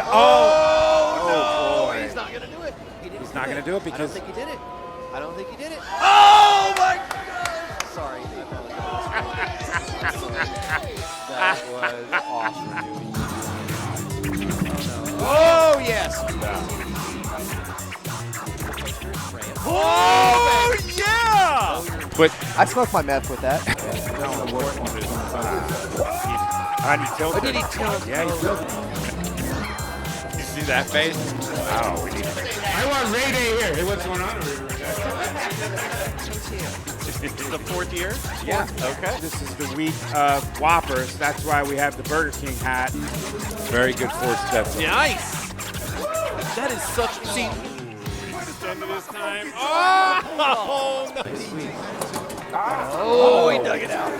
Oh, boy. He's not going to do it. He's not going to do it because... I don't think he did it. I don't think he did it. Oh, my God. Sorry. I apologize. That was awesome. Oh, yes. Oh, yeah! But I smoked my meth with that. How did he tilt it? Did he tilt? Yeah, he tilted. You see that face? Oh, we need to. I want Ray Day here. Hey, what's going on over here? The fourth year? Yeah. Okay. This is the week of Whoppers. That's why we have the Burger King hat. Very good four steps. Nice. That is such. See. This time. Oh, nice. Oh, he dug it out.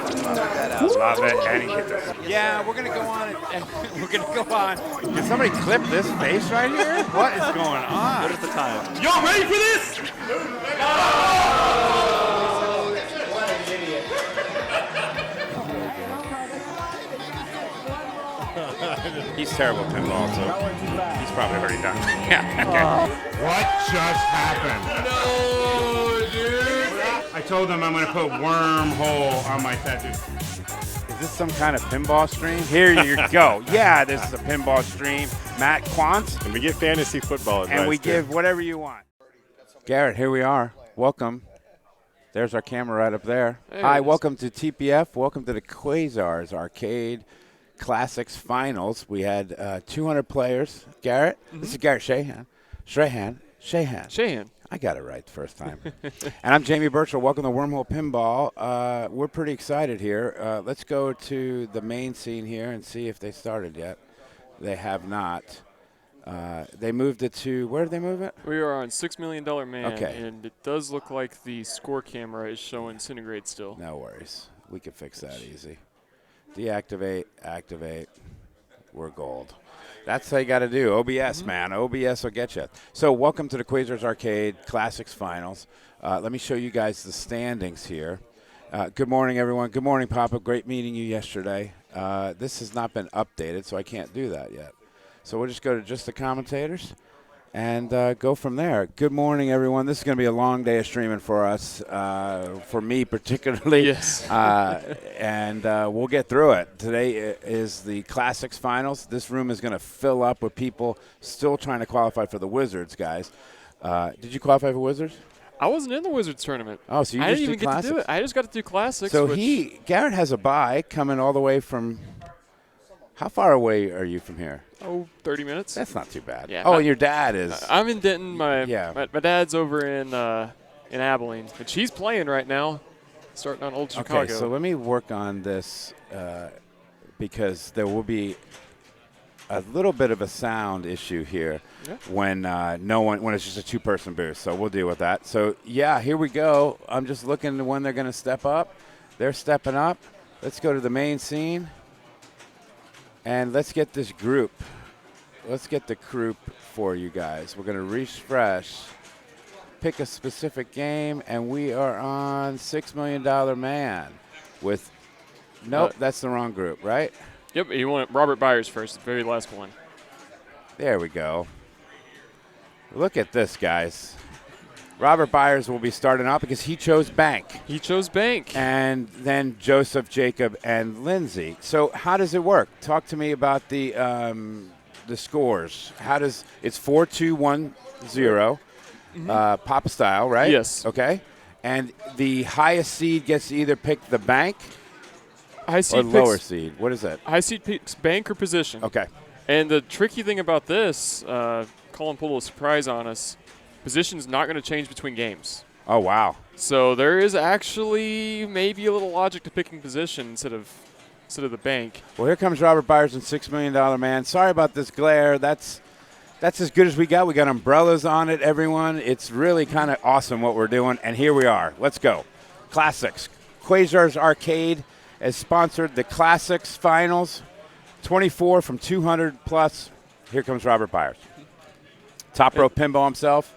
Love it. And he hit this. Yeah, we're going to go on and we're going to go on. Can somebody clip this face right here? What is going on? What is the time? Y'all ready for this? He's terrible at pinball, so he's probably already done. Yeah. Okay. What just happened? No, dude. I told them I'm going to put Wormhole on my tattoo. Is this some kind of pinball stream? Here you go. Yeah, this is a pinball stream. Matt Quantz. And we give fantasy football advice. And we give whatever you want. Garrett, here we are. Welcome. There's our camera right up there. Hi, welcome to TPF. Welcome to the Quasars Arcade Classics Finals. We had 200 players. Garrett, this is Garrett Shahan. Shahan. I got it right the first time. And I'm Jamie Burchell. Welcome to Wormhole Pinball. We're pretty excited here. Let's go to the main scene here and see if they started yet. They have not. They moved it to, where did they move it? We are on $6 Million Man, Okay. and it does look like the score camera is showing Centigrade still. No worries. We can fix that easy. Deactivate, activate. We're gold. That's how you got to do. OBS, man. OBS will get you. So welcome to the Quasars Arcade Classics Finals. Let me show you guys the standings here. Good morning, everyone. Good morning, Papa. Great meeting you yesterday. This has not been updated, so I can't do that yet. So we'll just go to just the commentators and go from there. Good morning, everyone. This is going to be a long day of streaming for us, for me particularly. Yes. And we'll get through it. Today is the Classics Finals. This room is going to fill up with people still trying to qualify for the Wizards, guys. Did you qualify for Wizards? I wasn't in the Wizards tournament. Oh, so you I just didn't even do get Classics? to do it. I just got to do Classics. So Garrett has a bye coming all the way from, how far away are you from here? 30 minutes. That's not too bad. Yeah, and your dad is. I'm in Denton. My dad's over in Abilene, but she's playing right now, starting on Old Chicago. Okay, so let me work on this because there will be a little bit of a sound issue here when when it's just a two-person booth. So we'll deal with that. So yeah, here we go. I'm just looking to when they're going to step up. They're stepping up. Let's go to the main scene. And let's get this group. Let's get the group for you guys. We're going to refresh, pick a specific game, and we are on $6 Million Man with, nope, that's the wrong group, right? Yep, you want Robert Byers first, the very last one. There we go. Look at this, guys. Robert Byers will be starting out because he chose Bank. He chose Bank. And then Joseph, Jacob, and Lindsey. So how does it work? Talk to me about the scores. It's 4-2-1-0, Papa style, right? Yes. Okay. And the highest seed gets to either pick the Bank high seed or lower seed. What is that? High seed picks Bank or position. Okay. And the tricky thing about this, Colin pulled a surprise on us. Position's not going to change between games. Oh, wow. So there is actually maybe a little logic to picking position instead of the Bank. Well, here comes Robert Byers and $6 Million Man. Sorry about this glare. That's as good as we got. We got umbrellas on it, everyone. It's really kind of awesome what we're doing. And here we are. Let's go. Classics. Quasars Arcade has sponsored the Classics Finals. 24 from 200 plus. Here comes Robert Byers. Top row pinball himself.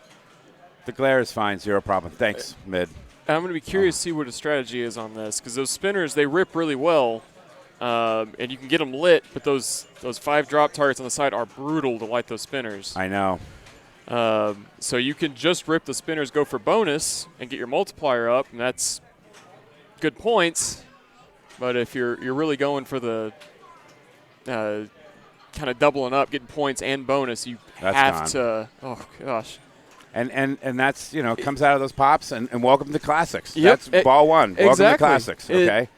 The glare is fine, zero problem. Thanks, mid. I'm going to be curious to see what the strategy is on this because those spinners, they rip really well, and you can get them lit, but those 5 drop targets on the side are brutal to light those spinners. I know. So you can just rip the spinners, go for bonus, and get your multiplier up, and that's good points. But if you're really going for the kind of doubling up, getting points and bonus, you have to. Oh gosh. And that's, comes out of those pops, and welcome to Classics. Yep. That's ball one. Exactly. Welcome to Classics, okay?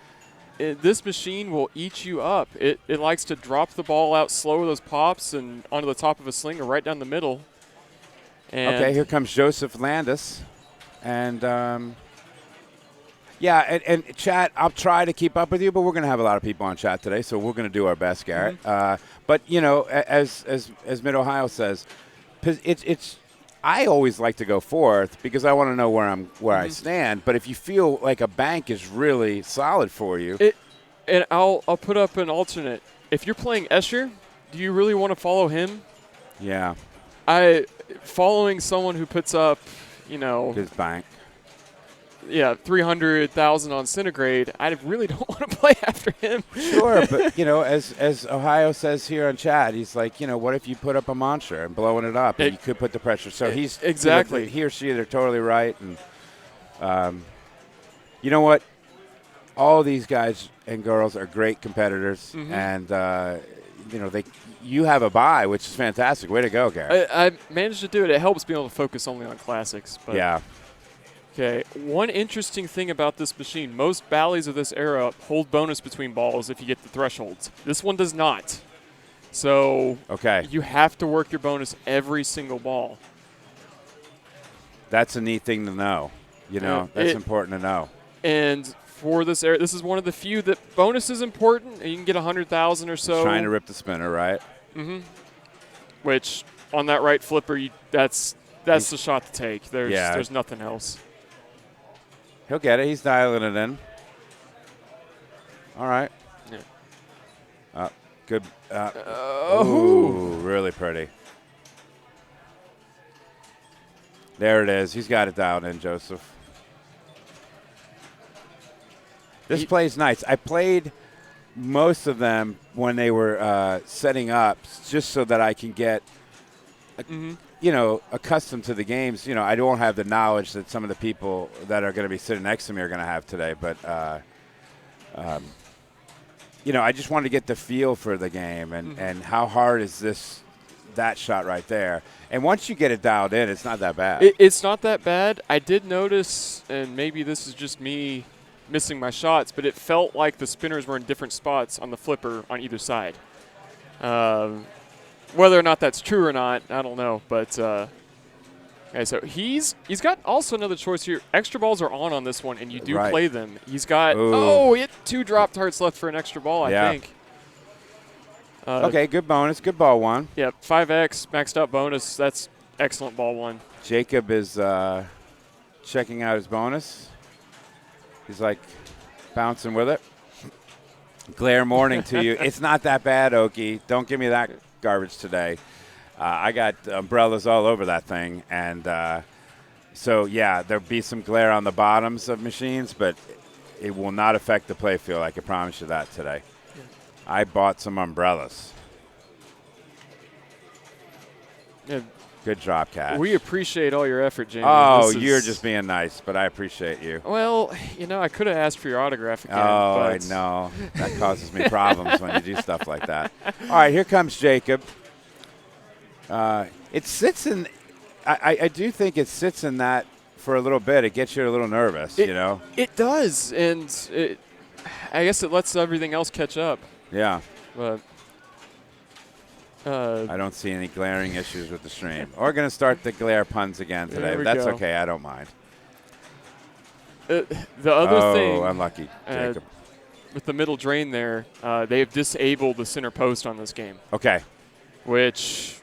This machine will eat you up. It likes to drop the ball out slow with those pops and onto the top of a sling or right down the middle. And okay, here comes Joseph Landis. And, and chat, I'll try to keep up with you, but we're going to have a lot of people on chat today, so we're going to do our best, Garrett. Mm-hmm. But, as Mid-Ohio says, it's I always like to go fourth because I want to know where I stand. But if you feel like a bank is really solid for you, and I'll put up an alternate. If you're playing Escher, do you really want to follow him? Yeah. Following someone who puts up, his bank. Yeah, 300,000 on Centigrade. I really don't want to play after him. Sure, but as Ohio says here on chat, he's like, what if you put up a monster and blowing it up, and you could put the pressure. So he's exactly he or she, they're totally right, and you know what? All these guys and girls are great competitors, and you have a bye, which is fantastic. Way to go, Garrett. I managed to do it. It helps being able to focus only on classics. But yeah. Okay, one interesting thing about this machine, most Bally's of this era hold bonus between balls if you get the thresholds. This one does not. So you have to work your bonus every single ball. That's a neat thing to know. That's important to know. And for this era, this is one of the few that bonus is important. You can get 100,000 or so. Trying to rip the spinner, right? Mm-hmm. Which, on that right flipper, that's the shot to take. There's nothing else. He'll get it. He's dialing it in. All right. Yeah. Good. Ooh, really pretty. There it is. He's got it dialed in, Joseph. This play's nice. I played most of them when they were setting up just so that I can get accustomed to the games. I don't have the knowledge that some of the people that are going to be sitting next to me are going to have today. But, I just wanted to get the feel for the game and how hard is that shot right there. And once you get it dialed in, it's not that bad. It's not that bad. I did notice, and maybe this is just me missing my shots, but it felt like the spinners were in different spots on the flipper on either side. Whether or not that's true or not, I don't know. But okay, so he's got also another choice here. Extra balls are on this one, and you do play them. He's got he had 2 drop targets left for an extra ball, I think. Okay, good bonus, good ball one. Yep, 5x maxed out bonus. That's excellent ball one. Jacob is checking out his bonus. He's like bouncing with it. Glare morning to you. It's not that bad, Okie. Don't give me that garbage today. I got umbrellas all over that thing, and so there'll be some glare on the bottoms of machines, but it will not affect the play field. I can promise you that today. Yeah. I bought some umbrellas. Yeah. Good drop, Cat. We appreciate all your effort, Jamie. Oh, you're just being nice, but I appreciate you. Well, I could have asked for your autograph again. Oh, but I know. That causes me problems when you do stuff like that. All right, here comes Jacob. It sits in – I do think it sits in that for a little bit. It gets you a little nervous, It does, and I guess it lets everything else catch up. Yeah. But I don't see any glaring issues with the stream. We're going to start the glare puns again today. But that's okay. I don't mind. The other thing. Oh, unlucky, Jacob. With the middle drain there, they've disabled the center post on this game. Okay. Which,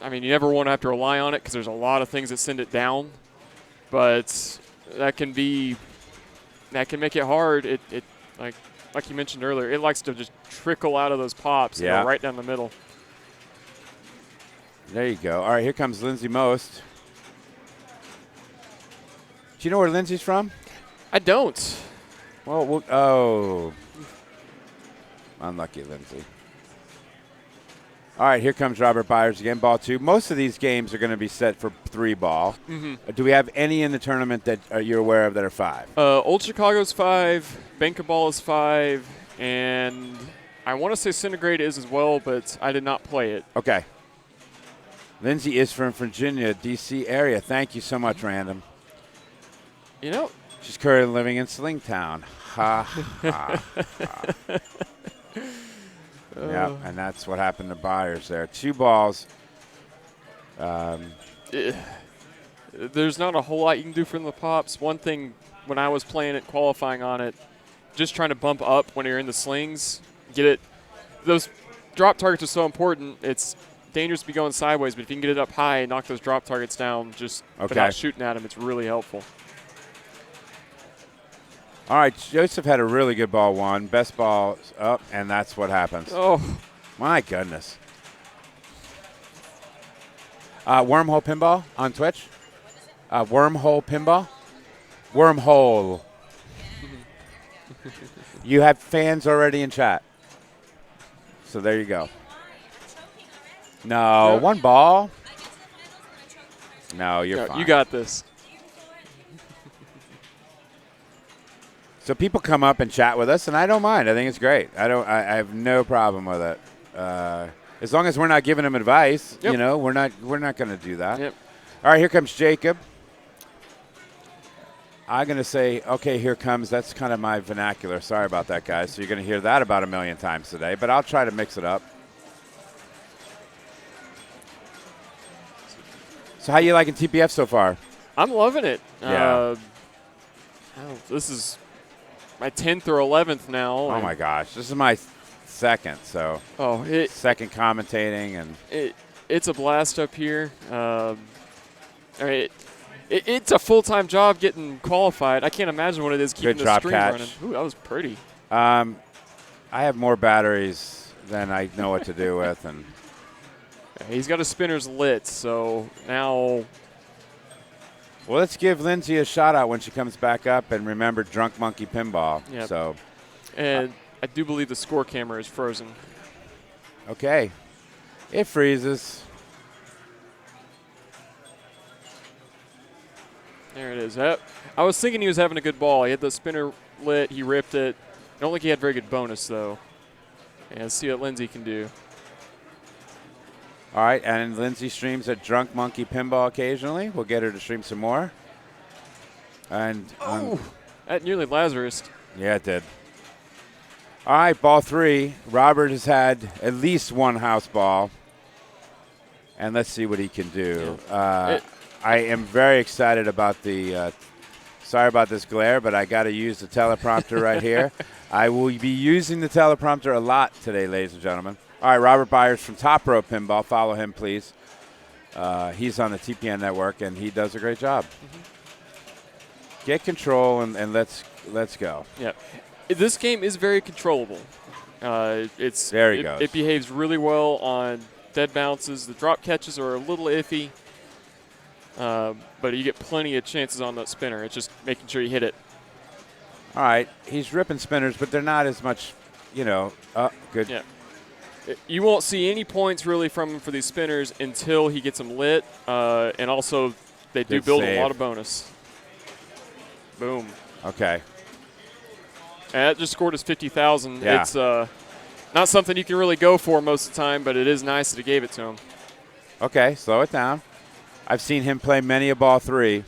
you never want to have to rely on it because there's a lot of things that send it down. But that can make it hard. It like you mentioned earlier, it likes to just trickle out of those pops and go right down the middle. There you go. All right, here comes Lindsey Most. Do you know where Lindsey's from? I don't. Well, Unlucky, Lindsey. All right, here comes Robert Byers again, ball 2. Most of these games are going to be set for 3 ball. Do we have any in the tournament that you're aware of that are 5? Old Chicago's 5, Bank of Ball is 5, and I want to say Centigrade is as well, but I did not play it. Okay. Lindsey is from Virginia, D.C. area. Thank you so much, Random. You know, She's currently living in Slingtown. Ha, ha, ha. Yeah, and that's what happened to Byers there. 2 balls. There's not a whole lot you can do from the pops. One thing, when I was playing it, qualifying on it, just trying to bump up when you're in the slings, get it. Those drop targets are so important. It's dangerous to be going sideways, but if you can get it up high and knock those drop targets down just without shooting at them, it's really helpful. All right, Joseph had a really good ball 1. Best ball up, and that's what happens. Oh. My goodness. Wormhole Pinball on Twitch. Wormhole Pinball. Wormhole. You have fans already in chat. So there you go. No, 1 ball. No, you're fine. You got this. So people come up and chat with us, and I don't mind. I think it's great. I have no problem with it. As long as we're not giving them advice, you know, we're not going to do that. Yep. All right, here comes Jacob. I'm going to say, okay, here comes. That's kind of my vernacular. Sorry about that, guys. So you're going to hear that about 1,000,000 times today, but I'll try to mix it up. So how you liking TPF so far? I'm loving it. Yeah. This is my 10th or 11th now. Oh, my gosh. This is my 2nd, so second commentating. And it's a blast up here. It's a full-time job getting qualified. I can't imagine what it is keeping the stream running. Ooh, that was pretty. I have more batteries than I know what to do with. And he's got his spinners lit, so now – well, let's give Lindsey a shout-out when she comes back up, and remember Drunk Monkey Pinball. Yep. So, and I do believe the score camera is frozen. Okay. It freezes. There it is. I was thinking he was having a good ball. He had the spinner lit. He ripped it. I don't think he had very good bonus, though. And let's see what Lindsey can do. All right, and Lindsey streams at Drunk Monkey Pinball occasionally. We'll get her to stream some more. And that nearly Lazarus. Yeah, it did. All right, ball 3. Robert has had at least 1 house ball. And let's see what he can do. I am very excited about the sorry about this glare, but I got to use the teleprompter right here. I will be using the teleprompter a lot today, ladies and gentlemen. All right, Robert Byers from Top Row Pinball. Follow him, please. He's on the TPN network, and he does a great job. Get control, and let's go. Yeah. This game is very controllable. There he goes. It behaves really well on dead bounces. The drop catches are a little iffy, but you get plenty of chances on that spinner. It's just making sure you hit it. All right. He's ripping spinners, but they're not as much, good. Yeah. You won't see any points really from him for these spinners until he gets them lit, and also they do build a lot of bonus. Boom. Okay. And that just scored us 50,000. Yeah. It's not something you can really go for most of the time, but it is nice that he gave it to him. Okay, slow it down. I've seen him play many a ball 3.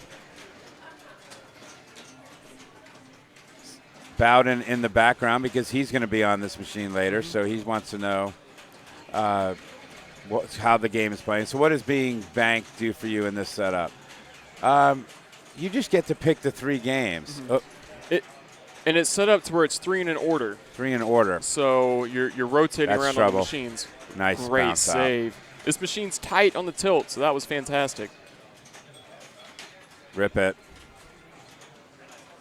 Bowden in the background because he's going to be on this machine later, so he wants to know how the game is playing. So what does being banked do for you in this setup? You just get to pick the 3 games. And it's set up to where it's 3 in an order. 3 in order. So you're rotating That's around trouble. on the machines. Nice Great bounce save. out. This machine's tight on the tilt, so that was fantastic. Rip it.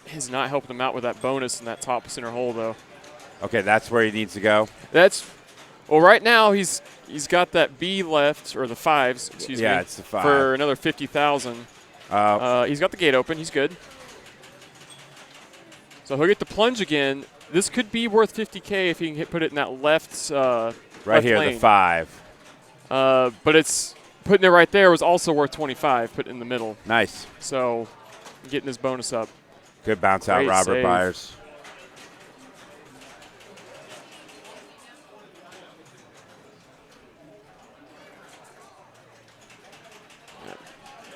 He's not helping him out with that bonus in that top center hole, though. Okay, that's where he needs to go. Well, right now he's got that B left, or the 5s, excuse me. Yeah, it's the 5. For another 50,000. He's got the gate open. He's good. So he'll get the plunge again. this could be worth 50K if he can put it in that left Right left here, lane. the 5. But it's putting it right there was also worth 25. Put it in the middle. Nice. So getting his bonus up. Good bounce out, Great Robert save. Byers.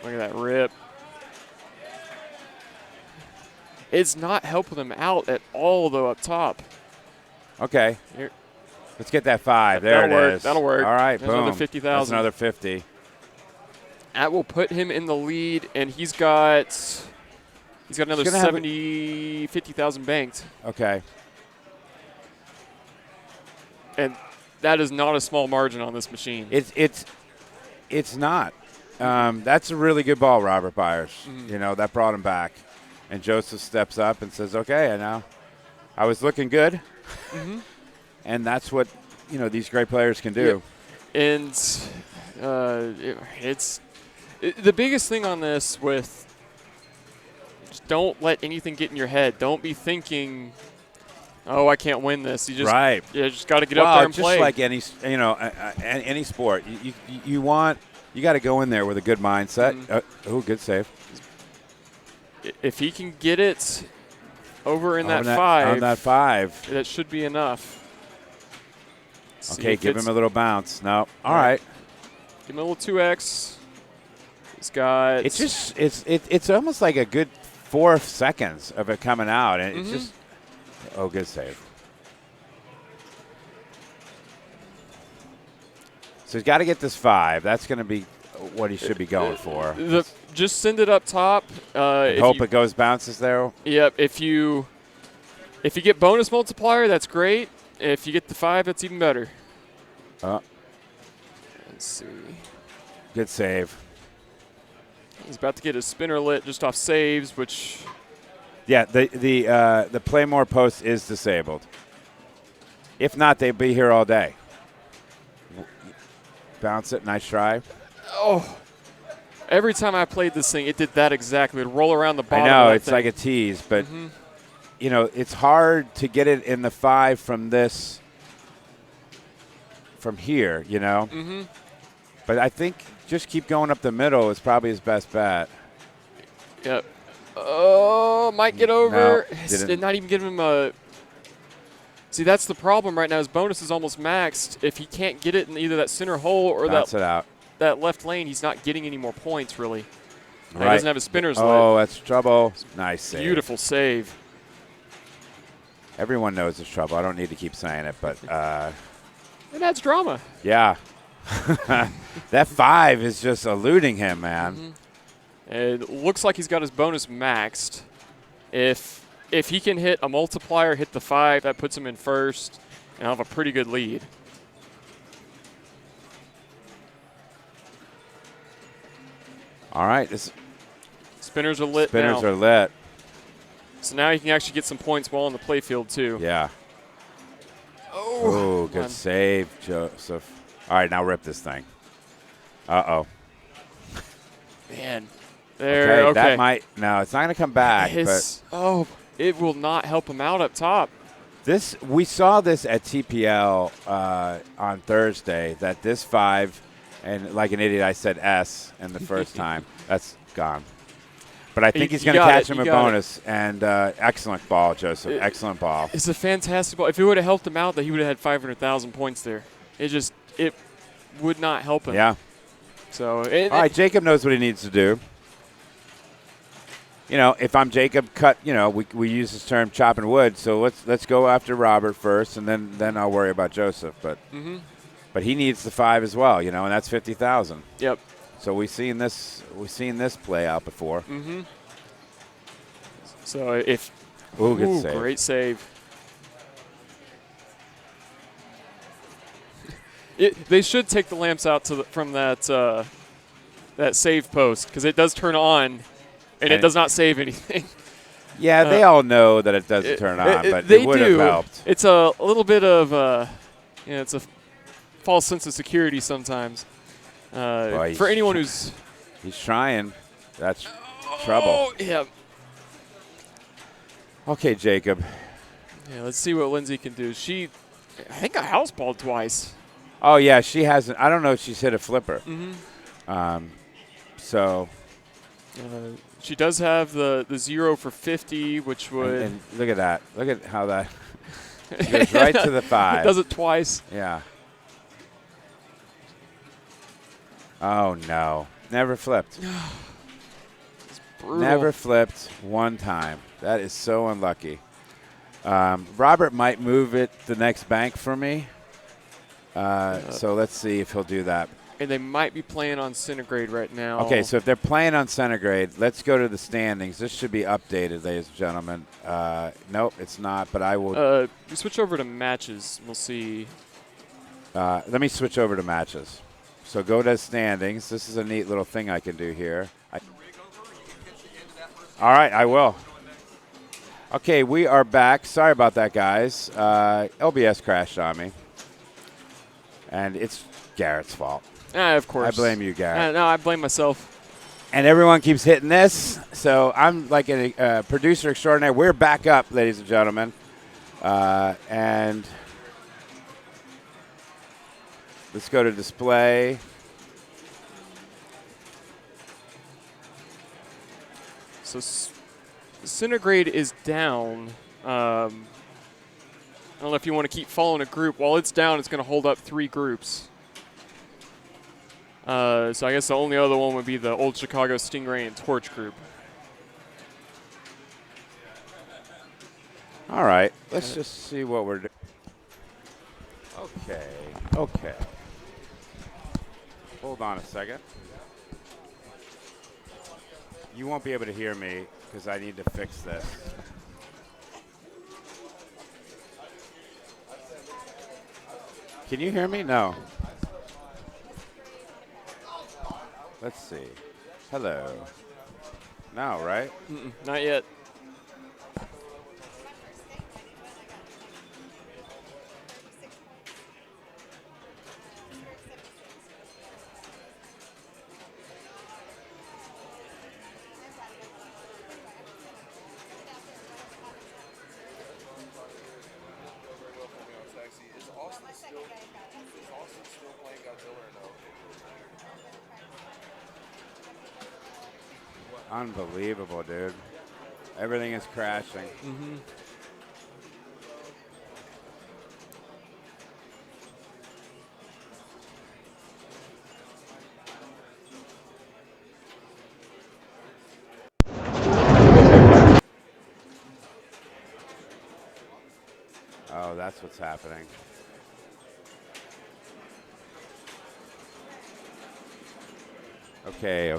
Look at that rip. It's not helping them out at all, though, up top. Okay. Here. Let's get that 5. There That'll it work. is. That'll work. All right, There's boom. another 50,000. That's another 50. That will put him in the lead, and he's got another gonna have 50,000 banked. Okay. And that is not a small margin on this machine. It's not. That's a really good ball, Robert Byers. Mm-hmm. You know, that brought him back. And Joseph steps up and says, okay, I was looking good. Mm-hmm. And that's what, these great players can do. Yeah. And the biggest thing on this with just don't let anything get in your head. Don't be thinking, oh, I can't win this. You just got to get up there and play. Just like any sport, you got to go in there with a good mindset. Mm-hmm. Good save. If he can get it over in that 5, on that 5, that should be enough. Okay, give him a little bounce. No, all right. Give him a little 2x. He's got. It's almost like a good 4 seconds of it coming out, and it's just. Oh, good save. So he's got to get this 5. That's going to be what he should be going for. Just send it up top. Hope it goes bounces there. Yep. If you get bonus multiplier, that's great. If you get the 5, that's even better. Let's see. Good save. He's about to get his spinner lit just off saves, which. Yeah, the Playmore post is disabled. If not, they'd be here all day. Bounce it. Nice try. Oh. Every time I played this thing, it did that exactly. It would roll around the bottom. I know, of that it's thing. like a tease, but, it's hard to get it in the 5 from here, Mm-hmm. But I think just keep going up the middle is probably his best bet. Yep. Oh, might get over. Didn't. Not even give him a. See, that's the problem right now. His bonus is almost maxed. If he can't get it in either that center hole or Bounce it out. that left lane, he's not getting any more points, really. Right. He doesn't have his spinners lit. Oh, that's trouble. Nice save. Beautiful save. Everyone knows it's trouble. I don't need to keep saying it, but And that's drama. yeah. That 5 is just eluding him, man. Mm-hmm. It looks like he's got his bonus maxed. If he can hit a multiplier, hit the 5, that puts him in first, and I'll have a pretty good lead. All right. Spinners are lit Spinners now. are lit. So now he can actually get some points while on the playfield, too. Yeah. Oh, good save, Joseph. All right, now rip this thing. Uh-oh. Man. There, okay. That might – no, it's not going to come back. It will not help him out up top. We saw this at TPL on Thursday, that this 5, and like an idiot I said S in the first time. That's gone. But I think he's going to catch him a bonus. And excellent ball, Joseph. Excellent ball. It's a fantastic ball. If it would have helped him out, that he would have had 500,000 points there. It would not help him. Yeah. So all right, Jacob knows what he needs to do. If I'm Jacob, we use this term chopping wood. So let's go after Robert first, and then I'll worry about Joseph. But he needs the 5 as well, and that's 50,000. Yep. So we've seen this play out before. Mm-hmm. So if good save. Great save. They should take the lamps out from that save post, because it does turn on, and it does not save anything. Yeah, they all know that it doesn't turn on, but it would have helped. It's a little bit of it's a false sense of security sometimes. For anyone who's he's trying, that's trouble. Oh, yeah. Okay, Jacob. Yeah, let's see what Lindsey can do. I think I houseballed twice. Oh, yeah, she hasn't. I don't know if she's hit a flipper. Mm-hmm. So. She does have the 0 for 50, which would. And look at that. Look at how that goes right to the 5. It does it twice. Yeah. Oh, no. Never flipped. Never flipped one time. That is so unlucky. Robert might move it the next bank for me. So let's see if he'll do that. And they might be playing on Centigrade right now. Okay, so if they're playing on Centigrade, let's go to the standings. This should be updated, ladies and gentlemen. Nope, it's not, but I will. We switch over to matches. We'll see. Let me switch over to matches. So go to standings. This is a neat little thing I can do here. All right, I will. Okay, we are back. Sorry about that, guys. LBS crashed on me. And it's Garrett's fault. Of course. I blame you, Garrett. No, I blame myself. And everyone keeps hitting this. So I'm like a producer extraordinaire. We're back up, ladies and gentlemen. And let's go to display. So Centigrade is down. I don't know if you want to keep following a group. While it's down, it's going to hold up 3 groups. So I guess the only other one would be the Old Chicago Stingray and Torch group. All right. Let's just see what we're doing. Okay. Hold on a second. You won't be able to hear me because I need to fix this. Can you hear me? No. Let's see. Hello. No, right? Not yet. Unbelievable, dude. Everything is crashing. Mm-hmm. Oh, that's what's happening. Okay.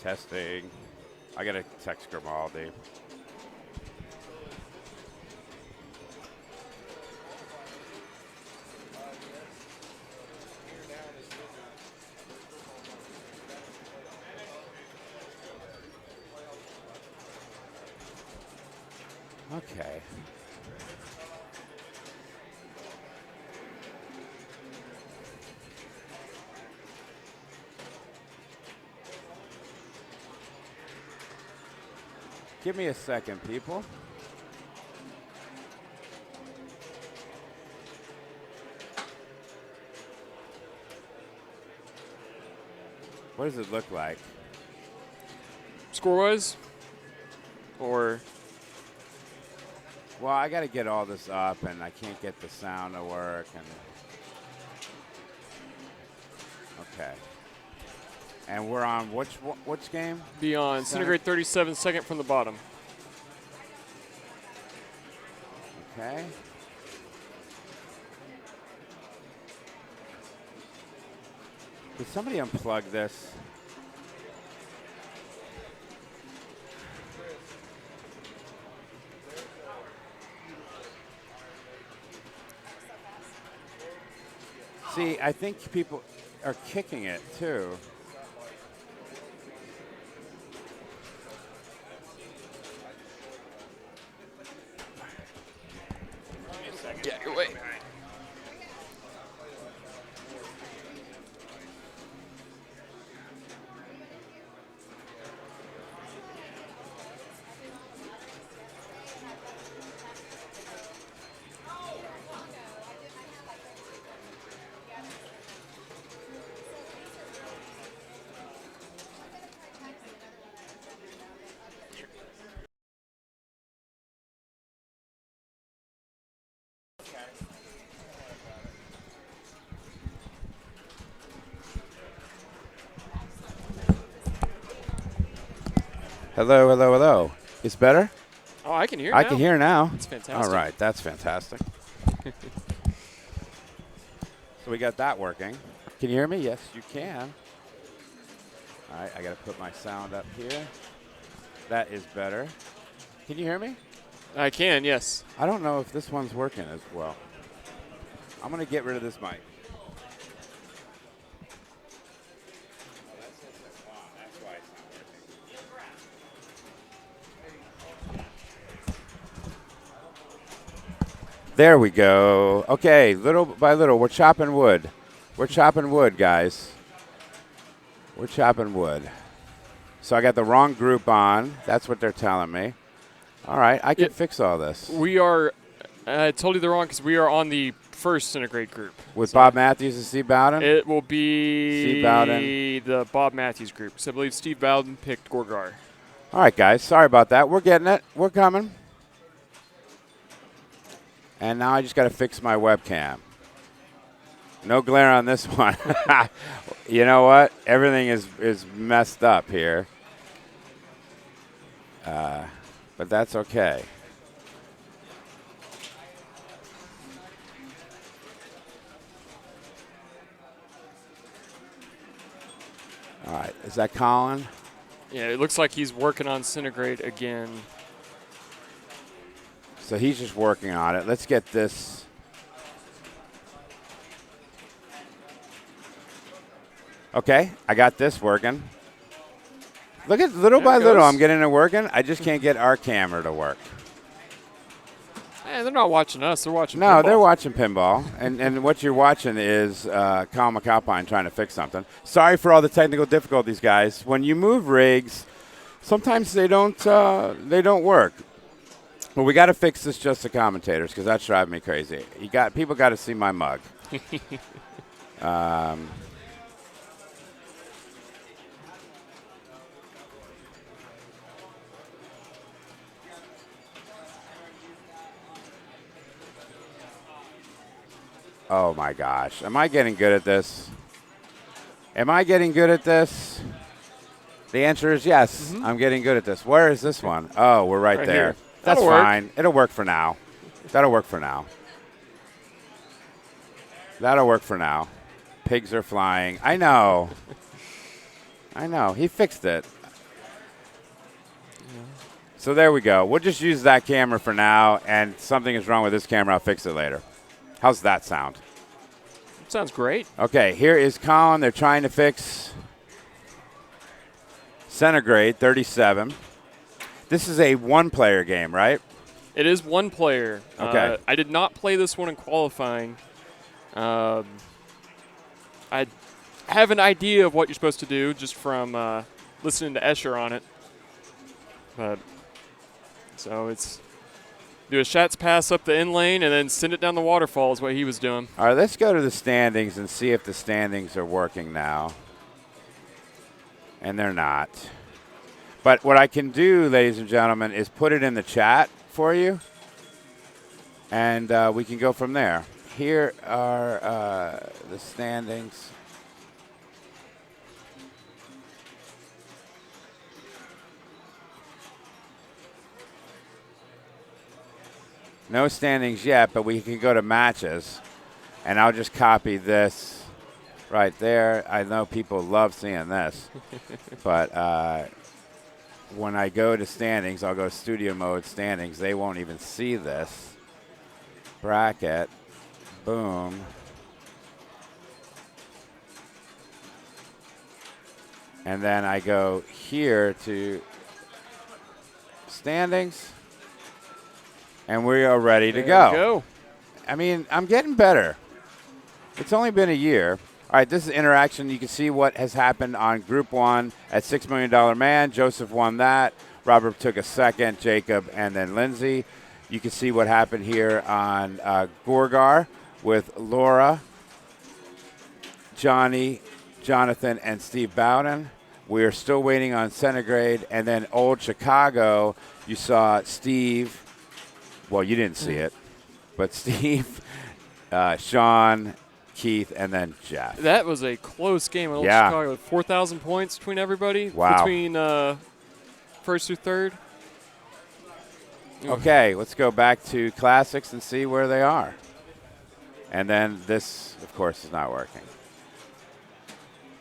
Testing. I got to text Grimaldi. Okay. Give me a second, people. What does it look like? Score-wise? Or? Well, I got to get all this up, and I can't get the sound to work. And okay. And we're on which game? Beyond. Centigrade 37, second from the bottom. Okay. Did somebody unplug this? See, I think people are kicking it too. Yeah, your way. Hello, hello, hello. It's better? Oh, I can hear I now. can hear now. It's fantastic. All right, that's fantastic. So we got that working. Can you hear me? Yes, you can. All right, I got to put my sound up here. That is better. Can you hear me? I can, yes. I don't know if this one's working as well. I'm going to get rid of this mic. There we go. Okay, little by little, we're chopping wood. We're chopping wood, guys. We're chopping wood. So I got the wrong group on. That's what they're telling me. All right, I can fix all this. We are, I told you the wrong because we are on the first Centigrade group. With Bob Matthews and Steve Bowden? It will be Steve Bowden. The Bob Matthews group. So I believe Steve Bowden picked Gorgar. All right, guys. Sorry about that. We're getting it. We're coming. And now I just got to fix my webcam. No glare on this one. You know what? Everything is messed up here. But that's okay. All right. Is that Colin? Yeah, it looks like he's working on Centigrade again. So he's just working on it. Let's get this. Okay, I got this working. Look at little by little, I'm getting it working. I just can't get our camera to work. Hey, they're not watching us. They're watching No, pinball. they're watching pinball. And what you're watching is Kyle McAlpine trying to fix something. Sorry for all the technical difficulties, guys. When you move rigs, sometimes they don't work. Well, we got to fix this just the commentators because that's driving me crazy. People got to see my mug. Oh my gosh, am I getting good at this? Am I getting good at this? The answer is yes. I'm getting good at this. Where is this one? Oh, we're right there. Here. That's That'll work. fine. It'll work for now. That'll work for now. That'll work for now. Pigs are flying. I know. I know. He fixed it. So there we go. We'll just use that camera for now, and something is wrong with this camera. I'll fix it later. How's that sound? Sounds great. Okay, here is Colin. They're trying to fix Centigrade 37. This is a one-player game, right? It is one player. Okay. I did not play this one in qualifying. I have an idea of what you're supposed to do just from listening to Escher on it. But so it's do a Schatz pass up the in lane and then send it down the waterfall is what he was doing. All right, let's go to the standings and see if the standings are working now. And they're not. But what I can do, ladies and gentlemen, is put it in the chat for you. And we can go from there. Here are the standings. No standings yet, but we can go to matches. And I'll just copy this right there. I know people love seeing this. But when I go to standings, I'll go studio mode standings. They won't even see this. Bracket. Boom. And then I go here to standings. And we are ready to go. I mean, I'm getting better. It's only been a year. All right, this is interaction. You can see what has happened on Group 1 at $6 Million Man. Joseph won that. Robert took a second, Jacob, and then Lindsey. You can see what happened here on Gorgar with Lora, Johnny, Jonathon, and Steve Bowden. We are still waiting on Centigrade. And then Old Chicago, you saw Steve. Well, you didn't see it. But Steve, Sean, Keith, and then Jeff. That was a close game in Old Yeah. Chicago. 4,000 points between everybody. Wow. Between first through third. Okay, let's go back to Classics and see where they are. And then this, of course, is not working.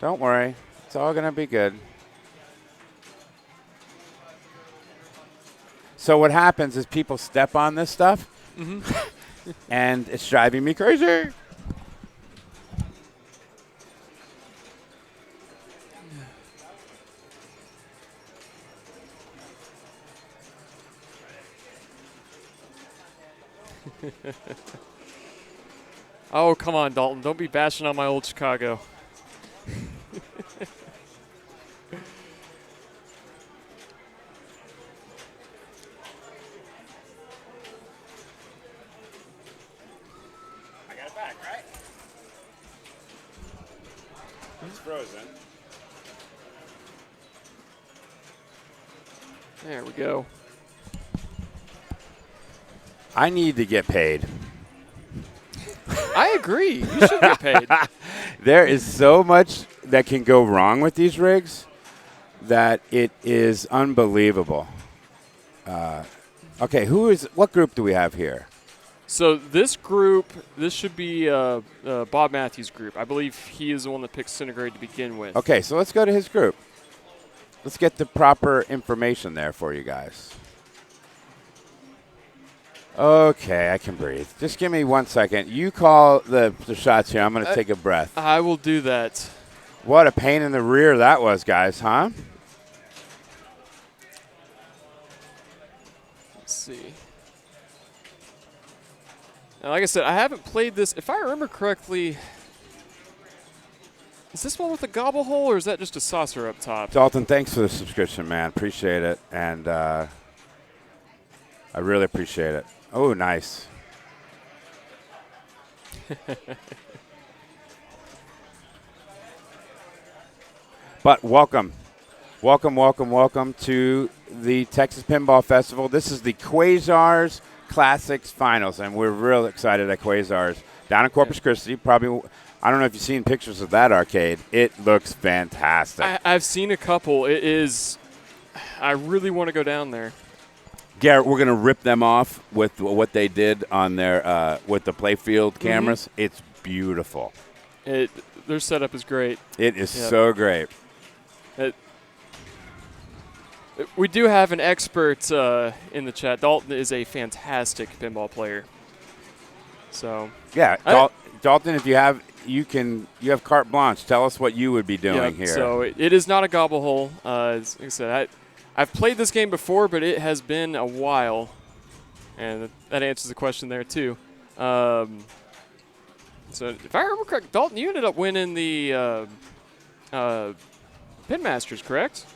Don't worry. It's all going to be good. So what happens is people step on this stuff, and it's driving me crazy. Oh, come on, Dalton. Don't be bashing on my Old Chicago. I got it back, right? It's frozen. There we go. I need to get paid. I agree. You should get paid. There is so much that can go wrong with these rigs that it is unbelievable. Okay, what group do we have here? So this group, this should be Bob Matthews' group. I believe he is the one that picked Centigrade to begin with. Okay, so let's go to his group. Let's get the proper information there for you guys. Okay, I can breathe. Just give me 1 second. You call the shots here. I'm going to take a breath. I will do that. What a pain in the rear that was, guys, huh? Let's see. Now, like I said, I haven't played this. If I remember correctly, is this one with a gobble hole, or is that just a saucer up top? Dalton, thanks for the subscription, man. Appreciate it. And I really appreciate it. Oh, nice. But welcome to the Texas Pinball Festival. This is the Quasars Classics Finals, and we're real excited at Quasars down in Corpus Christi. Probably, I don't know if you've seen pictures of that arcade. It looks fantastic. I've seen a couple. It is. I really want to go down there. Garrett, we're going to rip them off with what they did on their with the playfield cameras. It's beautiful. Their setup is great. It is so great. We do have an expert in the chat. Dalton is a fantastic pinball player. So yeah, Dalton, if you have carte blanche. Tell us what you would be doing here. So it is not a gobble hole. Like I said, I've played this game before, but it has been a while, and that answers the question there too. So if I remember correct, Dalton, you ended up winning the Pin Masters, correct?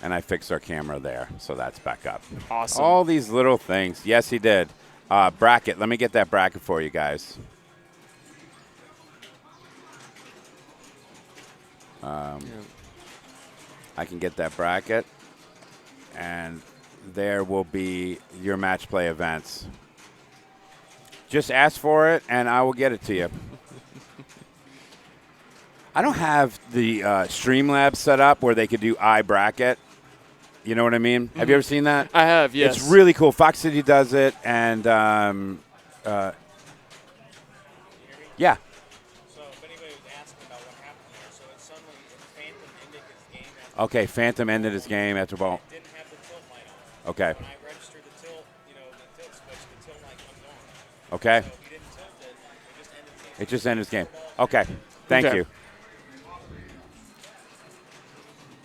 And I fixed our camera there, so that's back up. Awesome. All these little things. Yes, he did. Bracket. Let me get that bracket for you guys. I can get that bracket, and there will be your match play events. Just ask for it, and I will get it to you. I don't have the Streamlabs set up where they could do iBracket. You know what I mean? Have you ever seen that? I have, yes. It's really cool. Fox City does it, and yeah. So if anybody was asking about what happened there, so it suddenly Phantom ended his game after Phantom ended his game after ball. didn't have the tilt light on. Okay. When I registered the tilt, the tilt switch, the tilt light comes on. Okay. So he didn't tilt it, it just ended the game. It just ended his game. Okay. Thank Okay. you.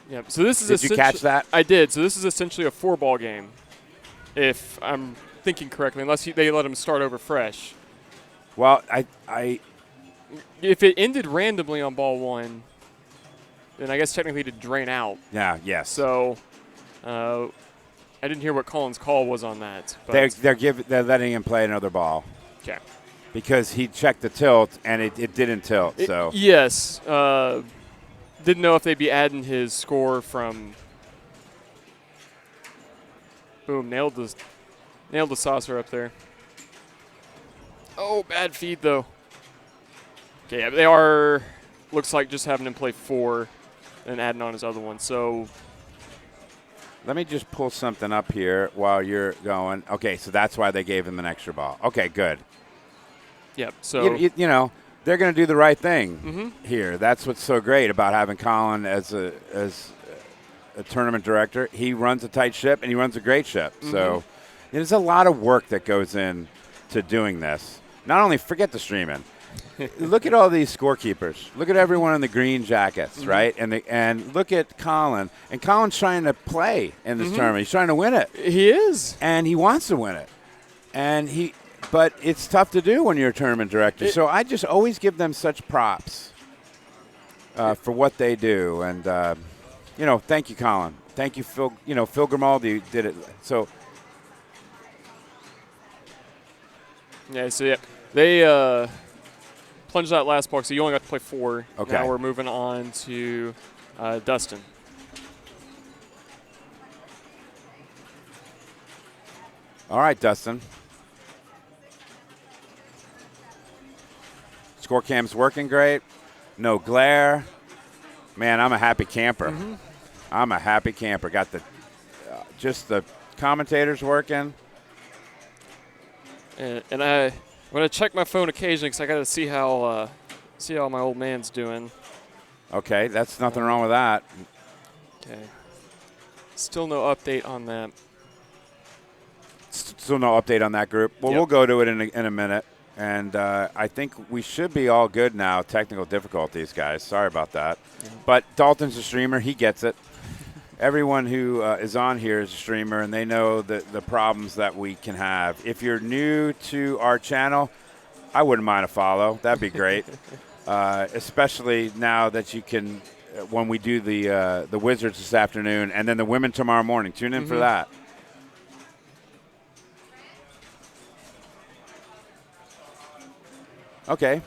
Yeah. So this is Did you catch that? I did. So this is essentially a 4-ball game, if I'm thinking correctly, unless they let him start over fresh. Well, If it ended randomly on ball 1, then I guess technically to drain out. yeah, yes. So I didn't hear what Colin's call was on that. But They're letting him play another ball okay. because he checked the tilt and it didn't tilt. So Yes. Didn't know if they'd be adding his score from. Boom, nailed this. Nailed the saucer up there. Oh, bad feed, though. Okay, yeah, they are, looks like just having him play 4 and adding on his other one. So let me just pull something up here while you're going. Okay, so that's why they gave him an extra ball. Okay, good. Yep. So you know, they're going to do the right thing here. That's what's so great about having Colin as a tournament director. He runs a tight ship, and he runs a great ship. So there's a lot of work that goes in to doing this. Not only forget the streaming. Look at all these scorekeepers. Look at everyone in the green jackets, right? And look at Colin. And Colin's trying to play in this tournament. He's trying to win it. he is. And he wants to win it. But it's tough to do when you're a tournament director. So I just always give them such props for what they do. And, you know, thank you, Colin. Thank you, Phil. You know, Phil Grimaldi did it. So, yeah, so yeah, they plunged that last ball, so you only got to play 4. Okay. Now we're moving on to Dustin. all right, Dustin. Score cam's working great. No glare. Man, I'm a happy camper. I'm a happy camper. Got the just the commentators working. And I'm going to check my phone occasionally because I got to see how my old man's doing. Okay, that's nothing wrong with that. Okay. Still no update on that. Still no update on that group. Well, Yep. we'll go to it in a minute. And I think we should be all good now. Technical difficulties, guys. Sorry about that. But Dalton's a streamer. He gets it. Everyone who is on here is a streamer, and they know the problems that we can have. If you're new to our channel, I wouldn't mind a follow. That'd be great. Especially now that you can, when we do the Wizards this afternoon, and then the women tomorrow morning. Tune in for that. Okay.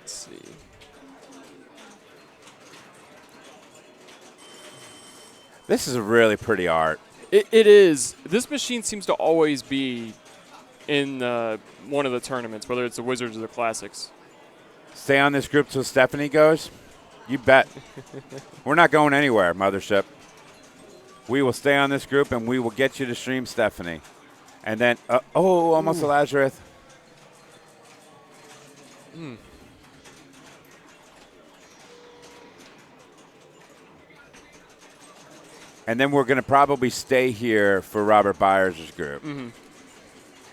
Let's see. This is a really pretty art. It is. This machine seems to always be in one of the tournaments, whether it's the Wizards or the Classics. Stay on this group till Stephanie goes? You bet. We're not going anywhere, Mothership. We will stay on this group, and we will get you to stream Stephanie. And then, almost a Lazarus. And then we're going to probably stay here for Robert Byers' group.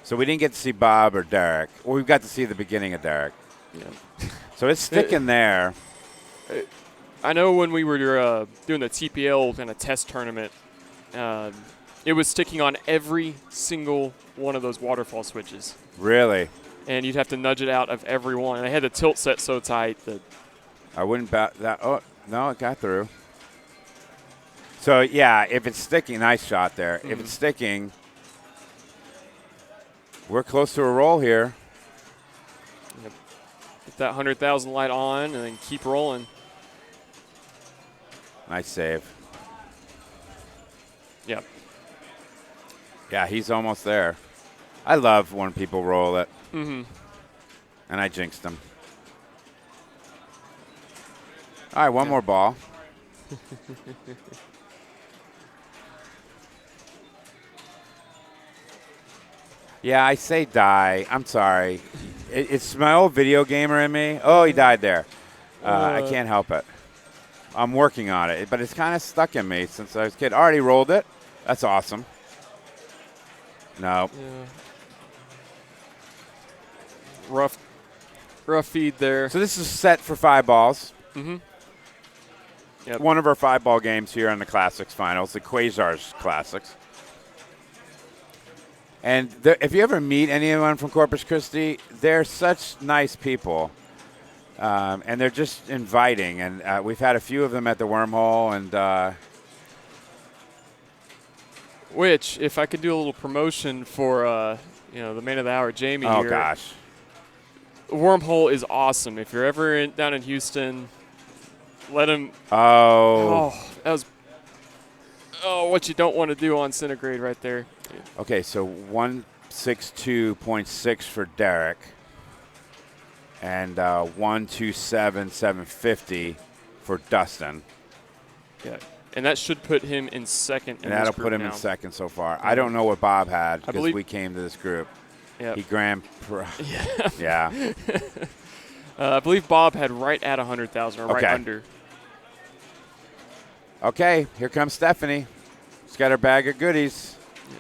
So we didn't get to see Bob or Derek. Well, we've got to see the beginning of Derek. Yeah. So it's sticking there. I know when we were doing the TPL kind of test tournament, it was sticking on every single one of those waterfall switches. Really? And you'd have to nudge it out of every one. And I had the tilt set so tight that I wouldn't bat that. Oh, no, it got through. So, yeah, if it's sticking, nice shot there. If it's sticking, we're close to a roll here. get that 100,000 light on and then keep rolling. Nice save. Yep. Yeah, he's almost there. I love when people roll it. And I jinxed him. All right, one more ball. Yeah, I say die. I'm sorry. It's my old video gamer in me. Oh, he died there. I can't help it. I'm working on it, but it's kind of stuck in me since I was a kid. Already rolled it. That's awesome. No. Yeah. Rough feed there. So this is set for 5 balls. Yep. One of our 5-ball games here on the Classics Finals, the Quasars Classics. And if you ever meet anyone from Corpus Christi, they're such nice people. And they're just inviting. And we've had a few of them at the Wormhole. And which, if I could do a little promotion for, the man of the hour, Jamie here. Oh, gosh. Wormhole is awesome. If you're ever down in Houston, let him. Oh. That was. Oh, what you don't want to do on Centigrade right there. Okay, so 162.6 for Derek, and 127,750 for Dustin. Yeah. And that should put him in second. And that'll put him in second so far. I don't know what Bob had because we came to this group. Yep. He yeah. I believe Bob had right at 100,000 or right under. Okay, here comes Stephanie. She's got her bag of goodies. Yeah.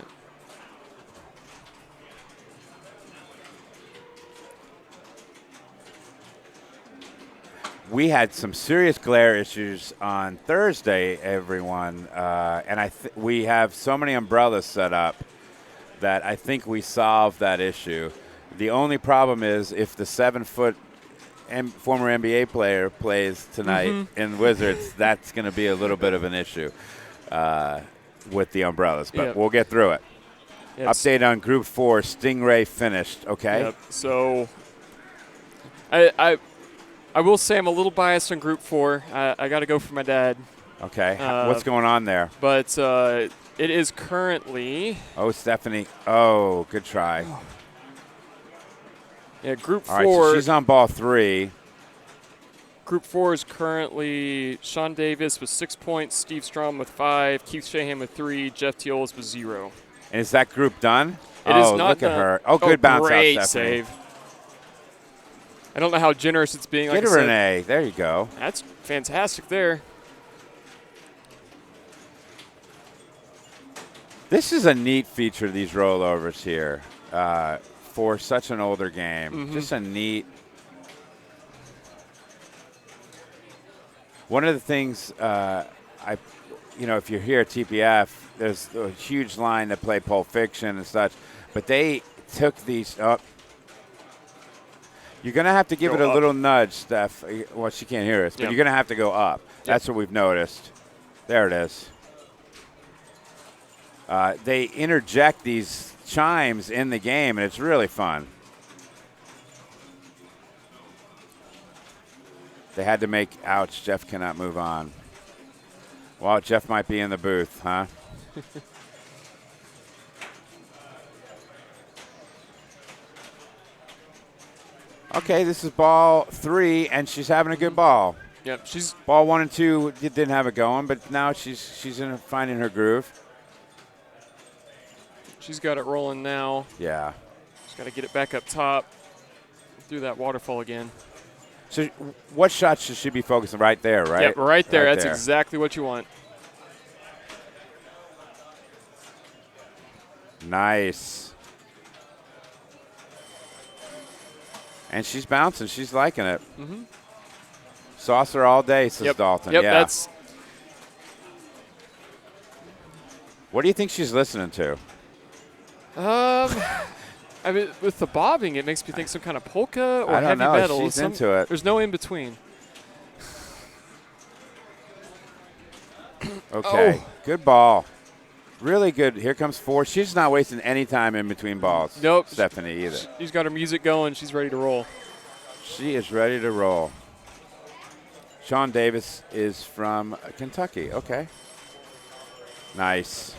We had some serious glare issues on Thursday, everyone, and we have so many umbrellas set up that I think we solved that issue. The only problem is if the 7-foot former NBA player plays tonight in Wizards, that's going to be a little bit of an issue with the umbrellas, but we'll get through it. Update on Group 4, Stingray finished, okay? Yep. So I will say I'm a little biased on Group 4. I got to go for my dad. Okay. What's going on there? But it is currently. Oh, Stephanie. Oh, good try. Yeah, Group 4. All right, so she's on ball 3. Group 4 is currently Sean Davis with 6 points, Steve Strom with 5, Keith Shahan with 3, Jeff Teolis with 0. And is that group done? It is not look done. at her. Oh, good bounce great out, Stephanie. save. I don't know how generous it's being. Get like her an A. There you go. That's fantastic there. This is a neat feature, these rollovers here, for such an older game. Just a neat. One of the things, if you're here at TPF, there's a huge line that play Pulp Fiction and such, but they took these up. You're going to have to give it a little nudge, Steph. Well, she can't hear us, but you're going to have to go up. That's what we've noticed. There it is. They interject these chimes in the game, and it's really fun. They had to make, ouch, Jeff cannot move on. Well, Jeff might be in the booth, huh? Okay, this is ball 3, and she's having a good ball. Yep, she's ball 1 and 2 didn't have it going, but now she's finding her groove. She's got it rolling now. Yeah. She's got to get it back up top through that waterfall again. So what shot should she be focusing? Right there, right? Yep, right there. Right That's there. exactly what you want. Nice. And she's bouncing. She's liking it. Saucer all day, says Dalton. Yep, yeah. that's. What do you think she's listening to? I mean, with the bobbing, it makes me think some kind of polka or I don't heavy know. metal. She's into it. There's no in between. Okay, good ball. Really good. Here comes 4. She's not wasting any time in between balls. Nope. Stephanie either. She's got her music going. She's ready to roll. She is ready to roll. Sean Davis is from Kentucky. Okay. Nice.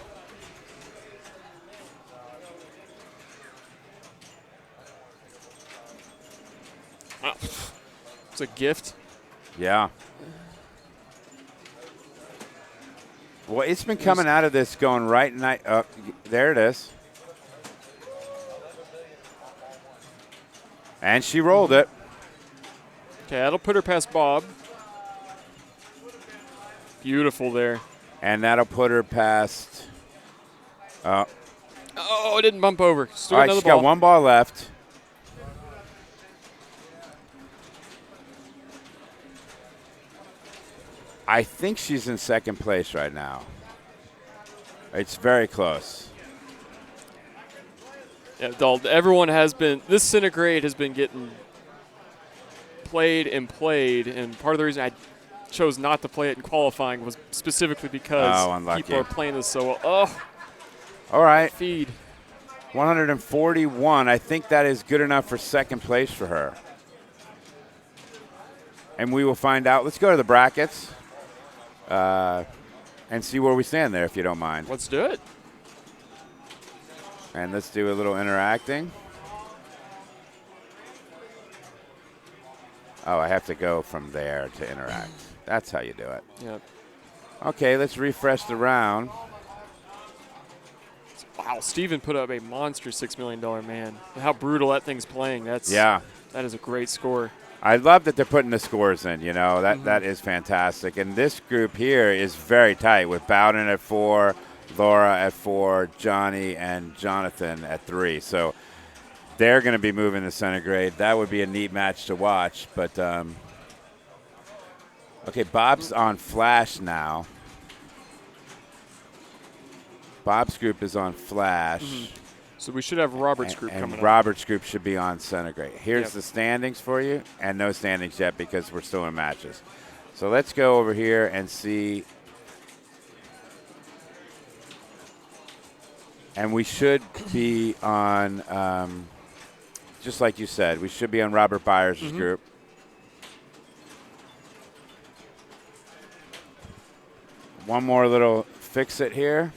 It's a gift. Yeah. Well, it's been coming out of this going right and up. There it is. And she rolled it. Okay, that'll put her past Bob. Beautiful there. And that'll put her past. Oh, it didn't bump over. Still All right, another she's ball. got 1 ball left. I think she's in second place right now. It's very close. Yeah, everyone has been. This Centigrade has been getting played, and part of the reason I chose not to play it in qualifying was specifically because people are playing this so well. Oh, all right. Feed. 141. I think that is good enough for second place for her. And we will find out. Let's go to the brackets. And see where we stand there, if you don't mind. Let's do it. And let's do a little interacting. Oh, I have to go from there to interact. That's how you do it. Yep. Okay, let's refresh the round. Wow, Steven put up a monster $6 million man. How brutal that thing's playing. That is a great score. I love that they're putting the scores in, that is fantastic. And this group here is very tight with Bowden at 4, Lora at 4, Johnny and Jonathan at 3. So they're going to be moving to Centigrade. That would be a neat match to watch. But, okay, Bob's on Flash now. Bob's group is on Flash. So we should have Robert's group coming and up. Robert's group should be on Centigrade. Here's the standings for you, and no standings yet because we're still in matches. So let's go over here and see. And we should be on, just like you said, we should be on Robert Byers' group. One more little fix-it here.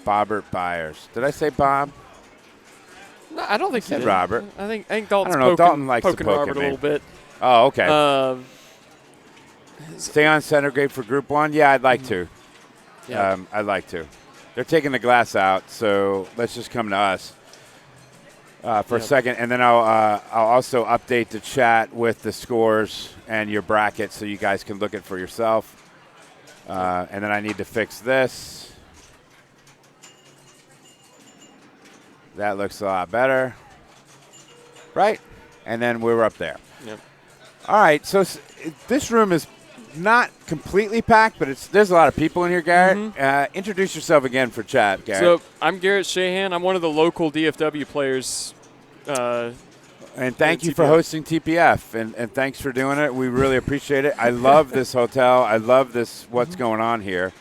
Bobbert Byers. Did I say Bob? No, I don't think said he did. Robert. I think Dalton's I don't know. poking, Dalton likes to poking poke Robert at a me. little bit. Oh, okay. Stay on Centigrade for Group 1? Yeah, I'd like to. Yeah. I'd like to. They're taking the glass out, so let's just come to us for a second. And then I'll also update the chat with the scores and your bracket so you guys can look it for yourself. And then I need to fix this. That looks a lot better. Right? And then we're up there. Yep. All right, so this room is not completely packed, but there's a lot of people in here, Garrett. Introduce yourself again for chat, Garrett. So I'm Garrett Shahan. I'm one of the local DFW players. And thank you for hosting TPF, and thanks for doing it. We really appreciate it. I love this hotel. I love what's going on here.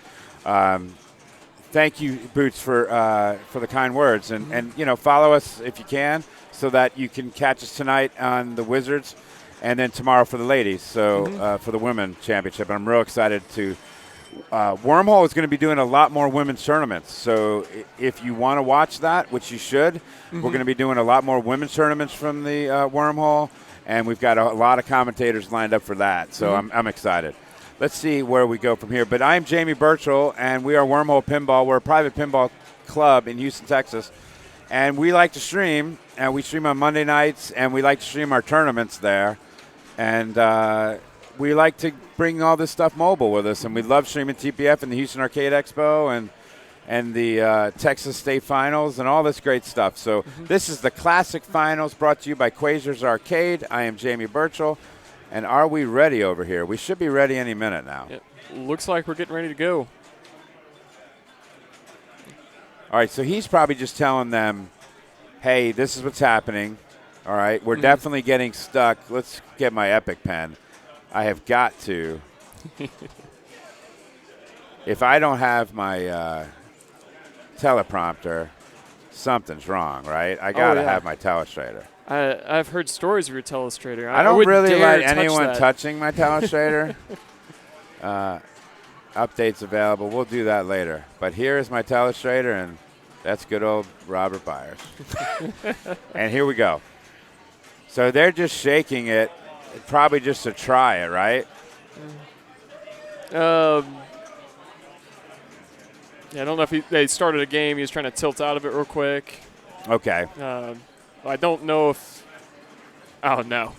Thank you, Boots, for the kind words. And follow us if you can so that you can catch us tonight on the Wizards and then tomorrow for the ladies, so for the women championship. And I'm real excited to Wormhole is going to be doing a lot more women's tournaments. So if you want to watch that, which you should, we're going to be doing a lot more women's tournaments from the Wormhole. And we've got a lot of commentators lined up for that. So I'm excited. Let's see where we go from here. But I'm Jamie Burchell, and we are Wormhole Pinball. We're a private pinball club in Houston, Texas. And we like to stream, and we stream on Monday nights, and we like to stream our tournaments there. And we like to bring all this stuff mobile with us. And we love streaming TPF and the Houston Arcade Expo and the Texas State Finals and all this great stuff. So this is the Classic Finals brought to you by Quasar's Arcade. I am Jamie Burchell. And are we ready over here? We should be ready any minute now. It looks like we're getting ready to go. All right, so he's probably just telling them, hey, this is what's happening. All right, we're definitely getting stuck. Let's get my Epic pen. I have got to. If I don't have my teleprompter, something's wrong, right? I got to have my telestrator. I've heard stories of your telestrator. I don't really dare like anyone touch touching my telestrator. Updates available. We'll do that later. But here is my telestrator, and that's good old Robert Byers. And here we go. So they're just shaking it, probably just to try it, right? Yeah, I don't know if they started a game. He was trying to tilt out of it real quick. Okay. I don't know if – oh, no.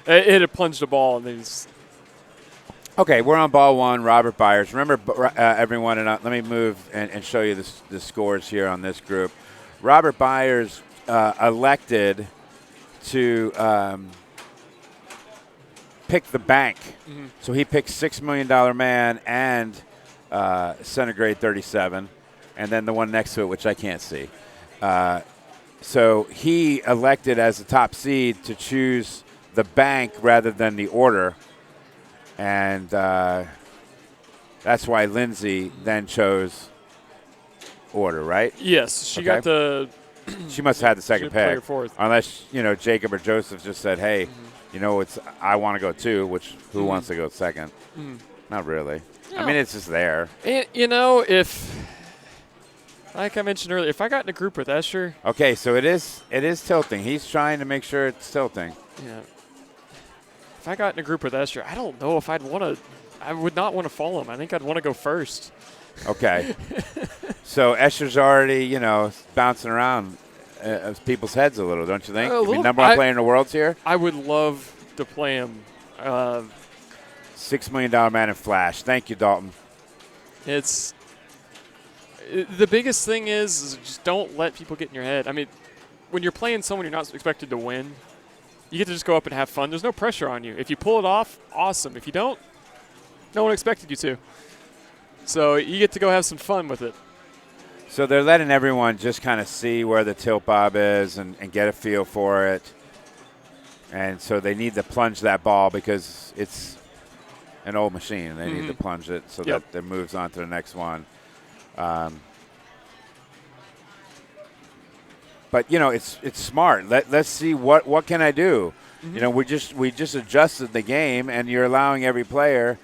It had plunged a ball, and then he's – Okay, we're on ball one, Robert Byers. Remember, everyone, and let me move and show you the scores here on this group. Robert Byers elected to pick the bank. So he picked $6 million man and Centigrade 37, and then the one next to it, which I can't see. So he elected as the top seed to choose the bank rather than the order. And that's why Lindsey then chose order, right? Yes, she got the – she must have had the second pick. Fourth. Unless, Jacob or Joseph just said, hey, I want to go two, which who wants to go second? Not really. No. I mean, it's just there. And, if Like I mentioned earlier, if I got in a group with Escher, Okay, so it is tilting. He's trying to make sure it's tilting. yeah. If I got in a group with Escher, I don't know if I'd want to. I would not want to follow him. I think I'd want to go first. Okay. So Escher's already, bouncing around people's heads a little, don't you think? A I mean, little. number one player in the world's here. I would love to play him. $6 million man in Flash. Thank you, Dalton. The biggest thing is just don't let people get in your head. I mean, when you're playing someone you're not expected to win, you get to just go up and have fun. There's no pressure on you. If you pull it off, awesome. If you don't, no one expected you to. So you get to go have some fun with it. So they're letting everyone just kind of see where the tilt bob is and get a feel for it. And so they need to plunge that ball because it's an old machine, and they need to plunge it so that it moves on to the next one. But it's smart. Let's see what can I do. We just adjusted the game, and you're allowing every player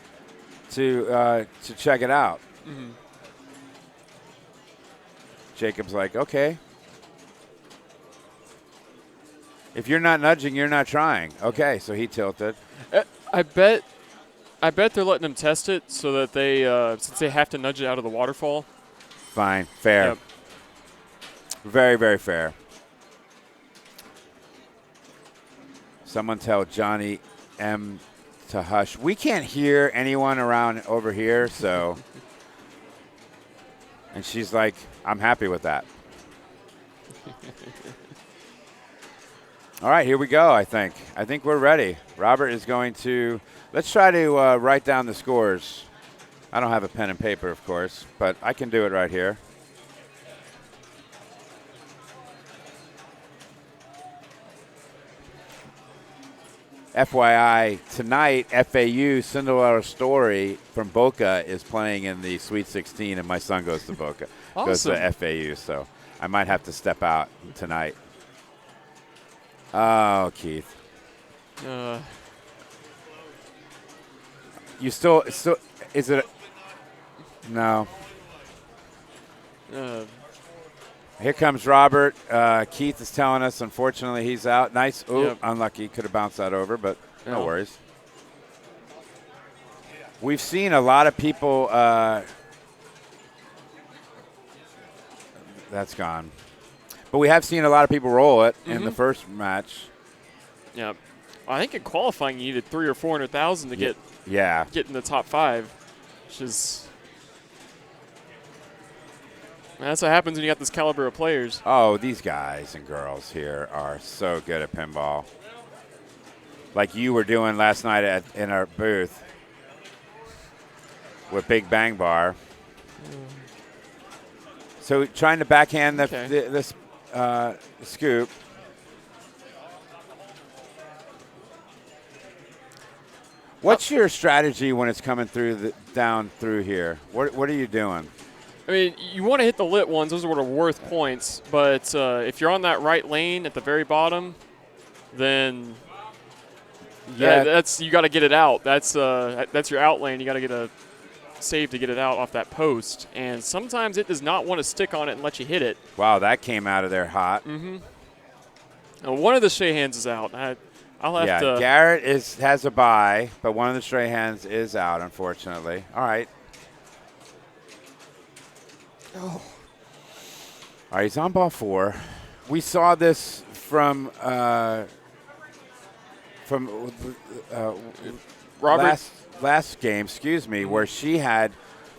to check it out. Jacob's like, okay. If you're not nudging, you're not trying. Okay, so he tilted. I bet they're letting them test it so that they, since they have to nudge it out of the waterfall. Fine, fair. Yep. Very, very fair. Someone tell Johnny M to hush. We can't hear anyone around over here, so. And she's like, I'm happy with that. All right, here we go, I think. I think we're ready. Robert is going to, let's try to write down the scores. I don't have a pen and paper, of course, but I can do it right here. FYI, tonight, FAU Cinderella Story from Boca is playing in the Sweet 16, and my son goes to Boca. Goes to FAU, so I might have to step out tonight. Oh, Keith. You still, is it? No. Here comes Robert. Keith is telling us, unfortunately, he's out. Nice. Ooh, unlucky. Could have bounced that over, but no worries. We've seen a lot of people. That's gone. But we have seen a lot of people roll it in the first match. Yeah. I think in qualifying, you needed 300,000 or 400,000 to get in the top 5, which is. That's what happens when you got this caliber of players. Oh, these guys and girls here are so good at pinball. Like you were doing last night in our booth with Big Bang Bar. So trying to backhand this scoop. What's your strategy when it's coming through down through here? What are you doing? I mean, you want to hit the lit ones. Those are what are worth points. But if you're on that right lane at the very bottom, then that's you got to get it out. That's your out lane. You got to get a save to get it out off that post. And sometimes it does not want to stick on it and let you hit it. Wow, that came out of there hot. Now, one of the Shahans is out. I'll have to. Garrett has a bye, but one of the Shahans is out, unfortunately. All right. All right, he's on ball 4. We saw this from Robert last game, where she had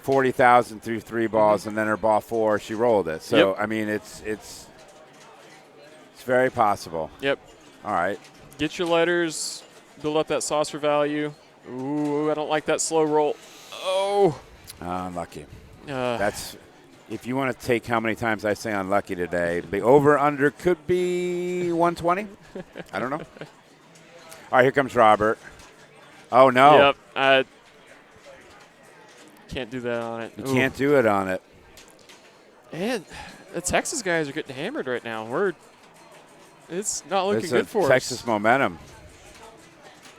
40,000 through 3 balls, and then her ball 4, she rolled it. So I mean, it's very possible. Yep. All right. Get your letters. Build up that saucer value. Ooh, I don't like that slow roll. Oh. Unlucky. That's. If you want to take how many times I say unlucky today, the over-under could be 120. I don't know. All right, here comes Robert. Oh, no. Yep. Can't do that on it. You can't do it on it. And the Texas guys are getting hammered right now. It's not looking good for us. Texas momentum.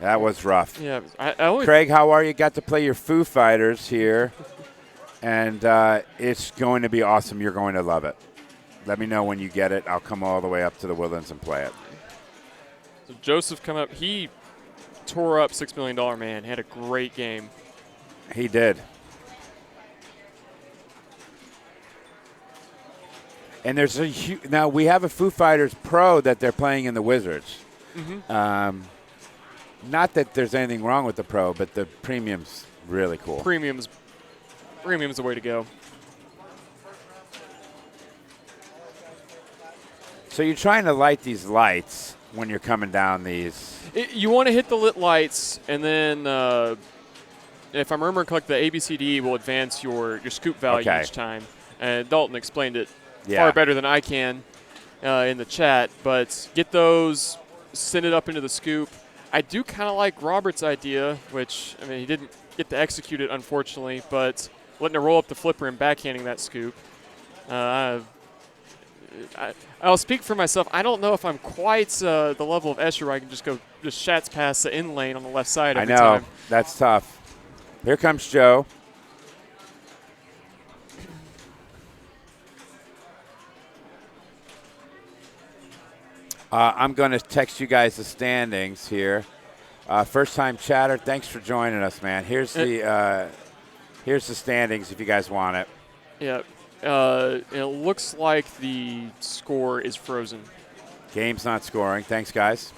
That was rough. Yeah. Craig, how are you? Got to play your Foo Fighters here and it's going to be awesome. You're going to love it. Let me know when you get it. I'll come all the way up to the Woodlands and play it. So Joseph come up. He tore up $6 Million Man. Had a great game. He did. And there's now we have a Foo Fighters Pro that they're playing in the Wizards. Not that there's anything wrong with the Pro, but the Premium's really cool. Premium's the way to go. So you're trying to light these lights when you're coming down these. You want to hit the lit lights, and then if I'm remembering correctly, the ABCD will advance your scoop value each time. And Dalton explained it far better than I can in the chat. But get those, send it up into the scoop. I do kind of like Robert's idea, which, I mean, he didn't get to execute it, unfortunately, but letting it roll up the flipper and backhanding that scoop. I'll speak for myself. I don't know if I'm quite the level of Escher where I can just shats past the in lane on the left side every time. I know. That's tough. Here comes Joe. I'm going to text you guys the standings here. First time chatter, thanks for joining us, man. Here's the standings if you guys want it. Yeah. It looks like the score is frozen. Game's not scoring. Thanks, guys.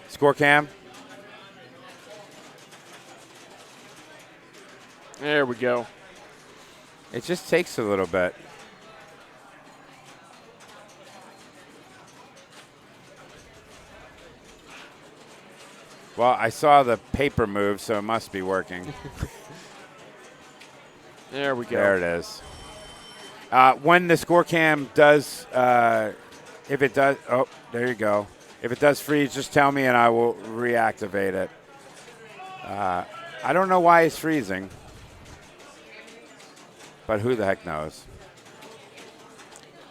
Score cam. There we go. It just takes a little bit. Well, I saw the paper move, so it must be working. There we go. There it is. When the score cam does, if it does, oh, there you go. If it does freeze, just tell me and I will reactivate it. I don't know why it's freezing, but who the heck knows?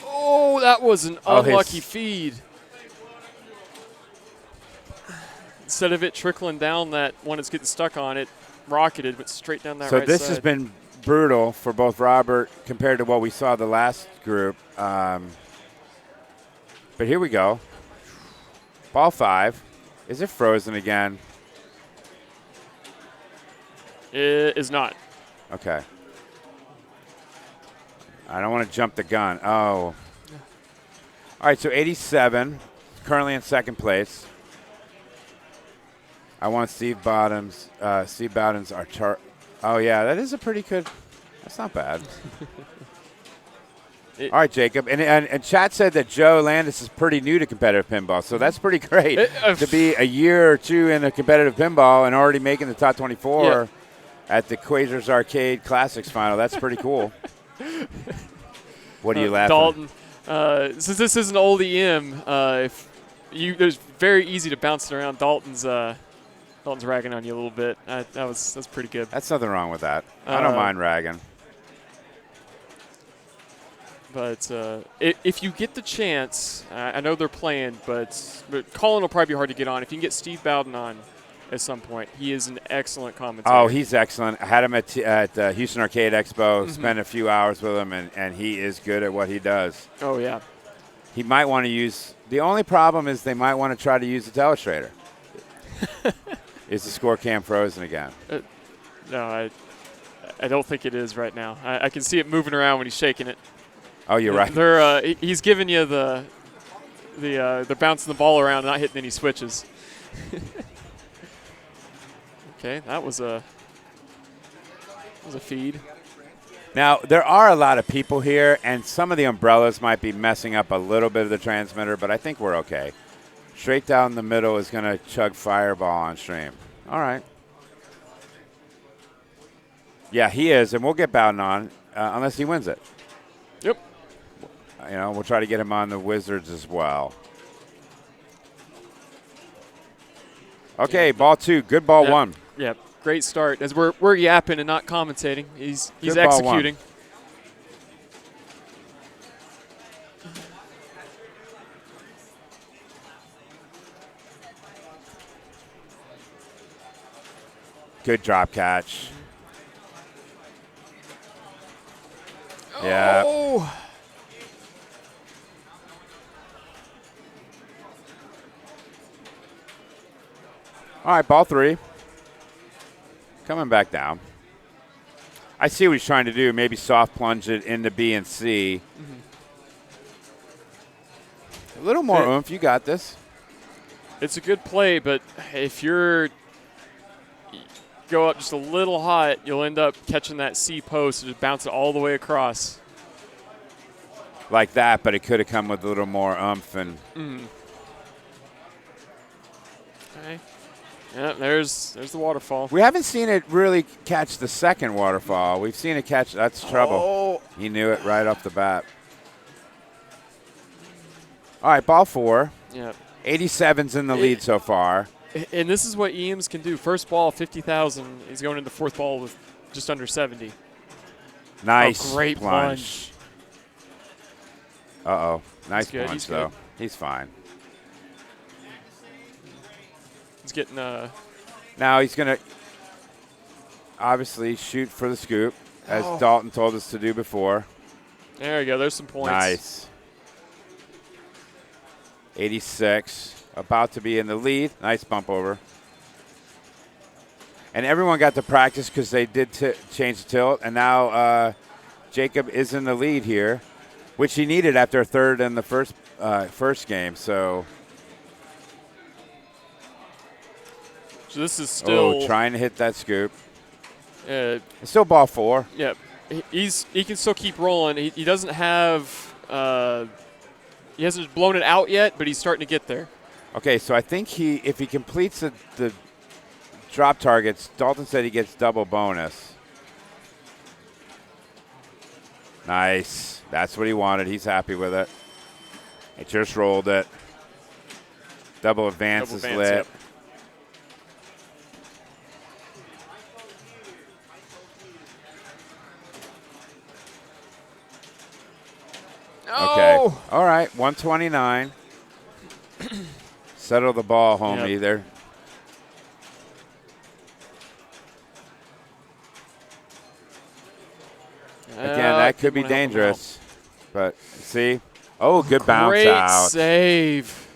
Oh, that was an unlucky feed. Instead of it trickling down that one it's getting stuck on, it rocketed, went straight down that right side. So this has been brutal for both Robert compared to what we saw the last group. But here we go. Ball 5. Is it frozen again? It is not. Okay. I don't want to jump the gun. Oh. All right, so 87, currently in second place. I want Steve Bottoms. Steve Bottoms are chart. Oh, yeah, that is a pretty good. That's not bad. All right, Jacob. And chat said that Joe Landis is pretty new to competitive pinball, so that's pretty great to be a year or two in a competitive pinball and already making the top 24 at the Quasars Arcade Classics final. That's pretty cool. What are you laughing? Dalton, since this is an old EM, it's very easy to bounce it around. Dalton's ragging on you a little bit. That's pretty good. That's nothing wrong with that. I don't mind ragging. But if you get the chance, I know they're playing, but Colin will probably be hard to get on. If you can get Steve Bowden on at some point, he is an excellent commentator. Oh, he's excellent. I had him at Houston Arcade Expo, spent a few hours with him, and he is good at what he does. Oh, yeah. He might want to use – the only problem is they might want to try to use the telestrator. Is the score cam frozen again? No, I don't think it is right now. I can see it moving around when he's shaking it. Oh, you're right. He's giving you they're bouncing the ball around and not hitting any switches. Okay, that was a feed. Now, there are a lot of people here, and some of the umbrellas might be messing up a little bit of the transmitter, but I think we're okay. Straight down the middle is going to chug Fireball on stream. All right. Yeah, he is, and we'll get Bowden on unless he wins it. Yep. We'll try to get him on the Wizards as well. Okay, ball 2. Good ball 1. Yeah, great start. As we're yapping and not commentating, he's Good executing. Ball 1. Good drop catch. Yeah. Oh. All right, ball 3. Coming back down. I see what he's trying to do. Maybe soft plunge it into B and C. A little more oomph. You got this. It's a good play, but if you're go up just a little hot, you'll end up catching that C post and just bounce it all the way across. Like that, but it could have come with a little more oomph. And Okay. Yeah, there's the waterfall. we haven't seen it really catch the second waterfall. We've seen it catch. That's trouble. Oh. He knew it right off the bat. All right, ball 4. Yeah. 87's in the lead so far. And this is what Eames can do. First ball, 50,000. He's going into fourth ball with just under 70. Nice great plunge. Uh-oh. Nice good, plunge, he's though. good. He's fine. He's getting Now he's going to obviously shoot for the scoop, as Dalton told us to do before. there we go. There's some points. Nice. 86, about to be in the lead. Nice bump over. And everyone got to practice because they did change the tilt. And now Jacob is in the lead here, which he needed after a third in the first game. So this is still trying to hit that scoop. it's It's still ball 4. Yeah, he can still keep rolling. He doesn't have he hasn't blown it out yet, but he's starting to get there. Okay, so I think if he completes the drop targets, Dalton said he gets double bonus. Nice. That's what he wanted. He's happy with it. He just rolled it. Double advance is lit. Yep. Okay. Oh! All right. 129. Settle the ball, homie. Yep. There. Again, that could be didn't help him dangerous. But see? Oh, good out. bounce Great out. save.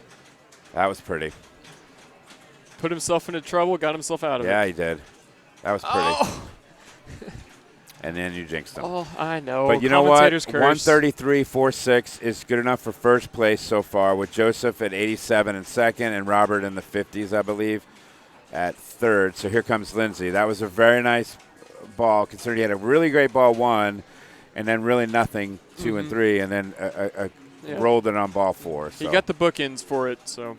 That was pretty. Put himself into trouble, got himself out of Yeah, it. he did. That was pretty. Oh. And then you jinxed him. Oh, I know. But you know what? Commentator's curse. 133.46 is good enough for first place so far, with Joseph at 87 in second and Robert in the 50s, I believe, at third. So here comes Lindsey. That was a very nice ball, considering he had a really great ball 1 and then really nothing 2 and 3, and then rolled it on ball 4. So. He got the bookends for it, so.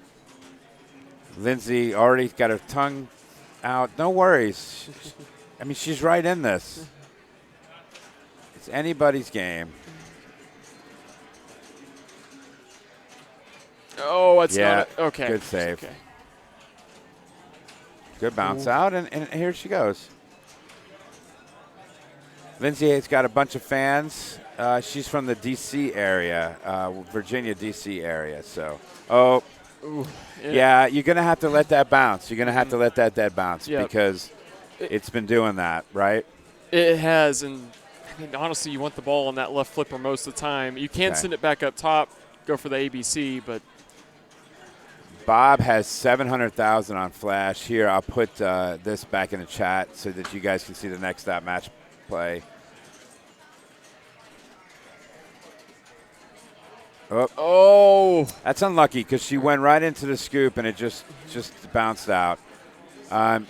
Lindsey already got her tongue out. No worries. I mean, she's right in this. It's anybody's game. Oh, it's Yeah, not. Okay. good save. Okay. Good bounce out, and here she goes. Lindsey has got a bunch of fans. She's from the D.C. area, Virginia, D.C. area. So, Ooh, yeah, you're going to have to let that bounce. You're going to have to let that dead bounce Yep. because it's been doing that, right? It has, and I mean, honestly, you want the ball on that left flipper most of the time. You can send it back up top, go for the ABC, but Bob has 700,000 on Flash. Here, I'll put this back in the chat so that you guys can see the next stop match play. Oh, that's unlucky because she went right into the scoop and it just bounced out.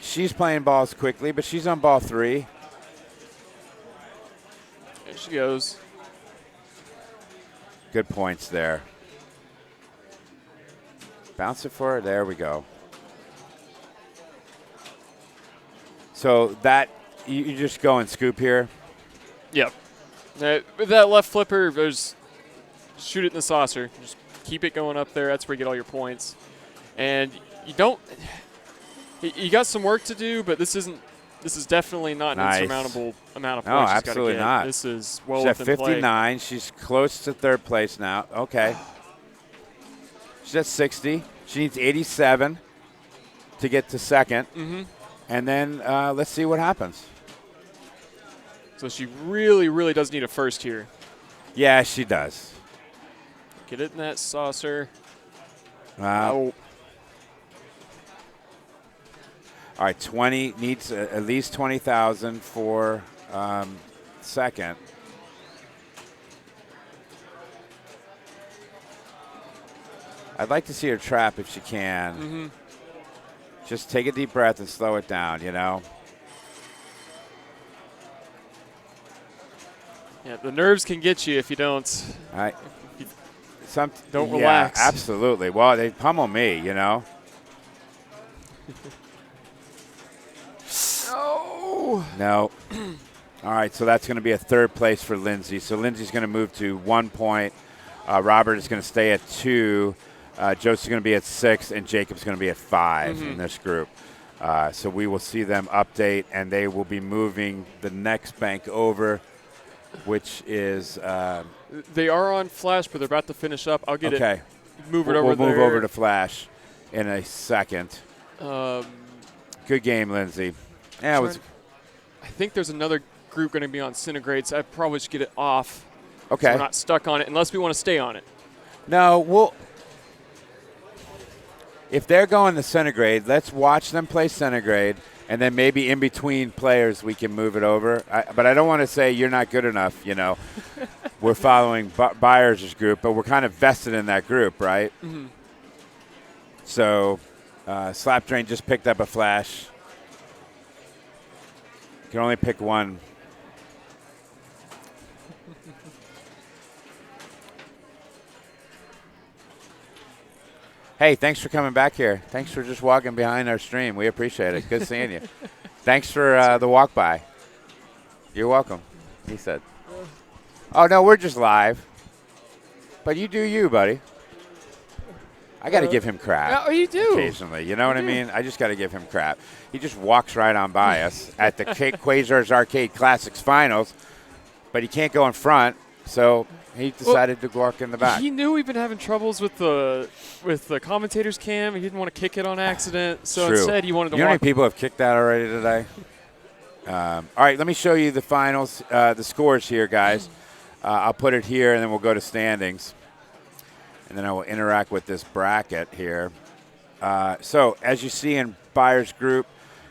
She's playing balls quickly, but she's on ball 3. there she goes. Good points there. Bounce it for her. There we go. So that you just go and scoop here. Yep. With that left flipper, there's shoot it in the saucer. Just keep it going up there. That's where you get all your points. And you don't. You got some work to do, but this is definitely not an insurmountable amount of points. No, she's gotta absolutely get. not. This is well She's at within 59. She's close to third place now. Okay. She's at 60. She needs 87 to get to second. Mm-hmm. And then let's see what happens. So she really, really does need a first here. Yeah, she does. Get it in that saucer. All right, 20 needs at least 20,000 for second. I'd like to see her trap if she can. Mm-hmm. Just take a deep breath and slow it down, you know. Yeah, the nerves can get you if you don't. Don't relax. Yeah, absolutely. Well, they pummel me, you know. No. All right, so that's going to be a third place for Lindsey. So Lindsey's going to move to 1 point. Robert is going to stay at 2. Joseph's going to be at 6, and Jacob's going to be at 5 in this group. So we will see them update, and they will be moving the next bank over, which is they are on Flash, but they're about to finish up. I'll get it. Move it over We'll move there. over to Flash in a second. Good game, Lindsey. Yeah, it was. I think there's another group going to be on Centigrade, so I probably should get it off. Okay. So we're not stuck on it unless we want to stay on it. No, well, if they're going to Centigrade, let's watch them play Centigrade, and then maybe in between players we can move it over. But I don't want to say you're not good enough, you know. We're following Byers' group, but we're kind of vested in that group, right? Mm-hmm. So Slap Drain just picked up a Flash. You can only pick one. Hey, thanks for coming back here. Thanks for just walking behind our stream. We appreciate it. Good seeing you. Thanks for the walk by. You're welcome, he said. Oh, no, we're just live. But you do you, buddy. I got to give him crap. Oh, you do. Occasionally. You know what I mean? I just got to give him crap. He just walks right on by us at the Quasar's Arcade Classics Finals, but he can't go in front, so he decided to walk in the back. He knew we've been having troubles with the commentator's cam. He didn't want to kick it on accident, so True. instead he wanted to You know how walk. many people have kicked that already today? All right, let me show you the finals, the scores here, guys. I'll put it here, and then we'll go to standings. And then I will interact with this bracket here. So as you see in Byers' group,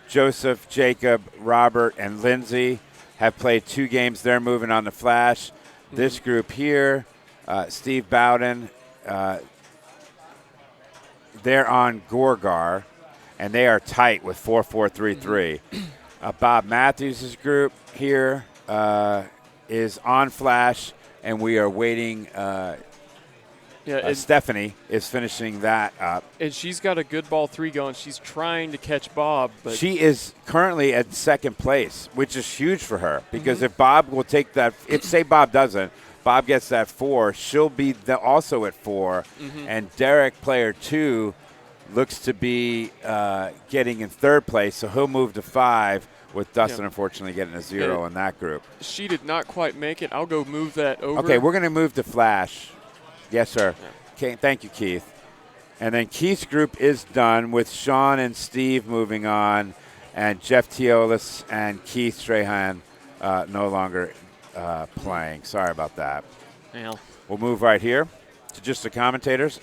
Joseph, Jacob, Robert, and Lindsey have played 2 games. They're moving on to Flash. This group here, Steve Bowden, they're on Gorgar, and they are tight with 4-4-3-3. Bob Matthews' group here is on Flash, and we are waiting. Stephanie is finishing that up. And she's got a good ball 3 going. She's trying to catch Bob. But she is currently at second place, which is huge for her because if Bob will take that, if say Bob doesn't, Bob gets that 4, she'll be also at 4. And Derek, player 2, looks to be getting in third place, so he'll move to 5 with Dustin unfortunately getting a 0 in that group. She did not quite make it. I'll go move that over. Okay, we're going to move to Flash. Yes, sir. Okay, thank you, Keith. And then Keith's group is done with Sean and Steve moving on, and Jeff Teolis and Keith Strahan no longer playing. Sorry about that. Yeah. We'll move right here to just the commentators.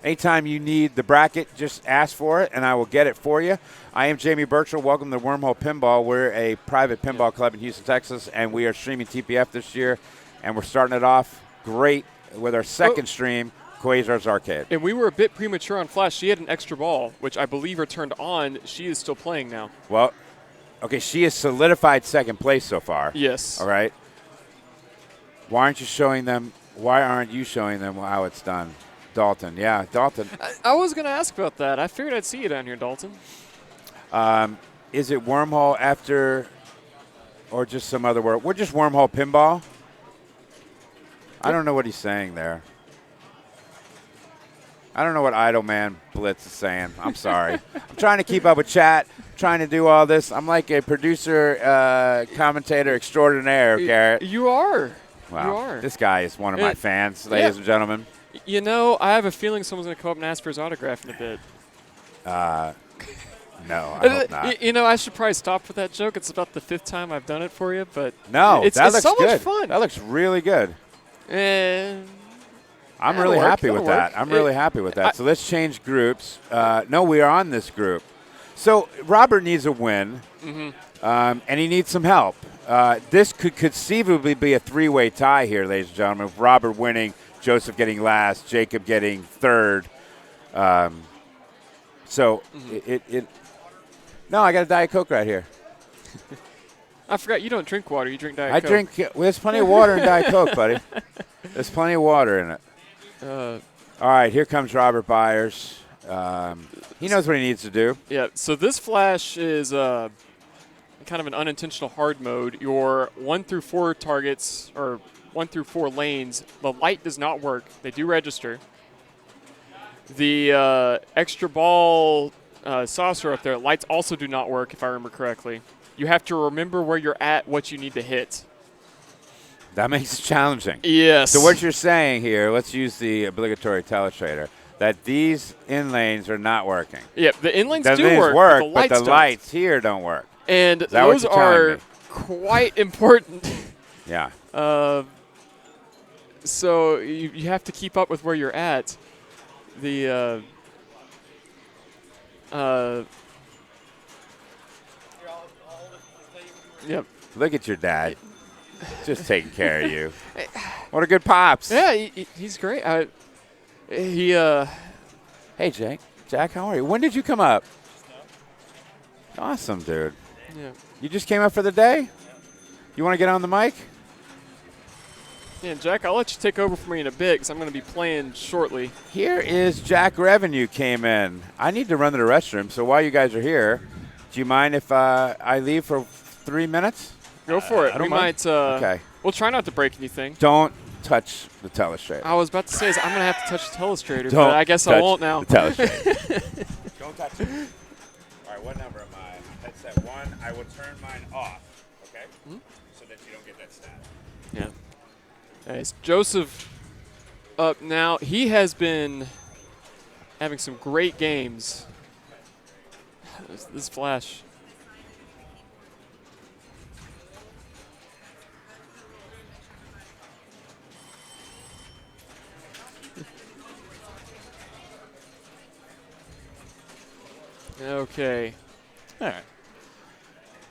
Anytime you need the bracket, just ask for it, and I will get it for you. I am Jamie Burchell. Welcome to Wormhole Pinball. We're a private pinball club in Houston, Texas, and we are streaming TPF this year, and we're starting it off great with our second stream, Quasar's Arcade. And we were a bit premature on Flash. She had an extra ball, which I believe are turned on. She is still playing now. Well, okay, she has solidified second place so far. Yes. All right. Why aren't you showing them how it's done? Dalton. Yeah, Dalton. I was going to ask about that. I figured I'd see you down here, Dalton. Is it Wormhole after or just some other word? We're just Wormhole Pinball. I don't know what he's saying there. I don't know what Idle Man Blitz is saying. I'm sorry. I'm trying to keep up with chat, trying to do all this. I'm like a producer, commentator extraordinaire, Garrett. You are. Wow. You are. This guy is one of my fans, ladies and gentlemen. You know, I have a feeling someone's going to come up and ask for his autograph in a bit. No, I hope not. You know, I should probably stop with that joke. It's about the 5th time I've done it for you, but no, it's looks so good. much fun. That looks really good. I'm That'll really work, happy with that'll that. work. I'm really happy with that. So let's change groups. No, we are on this group. So Robert needs a win, and he needs some help. This could conceivably be a three-way tie here, ladies and gentlemen. With Robert winning, Joseph getting last, Jacob getting third. So No, I got a Diet Coke right here. I forgot you don't drink water. You drink Diet I Coke. drink. There's plenty of water in Diet Coke, buddy. There's plenty of water in it. All right, here comes Robert Byers. He knows what he needs to do. Yeah, so this flash is kind of an unintentional hard mode. Your 1 through 4 targets, or 1 through 4 lanes, the light does not work. They do register. The extra ball saucer up there, lights also do not work, if I remember correctly. You have to remember where you're at, what you need to hit. That makes it challenging. Yes. So what you're saying here, let's use the obligatory telestrator, that these in lanes are not working. Yeah, the inlanes The do lanes work, but the don't. lights here don't work. And that what those you're telling are me? quite important. Yeah. So you have to keep up with where you're at. The yep. Look at your dad. Just taking care of you. What a good pops. Yeah, he's great. Hey, Jack, how are you? When did you come up? Awesome, dude. Yeah. You just came up for the day? You want to get on the mic? Yeah, Jack, I'll let you take over for me in a bit because I'm going to be playing shortly. Here is Jack Revenue came in. I need to run to the restroom, so while you guys are here, do you mind if I leave for 3 minutes? Go for it. I don't We mind. might. Okay. We'll try not to break anything. Don't touch the telestrator. I was about to say, I'm going to have to touch the telestrator, Don't but I guess I touch won't now. the telestrator. Don't touch it. All right, what number am I? Headset 1. I will turn mine off, okay? So that you don't get that stat. Yeah. Nice. Joseph up now. He has been having some great games. This flash. Okay. All right.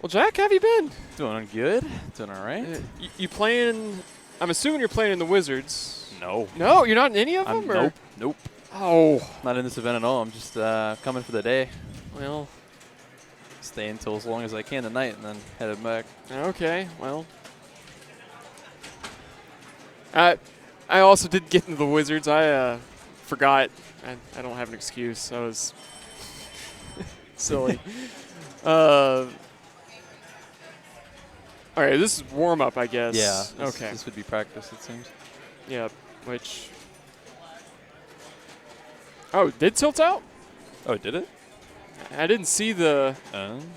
Well, Jack, how have you been? Doing good. Doing all right. You playing? I'm assuming you're playing in the Wizards. No. No, you're not in any of them? Or? Nope. Nope. Oh. Not in this event at all. I'm just coming for the day. Well. Stay until as long as I can tonight and then headed back. Okay. Well. I also did get into the Wizards. I forgot. I don't have an excuse. I was silly. All right, this is warm up, I guess. Yeah. Okay. This would be practice, it seems. Yeah. Which. Oh, did tilt out? Oh, did it? I didn't see the.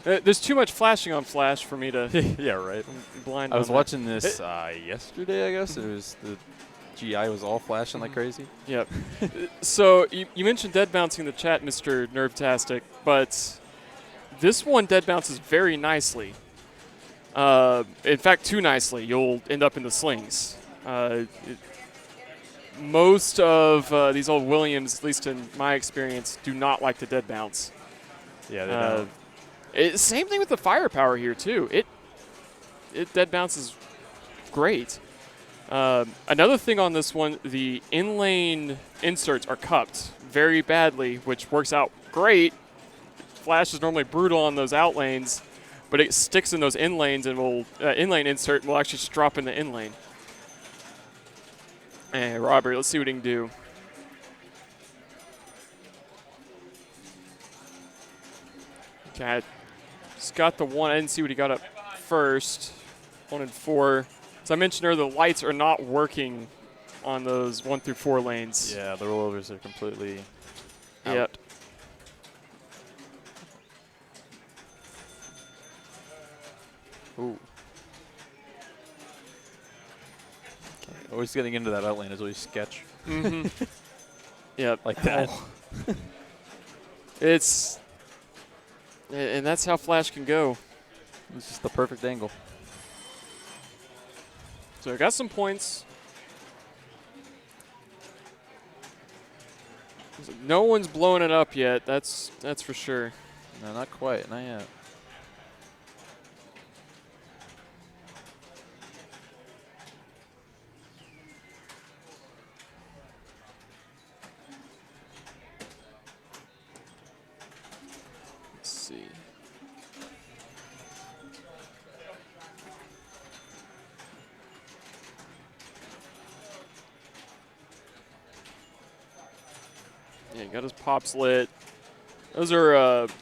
There's too much flashing on flash for me to. Yeah, right. Blind. I was on watching this yesterday, I guess. It was the GI was all flashing like crazy. Yep. So you mentioned dead bouncing in the chat, Mr. Nervetastic, but this one dead bounces very nicely. In fact, too nicely. You'll end up in the slings. Most of these old Williams, at least in my experience, do not like to dead bounce. Yeah, they don't. Same thing with the firepower here too. It dead bounces great. Another thing on this one, the in-lane inserts are cupped very badly, which works out great. Flash is normally brutal on those out lanes, but it sticks in those in lanes and will in-lane insert will actually just drop in the in-lane. Hey, Robert, let's see what he can do. Okay, I just got the one. I didn't see what he got up first. 1 and 4. As I mentioned earlier, the lights are not working on those 1 through 4 lanes. Yeah, the rollovers are completely out. Yep. Ooh. Always getting into that outlane is always sketch. Mm-hmm. Yep. Like that. Oh. And that's how Flash can go. It's just the perfect angle. So I got some points. No one's blowing it up yet. That's for sure. No, not quite. Not yet. Let's see. Yeah, he got his pops lit. Those are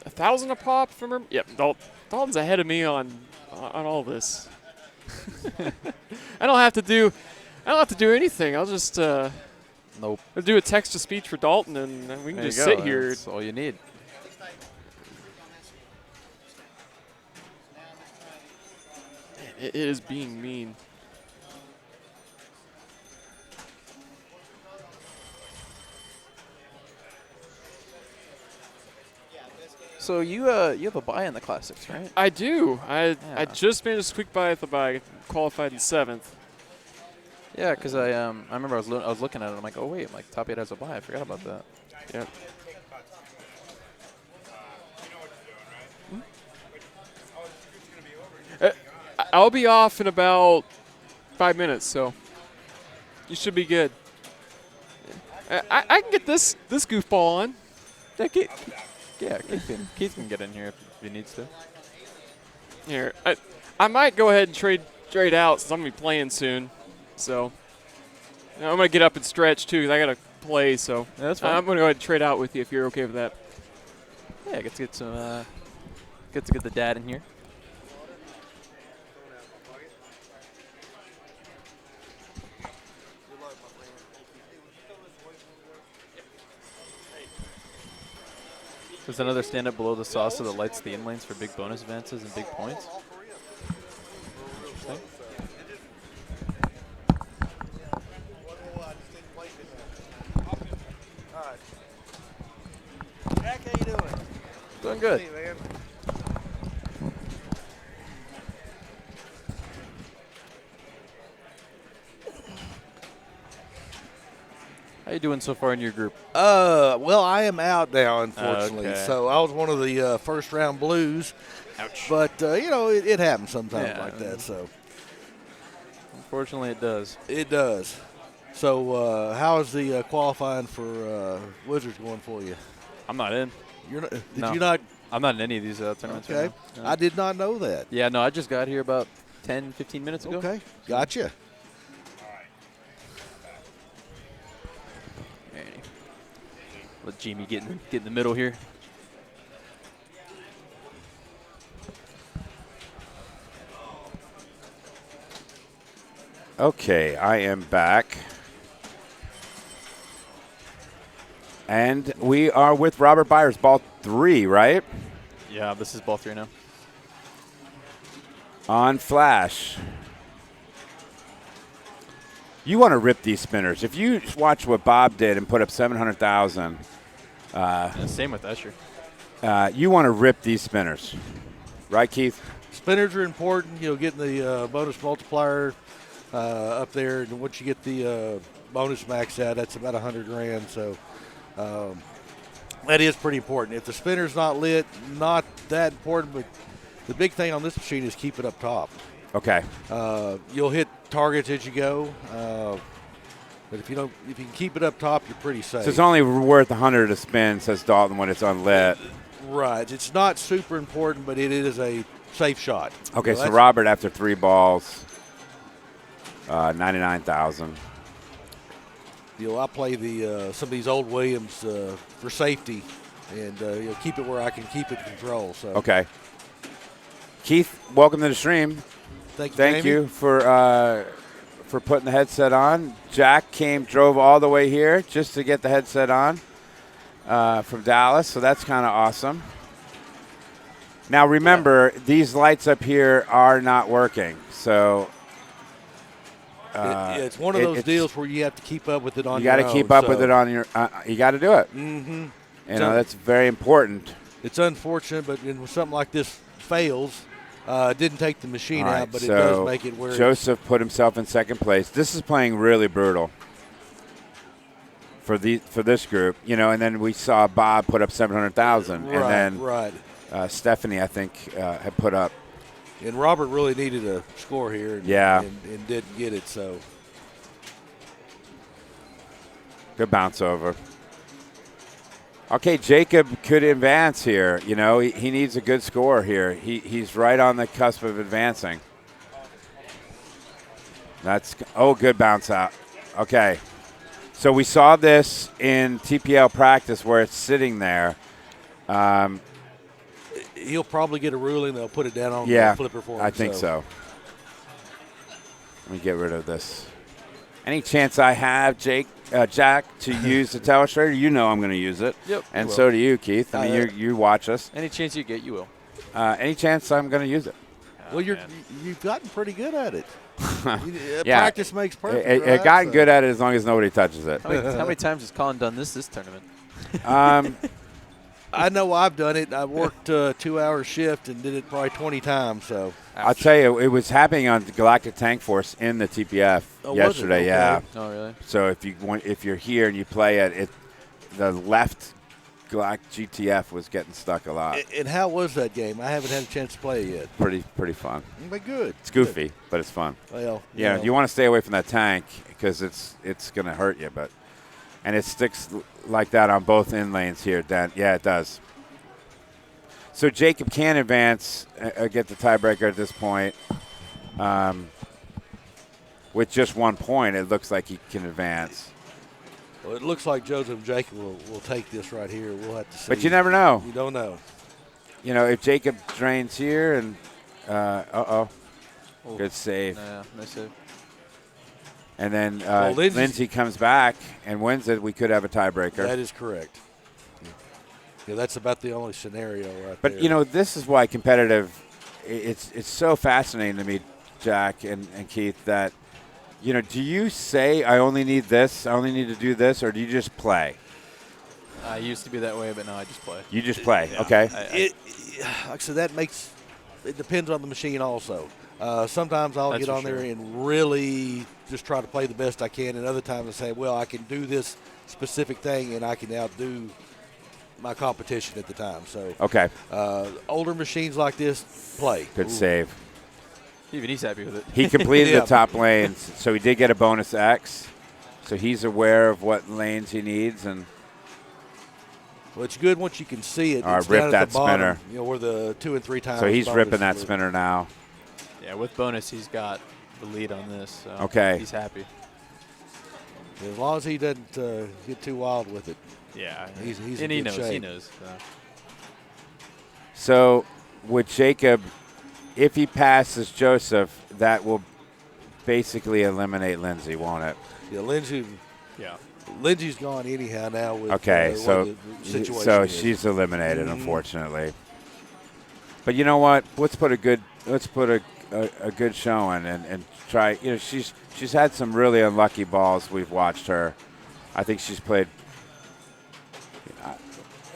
1,000 a pop from him. Yep, Dalton's ahead of me on all this. I don't have to do anything. I'll just Nope. I'll do a text to speech for Dalton, and we can There you just go. sit here. That's all you need. It is being mean. So you have a buy in the classics, right? I do. I Yeah. just made a squeak by at the buy, qualified in 7th. Yeah, because I remember I was looking at it. I'm like, oh wait, I'm like top 8 has a buy. I forgot about that. Yep. I'll be off in about 5 minutes, so you should be good. I can get this goofball on. Keith can get in here if he needs to. Here, I might go ahead and trade out since I'm gonna be playing soon. So I'm gonna get up and stretch too, 'cause I gotta play. So Yeah, that's fine. I'm gonna go ahead and trade out with you if you're okay with that. Yeah, get to get some. Get to get the dad in here. There's another stand-up below the saucer that lights the inlanes for big bonus advances and big points. Interesting. Jack, how you doing? Doing good. Hey, man. How you doing so far in your group? Well, I am out now, unfortunately. Okay. So I was one of the first round blues. Ouch. But it happens sometimes Yeah. like that. So Unfortunately, it does. it does. So how is the qualifying for Wizards going for you? I'm not in. You're not, did No. you not? I'm not in any of these tournaments. Okay. Right now. No. I did not know that. Yeah, no, I just got here about 10, 15 minutes ago. Okay, gotcha. Alrighty. Let Jamie get in the middle here. Okay, I am back. And we are with Robert Byers, ball 3, right? Yeah, this is ball 3 now. On flash. You want to rip these spinners. If you watch what Bob did and put up 700,000, Same with Escher. you want to rip these spinners. Right, Keith? Spinners are important. Getting the bonus multiplier up there, and once you get the bonus max out, that's about $100,000. So that is pretty important. If the spinner's not lit, not that important. But the big thing on this machine is keep it up top. Okay. You'll hit targets as you go, but if you can keep it up top, you're pretty safe. So it's only worth 100 to spin, says Dalton, when it's unlit. Right. It's not super important, but it is a safe shot. Okay, so that's- Robert, after 3 balls, 99,000. I play some of these old Williams for safety, and keep it where I can keep it in control. So Okay. Keith, welcome to the stream. thank you. Thank Jamie. you for putting the headset on. Jack drove all the way here just to get the headset on from Dallas, so that's kind of awesome. Now remember, these lights up here are not working, so It's one of those deals where you have to keep up with it on you your got to own. keep up so with it on your. You got to do it. Mm-hmm. That's very important. It's unfortunate, but when something like this fails, it didn't take the machine All right, out, but it so does make it where Joseph put himself in second place. This is playing really brutal for this group, you know. And then we saw Bob put up 700,000, Right, and then right. Stephanie, I think, had put up. And Robert really needed a score here, and, Yeah. and didn't get it. So Good bounce over. Okay, Jacob could advance here. You know, he needs a good score here. He's right on the cusp of advancing. Good bounce out. Okay. So we saw this in TPL practice where it's sitting there. he'll probably get a ruling. They'll put it down on Yeah, the flipper for him. I think so. Let me get rid of this. Any chance I have, Jack, to use the telestrator? You know I'm going to use it. Yep. And so do you, Keith. I mean, you watch us. Any chance you get, you will. Any chance I'm going to use it? Well, you've gotten pretty good at it. Yeah. Practice makes perfect. It gotten good at it as long as nobody touches it. How many times has Colin done this tournament? I know I've done it. I worked a 2-hour shift and did it probably 20 times. So I'll tell you, it was happening on Galactic Tank Force in the TPF yesterday. Okay. Yeah. Oh, really? So if you're here and you play it, the left Galactic GTF was getting stuck a lot. And how was that game? I haven't had a chance to play it yet. Pretty fun. But good. It's goofy, but it's fun. Well, Yeah, you want to stay away from that tank because it's going to hurt you, and it sticks like that on both in lanes here, Dan. Yeah, it does. So Jacob can advance, get the tiebreaker at this point. With just 1 point, it looks like he can advance. Well, it looks like Joseph Jacob will take this right here. We'll have to see. But you never know. You don't know. You know, if Jacob drains here and good save. Yeah, nice save. And then Lindsey comes back and wins it, we could have a tiebreaker. That is correct. Yeah, that's about the only scenario right there. But, you know, this is why competitive, it's so fascinating to me, Jack and Keith, that, you know, do you say, I only need this, I only need to do this, or do you just play? I used to be that way, but now I just play. You just play, Yeah. okay. Like I said, it depends on the machine also. Sometimes I'll That's get for on there sure. and really just try to play the best I can, and other times I say, well, I can do this specific thing, and I can outdo my competition at the time. So, Okay, older machines like this, play. good Ooh. save. Even he's happy with it. He completed Yeah. the top lanes, so he did get a bonus X. So he's aware of what lanes he needs, and Well, it's good once you can see it. All right, It's rip down at that the bottom, spinner. You know, where the 2 and 3 times. so he's bonus ripping that is. spinner now. Yeah, with bonus, he's got the lead on this. So Okay. He's happy. As long as he doesn't get too wild with it. Yeah. He's and in he good knows. He shape. knows. So with Jacob, if he passes Joseph, that will basically eliminate Lindsey, won't it? Yeah, Yeah. Lindsey's gone anyhow now with Okay, what so the situation so is. she's eliminated, unfortunately. But you know what? Let's put a good showing and try. You know, she's had some really unlucky balls. We've watched her. I think she's played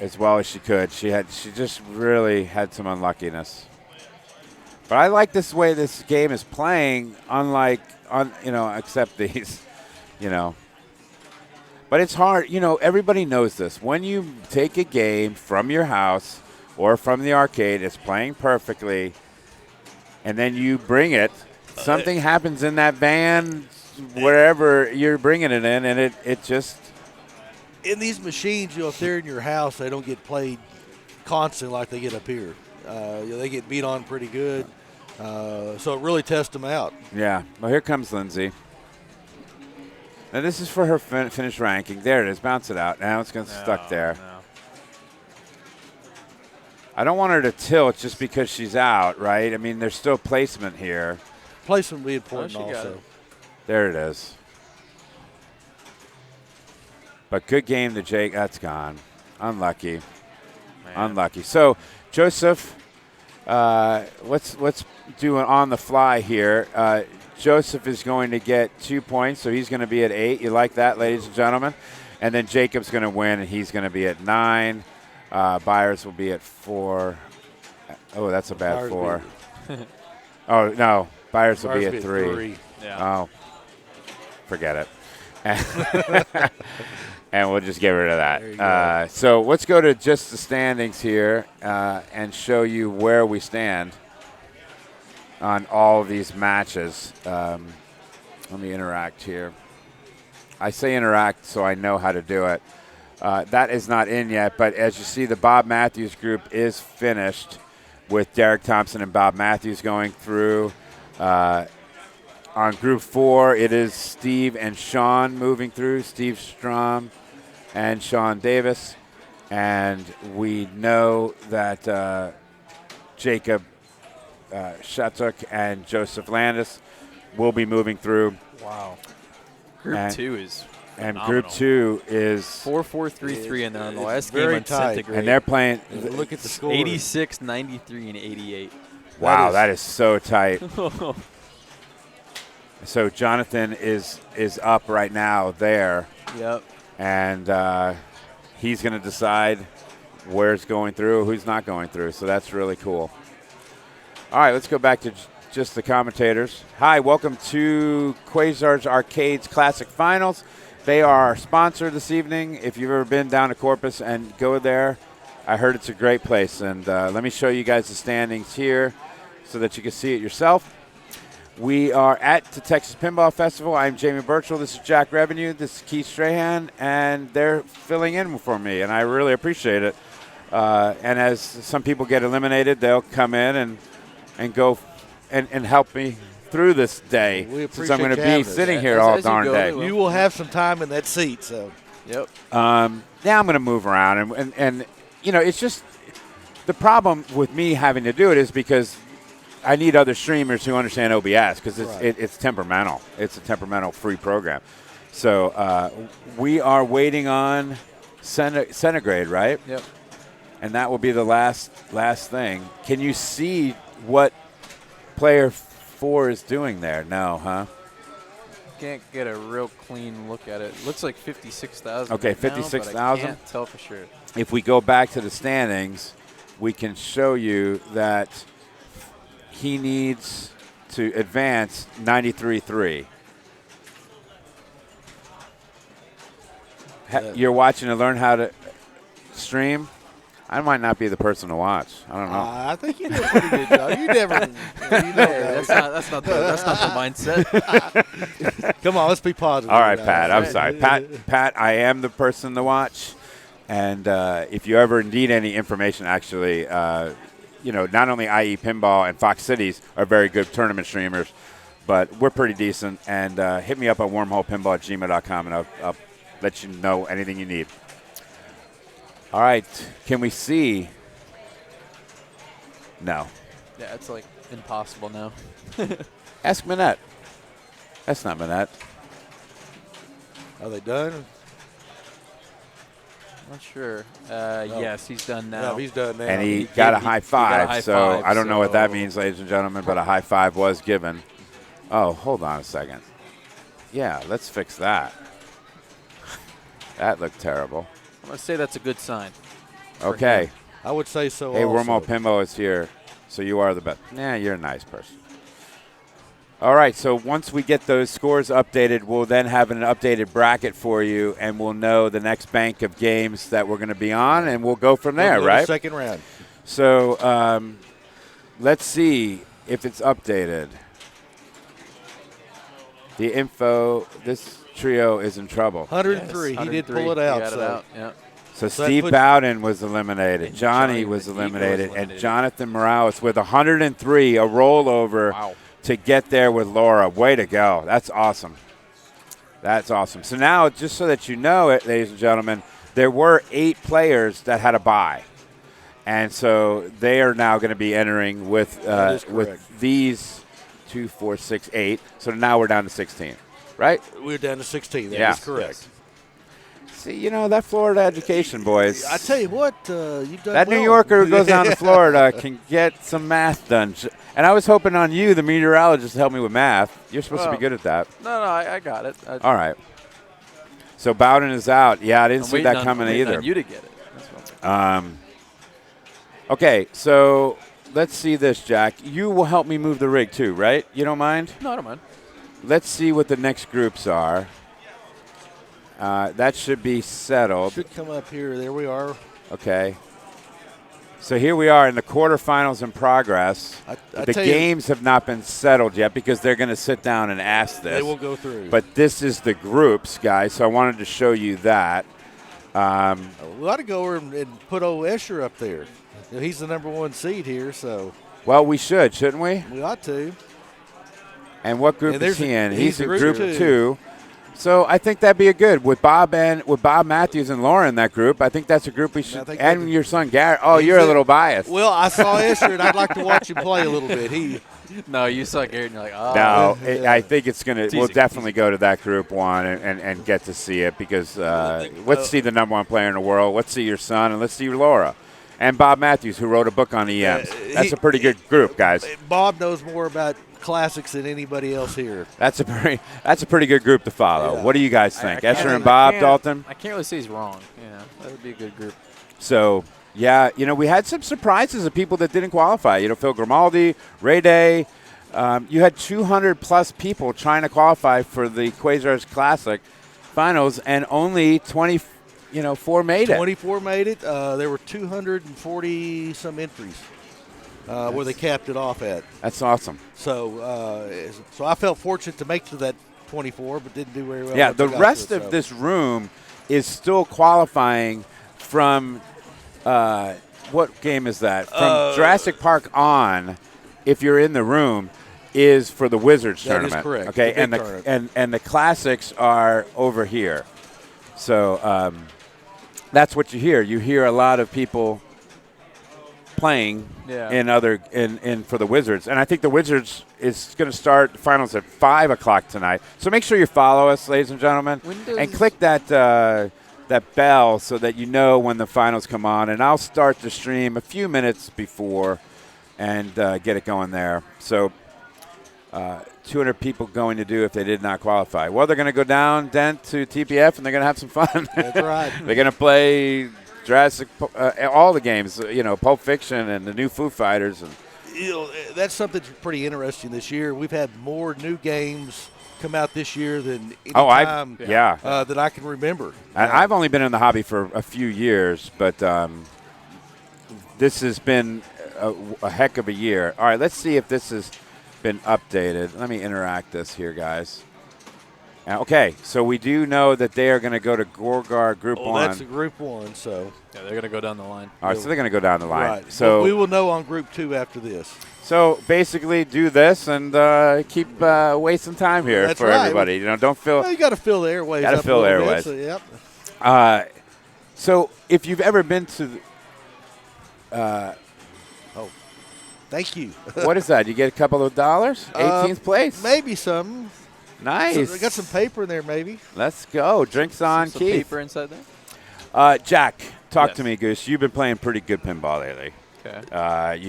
as well as she could. She just really had some unluckiness. But I like this way this game is playing. Except these, you know. But it's hard. You know, everybody knows this. When you take a game from your house or from the arcade, it's playing perfectly, and then you bring it, something happens in that van, wherever you're bringing it in, and it just. In these machines, if they're in your house, they don't get played constant like they get up here. They get beat on pretty good, so it really tests them out. Yeah. Well, here comes Lindsey. Now, this is for her finish ranking. There it is. Bounce it out. Now it's going to stuck there. No. I don't want her to tilt just because she's out, right? I mean, there's still placement here. Placement will be important she got also. it. There it is. But good game to Jake. That's gone. Unlucky. Unlucky. So, Joseph, let's do an on the fly here. Joseph is going to get 2 points, so he's going to be at 8. You like that, ladies and gentlemen? And then Jacob's going to win, and he's going to be at 9. Byers will be at 4. Oh, that's a bad Byers 4. Oh, no. Byers will be Byers at 3. Yeah. Oh, forget it. And we'll just get rid of There you that. So let's go to just the standings here and show you where we stand on all of these matches. Let me interact here. I say interact so I know how to do it. That is not in yet, but as you see, the Bob Matthews group is finished with Derek Thompson and Bob Matthews going through. On Group 4, it is Steve and Sean moving through, Steve Strom and Sean Davis. And we know that Jacob Shattuck and Joseph Landis will be moving through. Wow. Group 2 is And phenomenal. Group 2 is 4-4-3-3, and they're on the last game very on tight. Centigrade. and they're playing. Look at the score. 86, 93, and 88. Wow, that is so tight. So Jonathon is up right now there, Yep. and he's going to decide where's going through, who's not going through. So that's really cool. All right, let's go back to just the commentators. Hi, welcome to Quasar's Arcades Classic Finals. They are our sponsor this evening. If you've ever been down to Corpus and go there, I heard it's a great place. And let me show you guys the standings here so that you can see it yourself. We are at the Texas Pinball Festival. I'm Jamie Birchall. This is Jack Revenue. This is Keith Strahan, and they're filling in for me, and I really appreciate it. And as some people get eliminated, they'll come in and go and help me through this day, We since I'm appreciate going you to having be us. sitting here As all you darn go, day. they will. You will have some time in that seat, so. Yep. Yeah, I'm going to move around, and you know, it's just the problem with me having to do it is because I need other streamers who understand OBS because it's temperamental. It's a temperamental free program. So we are waiting on Centigrade, right? Yep. And that will be the last thing. Can you see what player 4 is doing there? No, huh? Can't get a real clean look at it. Looks like 56,000. Okay, right now, but 56,000? I can't tell for sure. If we go back to the standings, we can show you that he needs to advance 93-3. You're watching to learn how to stream? I might not be the person to watch. I don't know. I think you did a pretty good job. You never. That's not the mindset. Come on, let's be positive. All right, now. Pat. I'm sorry. Pat, I am the person to watch. And if you ever need any information, actually, not only IE Pinball and Fox Cities are very good tournament streamers, but we're pretty decent. And hit me up at wormholepinball@gmail.com, and I'll let you know anything you need. All right. Can we see? No. Yeah, it's like impossible now. Ask Manette. That's not Manette. Are they done? Not sure. Yes, he's done now. No, he's done now. And he got a high five. high So five, I don't know what that so- means, ladies and gentlemen, but a high five was given. Oh, hold on a second. Yeah, let's fix that. That looked terrible. I'm going to say that's a good sign. Okay. I would say so. Hey, also. Wormhole Pinball is here, so you are the best. Nah, you're a nice person. All right, so once we get those scores updated, we'll then have an updated bracket for you, and we'll know the next bank of games that we're going to be on, and we'll go from there, We'll go to right? Second round. So let's see if it's updated. The info, this trio is in trouble. 103. He did pull it out. He got so. it out. Yeah. So So that Steve puts- Bowden was eliminated. And Johnny Johnny was McGee was eliminated. And eliminated. Jonathon Morales with 103, a rollover Wow. to get there with Lora. Way to go. That's awesome. That's awesome. So now, just so that you know it, ladies and gentlemen, there were 8 players that had a bye. And so they are now going to be entering with That is correct. with these 2, 4, 6, 8. So now we're down to 16, right? We're down to 16. That is Yeah. correct. See, that Florida education, boys. I tell you what, you've done That well. New Yorker who goes down to Florida can get some math done. And I was hoping on you, the meteorologist, to help me with math. You're supposed to be good at that. No, I got it. All right. So Bowden is out. Yeah, I didn't see that coming I'm waiting either. on you to get it. That's what Okay, so let's see this, Jack. You will help me move the rig too, right? You don't mind? no, I don't mind. Let's see what the next groups are. That should be settled. Should come up here. There we are. Okay. So here we are in the quarterfinals in progress. I The tell you- games have not been settled yet because they're going to sit down and ask this. They will go through. But this is the groups, guys, so I wanted to show you that. We ought to go over and put old Escher up there. You know, he's the number 1 seed here, so Well, we should, shouldn't we? we ought to. And what group And is he in? he's in in group group 2. So I think that'd be a good with Bob Matthews and Laura in that group. I think that's a group we should. think And that- your son Garrett. Oh, He's you're a in- little biased. Well, I saw Escher, and I'd like to watch him play a little bit. No, you saw Garrett and you're like, oh. No, yeah. I think it's gonna. We'll easy, definitely go to that group 1 and get to see it because let's see the number 1 player in the world. Let's see your son and let's see Laura, and Bob Matthews who wrote a book on EMs. That's a pretty good group, guys. Bob knows more about classics than anybody else here. That's a pretty good group to follow. Yeah. What do you guys think, I can't- Escher and I Bob can't- Dalton? I can't really say he's wrong. Yeah, that would be a good group. So, yeah, we had some surprises of people that didn't qualify. Phil Grimaldi, Ray Day. You had 200-plus people trying to qualify for the Quasars Classic finals, and only 24 made it. 24 made it. There were 240-some entries where they capped it off at. That's awesome. So I felt fortunate to make to that 24, but didn't do very well. Yeah, once the I got rest to it, of so. this room is still qualifying from what game is that? From Jurassic Park on, if you're in the room, is for the Wizards That is tournament. correct, Okay, the big and tournament. and the classics are over here. So that's what you hear. You hear a lot of people playing in for the Wizards, and I think the Wizards is going to start the finals at 5:00 tonight. So make sure you follow us, ladies and gentlemen, and click that that bell so that you know when the finals come on. And I'll start the stream a few minutes before and get it going there. So 200 people going to do if they did not qualify. Well, they're going to go down to TPF and they're going to have some fun. That's right. They're going to play Jurassic, all the games, Pulp Fiction and the new Foo Fighters. And That's something that's pretty interesting this year. We've had more new games come out this year than any Oh, time that I can remember. And I've only been in the hobby for a few years, but this has been a heck of a year. All right, let's see if this has been updated. Let me interact this here, guys. Okay, so we do know that they are going to go to Gorgar Group 1. That's a Group 1, so. Yeah, they're going to go down the line. All right, so they're going to go down the line. Right. So But we will know on Group 2 after this. So basically, do this and keep wasting time here That's for right. everybody. Don't fill. Well, you got to fill the airways. Gotta up fill a little airways. bit, so, yep. So if you've ever been to, Thank you. what is that? You get a couple of dollars. 18th place. Maybe some. Nice. So they got some paper in there, maybe. Let's go. Drinks on, Some Keith. paper inside there. Jack, talk Yes. to me, Goose. You've been playing pretty good pinball lately. Okay.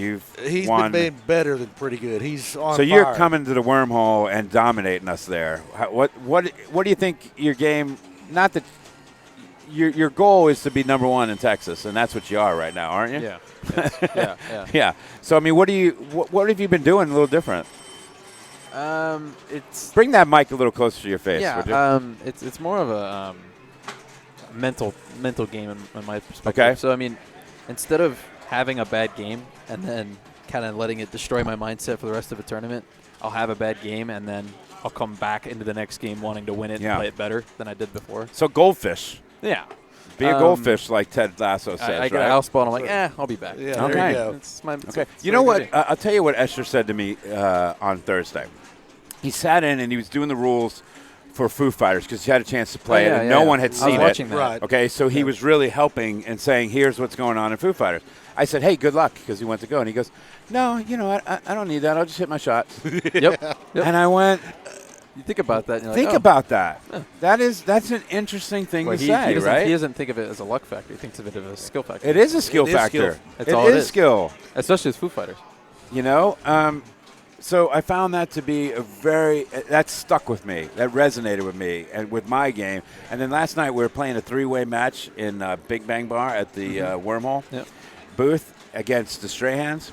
He's won. been being better than pretty good. He's on So you're fire. coming to the wormhole and dominating us there. What do you think your game? Not that your goal is to be number 1 in Texas, and that's what you are right now, aren't you? Yeah. Yes. Yeah. Yeah. Yeah. So I mean, what have you been doing a little different? It's Bring that mic a little closer to your face. Would you? it's more of a mental game in my perspective. Okay. So I mean, instead of having a bad game and then kind of letting it destroy my mindset for the rest of the tournament, I'll have a bad game and then I'll come back into the next game wanting to win it and play it better than I did before. So goldfish. Yeah. Be a goldfish, like Ted Lasso says. I get a house ball and I'm like, I'll be back. Yeah, Okay. there you go. It's my, it's Okay. it's You know my what? I'll tell you what Escher said to me on Thursday. He sat in and he was doing the rules for Foo Fighters because he had a chance to play it, and no one had I seen was watching it. that. Right. Okay, so he was really helping and saying, "Here's what's going on in Foo Fighters." I said, "Hey, good luck," because he went to go, and he goes, "No, I don't need that. I'll just hit my shots." Yep. And I went, You think about that. And you're "Think like, about that. That's an interesting thing Well, to he say, doesn't, right?" He doesn't think of it as a luck factor. He thinks of it as a skill factor. It is a skill It is factor. skill. That's all it is. skill. Especially as Foo Fighters. So I found that to be that stuck with me. That resonated with me and with my game. And then last night we were playing a 3-way match in Big Bang Bar at the Wormhole Yep. booth against the Strahans.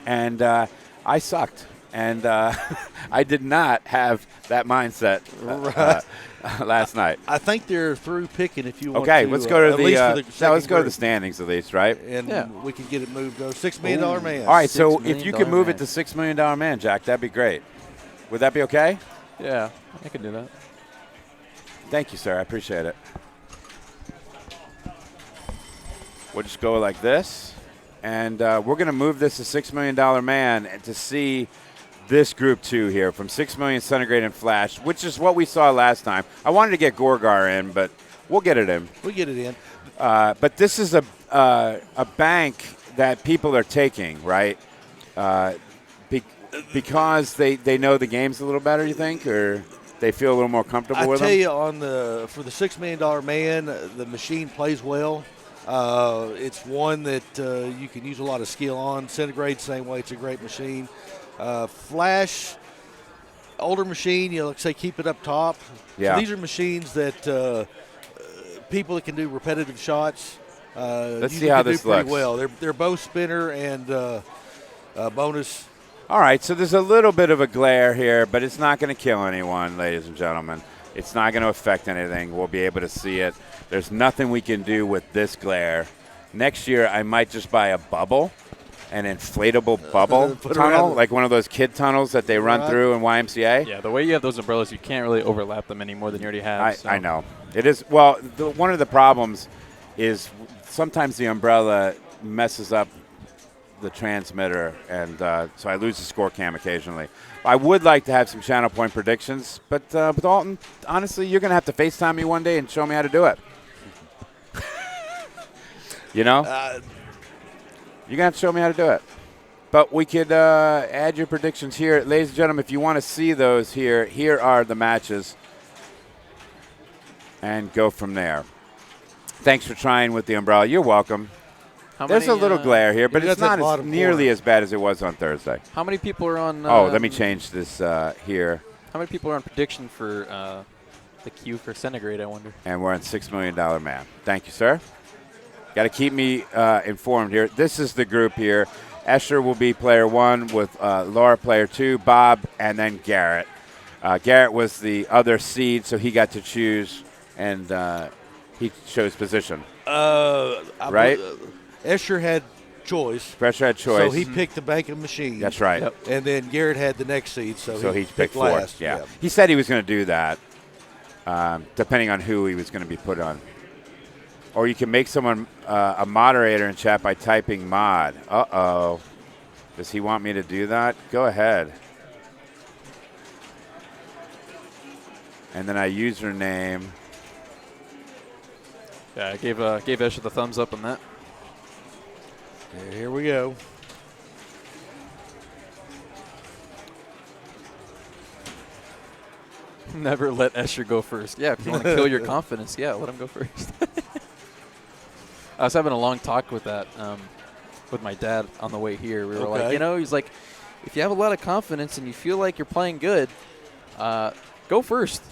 And I sucked. And I did not have that mindset. last night. I think they're through picking. If you want Okay, to, let's go to at the. least for the Now let's second go to the group. standings at least, right? And we can get it moved. $6 million man. All right, so $6 if you million could move man. it to $6 million man, Jack, that'd be great. Would that be okay? Yeah, I can do that. Thank you, sir. I appreciate it. We'll just go like this, and we're going to move this to $6 million man and to see this group 2 here from 6 million Centigrade and Flash, which is what we saw last time. I wanted to get Gorgar in, but we'll get it in. We get it in. But this is a bank that people are taking, right? Because they know the games a little better, you think, or they feel a little more comfortable with them? I tell you, for the $6 million man, the machine plays well. It's one that you can use a lot of skill on. Centigrade, same way. It's a great machine. Flash, older machine, like say, keep it up top. Yeah. So these are machines that people that can do repetitive shots. Let's you see how can this do pretty looks. well. They're both spinner and bonus. All right, so there's a little bit of a glare here, but it's not going to kill anyone, ladies and gentlemen. It's not going to affect anything. We'll be able to see it. There's nothing we can do with this glare. Next year, I might just buy a bubble, an inflatable bubble tunnel, like one of those kid tunnels that they run through in YMCA. Yeah, the way you have those umbrellas, you can't really overlap them any more than you already have. I know. It is. Well, one of the problems is sometimes the umbrella messes up the transmitter, and so I lose the score cam occasionally. I would like to have some channel point predictions, but Alton, honestly, you're going to have to FaceTime me one day and show me how to do it. You know? You're going to have to show me how to do it. But we could add your predictions here. Ladies and gentlemen, if you want to see those here are the matches, and go from there. Thanks for trying with the umbrella. You're welcome. There's a little glare here, but it's not nearly as bad as it was on Thursday. How many people are on? Let me change this here. How many people are on prediction for the queue for Centigrade, I wonder? And we're on $6 million man. Thank you, sir. Got to keep me informed here. This is the group here. Escher will be player 1 with Lora player 2, Bob, and then Garrett. Garrett was the other seed, so he got to choose, and he chose position. Right? Escher had choice. Escher had choice. So he picked the bank of machines. That's right. Yep. And then Garrett had the next seed, so he picked last. 4th. Yeah. He said he was going to do that, depending on who he was going to be put on. Or you can make someone a moderator in chat by typing mod. Uh-oh. Does he want me to do that? Go ahead. And then I username. Yeah, I gave Escher the thumbs up on that. Here we go. Never let Escher go first. Yeah, if you want to kill your confidence, let him go first. I was having a long talk with that with my dad on the way here. We were like, he's like, if you have a lot of confidence and you feel like you're playing good, go first.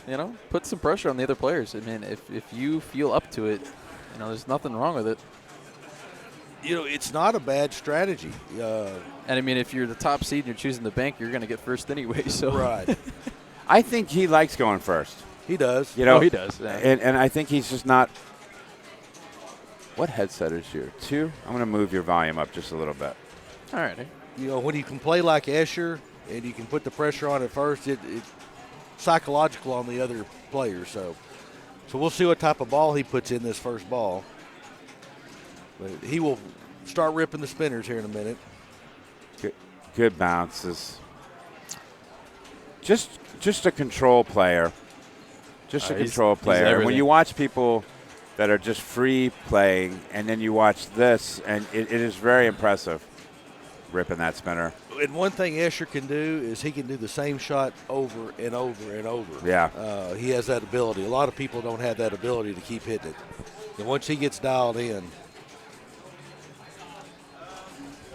Put some pressure on the other players. I mean, if you feel up to it, there's nothing wrong with it. It's not a bad strategy. And I mean, if you're the top seed and you're choosing the bank, you're going to get first anyway. So right. I think he likes going first. He does. He does. Yeah. And I think he's just not. What headset is your 2? I'm going to move your volume up just a little bit. All right. When you can play like Escher and you can put the pressure on at first, it's psychological on the other players. So we'll see what type of ball he puts in this first ball. But he will start ripping the spinners here in a minute. Good bounces. Just a control player. Just a control player. When you watch people that are just free playing, and then you watch this, and it is very impressive, ripping that spinner. And one thing Escher can do is he can do the same shot over and over and over. Yeah. He has that ability. A lot of people don't have that ability to keep hitting it. And once he gets dialed in.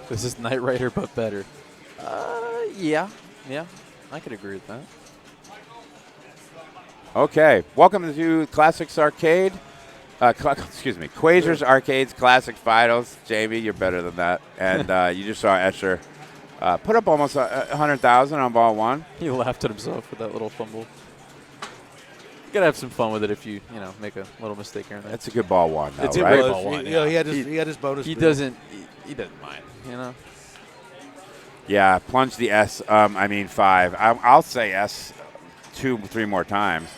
This is Knight Rider, but better. Yeah, I could agree with that. Okay, welcome to Classics Arcade. Quasar's Arcades Classic Finals. Jamie, you're better than that. And you just saw Escher put up almost 100,000 on ball 1. He laughed at himself with that little fumble. gotta have some fun with it if you make a little mistake here and there. That's a good ball one, though, It's a right? ball Ball one, he, yeah. he had his bonus. He bill. doesn't mind, Yeah, plunge the S. 5. I'll say S 2-3 more times.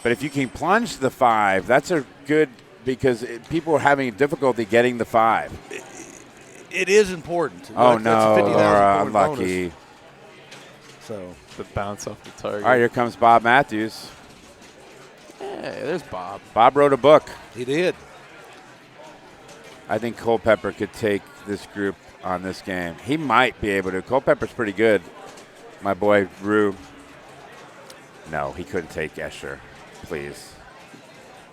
But if you can plunge the 5, that's a good because people are having difficulty getting the 5. It is important. Oh, That's no, a $50,000 Laura, bonus. unlucky. So the bounce off the target. All right, here comes Bob Matthews. Hey, there's Bob. Bob wrote a book. he did. I think Culpepper could take this group on this game. He might be able to. Culpepper's pretty good. My boy, Rue. No, he couldn't take Escher. Please.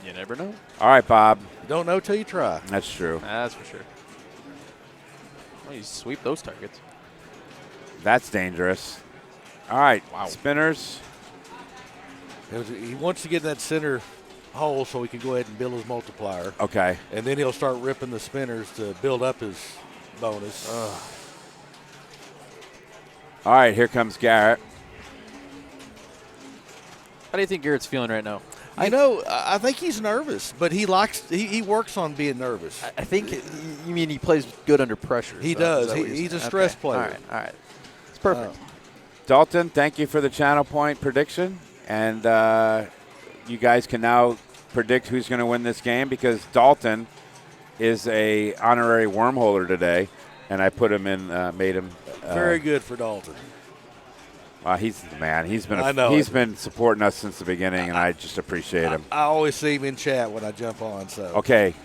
You never know. All right, Bob. You don't know till you try. That's true. That's for sure. Well, you sweep those targets. That's dangerous. All right, spinners. He wants to get in that center hole so he can go ahead and build his multiplier. Okay. And then he'll start ripping the spinners to build up his bonus. All right, here comes Garrett. How do you think Garrett's feeling right now? I think he's nervous, but he works on being nervous. I think you mean he plays good under pressure. He so does. is that what you're He's a saying? stress Okay. player. All right. It's perfect. Dalton, thank you for the channel point prediction. And you guys can now predict who's going to win this game because Dalton is a honorary wormholer today, and I put him in, made him. Very good for Dalton. He's the man. He's been supporting us since the beginning, and I just appreciate him. I always see him in chat when I jump on. So Okay.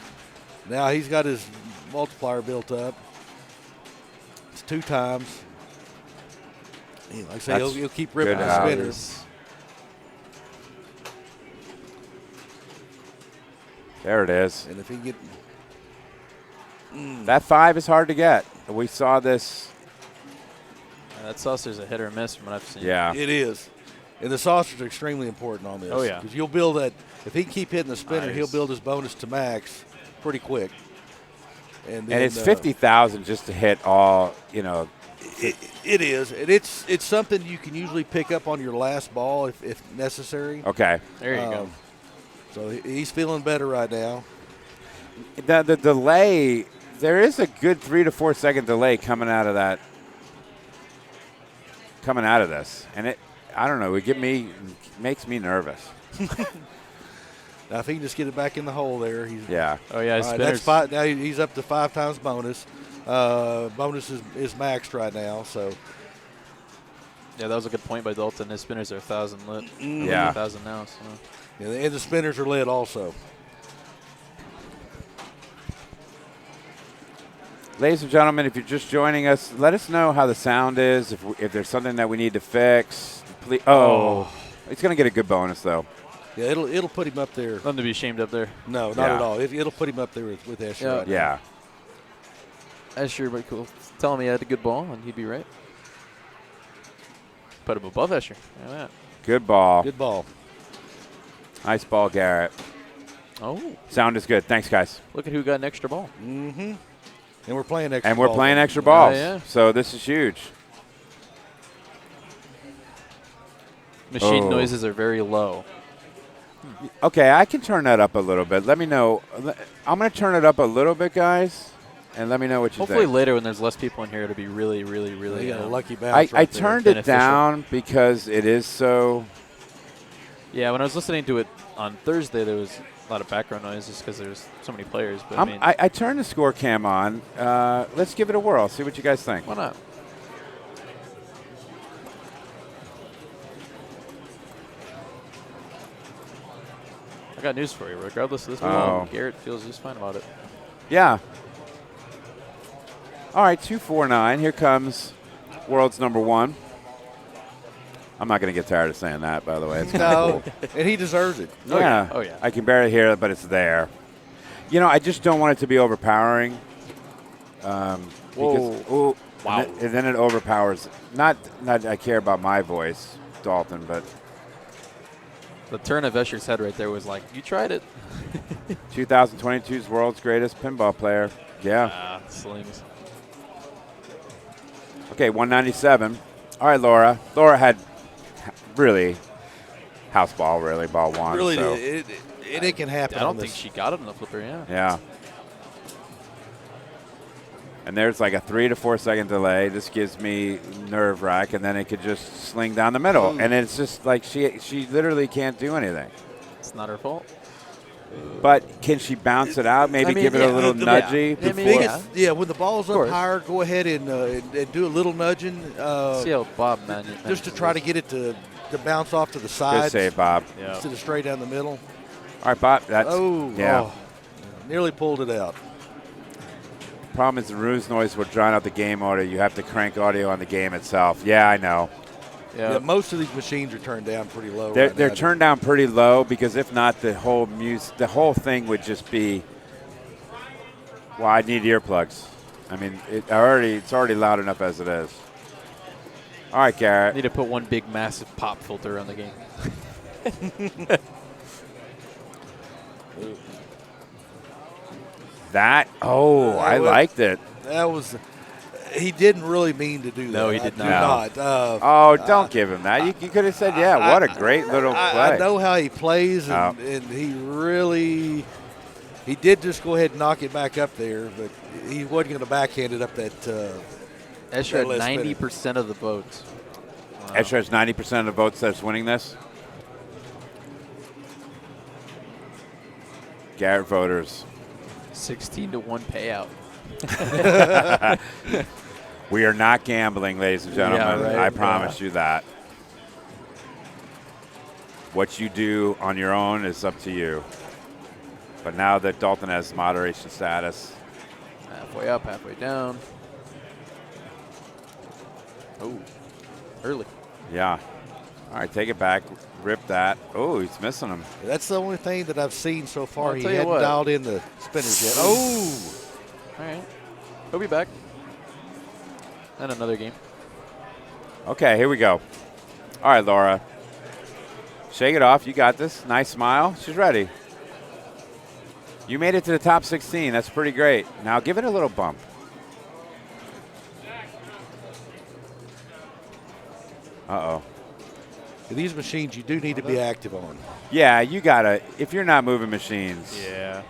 now he's got his multiplier built up. It's 2 times. Like I say, he'll keep ripping good the out. spinners. There it is. And if he get That 5 is hard to get. We saw this. That saucer's a hit or miss from what I've seen. Yeah. it is, and the saucer's extremely important on this. Oh, yeah. Because you'll build that. If he can keep hitting the spinner, Nice. he'll build his bonus to max pretty quick. And then, And it's 50,000 just to hit all, It is, and it's something you can usually pick up on your last ball if necessary. Okay. There you go. So he's feeling better right now. The delay, there is a good 3 to 4 second delay coming out of this. And I don't know, makes me nervous. Now, if he can just get it back in the hole there, he's Yeah. Oh, yeah, his all right, spinners. that's 5. Now he's up to 5 times bonus. Bonus is maxed right now, so Yeah, that was a good point by Dalton. His spinners are 1,000 lit. Yeah. 1,000 now. So. and the spinners are lit also. Ladies and gentlemen, if you're just joining us, let us know how the sound is, if there's something that we need to fix. Please, he's going to get a good bonus, though. Yeah, it'll put him up there. Nothing to be ashamed of there. No, not Yeah. at all. It'll put him up there with Escher. Yeah. Right now. Yeah. That's sure, but cool. Tell him he had a good ball, and he'd be right. Put him above Escher. Look at that. Good ball. Good ball. Nice ball, Garrett. Oh, Sound is good. Thanks, guys. look at who got an extra ball. Mm-hmm. And we're playing extra. And we're ball. playing extra balls. yeah. So this is huge. Machine Oh. noises are very low. Okay, I can turn that up a little bit. Let me know. I'm going to turn it up a little bit, guys, and let me know what you Hopefully think. later when there's less people in here, it'll be really, really, really. They got a lucky I bounce. right there. turned it Beneficial. down because it is so. Yeah, when I was listening to it on Thursday, there was a lot of background noise just because there's so many players. But I mean, I turned the score cam on. Let's give it a whirl. See what you guys think. why not? I got news for you. Regardless of this ball, Garrett feels just fine about it. Yeah. All right, 249. Here comes world's number 1. I'm not going to get tired of saying that, by the way. It's kinda No, cool. and he deserves it. Yeah. Oh, yeah. I can barely hear it, but it's there. I just don't want it to be overpowering. Because, Wow. And then it overpowers. Not I care about my voice, Dalton, but The turn of Escher's head right there was like, you tried it. 2022's world's greatest pinball player. Yeah. Slings. Okay, 197. All right, Laura. Laura had really house ball, really, ball one. Really, so. it can happen. I don't on think this. she got it on the flipper, yeah. Yeah. And there's like a 3 to 4 second delay. This gives me nerve wrack, and then it could just sling down the middle. And it's just like she literally can't do anything. It's not her fault. But can she bounce it out? Maybe give it a little nudgy The before. biggest, when the ball's up higher, go ahead and do a little nudging. See how Bob managed just to try to get it to bounce off to the side. Good save, Bob. Yeah. Instead of straight down the middle. All right, Bob. That's nearly pulled it out. Problem is the ruse noise will drown out the game audio. You have to crank audio on the game itself. Yeah, I know. Yeah, most of these machines are turned down pretty low. They're turned down pretty low because if not, the whole thing would just be. Well, I need earplugs. I mean, it's already loud enough as it is. All right, Garrett. Need to put one big, massive pop filter on the game. I liked it. That was. He didn't really mean to do that. No, he did not. Don't give him that. You could have said, what a great little play. I know how he plays, and he did just go ahead and knock it back up there, but he wasn't going to backhand it up that. Escher had 90% of the votes. Wow. Escher has 90% of the votes that's winning this. Garrett voters. 16-1 payout. We are not gambling, ladies and gentlemen. Yeah, right. I promise you that. What you do on your own is up to you. But now that Dalton has moderation status. Halfway up, halfway down. Oh, early. Yeah. All right, take it back. Rip that. Oh, he's missing him. That's the only thing that I've seen so far. He tell you hadn't what. dialed in the spinners yet. Oh! All right. He'll be back. And another game. Okay, here we go. All right, Lora. Shake it off. You got this. Nice smile. She's ready. You made it to the top 16. That's pretty great. Now give it a little bump. Uh-oh. These machines you do need to be active on. Yeah, you got to. If you're not moving machines. Yeah.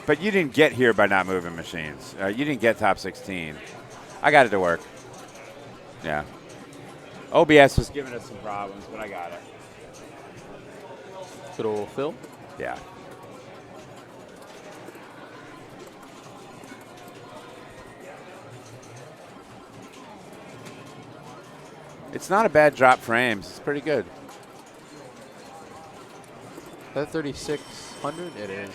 But you didn't get here by not moving machines. You didn't get top 16. I got it to work. Yeah. OBS was giving us some problems, but I got it. Good old Phil. Yeah. It's not a bad drop frames. It's pretty good. That 3600? It is.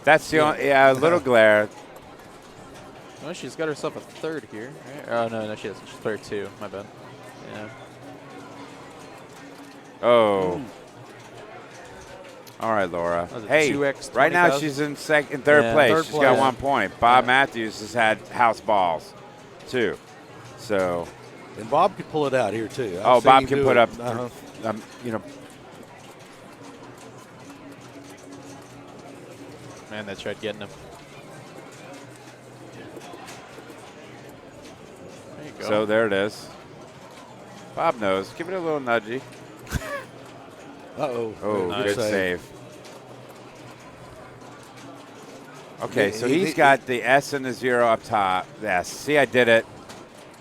That's the only, a little glare. Well, she's got herself a third here. Right? Oh, no, she doesn't. She's third two. My bad. Yeah. Oh. All right, Laura. Hey, 2x right now 20,000? she's in third place. She's got 1 point. Bob Matthews has had house balls, too. So. And Bob could pull it out here, too. Bob can put up, Man, they tried getting him. There you go. So there it is. Bob knows. Give it a little nudgy. Uh-oh. Oh, Nice good save. save. Okay, so he's got the S and the 0 up top. Yes, see, I did it.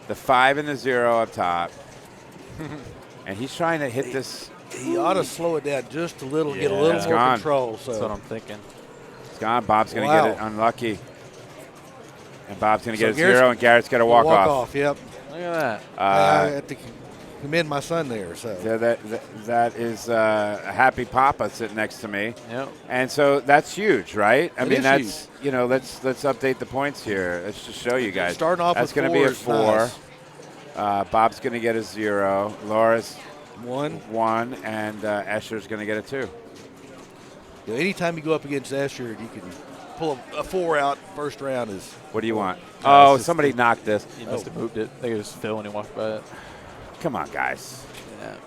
The 5 and the 0 up top. And he's trying to hit this. He ought to slow it down just a little, get a little more control. So. That's what I'm thinking. It's gone. Bob's going to get it unlucky. And Bob's going to get a 0, and Garrett's got to walk off. Yep. Look at that. I have to commend my son there. So that is a happy papa sitting next to me. Yep. And so that's huge, right? I mean, that's huge. Let's update the points here. Let's just show you guys. Starting off that's with going to be a 4. 4. Bob's going to get a 0. Laura's 1, and Escher's going to get a 2. Anytime you go up against Escher, you can pull a 4 out. First round is. What do you want? Oh, somebody knocked this. He must have moved it. I think it was Phil when he walked by it. Come on, guys. Yeah.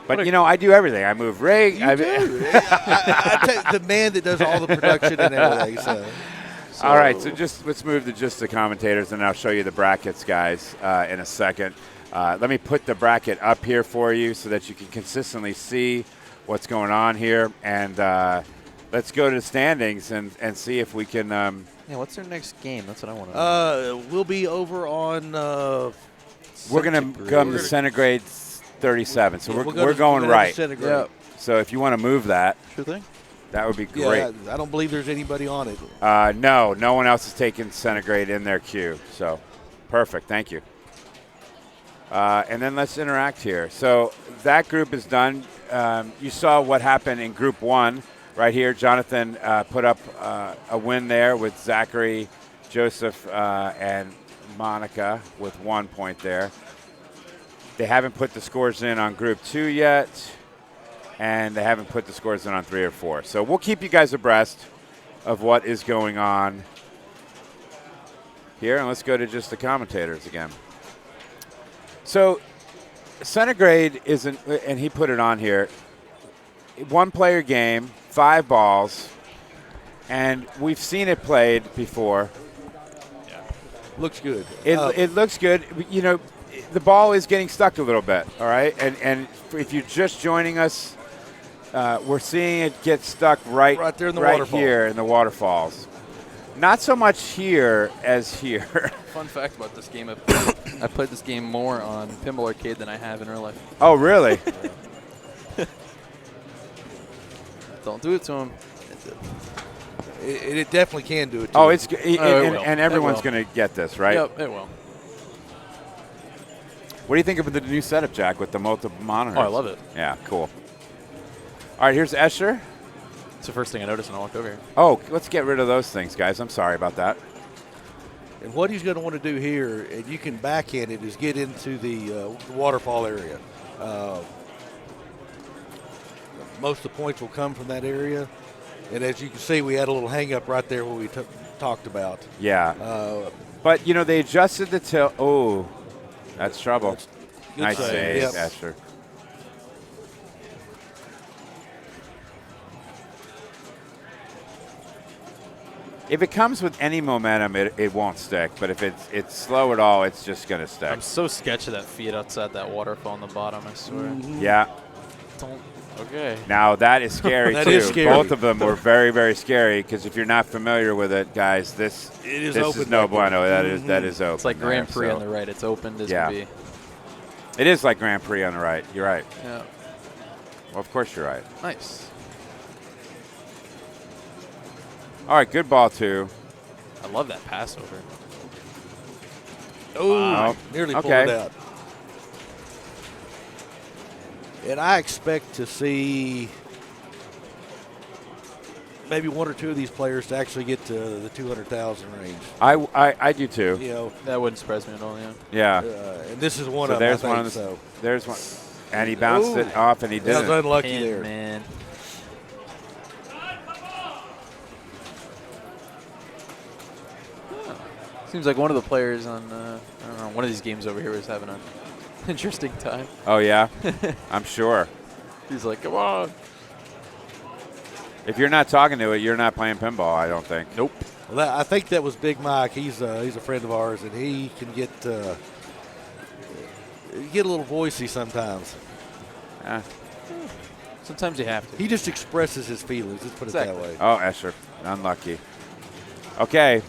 But, I do everything. I move rig. I tell you, the man that does all the production and everything. So. All right, so let's move to just the commentators, and I'll show you the brackets, guys, in a second. Let me put the bracket up here for you so that you can consistently see what's going on here. And let's go to the standings and see if we can. What's their next game? That's what I want to know. We'll be over on. We're going to come to Centigrade 37, so we're going right. Centigrade. So if you want to move that, Sure thing. that would be great. Yeah, I don't believe there's anybody on it. No one else has taken Centigrade in their queue. So perfect. Thank you. And then let's interact here. So that group is done. You saw what happened in Group 1 right here. Jonathon put up a win there with Zachary, Joseph, and Monica with 1 point there. They haven't put the scores in on Group 2 yet, and they haven't put the scores in on 3 or 4. So we'll keep you guys abreast of what is going on here, and let's go to just the commentators again. So Centigrade isn't, and he put it on here, 1-player game, 5 balls, and we've seen it played before. Looks good. It looks good. You know, the ball is getting stuck a little bit, all right? And if you're just joining us, we're seeing it get stuck right there in the right waterfall. here in the waterfalls. Not so much here as here. Fun fact about this game, I played this game more on Pinball Arcade than I have in real life. Oh, really? Don't do it to him. It definitely can do it. Oh, him. it's and everyone's It will. going to get this, right? Yep, it will. What do you think of the new setup, Jack, with the multiple monitors? Oh, I love it. Yeah, cool. All right, here's Escher. It's the first thing I noticed when I walked over here. Oh, let's get rid of those things, guys. I'm sorry about that. And what he's going to want to do here, and you can backhand it, is get into the waterfall area. Most of the points will come from that area. And as you can see, we had a little hang-up right there where we talked about. Yeah. But, you know, they adjusted the tilt. Oh, that's trouble. Good Nice save. save, Yep. Escher. If it comes with any momentum, it won't stick. But if it's slow at all, it's just going to stick. I'm so sketchy that feet outside that waterfall on the bottom, I swear. Yeah. Don't. Okay. Now, that is scary, That too. is scary. Both of them were very, very scary because if you're not familiar with it, guys, this is this open is no back there. bueno. That is open. It's like there, Grand Prix so- on the right. It's opened as Yeah. can be. It is like Grand Prix on the right. You're right. Yeah. Well, of course you're right. Nice. All right, good ball, too. I love that Passover. Oh, nearly pulled Okay. it out. And I expect to see maybe one or two of these players to actually get to the 200,000 range. I do, too. You know, That wouldn't surprise me at all, yeah. Yeah. and this is one So of them. there's I one think, of the. so. There's one. And he bounced Ooh. it off, and he That was didn't. unlucky Pin, there. man. Seems like one of the players on, I don't know, one of these games over here was having an interesting time. Oh, yeah? I'm sure. He's like, come on. If you're not talking to it, you're not playing pinball, I don't think. Nope. Well, I think that was Big Mike. He's a friend of ours, and he can get a little voicey sometimes. Sometimes you have to. He just expresses his feelings. Let's put it that way. Oh, Escher. Unlucky. Okay.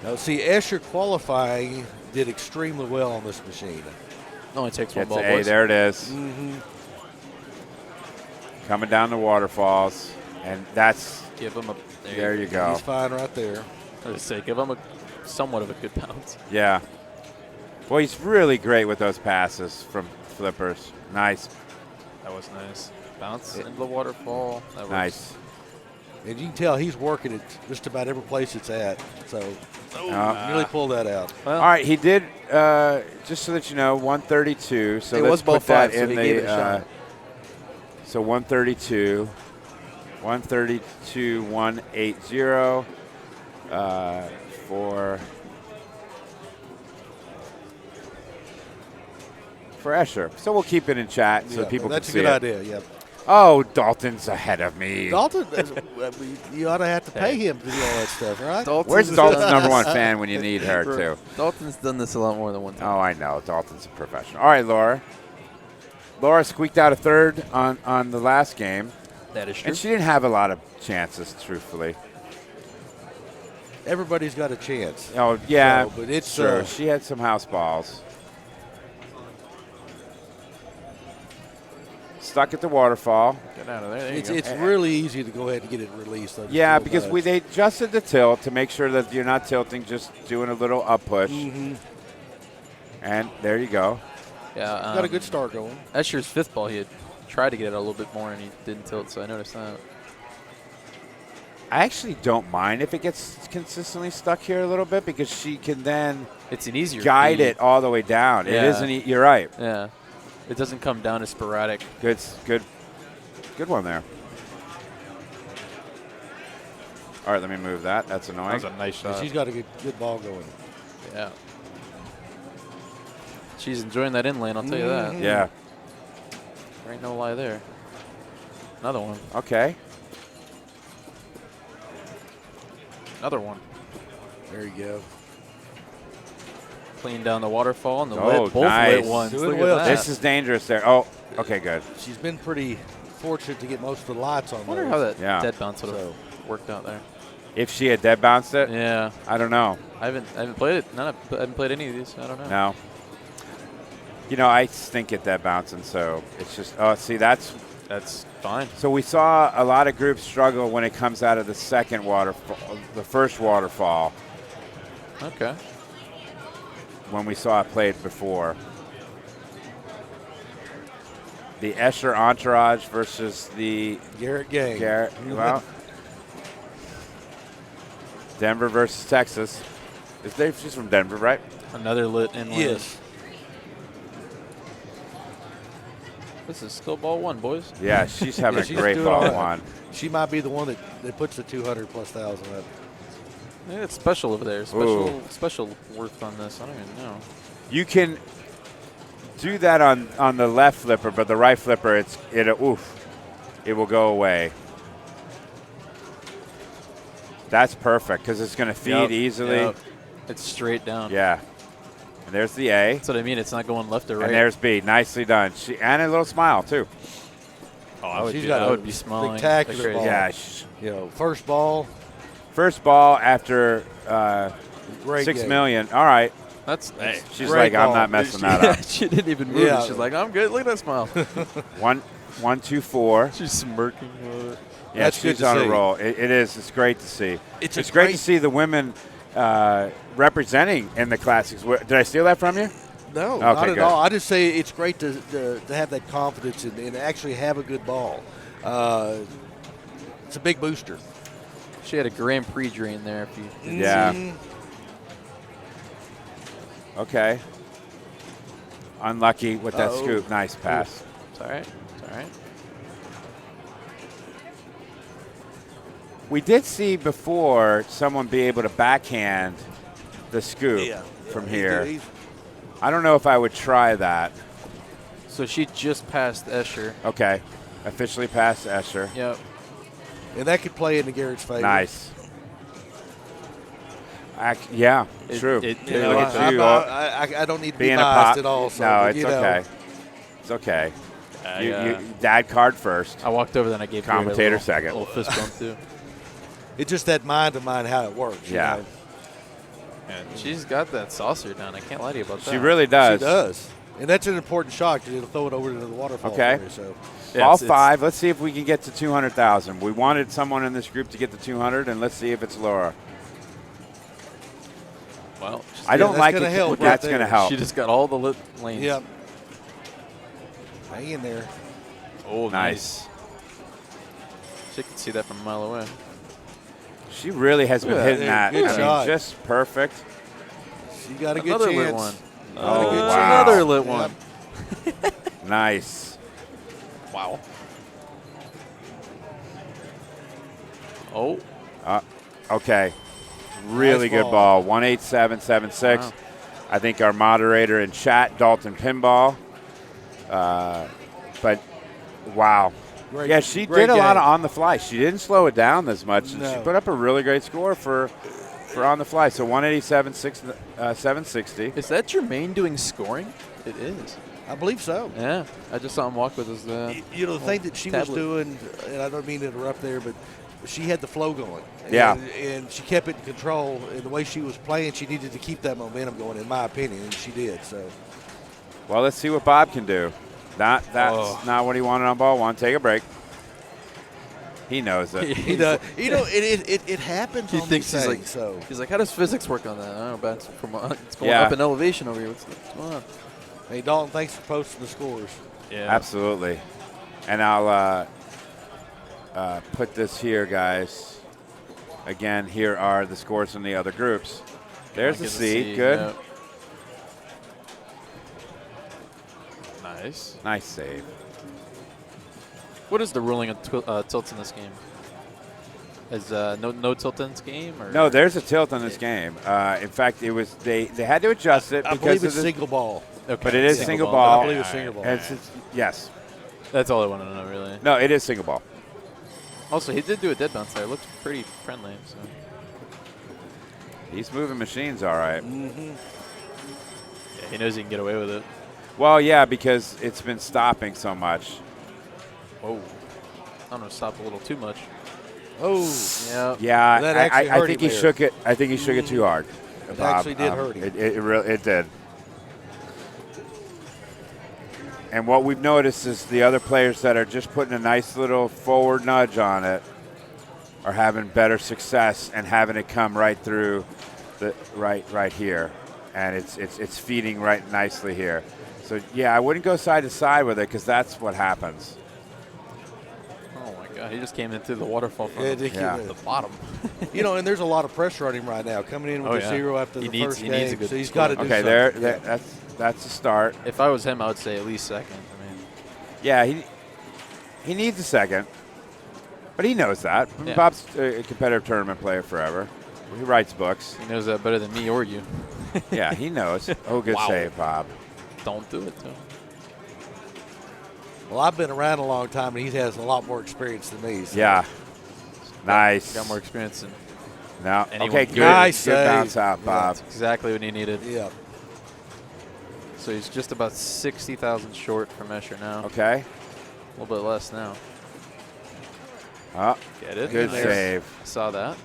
Now, see, Escher qualifying did extremely well on this machine. Only takes one Gets ball, A. boys. There it is. Coming down the waterfalls. And that's, Give him a. there you go. He's fine right there. I was say, give him a somewhat of a good bounce. Yeah. Well, he's really great with those passes from flippers. Nice. That was nice. Bounce into the waterfall. That was Nice. And you can tell he's working it just about every place it's at. So, really pulled that out. All right, he did, just so that you know, 132. So It let's was ball put that five, so in he the, gave it a shot. so 132, 180 for Escher. So we'll keep it in chat so Yeah, people that's can see a good it. idea, yeah. Oh, Dalton's ahead of me. Dalton, you ought to have to pay him to do all that stuff, right? Where's Dalton's number one fan when you need her, too? Dalton's done this a lot more than one time. Oh, I know. Dalton's a professional. All right, Laura. Laura squeaked out a third on the last game. That is true. And she didn't have a lot of chances, truthfully. Everybody's got a chance. Oh, yeah. So, but it's true. She had some house balls. Stuck at the waterfall. Get out of there. It's really easy to go ahead and get it released. Yeah, because they adjusted the tilt to make sure that you're not tilting, just doing a little up push. Mm-hmm. And there you go. Yeah, got a good start going. Escher's fifth ball, he had tried to get it a little bit more, and he didn't tilt, so I noticed that. I actually don't mind if it gets consistently stuck here a little bit because she can then it's an easier guide feed. it all the way down. Yeah. It isn't. You're right. Yeah, it doesn't come down as sporadic. Good one there. All right, let me move that. That's annoying. That was a nice shot. She's got a good ball going. Yeah. She's enjoying that in lane, I'll tell you that. Yeah. There ain't no lie there. Another one. Okay. Another one. There you go. Clean down the waterfall and the both nice. lit ones. Doing Look well. at that. This is dangerous there. Oh, okay, good. She's been pretty fortunate to get most of the lights on I wonder those. how that Yeah. dead bounce would have worked out there. If she had dead bounced it, Yeah. I don't know. I haven't played it. I haven't played any of these. I don't know. No. You know, I stink at dead bouncing, so it's just. Oh, see, that's fine. So we saw a lot of groups struggle when it comes out of the second waterfall, the first waterfall. Okay. When we saw it played before. The Escher Entourage versus the Garrett gang. Garrett. Well, Denver versus Texas. She's from Denver, right? Another lit in lane. Yes. This is still ball one, boys. Yeah, she's having she's a great doing ball all right. one. She might be the one that puts the 200 plus thousand up. Yeah, it's special over there. Special worth on this. I don't even know. You can do that on the left flipper, but the right flipper, it will go away. That's perfect because it's going to feed easily. Yep. It's straight down. Yeah. And there's the A. That's what I mean. It's not going left or right. And there's B. Nicely done. And a little smile, too. Oh, I would, She's be, got I a would be smiling. spectacular like ball. crazy. Yeah. First ball. First ball after Great 6 game. million. All right. That's nice. She's Great like, I'm ball. not messing that up. She didn't even move. Yeah. She's like, I'm good. Look at that smile. 1, 2, 4. She's smirking with it. Yeah, That's good she's to on see. a roll. It is. It's great to see. It's It's a great great- to see the women representing in the classics. Did I steal that from you? No, Okay, not at good. all. I just say it's great to have that confidence and actually have a good ball. It's a big booster. She had a Grand Prix drain there. If you Yeah. Mhm. Okay. Unlucky with that Uh-oh. scoop. Nice pass. It's all right. It's all right. We did see before someone be able to backhand the scoop from here. I don't know if I would try that. So she just passed Escher. Okay. Officially passed Escher. Yep. And that could play into Garrett's favor. Nice. Yeah, true. you Look know, at you, I don't need to be being a biased pop. at all. So, No, but, it's you know, okay. It's okay. I, You dad card first. I walked over, then I gave Garrett a Commentator little, second. little fist bump too. It's just that mind to mind how it works. you Yeah. know. And she's got that saucer down. I can't lie to you about that. She really does. She does. And that's an important shot because it'll throw it over to the waterfall. Okay. For you, so. Yeah, All it's- five. Let's see if we can get to 200,000. We wanted someone in this group to get to 200, and let's see if it's Laura. Well, I don't that's like gonna it. help right That's there. going to help. she just got all the lit lanes. Yep. Hang in there. Oh, Nice. She could see that from a mile away. She really has been Yeah, hitting that. good I mean, shot. just perfect. She got a good Another chance. lit one. Got a Oh, good wow. chance. Another lit Yep. one. Nice. Wow. Oh. Okay. Really Nice good ball. ball. 18776. Wow. I think our moderator in chat, Dalton Pinball. But wow. Great, Yeah, she great did a lot of game. on the fly. She didn't slow it down as much. And No. she put up a really great score for on the fly. So 187, 760. Is that Jermaine doing scoring? It is. I believe so. Yeah, I just saw him walk with his. You know, the thing that she was tablet. doing, and I don't mean to interrupt there, but she had the flow going. Yeah. And she kept it in control. And the way she was playing, she needed to keep that momentum going, in my opinion, and she did. So. Well, let's see what Bob can do. That's not what he wanted on ball one. Take a break. He knows it. You know, it happens. He on thinks these he's like, things, so. he's like, how does physics work on that? I don't know, but it's going Yeah. up in elevation over here. What's going on? Hey, Dalton, thanks for posting the scores. Yeah, Absolutely. And I'll put this here, guys. Again, here are the scores from the other groups. There's the C. Good. Yeah. Nice. Nice save. What is the ruling of tilts in this game? Is no tilt in this game? Or? No, there's a tilt on this game. In fact, it was they had to adjust it I because believe of it's the, single ball. Okay. but it is single ball. I believe it's single ball. And yes. That's all I want to know, really. No, it is single ball. Also, he did do a dead bounce there. It looked pretty friendly. So. He's moving machines all right. Yeah, he knows he can get away with it. Well, yeah, because it's been stopping so much. Oh, I'm gonna stop a little too much. Oh, Yeah. Yeah, That actually I hurt think him he there. shook it. I think he shook it too hard. It Bob. actually did hurt him. It did. And what we've noticed is the other players that are just putting a nice little forward nudge on it are having better success and having it come right through the right here, and it's feeding right nicely here. So yeah, I wouldn't go side to side with it because that's what happens. Oh my God, he just came in through the waterfall from Yeah, the bottom. You know, and there's a lot of pressure on him right now, coming in with Oh, a yeah. 0 after He the needs- first he game. needs a good so he's score. got to do Okay, something. there. That's a start. If I was him, I would say at least second. I mean, Yeah, he needs a second, but he knows that. Yeah. Bob's a competitive tournament player forever. He writes books. he knows that better than me or you. Yeah, he knows. Oh, good save, Bob. Don't do it, though. Well, I've been around a long time, and he has a lot more experience than me. So. Yeah, nice. Got more experience than Now, anyone okay, can good. do. Nice Good save. bounce out, Bob. That's exactly what he needed. Yeah. So he's just about 60,000 short from Escher now. Okay. A little bit less now. Oh, Get it? good Nice. save. Saw that.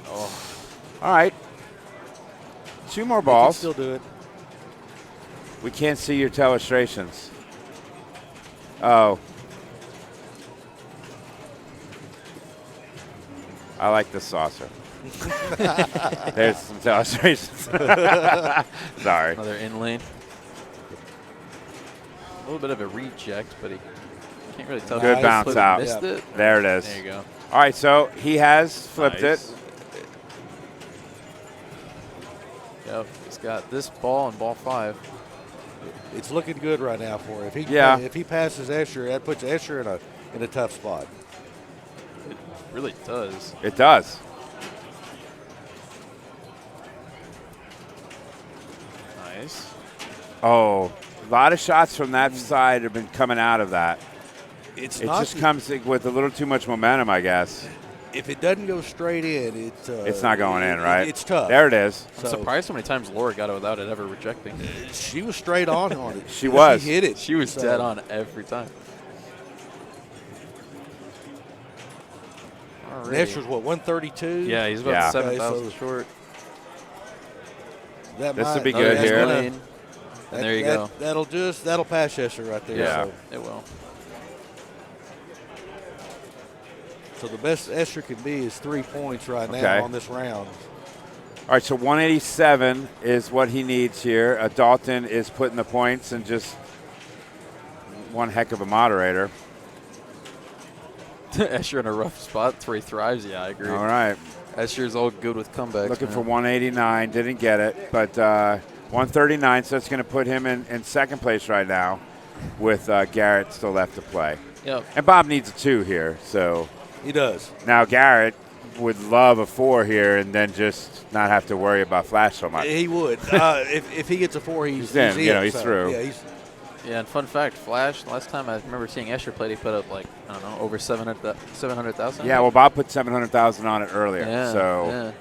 Oh, All right. Two more He can balls. still do it. We can't see your illustrations. Oh. I like the saucer. There's some illustrations. Sorry. another in lane. A little bit of a reject, but he can't really tell. Good if he bounce flipped out. and Missed it. There it is. There you go. All right, so he has flipped Nice. it. Yep, he's got this ball and ball 5. It's looking good right now for him. Yeah. If he passes Escher, that puts Escher in a tough spot. It really does. It does. Nice. Oh, a lot of shots from that side have been coming out of that. It's It not just comes with a little too much momentum, I guess. if it doesn't go straight in, It's not going in, right? It's tough. There it is. I'm So- surprised how many times Lora got it without it ever rejecting. She was straight on it. She was. She hit it. She was So, dead on every time. Escher's what, 132? Yeah, he's about Yeah. 7,000 Okay, so- short. That This might- would be no, good that's here. gonna- Lane. And there you go. That'll pass Escher right there. Yeah. It will. So the best Escher can be is 3 points right Okay. now on this round. All right, so 187 is what he needs here. Dalton is putting the points and just one heck of a moderator. Escher in a rough spot. That's where he thrives. Yeah, I agree. All right. Escher's all good with comebacks. Looking man. for 189, didn't get it, but 139, so that's going to put him in second place right now with Garrett still left to play. Yep. And Bob needs a 2 here, so He does. now Garrett would love a 4 here and then just not have to worry about flash so much. He would. If he gets a 4, he's in, you know, he's so, through. Yeah, Yeah, and fun fact, Flash, last time I remember seeing Escher play, he put up like, I don't know, over 700,000. Yeah, well, Bob put 700,000 on it earlier. Yeah, so yeah.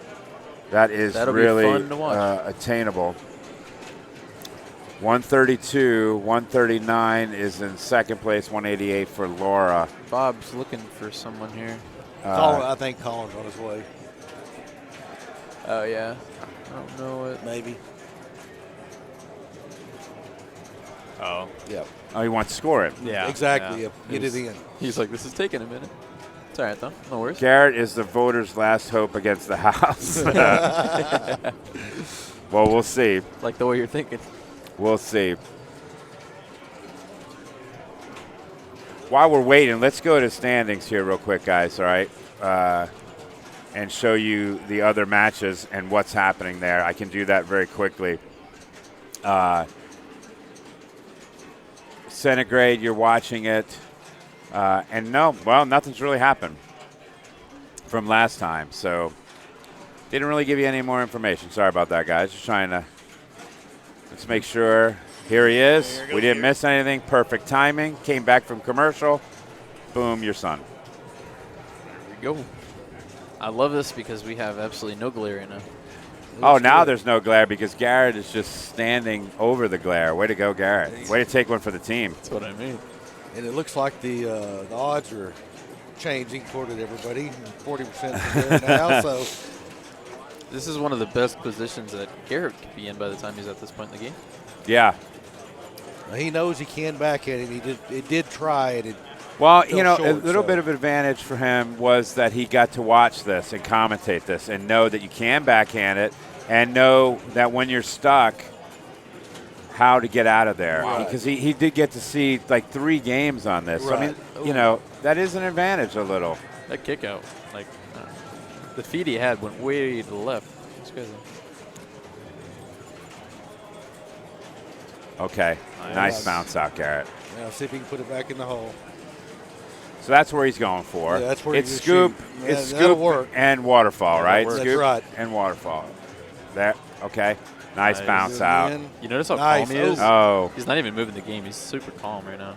that is That'll be really fun to watch. attainable. 132, 139 is in second place, 188 for Lora. Bob's looking for someone here. I think Colin's on his way. Oh, yeah. I don't know it. Maybe. Oh. Yep. Oh, he wants to score it. Yeah. Exactly. Yeah. Yep. Get it in. He's like, this is taking a minute. It's all right, though. No worries. Garrett is the voters' last hope against the House. Well, we'll see. Like the way you're thinking. We'll see. While we're waiting, let's go to standings here real quick, guys, all right? And show you the other matches and what's happening there. I can do that very quickly. Centigrade, you're watching it. And nothing's really happened from last time. So didn't really give you any more information. Sorry about that, guys. Just trying to, let's make sure. Here he is. We didn't miss anything. Perfect timing. Came back from commercial. Boom, your son. There we go. I love this because we have absolutely no glare right now. Oh, now there's no glare because Garrett is just standing over the glare. Way to go, Garrett. Way to take one for the team. That's what I mean. And it looks like the odds are changing toward everybody. 40% there now. So This is one of the best positions that Garrett could be in by the time he's at this point in the game. Yeah. he knows he can backhand it. He did try it. Well, Fell a short, little so. bit of advantage for him was that he got to watch this and commentate this and know that you can backhand it and know that when you're stuck, how to get out of there. Right. Because he did get to see like 3 games on this. Right. So, I mean, that is an advantage a little. That kick out, like the feed he had went way to the left. It's crazy. Okay. Nice bounce out, Garrett. Now see if he can put it back in the hole. So that's where he's going for. Yeah, that's where it's he's scoop, shooting. it's Yeah, that'll scoop work. and waterfall, right? That's Scoop right. and waterfall. There. Okay. Nice bounce Good out. in. You notice how Nice. calm he is? Oh. He's not even moving the game. He's super calm right now.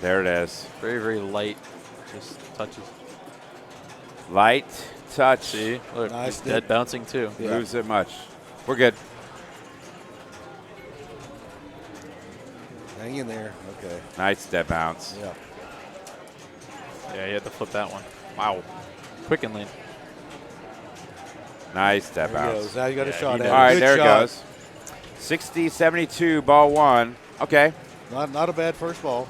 There it is. Very, very light. Just touches. Light touch. See? Look, Nice he's dead bouncing too. Yeah. Moves it much. We're good. Hang in there. Okay. Nice dead bounce. Yeah. Yeah, he had to flip that one. Wow. Quick and lean. Nice dead There he bounce. goes. Now you got a shot he at it. All right, Good there shot. it goes. 60-72, ball 1. Okay. Not a bad first ball.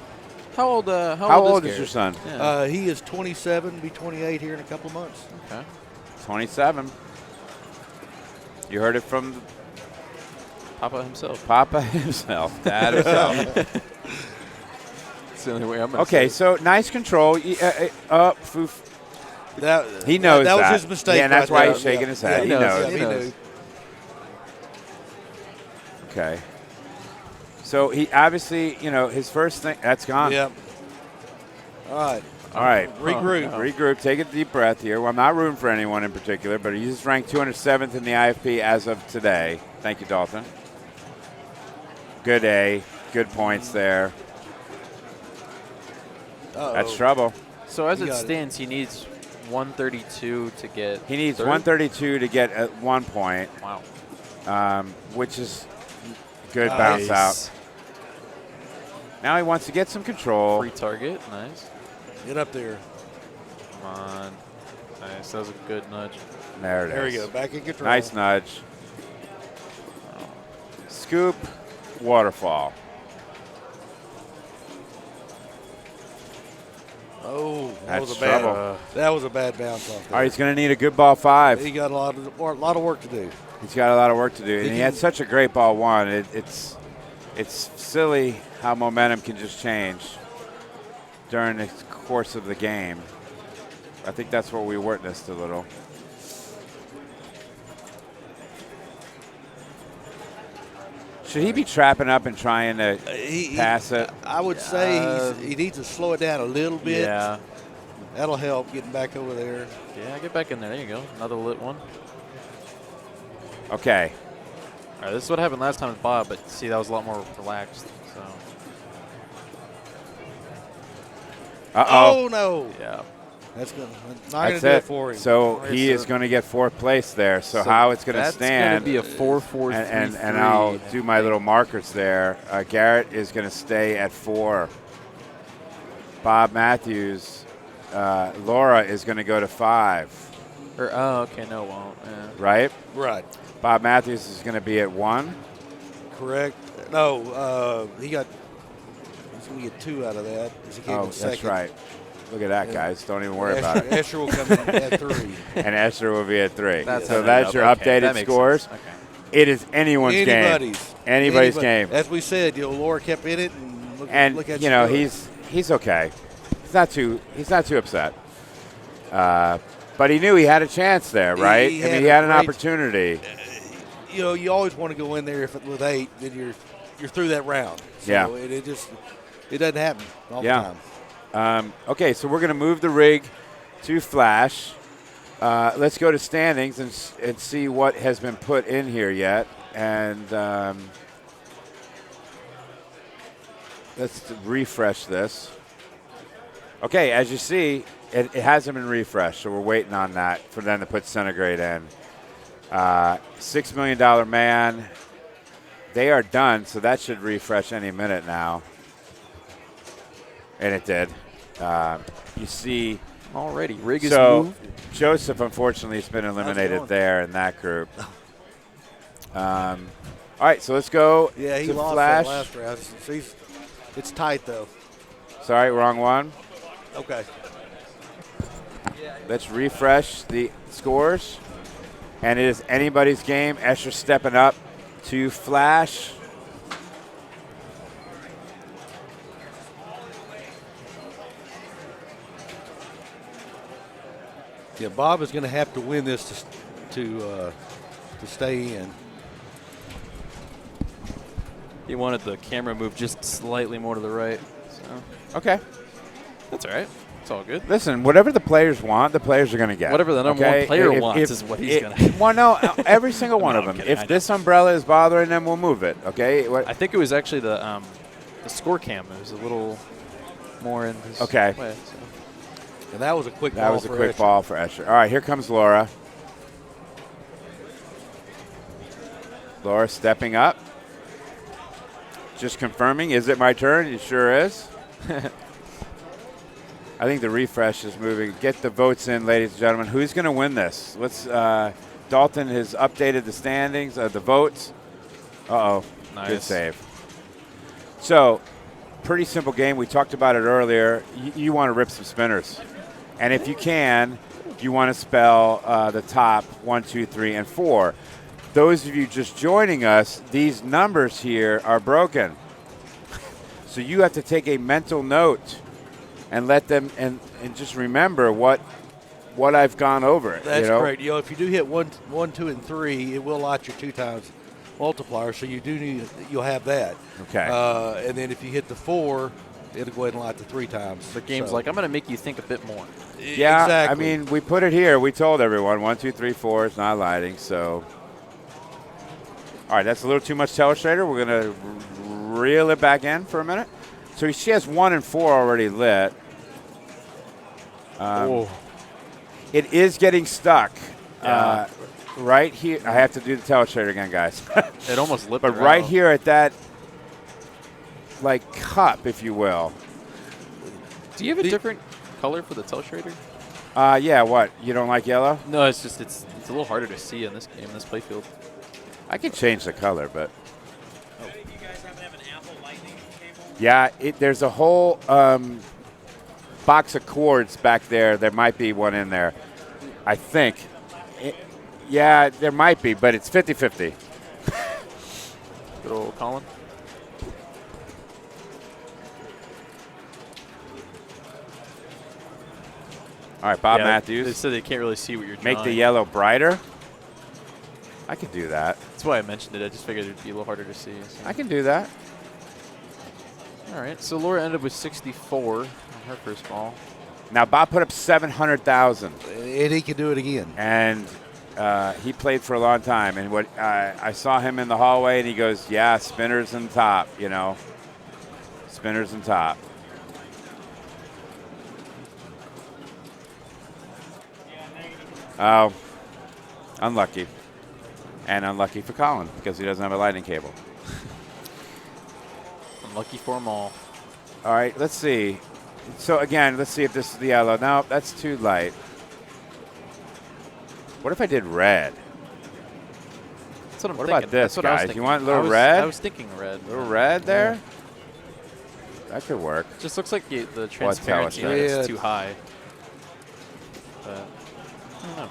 How old? How old is your son? Yeah. He is 27, be 28 here in a couple of months. Okay. 27. You heard it from Papa himself. Papa himself, Dad himself. That's the only way I'm gonna Okay, say so nice control. Foof. He knows that that. was his mistake. Yeah, and that's right why there. he's shaking his head. Yeah, He knows. Yeah, he knew. Okay. So he obviously, his first thing, that's gone. Yep. All right. All right. Regroup. Regroup. Take a deep breath here. Well, I'm not rooting for anyone in particular, but he's ranked 207th in the IFP as of today. Thank you, Dalton. Good A. Good points there. Uh-oh. That's trouble. So as You it got it. stands, he needs 132 to get. He needs third? 132 to get at 1 point, Wow. which is good Nice. bounce out. Now he wants to get some control. Free target. Nice. Get up there. Come on. Nice. That was a good nudge. There it is. There we go. Back in control. Nice nudge. Scoop, waterfall. Oh, that That's was a bad. trouble. That was a bad bounce off there. All right, he's going to need a good ball 5. He got a lot of work to do. He's got a lot of work to do, and He he can- had such a great ball 1. It's silly how momentum can just change during the course of the game. I think that's what we witnessed a little. Should he be trapping up and trying to pass it? I would say he needs to slow it down a little bit. Yeah. That'll help getting back over there. Yeah. Get back in there. There you go. Another lit one. Okay. All right, this is what happened last time with Bob, but see, that was a lot more relaxed. So. Oh, no. Yeah. That's not going to That's do it it. for him. So he is going to get fourth place there. So how it's going to stand. That's going to be a 4-4-3-3. And I'll do my little markers there. Garrett is going to stay at 4. Bob Matthews, Lora is going to go to 5. Oh, okay, no, it won't. Yeah. Right? Right. Bob Matthews is going to be at 1. Correct. No, he's going to get 2 out of that. He gave him second. That's right. Look at that, guys. Don't even worry about it. Escher will come in at 3. And Escher will be at 3. So that's your updated scores. Okay. It is anyone's game. Anybody's game. As we said, Lora kept in it, and look at he's okay. He's not too upset. But he knew he had a chance there, right? He had an opportunity. You always want to go in there with 8, then you're through that round. So yeah. It doesn't happen all the time. Okay, so we're going to move the rig to Flash. Let's go to standings and see what has been put in here yet. And let's refresh this. Okay, as you see, it hasn't been refreshed, so we're waiting on that for them to put Centigrade in. $6 million man. They are done, so that should refresh any minute now. And it did. You see. Already, rig is moved. Joseph, unfortunately, has been eliminated there in that group. All right, so let's go he to lost Flash. that last round. It's tight, though. Sorry, wrong one. Okay. Let's refresh the scores. And it is anybody's game. Escher stepping up to Flash. Yeah, Bob is going to have to win this to stay in. He wanted the camera moved just slightly more to the right. So. Okay. That's all right. It's all good. Listen, whatever the players want, the players are going to get. Whatever the number one player wants is what he's going to get. Well, no, every single one of them. Kidding, if this umbrella is bothering them, we'll move it, okay? I think it was actually the score cam. It was a little more in his way. So. And that was a quick ball. That was a quick ball for Escher. All right, here comes Lora. Lora stepping up. Just confirming, is it my turn? It sure is. I think the refresh is moving. Get the votes in, ladies and gentlemen. Who's going to win this? Dalton has updated the standings, the votes. Uh-oh. Nice. Good save. So, pretty simple game. We talked about it earlier. You want to rip some spinners. And if you can, you want to spell the top 1, 2, 3, and 4. Those of you just joining us, these numbers here are broken. So you have to take a mental note and let them and just remember what I've gone over. That's great. If you do hit 1, 2, and 3, it will light your 2 times multiplier. So you'll have that. Okay. And then if you hit the 4, it'll go ahead and light the 3 times. The game's like, I'm going to make you think a bit more. Yeah, exactly. I mean, we put it here. We told everyone 1, 2, 3, 4 is not lighting. So, all right, that's a little too much telestrator. We're going to reel it back in for a minute. So she has 1 and 4 already lit. It is getting stuck. Right here. I have to do the telestrator again, guys. It almost lipped But around. right here at that, cup, if you will. Do you have a different color for the telestrator? Yeah, what? You don't like yellow? No, it's just it's a little harder to see in this game, in this playfield. I can change the color, but. Do you guys happen to have an Apple Lightning cable? Yeah, there's a whole box of cords back there. There might be one in there, I think. Yeah, there might be, but it's 50-50. Good old Colin. All right, Bob Matthews. They said they can't really see what you're drawing. Make the yellow brighter. I could do that. That's why I mentioned it. I just figured it'd be a little harder to see. So. I can do that. All right, so Lora ended up with 64 on her first ball. Now, Bob put up 700,000. And he can do it again. And he played for a long time, and what I saw him in the hallway, and he goes, "Yeah, spinners and top, spinners and top." Oh, unlucky, and unlucky for Colin because he doesn't have a lightning cable. Unlucky for them all. All right, let's see. So again, let's see if this is the yellow. No, that's too light. What if I did red? That's what I'm What thinking. about this, That's what I was guys? thinking. You want a little I was, red? I was thinking red. A little red there? That could work. Just looks like the tell us transparency that. is too high. But I don't know.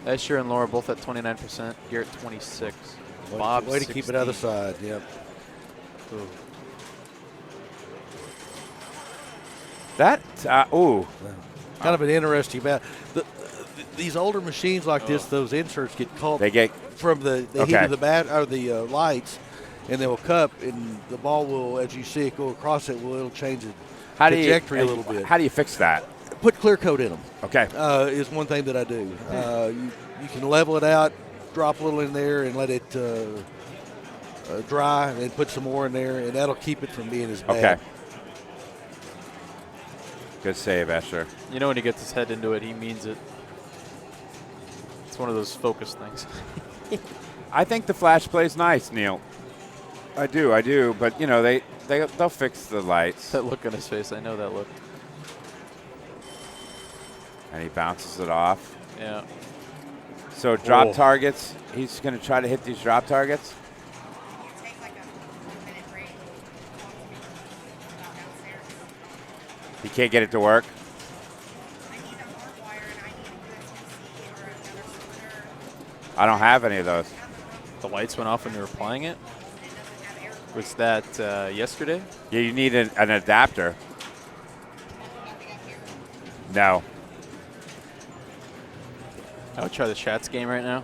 Escher and Lora both at 29%. Garrett 26. Bob Way to keep it 16. other side. Yep. Ooh. That, ooh. Kind of an interesting match. These older machines like this, those inserts get caught They get from the heat Okay. of the or the lights, and they'll cup, and the ball will, as you see it go across it, it'll change the trajectory a little bit. How do you fix that? Put clear coat in them. Okay. Is one thing that I do. You can level it out, drop a little in there, and let it dry, and then put some more in there, and that'll keep it from being as bad. Okay. Good save, Escher. You know when he gets his head into it, he means it. It's one of those focus things. I think the flash play's nice, Neil. I do. But, they'll fix the lights. That look on his face, I know that look. And he bounces it off. Yeah. So drop targets. He's going to try to hit these drop targets. He can't get it to work. I don't have any of those. The lights went off when you were applying it? Was that yesterday? Yeah, you need an adapter. No. I would try the Shats game right now.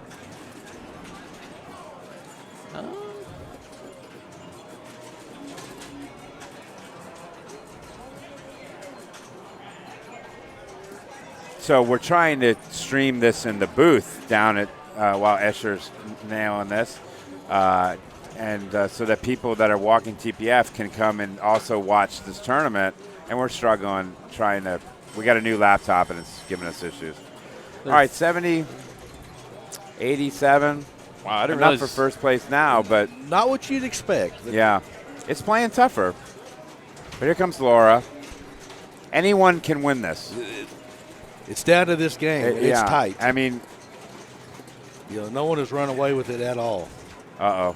So we're trying to stream this in the booth down at while Escher's nailing this, and so that people that are walking TPF can come and also watch this tournament. And we're struggling trying to. We got a new laptop and it's giving us issues. All right, 70, 87. Wow, I didn't Not realize for first place now, but Not what you'd expect. yeah, it's playing tougher. But here comes Lora. Anyone can win this. It's down to this game. It's Yeah. tight. I mean, no one has run away with it at all. uh-oh.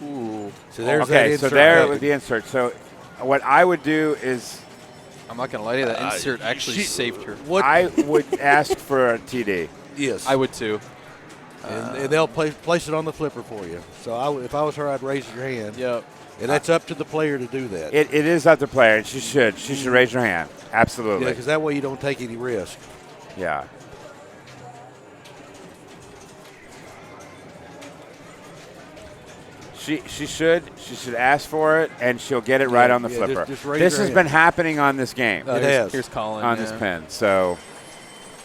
Ooh. So there's Okay, that so insert there happen. with the insert. So what I would do is I'm not going to lie to you, that insert actually saved her. I would ask for a TD. Yes. I would too. And they'll place it on the flipper for you. So if I was her, I'd raise your hand. Yep. And that's up to the player to do that. It is up to player, and she should raise her hand. Absolutely. Yeah, because that way you don't take any risk. Yeah. She should ask for it, and she'll get it right on the flipper. just raise This her has hand. been happening on this game. It has. Here's Colin. On this pin. So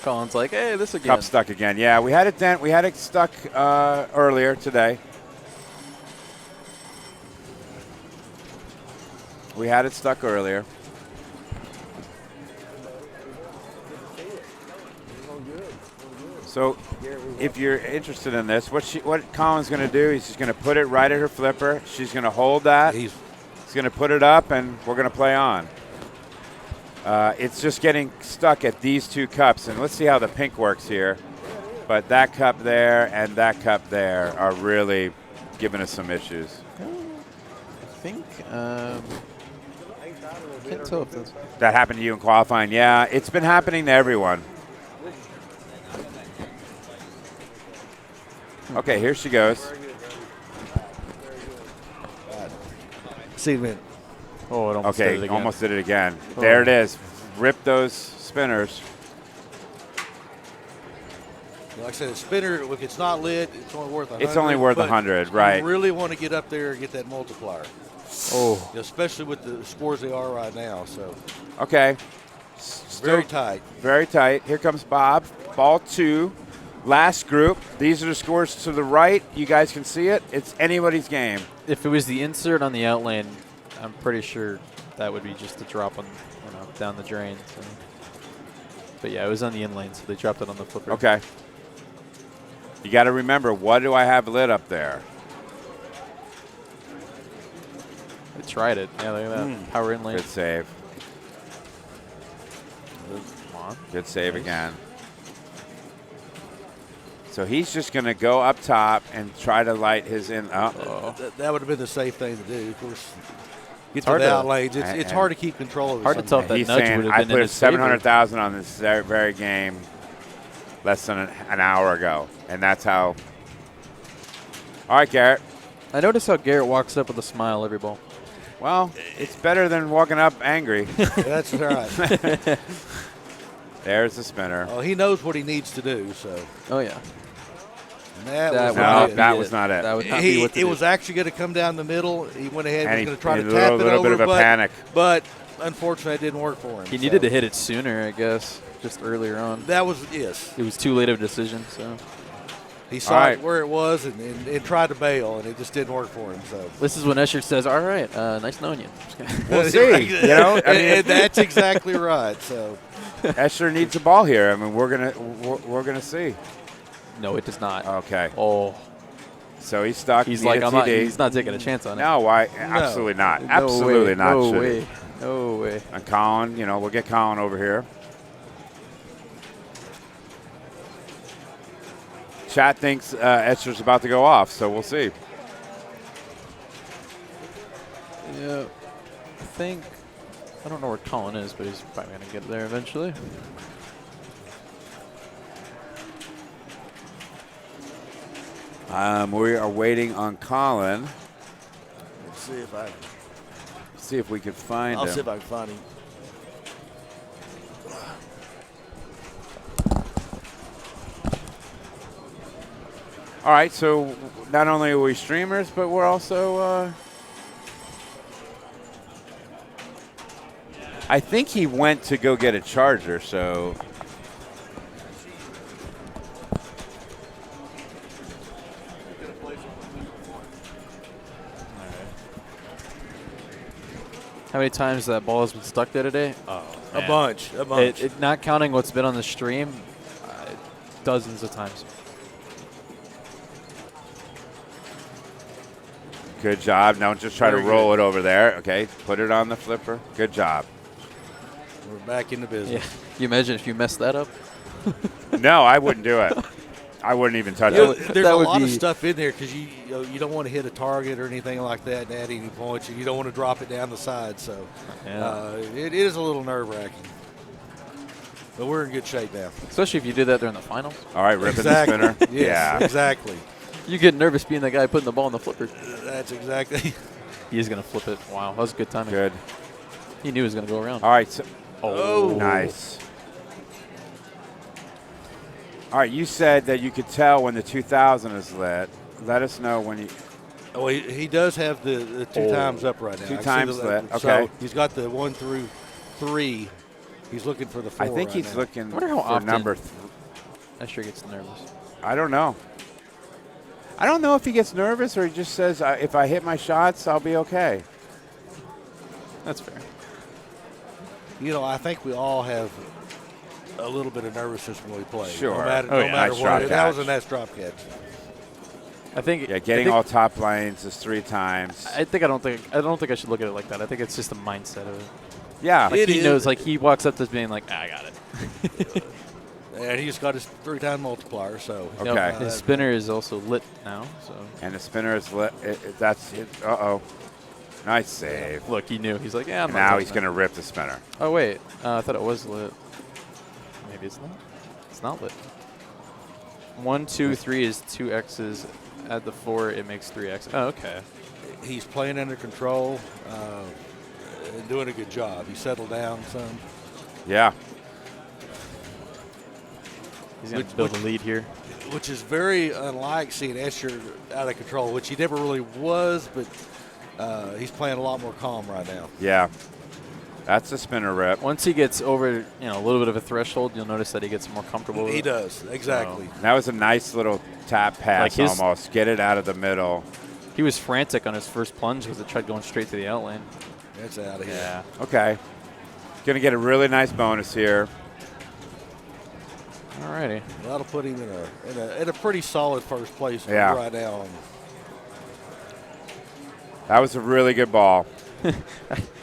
Colin's like, hey, this again. cup stuck again. Yeah, we had it stuck earlier today. We had it stuck earlier. So if you're interested in this, what Colin's going to do, he's just going to put it right at her flipper. She's going to hold that. He's going to put it up, and we're going to play on. It's just getting stuck at these two cups, and let's see how the pink works here. But that cup there and that cup there are really giving us some issues. I think, can't tell if that's. That happened to you in qualifying? Yeah, it's been happening to everyone. Okay, here she goes. See it. Oh, it almost did it again. Almost did it again. Oh. There it is. Rip those spinners. Like I said, a spinner, if it's not lit, it's only worth 100. It's only worth 100, right. You really want to get up there and get that multiplier. Oh. Especially with the scores they are right now. So. Okay. Very tight. Very tight. Here comes Bob. ball 2, last group. These are the scores to the right. You guys can see it. It's anybody's game. If it was the insert on the outlane, I'm pretty sure that would be just a drop on, down the drain. So. But yeah, it was on the inlane, so they dropped it on the flipper. Okay. You got to remember, what do I have lit up there? I tried it. Yeah, look at that. Power inlane. Good save. Come on. Good save again. So he's just going to go up top and try to light his in. That would have been the safe thing to do. Of course, get to hard the to- outlanes. It's hard to keep control of it. Hard to tell if that He's nudge saying, would I have been in put his favor. 700,000 on this very game less than an hour ago. And that's how. All right, Garrett. I notice how Garrett walks up with a smile every ball. Well, it's better than walking up angry. That's right. There's the spinner. Oh, he knows what he needs to do. So. Oh, yeah. And that That was would No, not not it. that be was it. not it. That would not be what to It do. was actually going to come down the middle. He went ahead and And was going to try to a tap it little over, bit of a panic. but unfortunately, it didn't work for him. He so. needed to hit it sooner, I guess, just earlier on. That was yes. It was too late of a decision, so. He saw All right. it where it was and tried to bail, and it just didn't work for him. So This is when Escher says, all right, nice knowing you. Just kidding. We'll see. You know, I mean, and that's exactly right. So Escher needs a ball here. I mean, we're gonna see. No, it does not. Okay. Oh, So he's stuck. he's Need like, a TD. he's not taking a chance on it. No, why? Absolutely not. No Absolutely way, not. No should way. he? No way. And Colin, we'll get Colin over here. Chat thinks Escher's about to go off, so we'll see. Yeah, I don't know where Colin is, but he's probably going to get there eventually. We are waiting on Colin. let's see if I See if we can find I'll him. see if I can find him. All right, so not only are we streamers, but we're also. I think he went to go get a charger, so. How many times that ball has been stuck there today? Oh, A bunch. A bunch. Not counting what's been on the stream, dozens of times. Good job. Now just try Very to roll it over there. Okay, put it on the flipper. Good job. We're back in the business. Yeah. You imagine if you messed that up? No, I wouldn't do it. I wouldn't even touch You know, it. there's that a would lot of be- stuff in there because you don't want to hit a target or anything like that and add any points, and you don't want to drop it down the side. So it is a little nerve-wracking. But we're in good shape now. Especially if you did that during the finals. All right, ripping Exactly. the spinner. Yes, Yeah. exactly. You get nervous being the guy putting the ball in the flipper. That's exactly. He is going to flip it. Wow, that was good timing. Good. He knew he was going to go around. All right. So, Oh. nice. All right, you said that you could tell when the 2000 is lit. Let us know when you. Oh, he does have the two times up right now. Two I see times the- lit, So okay. he's got the 1 through 3. He's looking for the 4. I think right he's now. looking I wonder how for often- number. Escher gets nervous. I don't know. I don't know if he gets nervous or he just says, if I hit my shots, I'll be okay. That's fair. I think we all have a little bit of nervousness when we play. Sure. No matter, Oh, no yeah. matter Nice what. drop And that was catch. a nice drop catch. I think. Yeah, getting all top lanes is 3 times. I don't think I should look at it like that. I think it's just a mindset of it. Yeah. Like It he is. knows, like he walks up to us being like, I got it. And he just got his 3-time multiplier. So Okay. Nope, his spinner is also lit now. So And the spinner is lit. That's it. Uh-oh. Nice save. look, he knew. He's like, yeah. I'm not Now touching he's going to rip the spinner. that. Oh wait, I thought it was lit. Maybe it's not. It's not lit. 1, 2, 3 is 2 X's. Add the 4, it makes 3 X's. Oh, okay. he's playing under control and doing a good job. He settled down some. Yeah. He's going to build a lead here. Which is very unlike seeing Escher out of control, which he never really was, but he's playing a lot more calm right now. Yeah. That's a spinner rip. Once he gets over, a little bit of a threshold, you'll notice that he gets more comfortable. He does, exactly. That was a nice little tap pass almost. Get it out of the middle. He was frantic on his first plunge because it tried going straight to the out lane. That's out of here. Yeah. Okay. Going to get a really nice bonus here. Alrighty. That'll put him in a pretty solid first place right now. That was a really good ball.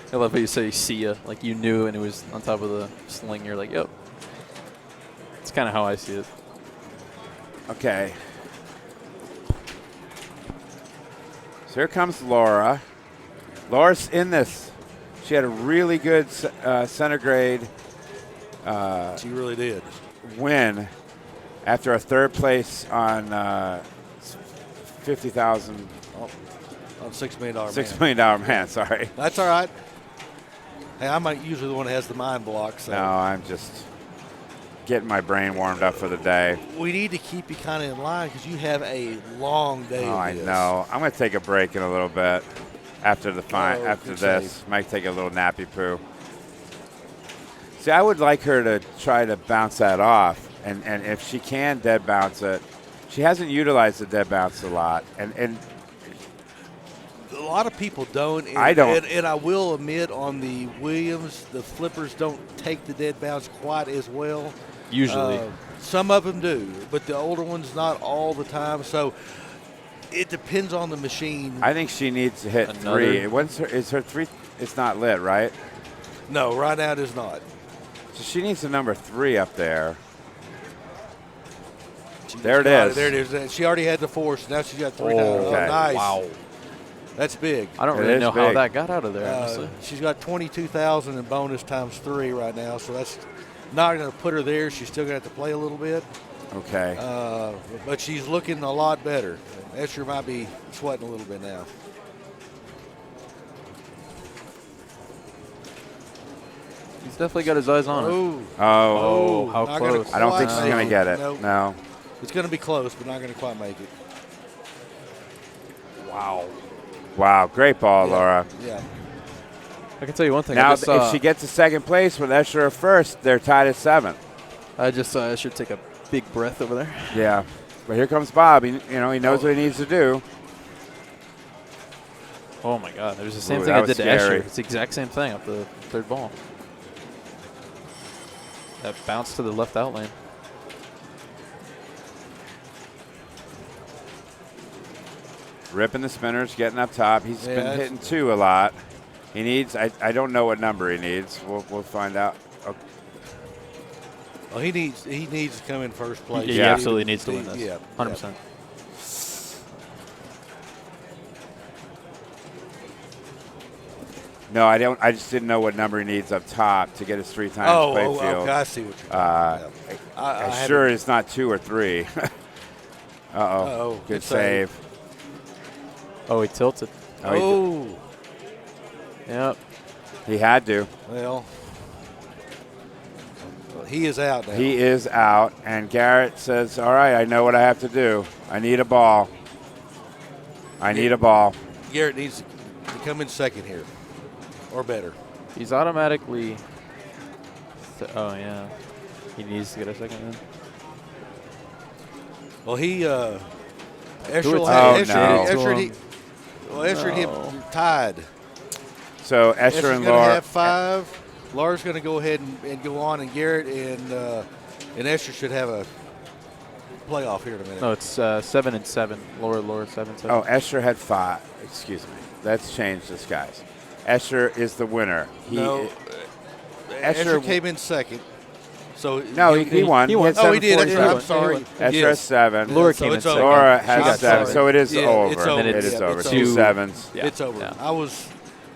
I love how you say "see ya," like you knew, and it was on top of the sling. You're like, "Yep." It's kind of how I see it. Okay. So here comes Lora. Lora's in this. She had a really good Centigrade. She really did. Win after a third place on 50,000. On $6 million man. $6 million man, sorry. That's all right. Hey, I'm usually the one that has the mind block. So. No, I'm just getting my brain warmed up for the day. We need to keep you kind of in line because you have a long day. Oh, I know. I'm going to take a break in a little bit after the after this. Save. Might take a little nappy poo. See, I would like her to try to bounce that off, and if she can dead bounce it. She hasn't utilized the dead bounce a lot, and a lot of people don't. And, I don't. And I will admit on the Williams, the flippers don't take the dead bounce quite as well. Usually. Some of them do, but the older ones not all the time. So it depends on the machine. I think she needs to hit 3. Is her 3? It's not lit, right? No, right now it is not. So she needs the number 3 up there. There it is. There it is. She already had the 4, so now she's got 3 down. Okay. Oh, nice. Wow. That's big. I don't really know how that got out of there, honestly. She's got 22,000 in bonus times 3 right now, so that's not going to put her there. She's still going to have to play a little bit. Okay. But she's looking a lot better. Escher might be sweating a little bit now. He's definitely got his eyes on it. Oh, how close. I don't think she's going to get it. Nope. No. It's going to be close, but not going to quite make it. Wow, great ball, Lora. Yeah. I can tell you one thing. Now, if she gets to second place with Escher first, they're tied at 7. I just saw Escher take a big breath over there. Yeah. But here comes Bob. He knows what he needs to do. Oh, my God. It was the same Ooh, thing I that did was to scary. Escher. It's the exact same thing up the third ball. That bounce to the left out lane. Ripping the spinners, getting up top. He's been hitting 2 a lot. He needs, I don't know what number he needs. We'll find out. Okay. Well, he needs to come in first place. He absolutely needs to win this. Yeah. 100%. No, I don't. I just didn't know what number he needs up top to get his 3 times play field. Okay, I see what you're talking about. I'm sure it's not 2 or 3. Uh-oh. Good save. Oh, he tilted. Oh. Yep. He had to. Well, he is out now. He is out, and Garrett says, all right, I know what I have to do. I need a ball. I need a ball. Garrett needs to come in second here, or better. He's automatically. Oh, yeah. He needs to get a second in. Well, Escher hit tied. So Escher and Lora have 5. Laura's going to go ahead and go on, and Garrett and Escher should have a playoff here in a minute. No, it's 7 and 7. Lora 7. Oh, Escher had 5. Excuse me. Let's change this, guys. Escher is the winner. Escher came in second. So no, he won. He won. Oh, he did. I'm sorry. Escher has 7. Lora came in second. Lora has 7. So it is over. It's over. It is over. It's 2 over. 7s. Yeah. It's over. Yeah. I was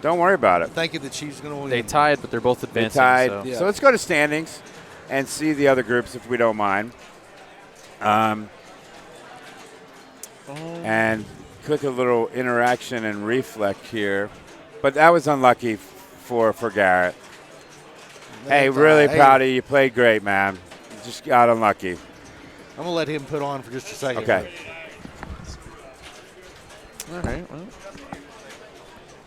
Don't worry about it. thinking that she's going to win. They tied, but they're both They advancing. tied. So. Yeah. So let's go to standings and see the other groups if we don't mind. And click a little interaction and reflect here. But that was unlucky for Garrett. Hey, really proud of you. You played great, man. You just got unlucky. I'm going to let him put on for just a second. Okay. All right. Well.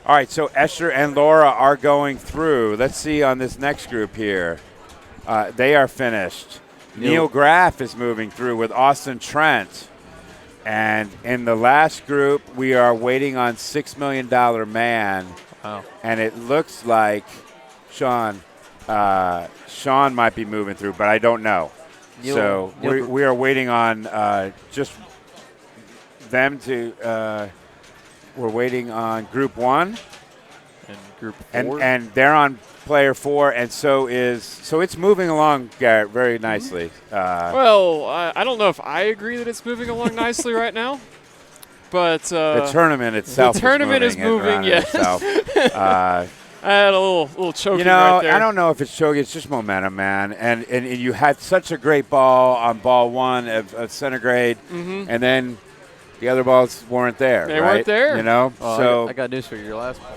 All right, so Escher and Lora are going through. Let's see on this next group here. They are finished. Neil Graf is moving through with Austin Trent. And in the last group, we are waiting on $6 Million Man. Wow. And it looks like Sean might be moving through, but I don't know. We are waiting on just them to we're waiting on Group 1. And Group 4. And they're on player 4, and so it's moving along, Garrett, very nicely. Well, I don't know if I agree that it's moving along nicely right now, but the tournament itself. The tournament is moving. Yes. I had a little choking right there. I don't know if it's choking. It's just momentum, man. And you had such a great ball on ball 1 of Centigrade, and then the other balls weren't there. They weren't there. You know. So I got news for you. Your last ball.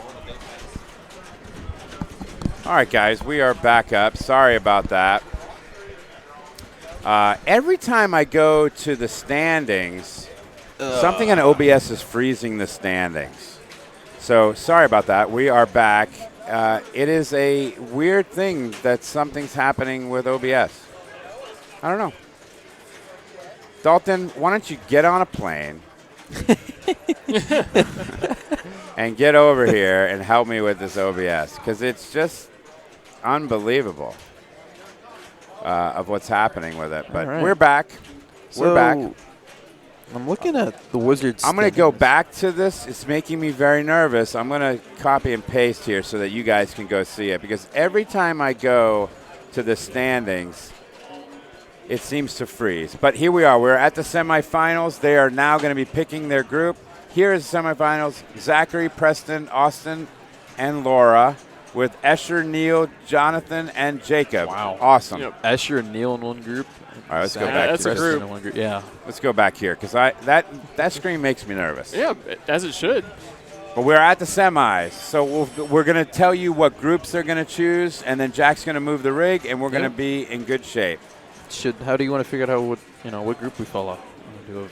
All right, guys, we are back up. Sorry about that. Every time I go to the standings, something in OBS is freezing the standings. So sorry about that. We are back. It is a weird thing that something's happening with OBS. I don't know. Dalton, why don't you get on a plane and get over here and help me with this OBS, because it's just unbelievable of what's happening with it. But we're back. We're back. I'm looking at the Wizards. I'm going to go back to this. It's making me very nervous. I'm going to copy and paste here so that you guys can go see it, because every time I go to the standings, it seems to freeze. But here we are. We're at the semifinals. They are now going to be picking their group. Here is the semifinals. Zachary, Preston, Austin, and Lora, with Escher, Neil, Jonathan, and Jacob. Wow. Awesome. Yep. Escher and Neil in one group. All right, let's go back. That's a here. group. In one group. Yeah. Let's go back here, because that screen makes me nervous. Yeah, as it should. But we're at the semis, so we're going to tell you what groups they're going to choose, and then Jack's going to move the rig, and we're going to be in good shape. How do you want to figure out what group we follow? Do a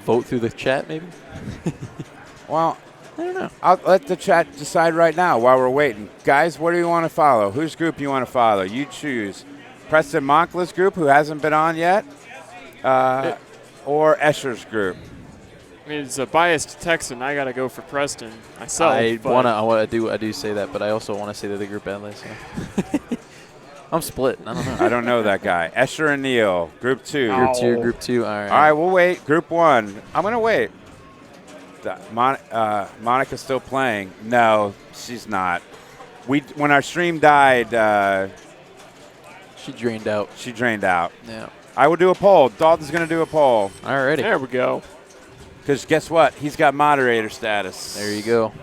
vote through the chat, maybe? Well, I don't know. I'll let the chat decide right now while we're waiting. Guys, what do you want to follow? Whose group you want to follow? You choose. Preston Moncla's group, who hasn't been on yet, or Escher's group. I mean, it's a biased Texan. I got to go for Preston myself. I do say that, but I also want to say that the group Bally. So. I'm split. I don't know. I don't know that guy. Escher and Neil, group 2. Group two. All right. All right, we'll wait. Group 1. I'm going to wait. Monica's still playing. No, she's not. When our stream died, She drained out. Yeah. I will do a poll. Dalton's going to do a poll. Alrighty. There we go. Because guess what? He's got moderator status. There you go.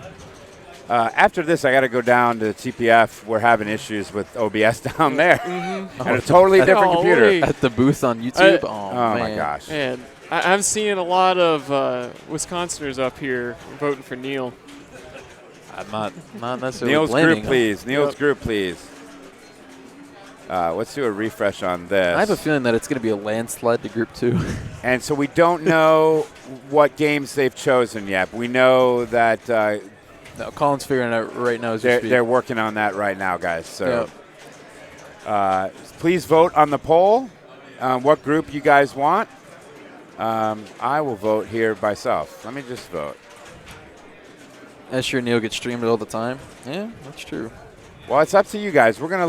After this, I got to go down to TPF. We're having issues with OBS down there. And a totally different computer. At the booth on YouTube? Oh, man. my gosh. And I'm seeing a lot of Wisconsiners up here voting for Neil. I'm not necessarily Neil's blaming group, please. Neil's group, please. Let's do a refresh on this. I have a feeling that it's going to be a landslide to Group 2. And so we don't know what games they've chosen yet. We know that No, Colin's figuring it out right now. they're working on that right now, guys. So please vote on the poll what group you guys want. I will vote here myself. Let me just vote. Escher and Neil get streamed all the time. Yeah, that's true. Well, it's up to you guys. We're gonna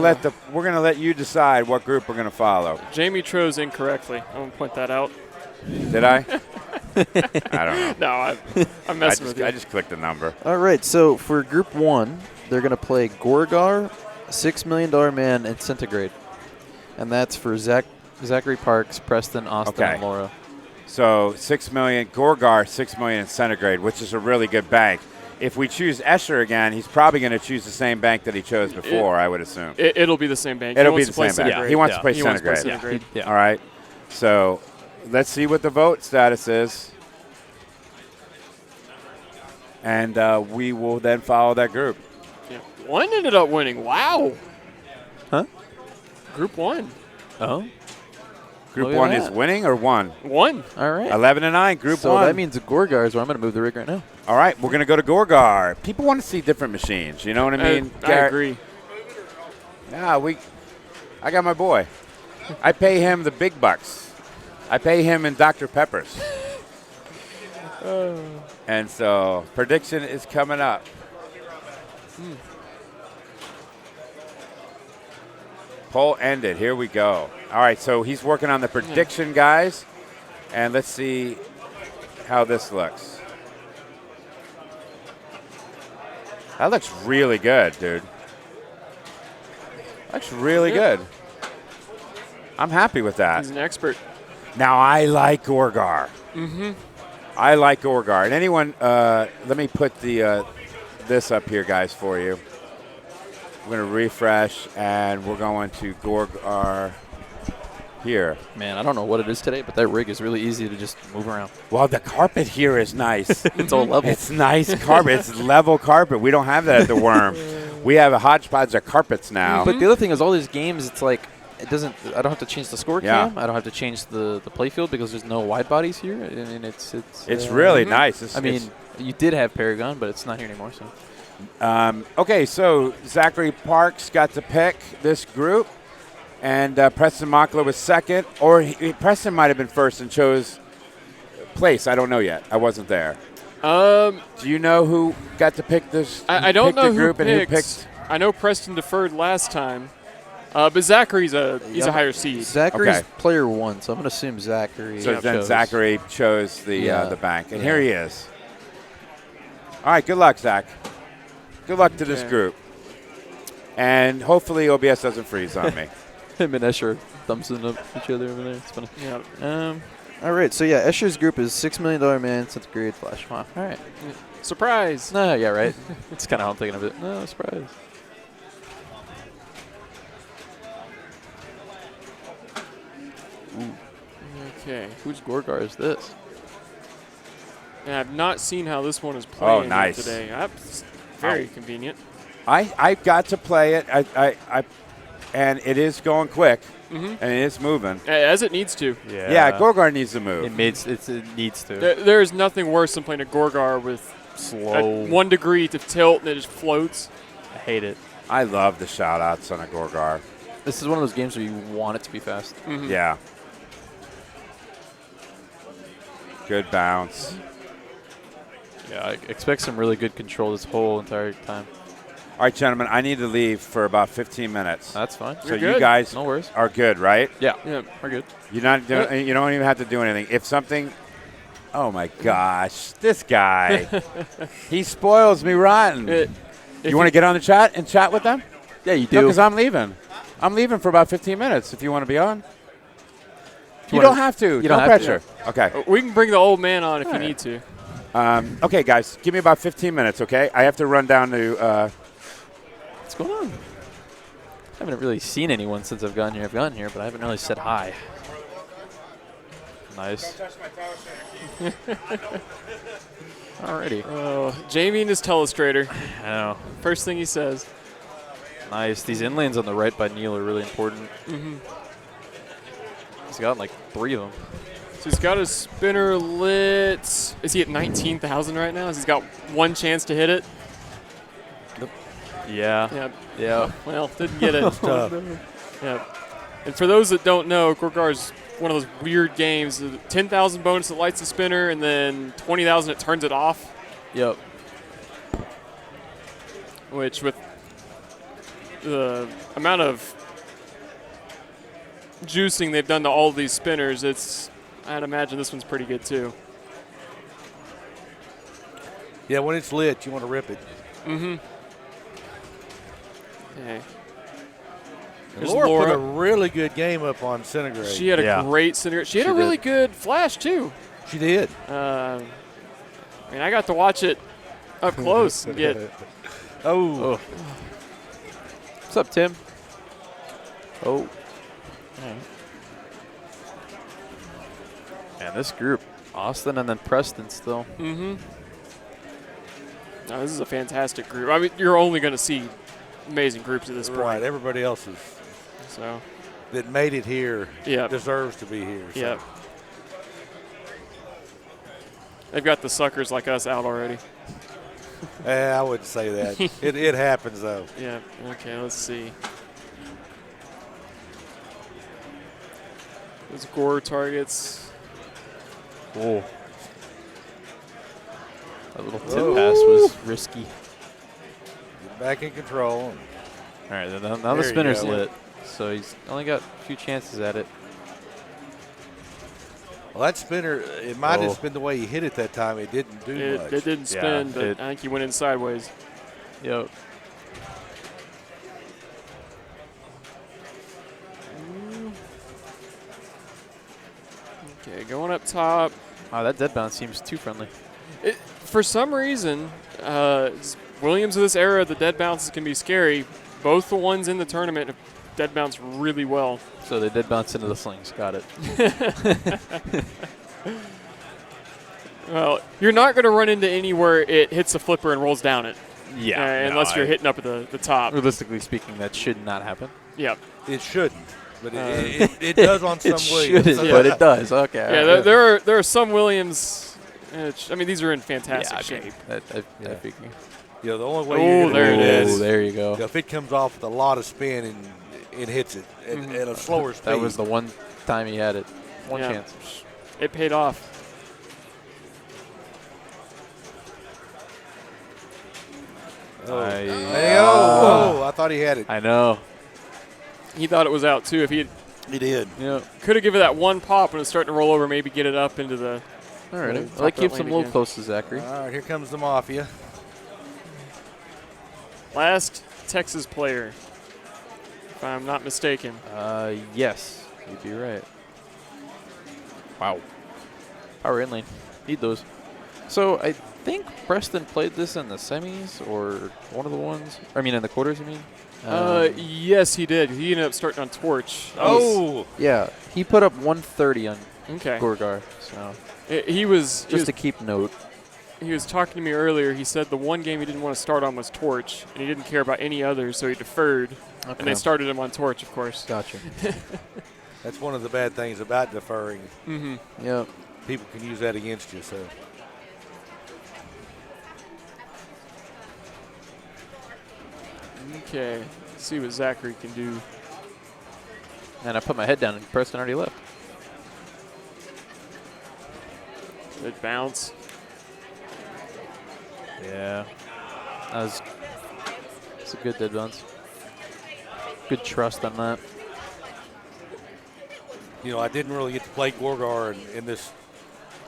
let you decide what group we're gonna follow. Jamie chose incorrectly. I'm gonna point that out. Did I? I don't know. No, I'm messing with you. I just clicked the number. All right, so for Group 1, they're going to play Gorgar, $6 Million Man, and Centigrade. And that's for Zachary Parks, Preston, Austin, and Lora. So $6 million, Gorgar, $6 million in Centigrade, which is a really good bank. If we choose Escher again, he's probably going to choose the same bank that he chose before, I would assume. It'll be the same bank. It'll be the same bank. He wants to play Centigrade. Centigrade. All right. So let's see what the vote status is. And we will then follow that group. Yeah. One ended up winning. Wow. Huh? Group 1. Oh. Group 1 is winning or 1? 1. All right. 11-9, Group 1. So that means Gorgar is where I'm going to move the rig right now. All right, we're going to go to Gorgar. People want to see different machines. You know what I mean? I Garrett? agree. Yeah, I got my boy. I pay him the big bucks. I pay him in Dr. Peppers. And so prediction is coming up. Poll ended. Here we go. All right, so he's working on the prediction, guys. And let's see how this looks. That looks really good, dude. Looks really good. I'm happy with that. He's an expert. Now, I like Gorgar. I like Gorgar. And anyone, let me put the this up here, guys, for you. We're going to refresh, and we're going to Gorgar here. Man, I don't know what it is today, but that rig is really easy to just move around. Well, the carpet here is nice. It's all level. It's nice carpet. It's level carpet. We don't have that at the Worm. We have a hodgepodge of carpets now. But the other thing is, all these games, it's like it doesn't. I don't have to change the score cam. I don't have to change the playfield because there's no wide bodies here. I mean, it's really nice. I mean, you did have Paragon, but it's not here anymore. So. Okay, so Zachary Parks got to pick this group, and Preston Moncla was second, or Preston might have been first and chose place. I don't know yet. I wasn't there. Do you know who got to pick this? I don't know who picked. I know Preston deferred last time, but Zachary's he's a higher seed. Zachary's player 1, so I'm going to assume Zachary. So then Zachary chose the bank, and here he is. All right, good luck, Zach. Good luck to this group. And hopefully OBS doesn't freeze on me. Him and Escher Thomson up each other over there. It's funny. Yeah. All right, so yeah, Escher's group is $6 Million Man, Centigrade, Flash. Wow. All right. Surprise. No, yeah, right. It's kind of how I'm thinking of it. No, surprise. Okay. Whose Gorgar is this? And I've not seen how this one is playing nice. today. That's very convenient. I got to play it. I and it is going quick, and it is moving. As it needs to. Yeah, Gorgar needs to move. It needs to. There is nothing worse than playing a Gorgar with slow 1 degree to tilt and it just floats. I hate it. I love the shout-outs on a Gorgar. This is one of those games where you want it to be fast. Yeah. Good bounce. Yeah, I expect some really good control this whole entire time. All right, gentlemen, I need to leave for about 15 minutes. That's fine. So you guys no worries. are good, right? Yeah, we're good. You're not doing, you don't even have to do anything. If something, oh my gosh, this guy, he spoils me rotten. You want to get on the chat and chat with them? Yeah, you do. No, because I'm leaving. I'm leaving for about 15 minutes if you want to be on. You don't have to. You no don't pressure. have to. Okay. We can bring the old man on if you need to. Okay, guys, give me about 15 minutes, okay? I have to run down to what's going on? I haven't really seen anyone since I've gotten here. I've gotten here, but I haven't really said hi. Nice. Alrighty. Oh, Jamie and his telestrator. I know. First thing he says. Nice. These inlanes on the right by Neil are really important. He's got like 3 of them. So he's got his spinner lit. Is he at 19,000 right now? He's got 1 chance to hit it. Yeah. Yeah. Well, didn't get it. Tough. Yeah. And for those that don't know, Gorgar's one of those weird games. 10,000 bonus that lights the spinner, and then 20,000 it turns it off. Yep. Which with the amount of juicing they've done to all of these spinners, I'd imagine this one's pretty good too. Yeah, when it's lit, you want to rip it. Okay. Lora put a really good game up on Centigrade. She had a great Centigrade. She had a really good flash too. She did. I mean, I got to watch it up close and get. Oh. What's up, Tim? Oh. Man, this group, Austin and then Preston still. No, this is a fantastic group. I mean, you're only going to see amazing groups at this point. Right, everybody else that made it here deserves to be here. So. Yeah. They've got the suckers like us out already. I wouldn't say that. it happens, though. Yeah, okay, let's see. Those Gore targets. Oh. That little tip pass was risky. Get back in control. All right, now the spinner's lit. So he's only got a few chances at it. Well, that spinner, it might have been the way he hit it that time. It didn't do much. It didn't spin, but I think he went in sideways. Yep. Okay, going up top. Wow, that dead bounce seems too friendly. For some reason, Williams of this era, the dead bounces can be scary. Both the ones in the tournament have dead bounced really well. So they dead bounce into the slings. Got it. Well, you're not going to run into anywhere it hits a flipper and rolls down it. Yeah. Unless you're hitting up at the top. Realistically speaking, that should not happen. Yep. It shouldn't. But it does on some Williams. It shouldn't, but it does. Okay. Yeah, there are some Williams. I mean, these are in fantastic shape. I figure. Yeah, the only way you're there it is. Oh, there you go. If it comes off with a lot of spin and it hits it at a slower speed. That was the one time he had it. One chance. It paid off. I thought he had it. I know. He thought it was out, too. If he did. Yeah. Could have given it that one pop when it was starting to roll over, maybe get it up into the. All right. Well, that keeps him a little close to Zachary. All right, here comes the Mafia. Last Texas player, if I'm not mistaken. Yes, you'd be right. Wow. Power in lane. Need those. So I think Preston played this in the semis or one of the ones. I mean, in the quarters, you mean? Yes, he did. He ended up starting on Torch. Yeah. He put up 130 on Gorgar. So he was to keep note. He was talking to me earlier. He said the one game he didn't want to start on was Torch, and he didn't care about any others, so he deferred. Okay. And they started him on Torch, of course. Gotcha. That's one of the bad things about deferring. Mm-hmm. Yep. People can use that against you. So. Okay. Let's see what Zachary can do. And I put my head down, and Preston already left. Good bounce. Yeah. It's a good dead bounce. Good trust on that. You know, I didn't really get to play Gorgar in this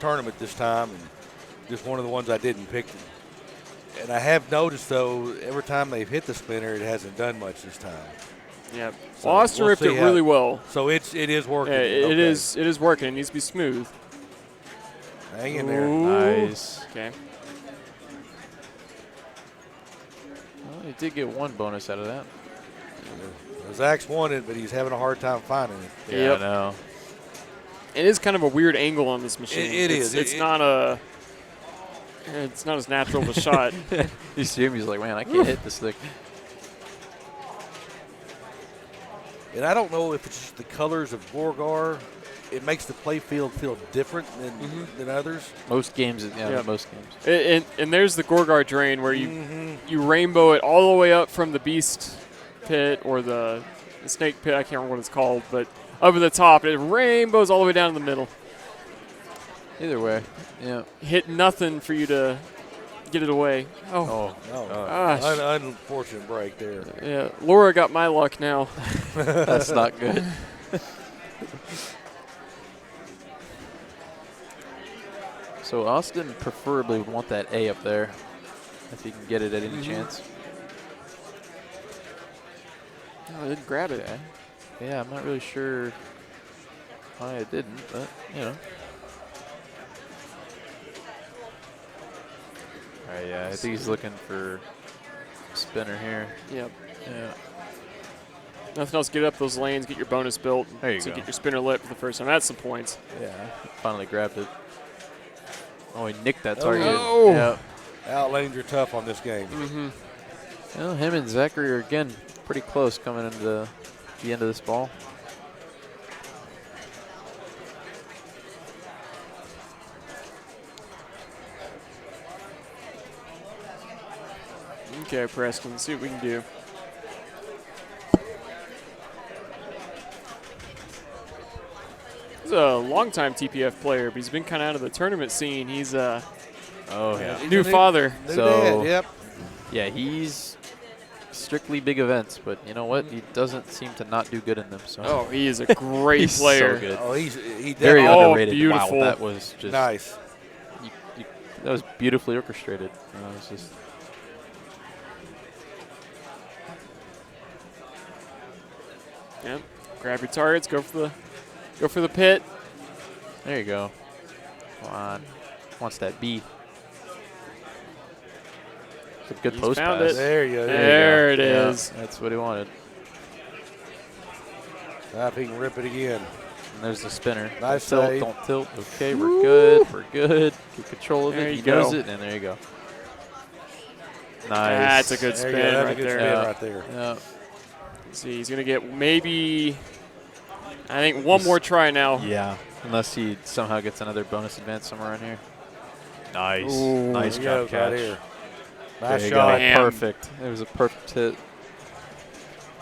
tournament this time, and just one of the ones I didn't pick. And I have noticed, though, every time they've hit the spinner, it hasn't done much this time. Yeah. So Austin ripped it really well. So it is working. Yeah, it is working. It needs to be smooth. Hang in there. Nice. Okay. Well, he did get one bonus out of that. Zach's won it, but he's having a hard time finding it. Yeah, I know. It is kind of a weird angle on this machine. It is. It's not as natural of a shot. You see him, he's like, man, I can't hit this thing. And I don't know if it's just the colors of Gorgar. It makes the play field feel different than others. Most games, most games. And there's the Gorgar drain where you rainbow it all the way up from the Beast pit or the Snake pit. I can't remember what it's called, but up at the top, it rainbows all the way down in the middle. Either way, yeah. Hit nothing for you to get it away. Oh. Gosh. Unfortunate break there. Yeah, Lora got my luck now. That's not good. So Austin preferably would want that A up there if he can get it at any chance. Oh, I didn't grab it. Yeah, I'm not really sure why I didn't, but, you know. All right, yeah, I think he's looking for spinner here. Yep. Yeah. Nothing else. Get up those lanes, get your bonus built. There you so go. Get your spinner lit for the first time. That's some points. Yeah, finally grabbed it. Oh, he nicked that target. Oh. Yeah. Outlanes are tough on this game. Well, him and Zachary are, again, pretty close coming into the end of this ball. Okay, Preston, let's see what we can do. He's a longtime TPF player, but he's been kind of out of the tournament scene. He's a new father. New So- dad, yep. Yeah, he's strictly big events, but you know what? He doesn't seem to not do good in them. So. Oh, he is a great He's player. so good. Oh, he Very definitely- underrated. beautiful. Wow, that was just nice. that was beautifully orchestrated. It was just Yep. Grab your targets. Go for the pit. there you go. Come on, wants that B. It's a good He's post found pass. it. There you go. There it Yeah, is. that's what he wanted. Now if he can rip it again. And there's the spinner. Nice Don't save. tilt, don't tilt. Okay, we're good. We're good. Keep control of There it. you He knows go. it, and there you go. Nice. That's a good There you spin go. That's right a good there. spin Yeah. right there. Yeah. Let's see, he's gonna get maybe, I think, one more try now. Yeah. Unless he somehow gets another bonus advance somewhere around here. Nice. Ooh, Nice There drop you go, catch. right here. There Nice you shot. go. Bam. Perfect. It was a perfect hit.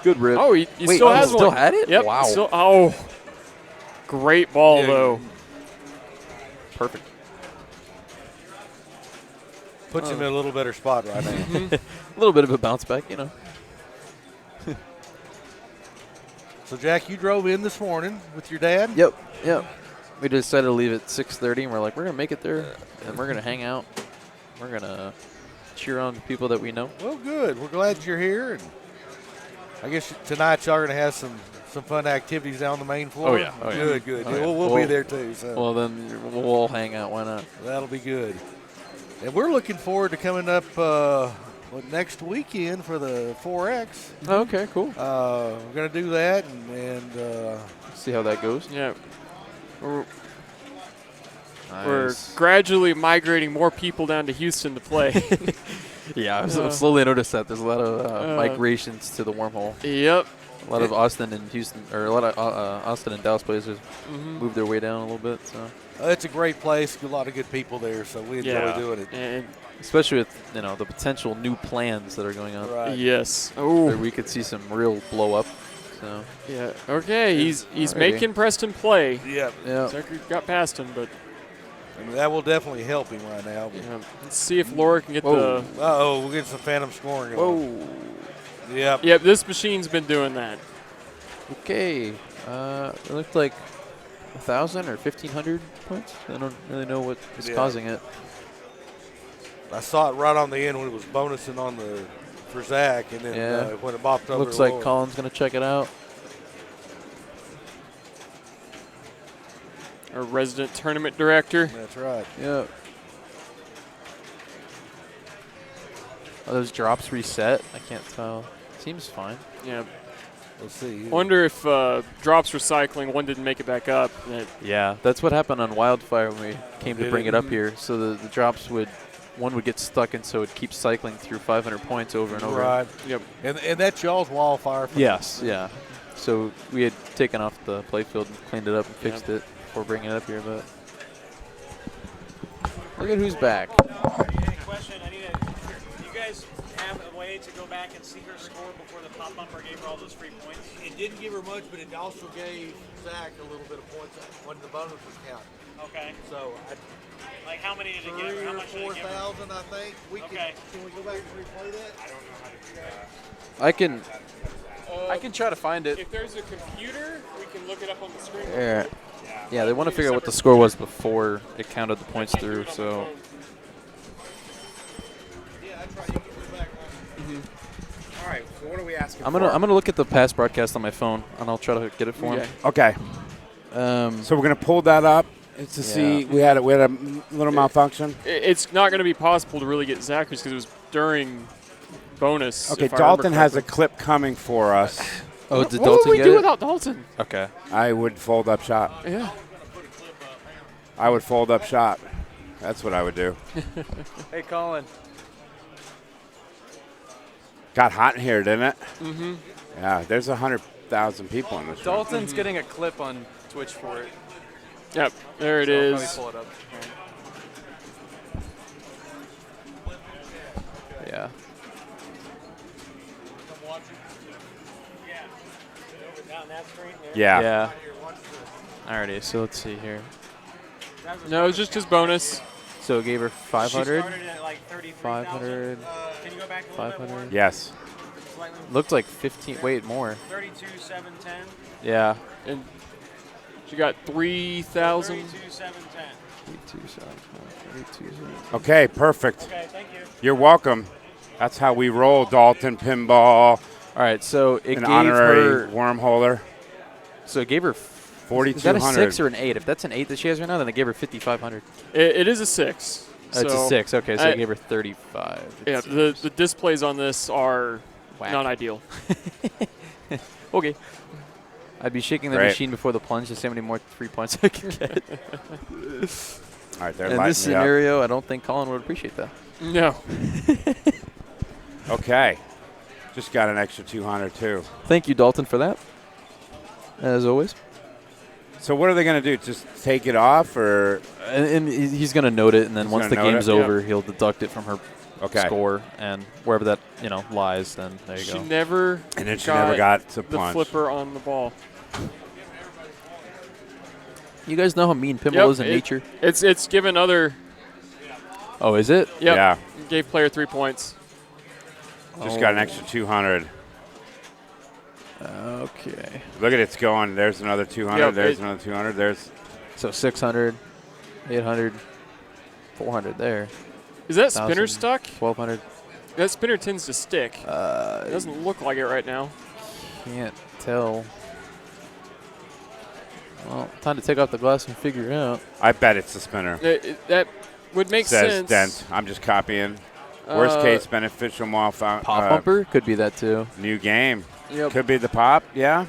Good rip. Oh, he Wait, still oh, has he still one. had it? Yep. Wow. Still, oh, great ball Yeah. though. Perfect. Puts him in a little better spot right now. A little bit of a bounce back, you know. So, Jack, you drove in this morning with your dad? Yep. Yep. We decided to leave at 6:30, and we're like, we're gonna make it there, and we're gonna hang out. We're gonna cheer on the people that we know. Well, good. We're glad you're here. And I guess tonight y'all are going to have some fun activities down on the main floor. Oh, yeah. Oh, yeah. Good, good. Oh, Yeah, yeah. We'll be Well- there, too. So Well, then we'll all hang out. Why not? that'll be good. And we're looking forward to coming up next weekend for the 4X. Okay, cool. We're going to do that and See how that goes. Yeah. We're Nice. gradually migrating more people down to Houston to play. Yeah, I've slowly noticed that there's a lot of migrations to the wormhole. Yep. A lot of Austin and Houston, or a lot of Austin and Dallas players just moved their way down a little bit. So, it's a great place. A lot of good people there, so we enjoy doing it. And especially with the potential new plans that are going on, Right. yes. where Oh. we could see some real blow up. So, Yeah. Okay. He's Alrighty. making Preston play. Yeah, yeah. Zachary got past him, but I mean, that will definitely help him right now. But, let's see if Lora can get Whoa. uh-oh, we'll get some phantom scoring going. Whoa. Yep. the. Yep. This machine's been doing that. Okay. It looked like 1,000 or 1,500 points. I don't really know what was Yeah. causing it. I saw it right on the end when it was bonusing for Zach, and then Yeah. when it bopped over Looks to like Lora. Colin's going to check it out. Our resident tournament director. That's right. Yeah. Are those drops reset? I can't tell. Seems fine. Yeah. Let's see. Wonder if drops recycling, one didn't make it back up. Yeah, that's what happened on Wildfire when we came to Did bring it? it up here. So the drops one would get stuck, and so it keeps cycling through 500 points over and over. Right. Yep. And that's y'all's wildfire. Yes, yeah. So we had taken off the playfield and cleaned it up and fixed it before bringing it up here, but look at who's back. Question, do you guys have a way to go back and see her score before the pop bumper gave her all those free points? It didn't give her much, but it also gave Zach a little bit of points when the bonus was counted. Okay. So Like how many did it give her? 3,000 How or much did it give her? 4,000, I think. Okay. Can we go back and replay that? I don't know how to do that. I can try to find it. If there's a computer, we can look it up on the screen. Yeah. Yeah, they want to figure out what the score was before it counted the points through. So Yeah, that's right. You can go back on. All right, so what are we asking I'm gonna look at the past broadcast on my phone, and I'll try to get it for him. Okay, so we're going to pull that up to see. We had a little malfunction. It's not going to be possible to really get Zachary's because it was during bonus. Okay, if I remember Dalton has a correctly. clip coming for us. Oh, did What Dalton would we get do it? without Dalton? Okay. I would fold up shop. Yeah. I would fold up shop. That's what I would do. Hey, Colin. Got hot in here, didn't it? Mm-hmm. Yeah, there's 100,000 people in this room. Dalton's getting a clip on Twitch for it. Yep. There it So I'll is. probably pull it up. Yeah. Down that screen there. Yeah. Yeah. Alrighty, so let's see here. No, it was just his bonus. So it gave her 500. Started at like 33,000. 500. Can you go back a little bit more? 500. Yes. Slightly. Looked like 15. Wait, more. 32,710. Yeah. And she got 3,000. 32,710. 32,700. Okay, perfect. Okay, thank you. You're welcome. That's how we roll, Dalton Pinball. All right, so it An gave honorary her. wormholer. So it gave her. 4,200. Is that a 6 or an 8? If that's an 8 that she has right now, then it gave her 5,500. It is a 6. It's a 6. Okay, so it gave her 35. Yeah, the displays on this are Whack. not ideal. Okay. I'd be shaking the Great. machine before the plunge to see how many more 3 points I can get. All right, they're In lighting this me up. scenario, I don't think Colin would appreciate that. No. Okay. Just got an extra 200 too. Thank you, Dalton, for that. As always. So what are they going to do? Just take it off, or And he's going to note it, and then He's once the gonna note game's it? over, he'll deduct it from her okay? score, and wherever that lies, then there you She go. never And then she never got to the punch. flipper on the ball. You guys know how mean pinball is in nature? It's given other. Oh, is it? Yep. Yeah. Gave player 3 points. Just got an extra 200. Okay. Look at it's going. There's another 200. Yep, There's another 200. There's So 600, 800, 400 there. Is that spinner 1,000, stuck? 1,200. That spinner tends to stick. It doesn't look like it right now. Can't tell. Well, time to take off the glass and figure it out. I bet it's the spinner. That would make Says sense. dent. I'm just copying. Worst case beneficial malfunction. Pop bumper could be that too. New game. Yep. Could be the pop. Yeah.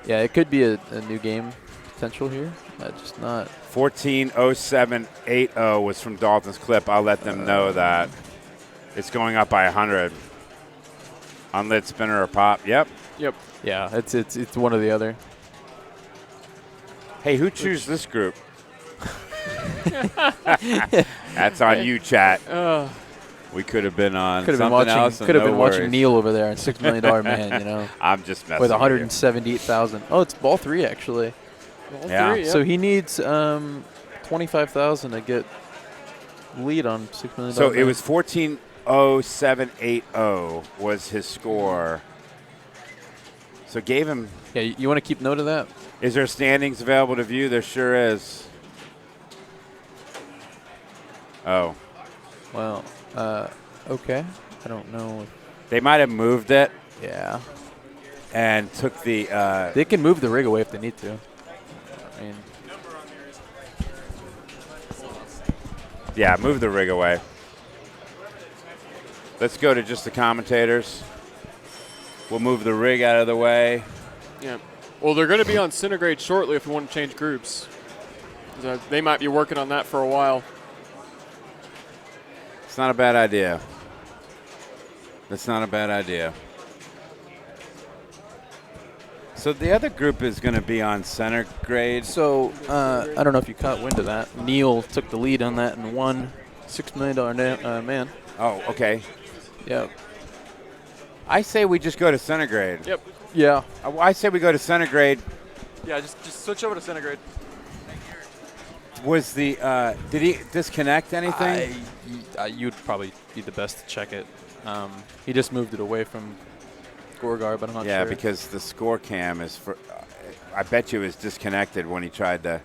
Yeah, it could be a new game potential here. Just not. 140780 was from Dalton's clip. I'll let them know that it's going up by 100. Unlit spinner or pop. Yep. Yep. Yeah, it's one or the other. Hey, who chose this group? That's on you, chat. We could have been on Could have been something watching. else. and Could have no been watching worries. Neil over there on $6 Million Man. You know, I'm just messing with with 178,000. Oh, it's ball 3 actually. All Yeah. 3, So he needs 25,000 to get lead on $6 million. So it was 140780 was his score. So gave him. Yeah, you want to keep note of that? Is there standings available to view? There sure is. Oh. Well, okay. I don't know. They might have moved it Yeah, and took the. they can move the rig away if they need to. I mean, Yeah, move the rig away. Let's go to just the commentators. We'll move the rig out of the way. Yeah. Well, they're going to be on Centigrade shortly if we want to change groups. They might be working on that for a while. It's not a bad idea. That's not a bad idea. So the other group is going to be on Centigrade. so I don't know if you caught wind of that. Neil took the lead on that and won $6 million man. Oh, okay. Yep. I say we just go to Centigrade. Yep. Yeah. I say we go to Centigrade. Yeah, just switch over to Centigrade. Was the did he disconnect anything? You'd probably be the best to check it. He just moved it away from Gorgar, but I'm not sure. Yeah, because the score cam is for. I bet you it was disconnected when he tried to.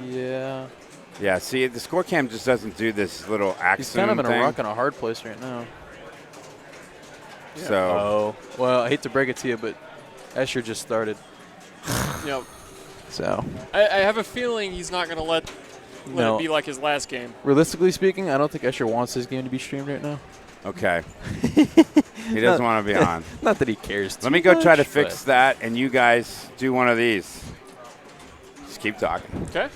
Yeah. Yeah, see, the score cam just doesn't do this little He's accent kind of in thing. a rock and a hard place right now. So Oh, well, I hate to break it to you, but Escher just started. Yep. So, I have a feeling he's not going to let no. it be like his last game. Realistically speaking, I don't think Escher wants his game to be streamed right now. okay, he doesn't want to be on. Not that he cares. Let me go try to much, fix but- that, and you guys do one of these. Just keep talking. Okay.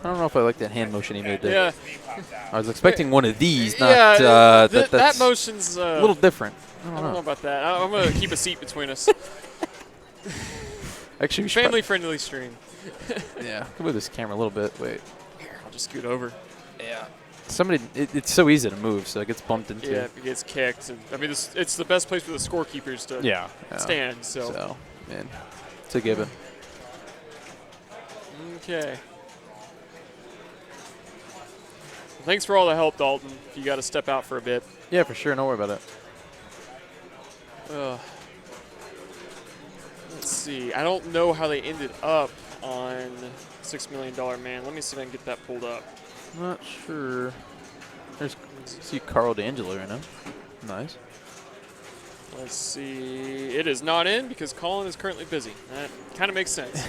I don't know if I like that hand motion he made there. Yeah. I was expecting one of these, not Yeah. that's That motion's a little different. I don't know about that. I'm going to keep a seat between us. Actually, we should Family-friendly stream. yeah, can move this camera a little bit. Wait. Here, I'll just scoot over. Yeah. It's so easy to move, so it gets bumped into. Yeah, it gets kicked. And, I mean, it's the best place for the scorekeepers to stand. So, man, it's a given. Okay. Thanks for all the help, Dalton. You got to step out for a bit. Yeah, for sure. Don't worry about it. Let's see. I don't know how they ended up on $6 Million Man. Let me see if I can get that pulled up. Not sure. See Carl D'Angelo right now. Nice. Let's see. It is not in because Colin is currently busy. That kind of makes sense.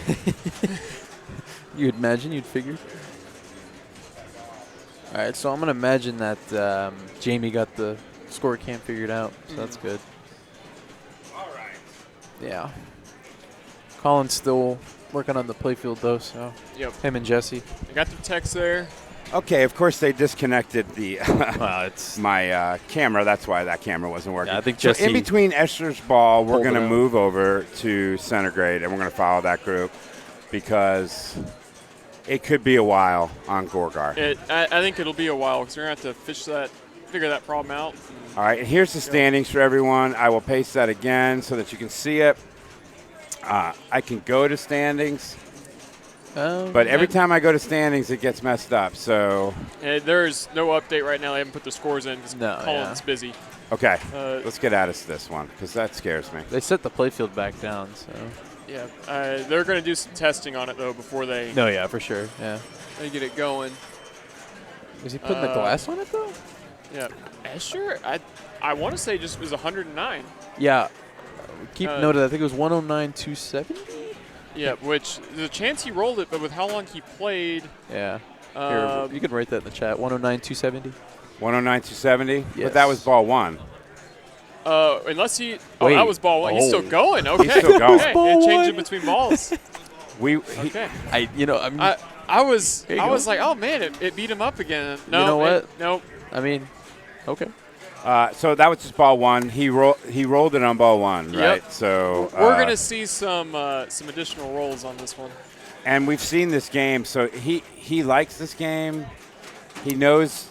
You'd imagine, you'd figure. All right, so I'm going to imagine that Jamie got the score cam figured out, so that's good. All right. Yeah. Colin's still working on the playfield, though, so him and Jesse. I got the text there. Okay, of course they disconnected the it's my camera. That's why that camera wasn't working. Yeah, I think so Jesse in between Escher's ball, we're going to it out. move over to Centigrade, and we're going to follow that group because it could be a while on Gorgar. I think it'll be a while because we're going to have to figure that problem out. All right, and here's the standings for everyone. I will paste that again so that you can see it. I can go to standings, but every time I go to standings, it gets messed up. So there's no update right now. They haven't put the scores in because Colin's busy. Okay, let's get out of this one because that scares me. They set the playfield back down, so. Yeah, they're going to do some testing on it, though, before they No, yeah, for sure, yeah. they get it going. Was he putting the glass on it, though? Yeah. Escher, I want to say just was 109. Yeah. Keep note of that. I think it was 109-270. Yeah, which there's a chance he rolled it, but with how long he played. Yeah. Here, you can write that in the chat. 109-270. 109-270? Yes. But that was ball one. Unless he. Oh, that was ball one. He's still going. Okay. He's still going. Okay. It changed in between balls. Okay. I was like, oh man, it beat him up again. No, you know what? Nope. I mean, okay. So that was just ball one. He rolled it on ball one, right? Yep. So we're gonna see some additional rolls on this one. And we've seen this game, so he likes this game. He knows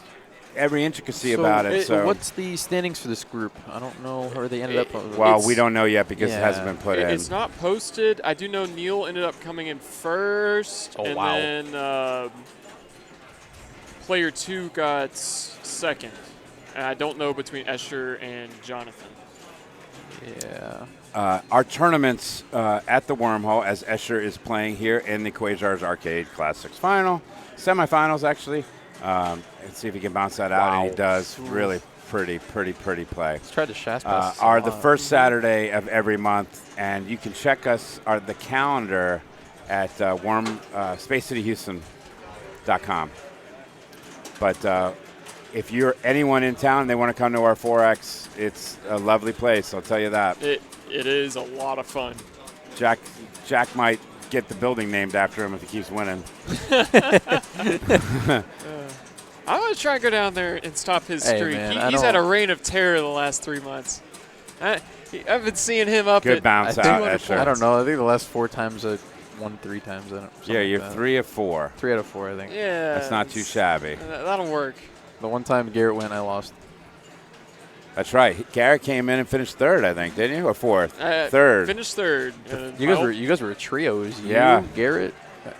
every intricacy about it. So what's the standings for this group? I don't know where they ended up. Well, we don't know yet because it hasn't been put in. It's not posted. I do know Neil ended up coming in first, and then player 2 got second. And I don't know between Escher and Jonathon. Yeah. Our tournaments at the Wormhole, as Escher is playing here in the Quasars Arcade Classics semifinals actually. Let's see if he can bounce that out, and he does. Really pretty play. Let's try to shast pass. Are the first Saturday of every month, and you can check us the calendar at SpaceCityHouston.com. But if you're anyone in town and they want to come to our 4X, it's a lovely place. I'll tell you that. It is a lot of fun. Jack might get the building named after him if he keeps winning. I'm going to try and go down there and stop his streak. Man, he's had a reign of terror the last 3 months. I've been seeing him up Good at bounce out, Escher. I don't know. I think the last 4 times I won 3 times. Yeah, you're like 3 of 4. 3 out of 4, I think. Yeah. That's not too shabby. That'll work. The one time Garrett went, I lost. That's right. Garrett came in and finished 3rd, I think, didn't you? Or 4th? 3rd. Finished 3rd. You guys were a trio. It was you, Garrett,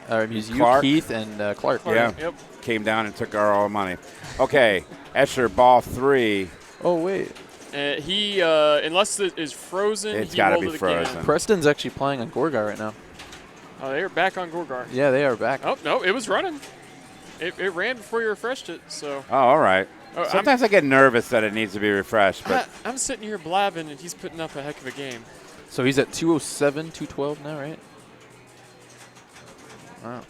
it was you, Clark. Keith, and Clark. Yeah. Yep. Came down and took our money. Okay, Escher, ball 3. Oh, wait. He, unless it is frozen, It's he got to rolled be it frozen. again. Preston's actually playing on Gorgar right now. Oh, they're back on Gorgar. Yeah, they are back. Oh, no, it was running. It ran before you refreshed it, so. Oh, all right. Oh, Sometimes I get nervous that it needs to be refreshed, but I'm sitting here blabbing, and he's putting up a heck of a game. So he's at 207, 212 now, right? Wow.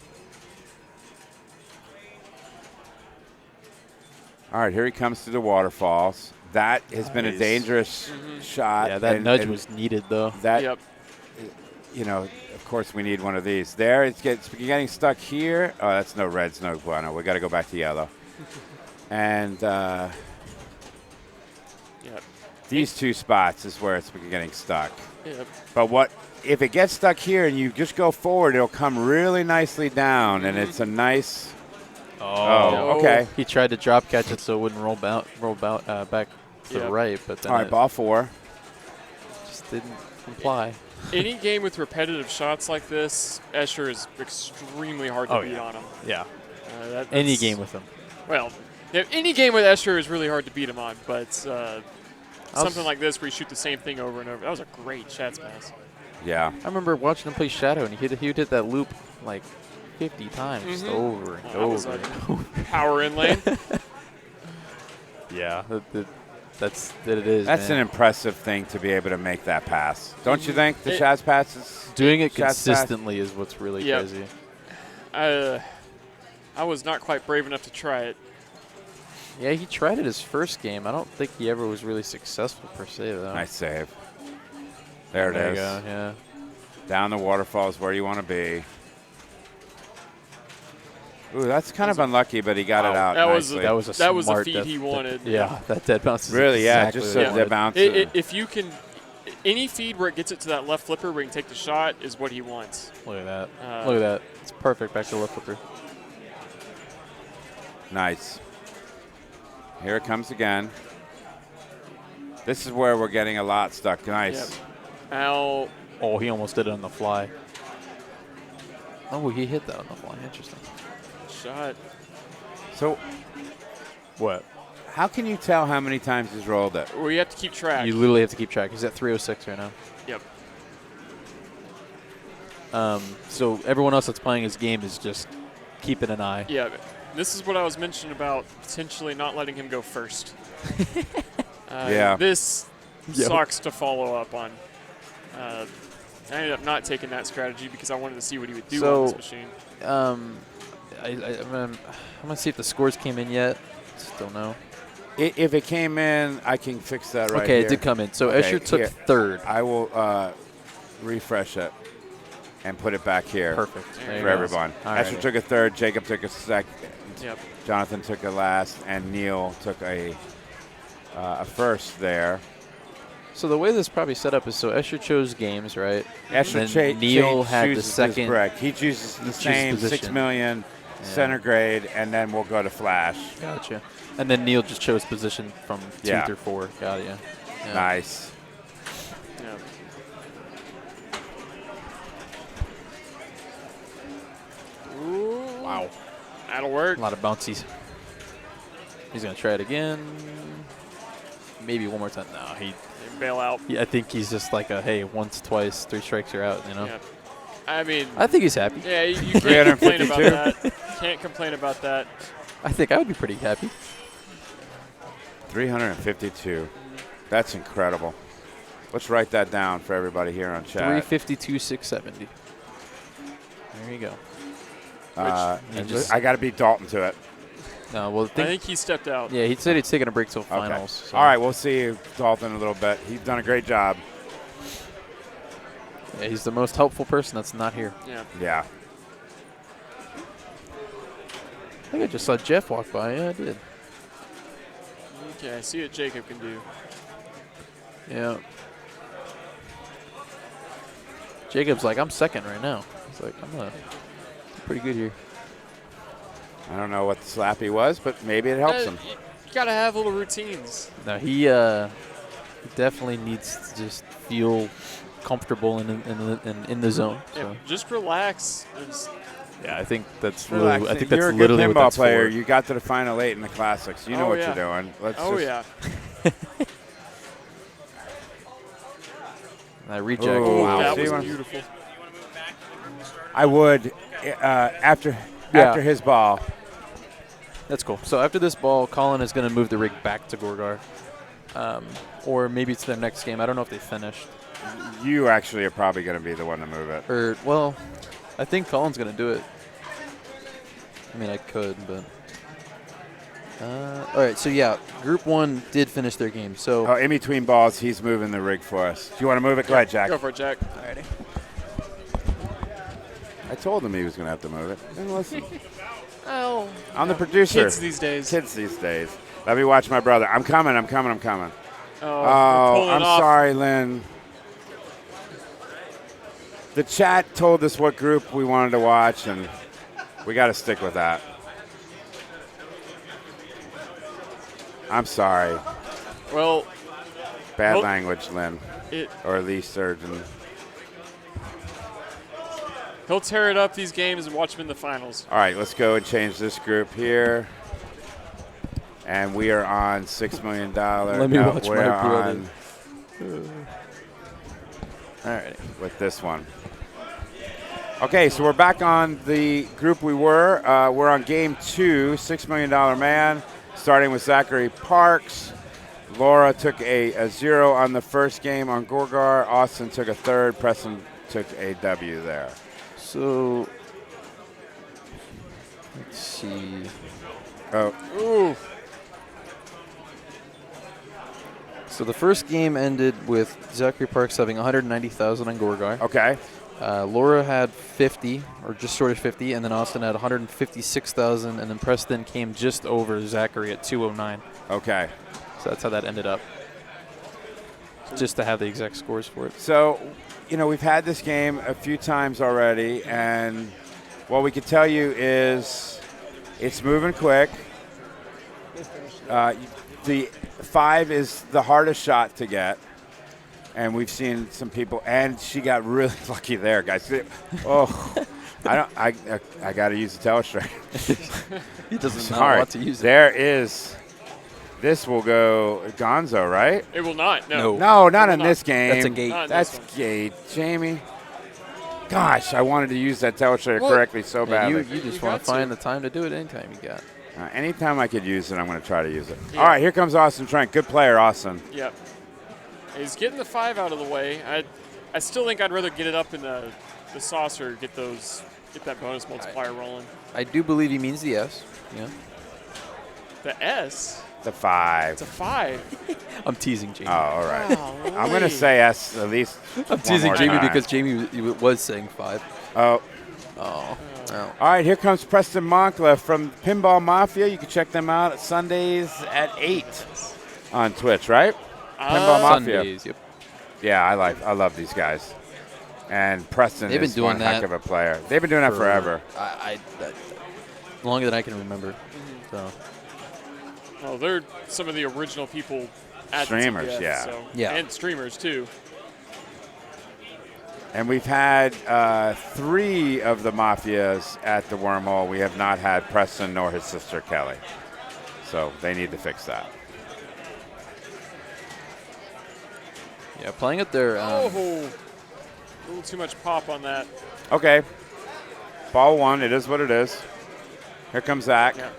all right, here he comes to the waterfalls. That has been a dangerous shot. Yeah, that nudge was needed, though. That, Yep. you know, of course we need one of these. There, it's getting stuck here. Oh, that's no red, it's no bueno. We got to go back to yellow. And these 2 spots is where it's getting stuck. Yep. But if it gets stuck here and you just go forward, it'll come really nicely down, and it's a nice Oh, okay. He tried to drop catch it so it wouldn't roll back to the right, but then All right, ball 4. just didn't comply. Any game with repetitive shots like this, Escher is extremely hard to beat on him. Yeah. Any game with him. Well, any game with Escher is really hard to beat him on, but something like this where you shoot the same thing over and over. That was a great Shat's pass. Yeah. I remember watching him play Shadow, and he would hit that loop like 50 times, just over and over. Power in lane. Yeah, that's that it is. That's man. an impressive thing to be able to make that pass. Don't you think? The Shat's pass is doing it Shat's consistently is what's really crazy. I was not quite brave enough to try it. Yeah, he tried it his first game. I don't think he ever was really successful per se, though. Nice save. There it is. There you go, yeah. Down the waterfall is where you want to be. Ooh, that's kind of unlucky, but he got it out nicely. That was the feed he wanted. That dead bounce is really, exactly just what a dead bounce. If you can, any feed where it gets it to that left flipper where you can take the shot is what he wants. Look at that. Look at that. It's perfect back to left flipper. Nice. Here it comes again. This is where we're getting a lot stuck. Nice. Yep. Ow. Oh, he almost did it on the fly. Oh, he hit that on the fly. Interesting. Shot. So, what? How can you tell how many times he's rolled it? Well, you have to keep track. You literally have to keep track. He's at 306 right now. Yep. So everyone else that's playing his game is just keeping an eye. Yeah. This is what I was mentioning about potentially not letting him go first. This sucks to follow up on. I ended up not taking that strategy because I wanted to see what he would do on this machine. I'm going to see if the scores came in yet. Still no. If it came in, I can fix that right Okay, here. it did come in. So Escher took third. I will refresh it and put it back here. Perfect. For everyone. Escher took a third. Jacob took a second. Yep. Jonathon took a last. And Neil took a first there. So the way this is probably set up is so Escher chose games, right? Escher Neil had the second. Correct. He chooses the same 6 million centigrade, and then we'll go to flash. Gotcha. And then Neil just chose position from 2 through 4. Got it, yeah. Nice. Yeah. Ooh. Wow. That'll work. A lot of bouncies. He's going to try it again. Maybe one more time. No, he bail out. Yeah, I think he's just like hey, once, twice, 3 strikes, you're out, you know? Yeah. I mean, I think he's happy. Yeah, you can't complain about that. Can't complain about that. I think I would be pretty happy. 352. That's incredible. Let's write that down for everybody here on chat. 352, 670. There you go. I got to beat Dalton to it. No, well, I think he stepped out. Yeah, he said he's taking a break till finals. Okay. So. All right, we'll see you, Dalton, in a little bit. He's done a great job. Yeah, he's the most helpful person that's not here. Yeah. I think I just saw Jeff walk by. Yeah, I did. Okay, I see what Jacob can do. Yeah. Jacob's like, I'm second right now. He's like, I'm pretty good here. I don't know what the slappy was, but maybe it helps him. You got to have little routines. No, he definitely needs to just feel comfortable in the zone. Yeah, So. just relax. Yeah, I think that's Relax. really. I think that's you're a good literally what pinball that's player. for. You got to the final 8 in the classics. You know what you're doing. I reject. Oh, wow. That was beautiful. I would after his ball. That's cool. So after this ball, Colin is going to move the rig back to Gorgar. Or maybe it's their next game. I don't know if they finished. You actually are probably going to be the one to move it. Or, well, I think Colin's going to do it. I mean, I could, but. All right, so yeah, Group 1 did finish their game. So in between balls, he's moving the rig for us. Do you want to move it? Go ahead, Jack. Go for it, Jack. Alrighty. I told him he was going to have to move it. Didn't listen. Oh. I'm the producer. Kids these days. Let me watch my brother. I'm coming. Oh, I'm sorry, Lynn. The chat told us what group we wanted to watch, and we got to stick with that. I'm sorry. Well, Bad Nope. language, Lynn. Or Lee Surgeon. He'll tear it up these games and watch him in the finals. All right, let's go and change this group here. And we are on $6 million. Let me watch my brother. All right, with this one. Okay, so we're back on the group we were. We're on game 2, $6 Million Man, starting with Zachary Parks. Lora took a 0 on the first game on Gorgar. Austin took a third. Preston took a W there. So, let's see. Oh. Ooh. So the first game ended with Zachary Parks having 190,000 on Gorgar. Okay. Lora had 50, or just short of 50, and then Austin had 156,000, and then Preston came just over Zachary at 209. Okay. So that's how that ended up. Just to have the exact scores for it. So, you know, we've had this game a few times already, and what we can tell you is it's moving quick. The 5 is the hardest shot to get, and we've seen some people, and she got really lucky there, guys. Oh, I got to use the telestrator. He doesn't know what to use it. There is. This will go Gonzo, right? It will not. No. No, not in this game. That's a gate. That's gate, Jamie. Gosh, I wanted to use that telestrator correctly so badly. You just want to find the time to do it anytime you got. Anytime I could use it, I'm going to try to use it. Yeah. All right, here comes Austin Trent. Good player, Austin. Yep. He's getting the 5 out of the way. I still think I'd rather get it up in the saucer, get that bonus multiplier rolling. I do believe he means the S. Yeah. The S? The 5. It's a 5. I'm teasing Jamie. Oh, all right. I'm going to say S at least. I'm teasing Jamie because Jamie was saying 5. Oh. Oh. All right, here comes Preston Moncla from Pinball Mafia. You can check them out at Sundays at 8 on Twitch, right? Pinball Mafia. Sundays, yep. Yeah, I love these guys. And Preston They've been is doing one heck that of a player. They've been doing that forever. Longer than I can remember. So. Well, they're some of the original people at streamers, TPF, yeah. so. Yeah. And streamers, too. And we've had 3 of the Mafias at the Wormhole. We have not had Preston nor his sister Kelly. So they need to fix that. Yeah, playing at their... a little too much pop on that. Okay. Ball 1. It is what it is. Here comes Zach. Yeah.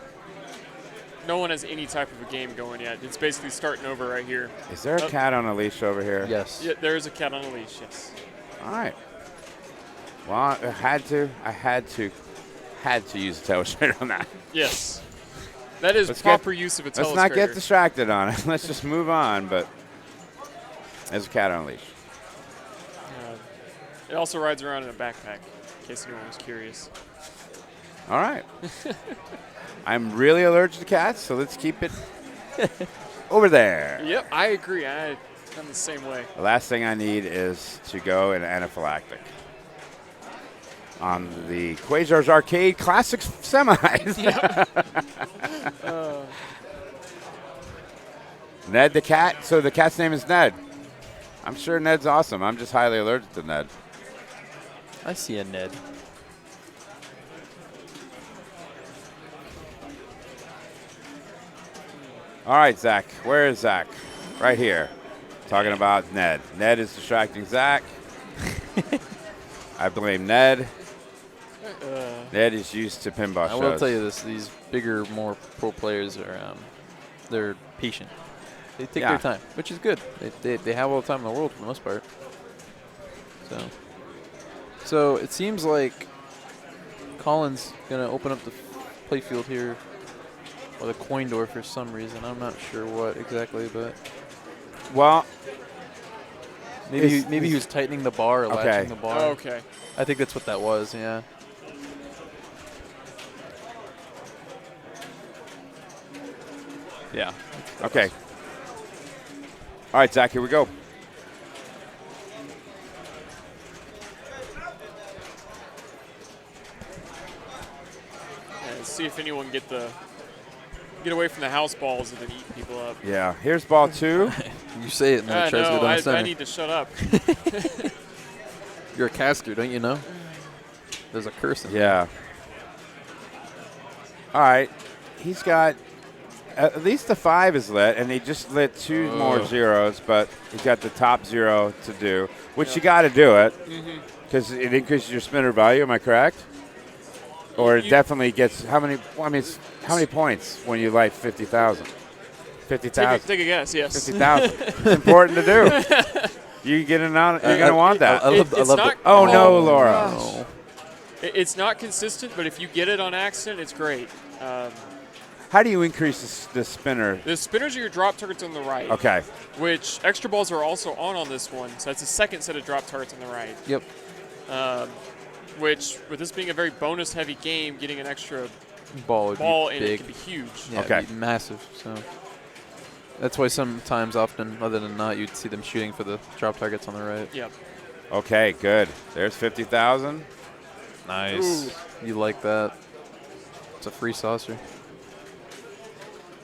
No one has any type of a game going yet. It's basically starting over right here. Is there a cat on a leash over here? Yes. Yeah, there is a cat on a leash, yes. All right. Well, I had to use a telestrator on that. Yes. That is proper use of a telestrator. Let's not get distracted on it. Let's just move on, but there's a cat on a leash. It also rides around in a backpack, in case anyone was curious. All right. I'm really allergic to cats, so let's keep it over there. Yep, I agree. I'm the same way. The last thing I need is to go in anaphylactic on the Quasar's Arcade Classics semis. Ned the cat. So the cat's name is Ned. I'm sure Ned's awesome. I'm just highly allergic to Ned. I see a Ned. All right, Zach. Where is Zach? Right here. Talking about Ned. Ned is distracting Zach. I blame Ned. Ned is used to pinball shows. I will tell you this: these bigger, more pro players are they're patient. They take their time, which is good. They have all the time in the world for the most part. So it seems like Colin's gonna open up the playfield here, or the coin door for some reason. I'm not sure what exactly, but well, maybe he was tightening the bar or latching the bar. Oh, okay. I think that's what that was. Yeah. Yeah. Okay. All right, Zach, here we go. Let's see if anyone get get away from the house balls that have been eating people up. Yeah. Here's ball 2. You say it and then it tries to go down the center. I need to shut up. You're a caster, don't you know? There's a curse in there. Yeah. All right. He's got at least the 5 is lit, and he just lit 2 more zeros, but he's got the top 0 to do, which you got to do it because it increases your spinner value. Am I correct? Or it definitely gets how many? Well, I mean, how many points when you light 50,000? 50,000. Take a guess. Yes. 50,000. It's important to do. You get it on. You're gonna want that. I love the, oh no, Lora. No. It's not consistent, but if you get it on accident, it's great. How do you increase the spinner? The spinners are your drop targets on the right. Okay. Which extra balls are also on this one, so that's the second set of drop targets on the right. Yep. Which, with this being a very bonus-heavy game, getting an extra ball in big. it can be huge. Yeah, it'd be massive. So that's why sometimes, often, other than not, you'd see them shooting for the drop targets on the right. Yep. Okay, good. There's 50,000. Nice. Ooh. You like that? It's a free saucer.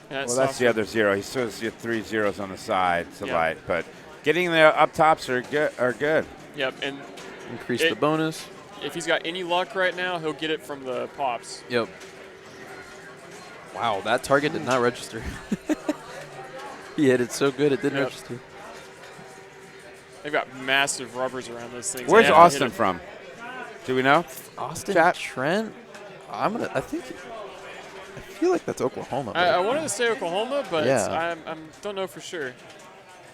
Well, that's the other 0. He still has 3 zeros on the side to light, but getting the up tops are good. Yep, and increase the bonus. If he's got any luck right now, he'll get it from the pops. Yep. Wow, that target did not register. He hit it so good it didn't register. They've got massive rubbers around those things. Where's Austin from? Do we know? Austin, Trent. I feel like that's Oklahoma. I wanted to say Oklahoma, but I don't know for sure.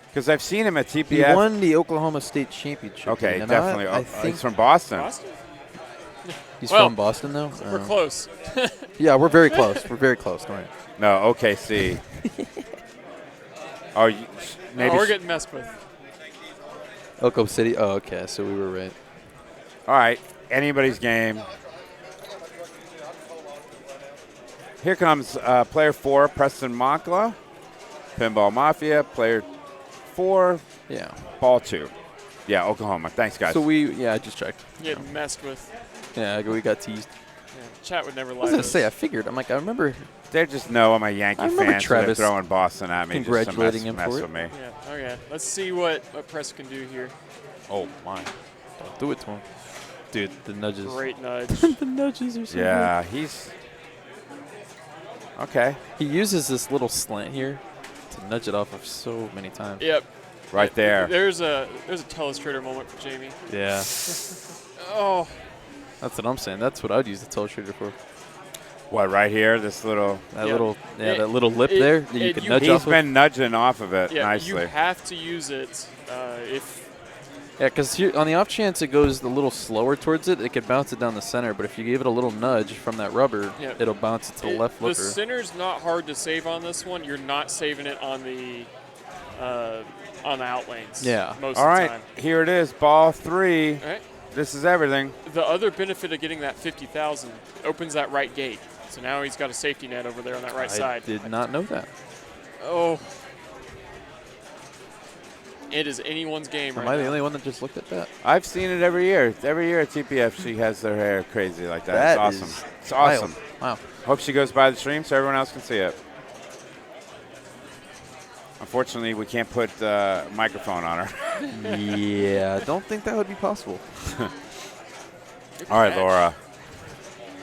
Because I've seen him at TPF. He won the Oklahoma State Championship. Okay, definitely. I think he's from Boston. He's from Boston, though? We're close. Yeah, we're very close. We're very close. All right. No, OKC. Maybe we're getting messed with. Oklahoma City. Oh, okay. So we were right. All right. Anybody's game. Here comes player 4, Preston Moncla. Pinball Mafia. Player 4. Yeah. Ball 2. Yeah, Oklahoma. Thanks, guys. So I just checked. Getting messed with. Yeah, we got teased. Yeah, chat would never lie. I was going to say, I figured. I'm like, I remember. They just know I'm a Yankee fan, so they're throwing Boston at me. Congratulating him mess for with me. Yeah. Okay. Let's see what Press can do here. Oh, my. Don't do it to him. Dude, the nudges. Great nudge. The nudges are so good. He's... Okay. He uses this little slant here to nudge it off of so many times. Yep. Right there. There's a telestrator moment for Jamie. Yeah. Oh. That's what I'm saying. That's what I'd use the telestrator for. What, right here? This little... That little lip there that you can nudge off of. He's been nudging off of it nicely. You have to use it if... Yeah, because on the off chance it goes a little slower towards it, it could bounce it down the center. But if you give it a little nudge from that rubber, it'll bounce it to the left looper. The center's not hard to save on this one. You're not saving it on the out lanes. Yeah. Most of the time. Here it is, ball 3. All right. This is everything. The other benefit of getting that 50,000 opens that right gate. So now he's got a safety net over there on that right side. I did not know that. Oh. It is anyone's game right now. Am I the only one that just looked at that? I've seen it every year. Every year at TPF, she has their hair crazy like that. It's awesome. It's awesome. Wow. Hope she goes by the stream so everyone else can see it. Unfortunately, we can't put a microphone on her. Yeah, I don't think that would be possible. All right, Lora.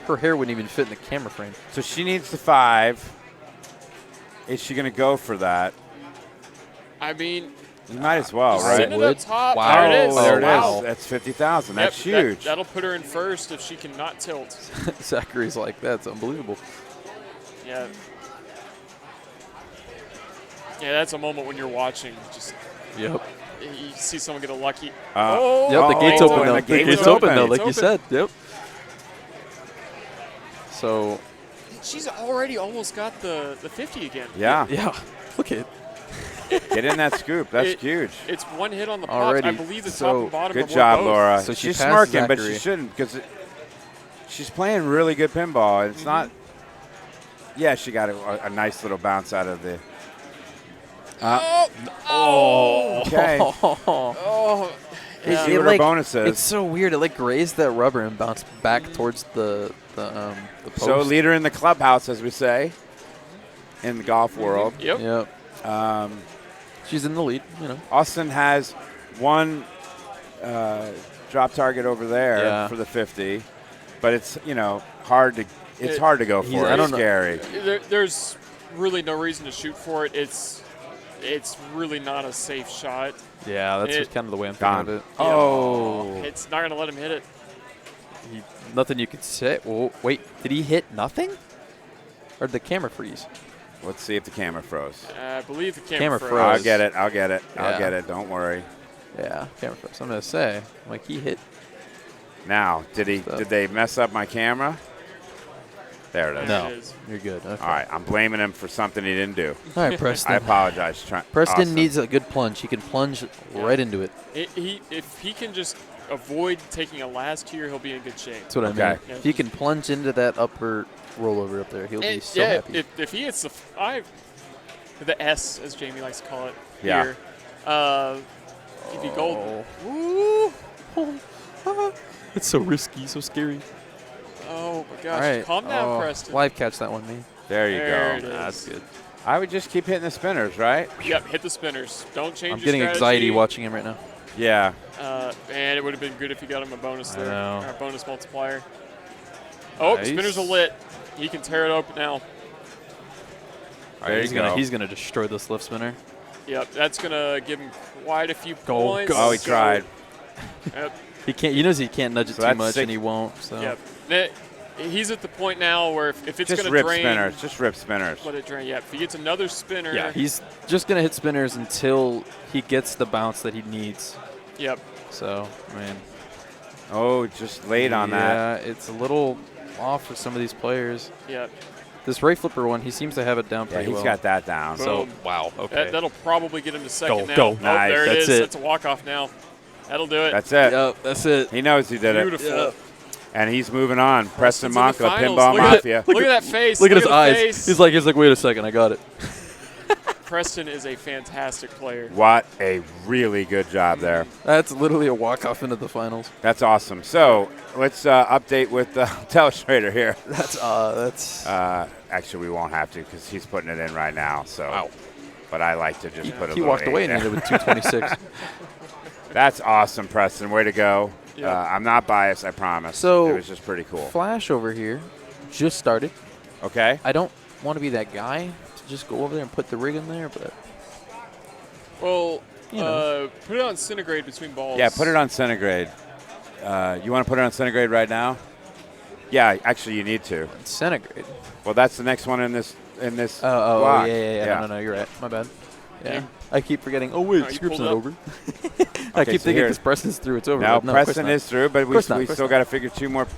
Her hair wouldn't even fit in the camera frame. So she needs the 5. Is she going to go for that? I mean... You might as well, right? Send it up top. Wow. There it is. There it Wow. is. That's 50,000. Yep, That's huge. That'll put her in first if she cannot tilt. Zachary's like, that's unbelievable. Yeah. Yeah, that's a moment when you're watching. Just Yep. you see someone get a lucky. Yep, the gate's open though. The gate's open though, like you It's said. Yep. So. She's already almost got the 50 again. Yeah. Yeah. Look at it. Get in that scoop. That's huge. It's one hit on the pops. Already. I believe the top and bottom. Good job, Lora. So she's passed smirking, but Zachary. she shouldn't because she's playing really good pinball. It's not. Yeah, she got a nice little bounce out of the. Okay. Oh. Yeah. See what her bonus is. It's so weird. It like grazed that rubber and bounced back towards the post. So leader in the clubhouse, as we say. in the golf world. Yep. Yep. She's in the lead, you know. Austin has one drop target over there for the 50, but it's hard to go for. I don't it's scary. There's really no reason to shoot for it. It's really not a safe shot. Yeah, that's just kind of the way I'm thinking of it. Oh, it's not going to let him hit it. Nothing you could say. Oh, wait, did he hit nothing? Or did the camera freeze? Let's see if the camera froze. I believe the camera froze. I'll get it. I'll get it. Don't worry. Yeah, camera froze. I'm gonna say, like, he hit. Now, did they mess up my camera? There it is. No, it is. you're good. Okay. All right, I'm blaming him for something he didn't do. All right, Preston. I apologize. Preston Awesome. needs a good plunge. He can plunge right into it. If he can just avoid taking a last tier, he'll be in good shape. That's what I mean. Yeah. If he can plunge into that upper rollover up there, he'll be so happy. If he hits the S, as Jamie likes to call it Yeah. here, he'd be golden. Woo! It's so risky, so scary. Oh, my gosh. All right. Calm down, Preston. Live catch that one, man. There you There it go. is. That's good. I would just keep hitting the spinners, right? Yep, hit the spinners. Don't change I'm your getting strategy. anxiety watching him right now. Yeah. And it would have been good if you got him a bonus there. know. Or a bonus multiplier. Oh, Nice. spinners are lit. He can tear it open now. There you go. He's gonna destroy this lift spinner. Yep, that's going to give him quite a few Go, points. go. Oh, he tried. Yep. He can't. He knows he can't nudge it So too that's much, 6. and he won't. So. Yep. He's at the point now where if it's Just going to rip drain, spinners. Just rip spinners. let it drain. Yeah, if he gets another spinner. Yeah, he's just gonna hit spinners until he gets the bounce that he needs. Yep. So, man. Oh, just late on that. Yeah, it's a little off for some of these players. Yep. This Ray Flipper one, he seems to have it down Yeah, pretty he's well. got that down. So, Boom. wow, okay. That'll probably get him to second now. Go. Oh, Nice. there it That's is. it. That's a walk-off now. That'll do it. That's it. Yep, that's it. He knows he did Beautiful. Yep. it. And he's moving on. Preston Preston's in the Moncla, finals. Pinball Look at Mafia. Look at that face. Look at his the eyes. face. He's like, wait a second, I got it. Preston is a fantastic player. What a really good job there. That's literally a walk-off into the finals. That's awesome. So let's update with Telestrator here. That's Actually, we won't have to because he's putting it in right now. So, Wow. But I like to just put a he little walked away 8 and there. ended with 226. That's awesome, Preston. Way to go. Yeah. I'm not biased, I promise. So- it was just pretty cool. Flash over here just started. Okay. I don't want to be that guy to just go over there and put the rig in there, but Well, You know. put it on Centigrade between balls. Yeah, put it on Centigrade. You want to put it on Centigrade right now? Yeah, actually, you need to. Centigrade. Well, that's the next one in this Oh, block. yeah. No, you're right. My bad. Yeah. I keep forgetting. Oh, wait, Oh, you script's pulled not up? over. I Okay, keep so thinking here- because Preston's through, it's over. No, But no, of course Preston not. is through, but Of course not, we of course still not. got to figure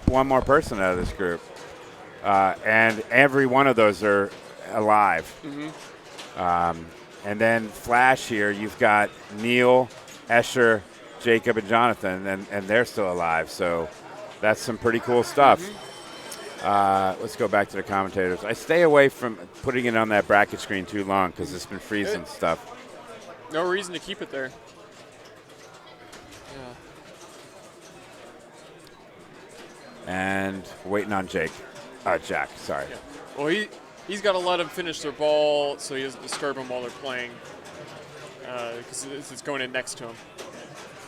one more person out of this group. And every one of those are alive. And then Flash here, you've got Neil, Escher, Jacob, and Jonathan, and they're still alive. So that's some pretty cool stuff. Let's go back to the commentators. I stay away from putting it on that bracket screen too long because it's been freezing stuff. No reason to keep it there. And waiting on Jack, sorry. Yeah. Well, he's got to let them finish their ball so he doesn't disturb them while they're playing. Because it's going in next to him.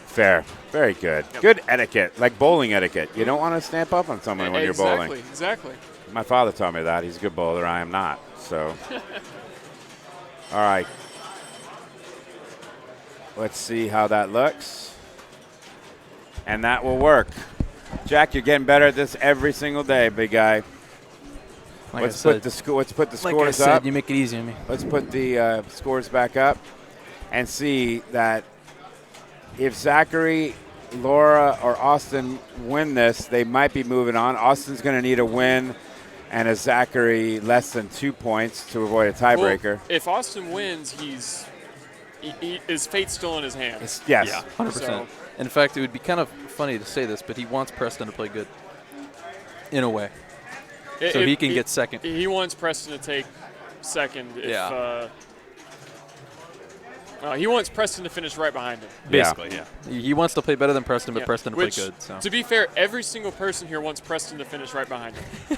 Fair. Very good. Yep. Good etiquette, like bowling etiquette. You don't want to stamp up on someone when you're bowling. Exactly. My father taught me that. He's a good bowler. I am not. So, all right. Let's see how that looks. And that will work. Jack, you're getting better at this every single day, big guy. Like Let's I put said, the like I scores said, up. you make it easy on me. Let's put the scores back up and see that if Zachary, Lora, or Austin win this, they might be moving on. Austin's going to need a win and a Zachary less than 2 points to avoid a tiebreaker. Well, if Austin wins, his fate's still in his hands. Yes. Yeah, 100%. So- In fact, it would be kind of funny to say this, but he wants Preston to play good, in a way, so he can get second. He wants Preston to take second. If, he wants Preston to finish right behind him. Basically, yeah. He wants to play better than Preston, but Yeah. Preston to Which, play good. So to be fair, every single person here wants Preston to finish right behind him.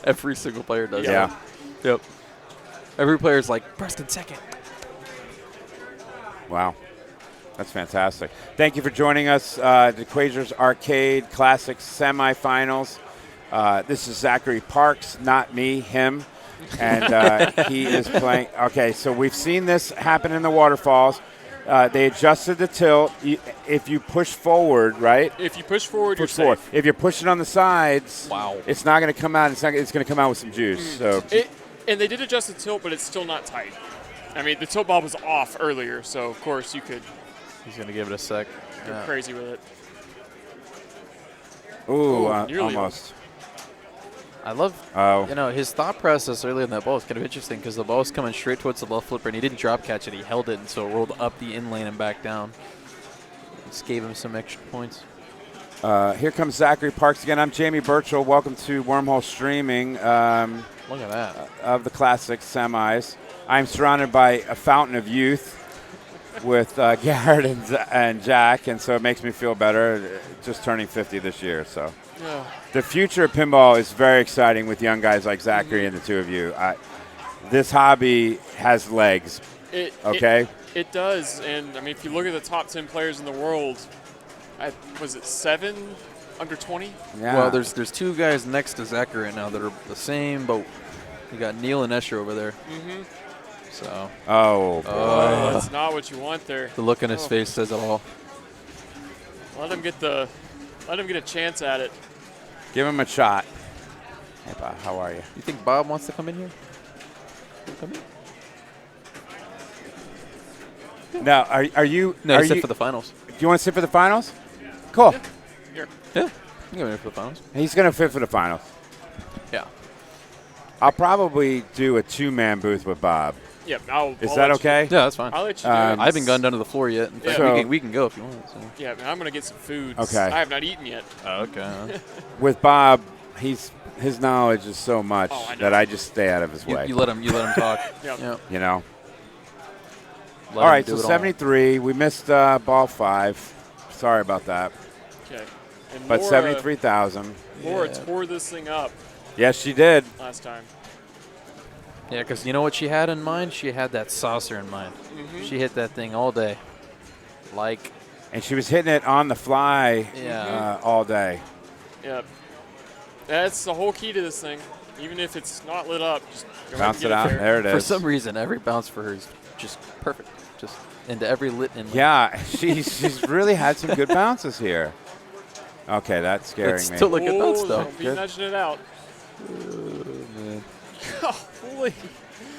every single player does. Yeah. Yep. Every player's like, Preston second. Wow. That's fantastic. Thank you for joining us. The Quasars Arcade Classics semifinals. This is Zachary Parks, not me, him. And he is playing. Okay, so we've seen this happen in the waterfalls. They adjusted the tilt. If you push forward, right? If you push forward, you're forward. safe. If you're pushing on the sides, it's not going to come out. It's going to come out with some juice. So. And they did adjust the tilt, but it's still not tight. I mean, the tilt ball was off earlier, so of course you could. He's going to give it a sec. Go crazy with it. Ooh, almost. I love, his thought process earlier in that ball was kind of interesting because the ball was coming straight towards the left flipper, and he didn't drop catch it. He held it, and so it rolled up the in lane and back down. Just gave him some extra points. Here comes Zachary Parks again. I'm Jamie Burchell. Welcome to Wormhole Streaming. Look at that. Of the Classic semis. I'm surrounded by a fountain of youth with Garrett and Jack, and so it makes me feel better just turning 50 this year. So the future of pinball is very exciting with young guys like Zachary and the two of you. This hobby has legs. It does, and I mean, if you look at the top 10 players in the world, was it 7 under 20? Yeah. Well, there's two guys next to Zachary right now that are the same boat. You got Neil and Escher over there. Mm-hmm. So. Oh, boy. That's not what you want there. The look on his face says it all. Let him get a chance at it. Give him a shot. Hey, Bob, how are you? You think Bob wants to come in here? Come in? Now, are you? No, are he said you, for the finals. Do you want to sit for the finals? Cool. Here. Yeah. You can go in for the finals. He's going to fit for the finals. Yeah. I'll probably do a 2-man booth with Bob. Yep. Is that okay? Yeah, that's fine. I'll let you do it. I haven't gone down to the floor yet. In fact, So- we can go if you want. So. Yeah, man, I'm going to get some food. Okay. I have not eaten yet. Okay. With Bob, his knowledge is so much I know. that I just stay out of his way. You let him talk. Yep. Yeah. You know. Let All him right, do so it all. 73. We missed ball 5. Sorry about that. Okay. And But Lora, 73,000. Lora tore this thing up Yes, she did. last time. Yeah, because you know what she had in mind? She had that saucer in mind. Mm-hmm. She hit that thing all day. And she was hitting it on the fly Yeah. all day. Yep. That's the whole key to this thing. Even if it's not lit up, just go ahead Bounce and it get out. there. There it is. For some reason, every bounce for her is just perfect. Just into every lit inlet. Yeah, she's really had some good bounces here. Okay, that's scaring It's me. still a good bounce, though. Don't be Good. nudging it out. Man. Holy.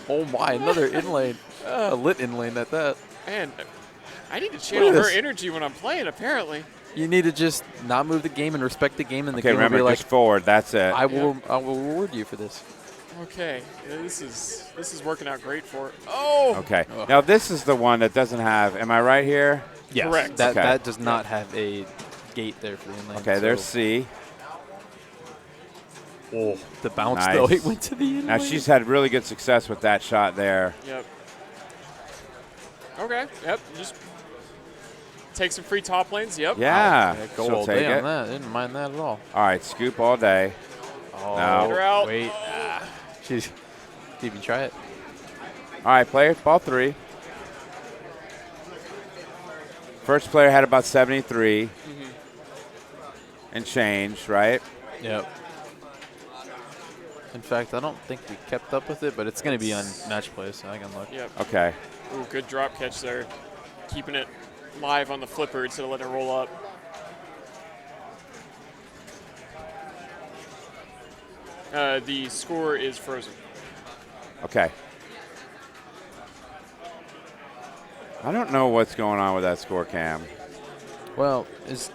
Oh, my. Another inlane. A lit inlane at that. Man, I need to channel at her this. energy when I'm playing, apparently. You need to just not move the game and respect the game, and the Okay, game will remember, be like, just forward. That's it. I will reward you for this. Okay. Yeah, this is working out great for it. Oh! Okay. Now, this is the one that doesn't have, am I right here? Yes. Correct. That does not have a gate there for the inlane. Okay, so there's C. Oh, the bounce, Nice. though. It went to the inlane. Now, she's had really good success with that shot there. Yep. Okay. Yep. Just take some free top lanes. Yep. Yeah. Go she'll all take day it. on that. Didn't mind that at all. All right, scoop all day. Oh, No. Get her out. wait. She's. Did you try it? All right, player, ball 3. First player had about 73 and change, right? Yep. In fact, I don't think we kept up with it, but it's going to be on match play, so I can look. Yep. Okay. Ooh, good drop catch there. Keeping it live on the flipper instead of letting it roll up. The score is frozen. Okay. I don't know what's going on with that score cam. Well,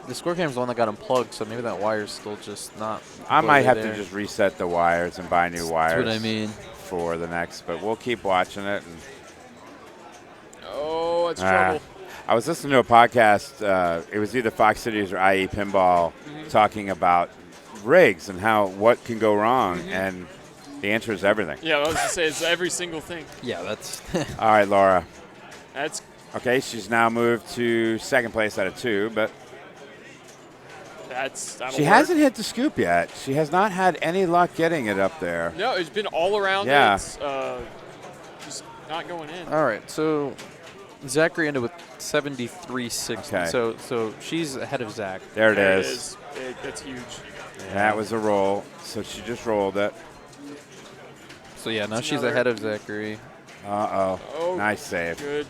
the score cam's the one that got unplugged, so maybe that wire's still just not. I might have there. to just reset the wires and buy new wires. That's what I mean. For the next, but we'll keep watching it. And Oh, it's trouble. I was listening to a podcast. It was either Fox Cities or IE Pinball talking about rigs and what can go wrong, and the answer is everything. Yeah, I was going to say, it's every single thing. Yeah, that's. All right, Laura. That's Okay, she's now moved to second place out of 2, but that'll she work. hasn't hit the scoop yet. She has not had any luck getting it up there. No, it's been all around. Yeah. It's, just not going in. All right, so Zachary ended with 73.60. Okay. So she's ahead of Zach. There it There is. That's huge. That was a roll. So she just rolled it. So yeah, now That's she's another- ahead of Zachary. Uh-oh. Oh, Nice save. Good.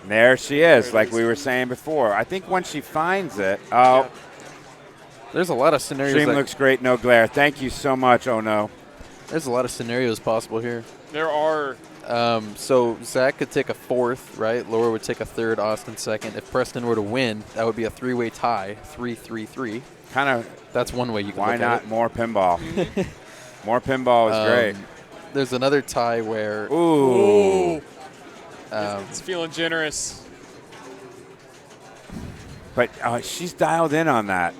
And there she is, There it like is. we were saying before. I think once she finds it, oh, Yeah. There's a lot of scenarios. stream that- looks great, no glare. Thank you so much. Oh, no. There's a lot of scenarios possible here. There are. So Zach could take a fourth, right? Laura would take a third, Austin second. If Preston were to win, that would be a three-way tie, 3-3-3. Kind of, That's one way you can why look not at more pinball? More pinball is great. it. There's another tie where Ooh. It's feeling generous. But she's dialed in on that.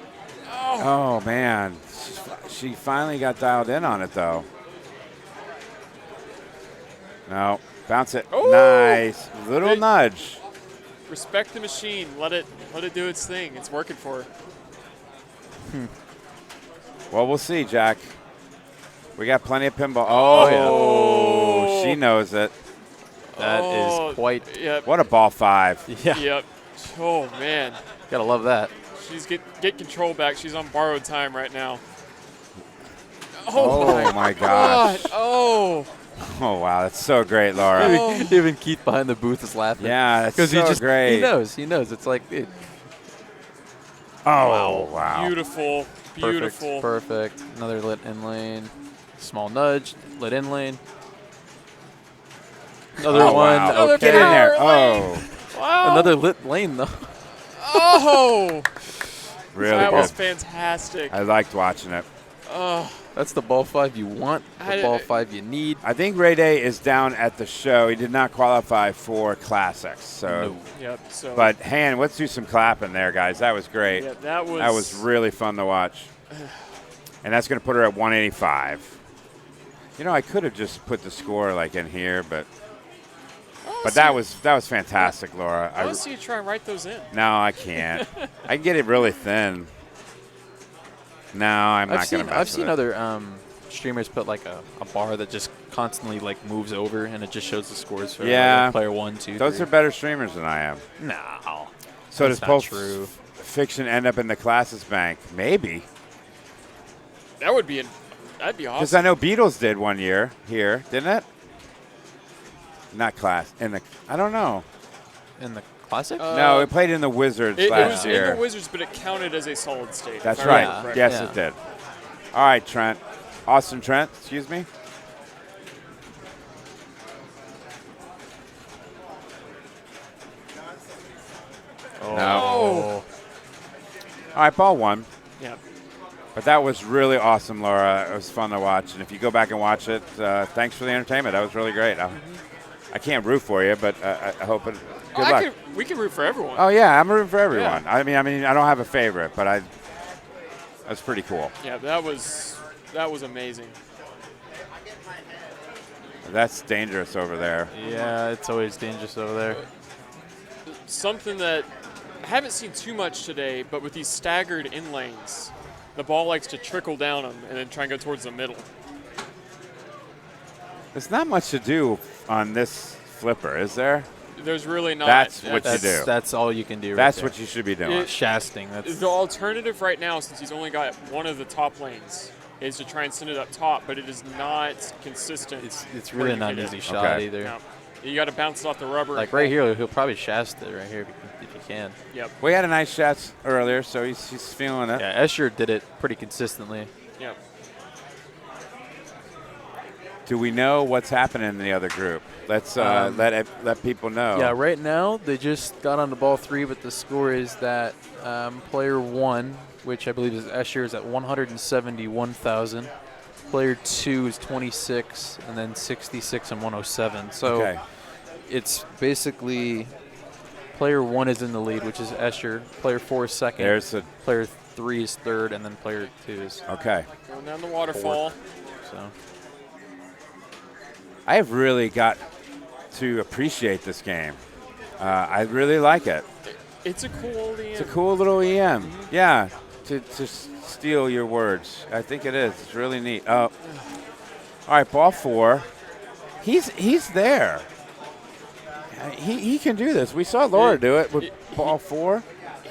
Oh, man. She finally got dialed in on it, though. No. Bounce it. Ooh. Nice. Little Good. nudge. Respect the machine. Let it do its thing. It's working for her. Well, we'll see, Jack. We got plenty of pinball. Oh, she knows it. that is quite. Yep. What a ball 5. Yeah, Yep. Oh man. gotta love that. She's get control back. She's on borrowed time right now. Oh, my gosh. God. Oh. Oh, wow. That's so great, Laura. Even Keith behind the booth is laughing. Yeah, that's because so great. He knows. He knows. It's like Oh, wow. Beautiful. Beautiful. Perfect. Another lit in lane. Small nudge. Lit in lane. Another Oh, one. wow. Another Get in there. power lane. Oh, Wow. Another lit lane though. Oh. really That good. was fantastic. I liked watching it. Oh. That's the ball 5 you want. The ball 5 you need. I think Ray Day is down at the show. He did not qualify for Classics. So, Yep. So. but Han, let's do some clapping there, guys. That was great. Yeah, that was really fun to watch. And that's going to put her at 185. You know, I could have just put the score like in here, but that was fantastic, Laura. I want to see you try and write those in. No, I can't. I can get it really thin. No, I'm not going to mess I've with seen it. other streamers put like a bar that just constantly like moves over and it just shows the scores for like, player 1, 2, Those 3. are better streamers than I am. No. So That's does not Pulp true. Fiction end up in the Classes bank? Maybe. That'd be awesome. Because I know Beatles did one year here, didn't it? Not Class. I don't know. In the classic? No, it played in the Wizards It last was year. in the Wizards, but it counted as a solid state. That's if I right. remember correctly. Yes, Yeah. it did. All right, Trent. Austin Trent, excuse me. Oh. No. All right, ball 1. Yeah. But that was really awesome, Laura. It was fun to watch. And if you go back and watch it, thanks for the entertainment. That was really great. I can't root for you, but I hope it. Good luck. We can root for everyone. Oh yeah, I'm rooting for everyone. Yeah. I mean, I don't have a favorite, but that's pretty cool. Yeah, that was amazing. That's dangerous over there. Yeah, it's always dangerous over there. Something that I haven't seen too much today, but with these staggered in lanes, the ball likes to trickle down them and then try and go towards the middle. There's not much to do on this flipper, is there? There's really not. That's what you That's, do. that's all you can do. That's right there. what you should be doing. Shasting. That's The alternative right now, since he's only got one of the top lanes, is to try and send it up top, but it is not consistent. it's where really you not an hit easy it. shot Okay. either. No. You got to bounce it off the rubber. Like right here, he'll probably shast it right here if he can. Yep. We had a nice shot earlier, so he's feeling it. Yeah, Escher did it pretty consistently. Yep. Do we know what's happening in the other group? Let's let people know. Yeah, right now they just got on the ball 3, but the score is that player 1, which I believe is Escher, is at 171,000. Player 2 is 26, and then 66 and 107. So Okay. it's basically player 1 is in the lead, which is Escher. Player 4 is second. There's a Player 3 is third, and then player 2 is okay. Going down the waterfall. so. I have really got to appreciate this game. I really like it. It's a cool old EM. It's a cool little EM. Yeah, to steal your words. I think it is. It's really neat. Oh. All right, ball 4. He's there. He can do this. We saw Lora do it with ball 4.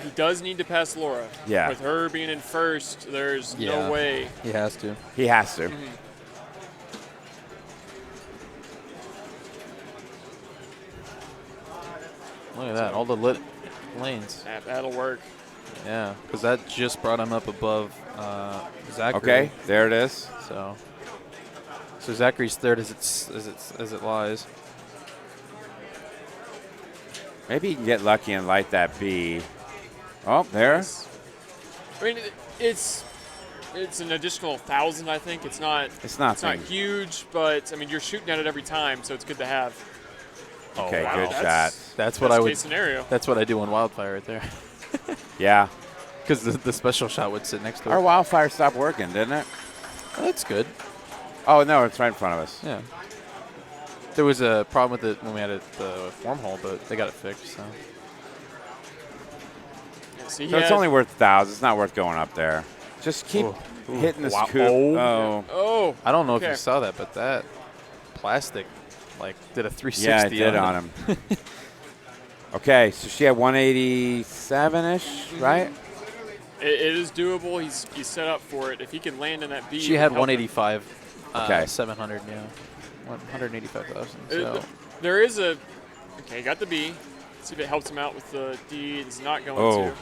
He does need to pass Lora. Yeah. With her being in first, there's no way. He has to. He has to. Mm-hmm. Look at that, all the lit lanes. That'll work. Yeah, because that just brought him up above Zachary. Okay, there it is. So Zachary's third as it lies. Maybe he can get lucky and light that B. Oh, there. I mean, it's an additional 1,000, I think. It's not huge, but I mean, you're shooting at it every time, so it's good to have. Okay, wow. good shot. That's what I would. Case scenario. That's what I do on Wildfire right there. Yeah. Because the special shot would sit next to it. Our Wildfire stopped working, didn't it? Oh, that's good. Oh, no, it's right in front of us. Yeah. There was a problem with it when we had it the wormhole, but they got it fixed. So. Yeah, So it's only worth 1,000. It's not worth going up there. Just keep hitting this coup. Oh. I don't know if Okay. you saw that, but that plastic did a 360 Yeah, it did on him. Okay, so she had 187-ish, right? It is doable. He's set up for it. If he can land in that B. She had 185. Okay. 700, yeah. 185,000. So. There is a. Okay, got the B. See if it helps him out with the D. It's not going to.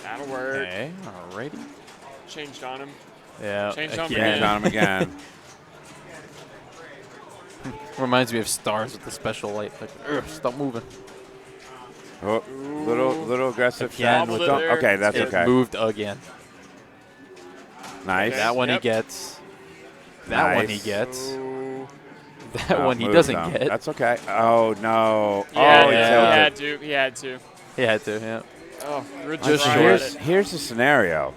That'll work. Okay, alrighty. Changed on him. Yeah. Changed on him Changed on him again. Reminds me of Stars with the special light. Stop moving. Oh, little aggressive Again shot. with Okay, that's it okay. moved again. Nice. Okay. That one he gets. That one he Nice. gets. That Oh, one he moved doesn't him. get. That's okay. Oh, no. Yeah, oh, he he had tilted. to. He had to. He had to, yeah. Oh, we're Just just short. short. It. Here's the scenario.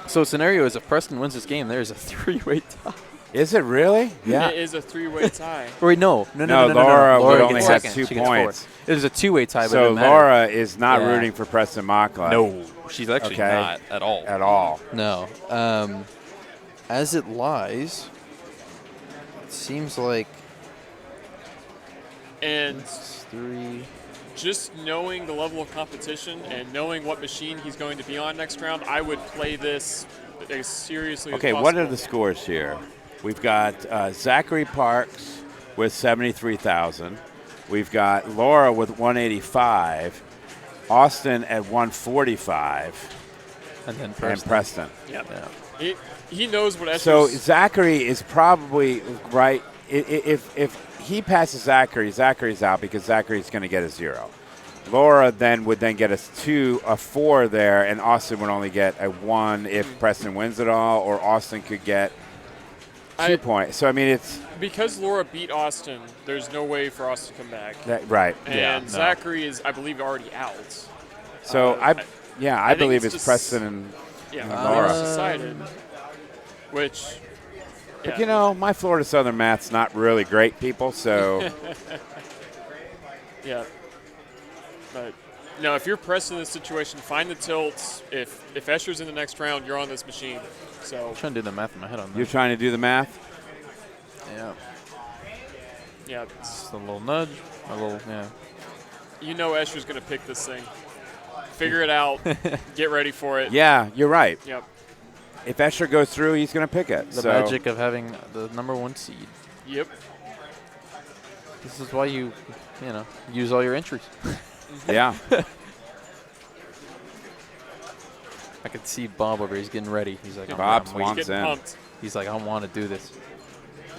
So scenario is if Preston wins this game, there's a 3-way tie. Is it really? Yeah. It is a 3-way tie. Or wait, no. Laura would only gets have second. 2 She gets points. fourth. It is a 2-way tie, but it So doesn't matter. Laura is not Yeah. rooting for Preston Moncla. No, she's actually Okay. not at all. At all. No. As it lies, it seems like And 3. just knowing the level of competition and knowing what machine he's going to be on next round, I would play this as seriously as Okay, possible. what are the scores here? We've got Zachary Parks with 73,000. We've got Lora with 185. Austin at 145. And then And Preston. Yep. Yeah. He knows what Escher's. So Zachary is probably right. If he passes Zachary, Zachary's out because Zachary's going to get a 0. Lora would get a 2, a 4 there, and Austin would only get a 1 if Preston wins it all, or Austin could get 2 points. So I mean, it's because Lora beat Austin, there's no way for Austin to come back. right. And Zachary is, I believe, already out. So I think believe it's it's just- Preston and Yeah, Lora. it's decided. Which. But you know, my Florida Southern math's not really great, people. So Yeah. But no, if you're pressed in this situation, find the tilts. If Escher's in the next round, you're on this machine. So I'm trying to do the math in my head on that. you're trying to do the math. Yeah. yeah, Just a little nudge. A little, yeah. you know Escher's going to pick this thing. Figure it out. Get ready for it. Yeah, you're right. Yep. If Escher goes through, he's going to pick it. The so. magic of having the #1 seed. Yep. This is why you use all your entries. Yeah. I could see Bob over here. He's getting ready. He's like, Bob's I'm waiting. wants Getting in. pumped. He's like, I want to do this.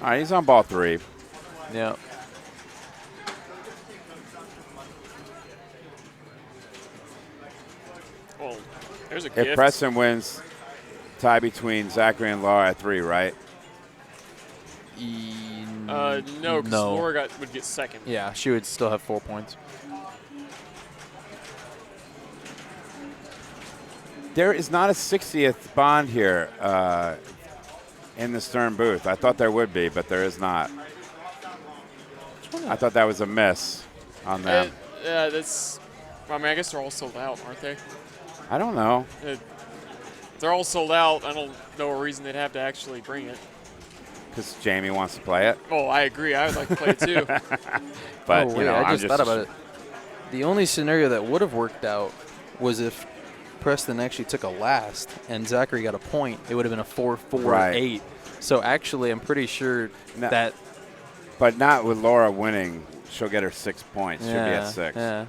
All right, he's on ball 3. Yeah. Well, there's a If gift. Preston wins, tie between Zachary and Laura at 3, right? No, because Lora would get second. Yeah, she would still have 4 points. There is not a 60th bond here in the Stern booth. I thought there would be, but there is not. I thought that was a miss on them. That's. I mean, I guess they're all sold out, aren't they? I don't know. It's they're all sold out, I don't know a reason they'd have to actually bring it. Because Jamie wants to play it. Oh, I agree. I would like to play it too. But, wait, you know, I I'm just thought about it. The only scenario that would have worked out was if Preston actually took a last and Zachary got a point. It would have been a 4-4-8. Right. So actually, I'm pretty sure that. But not with Lora winning. She'll get her 6 points. She'll be at 6. Yeah.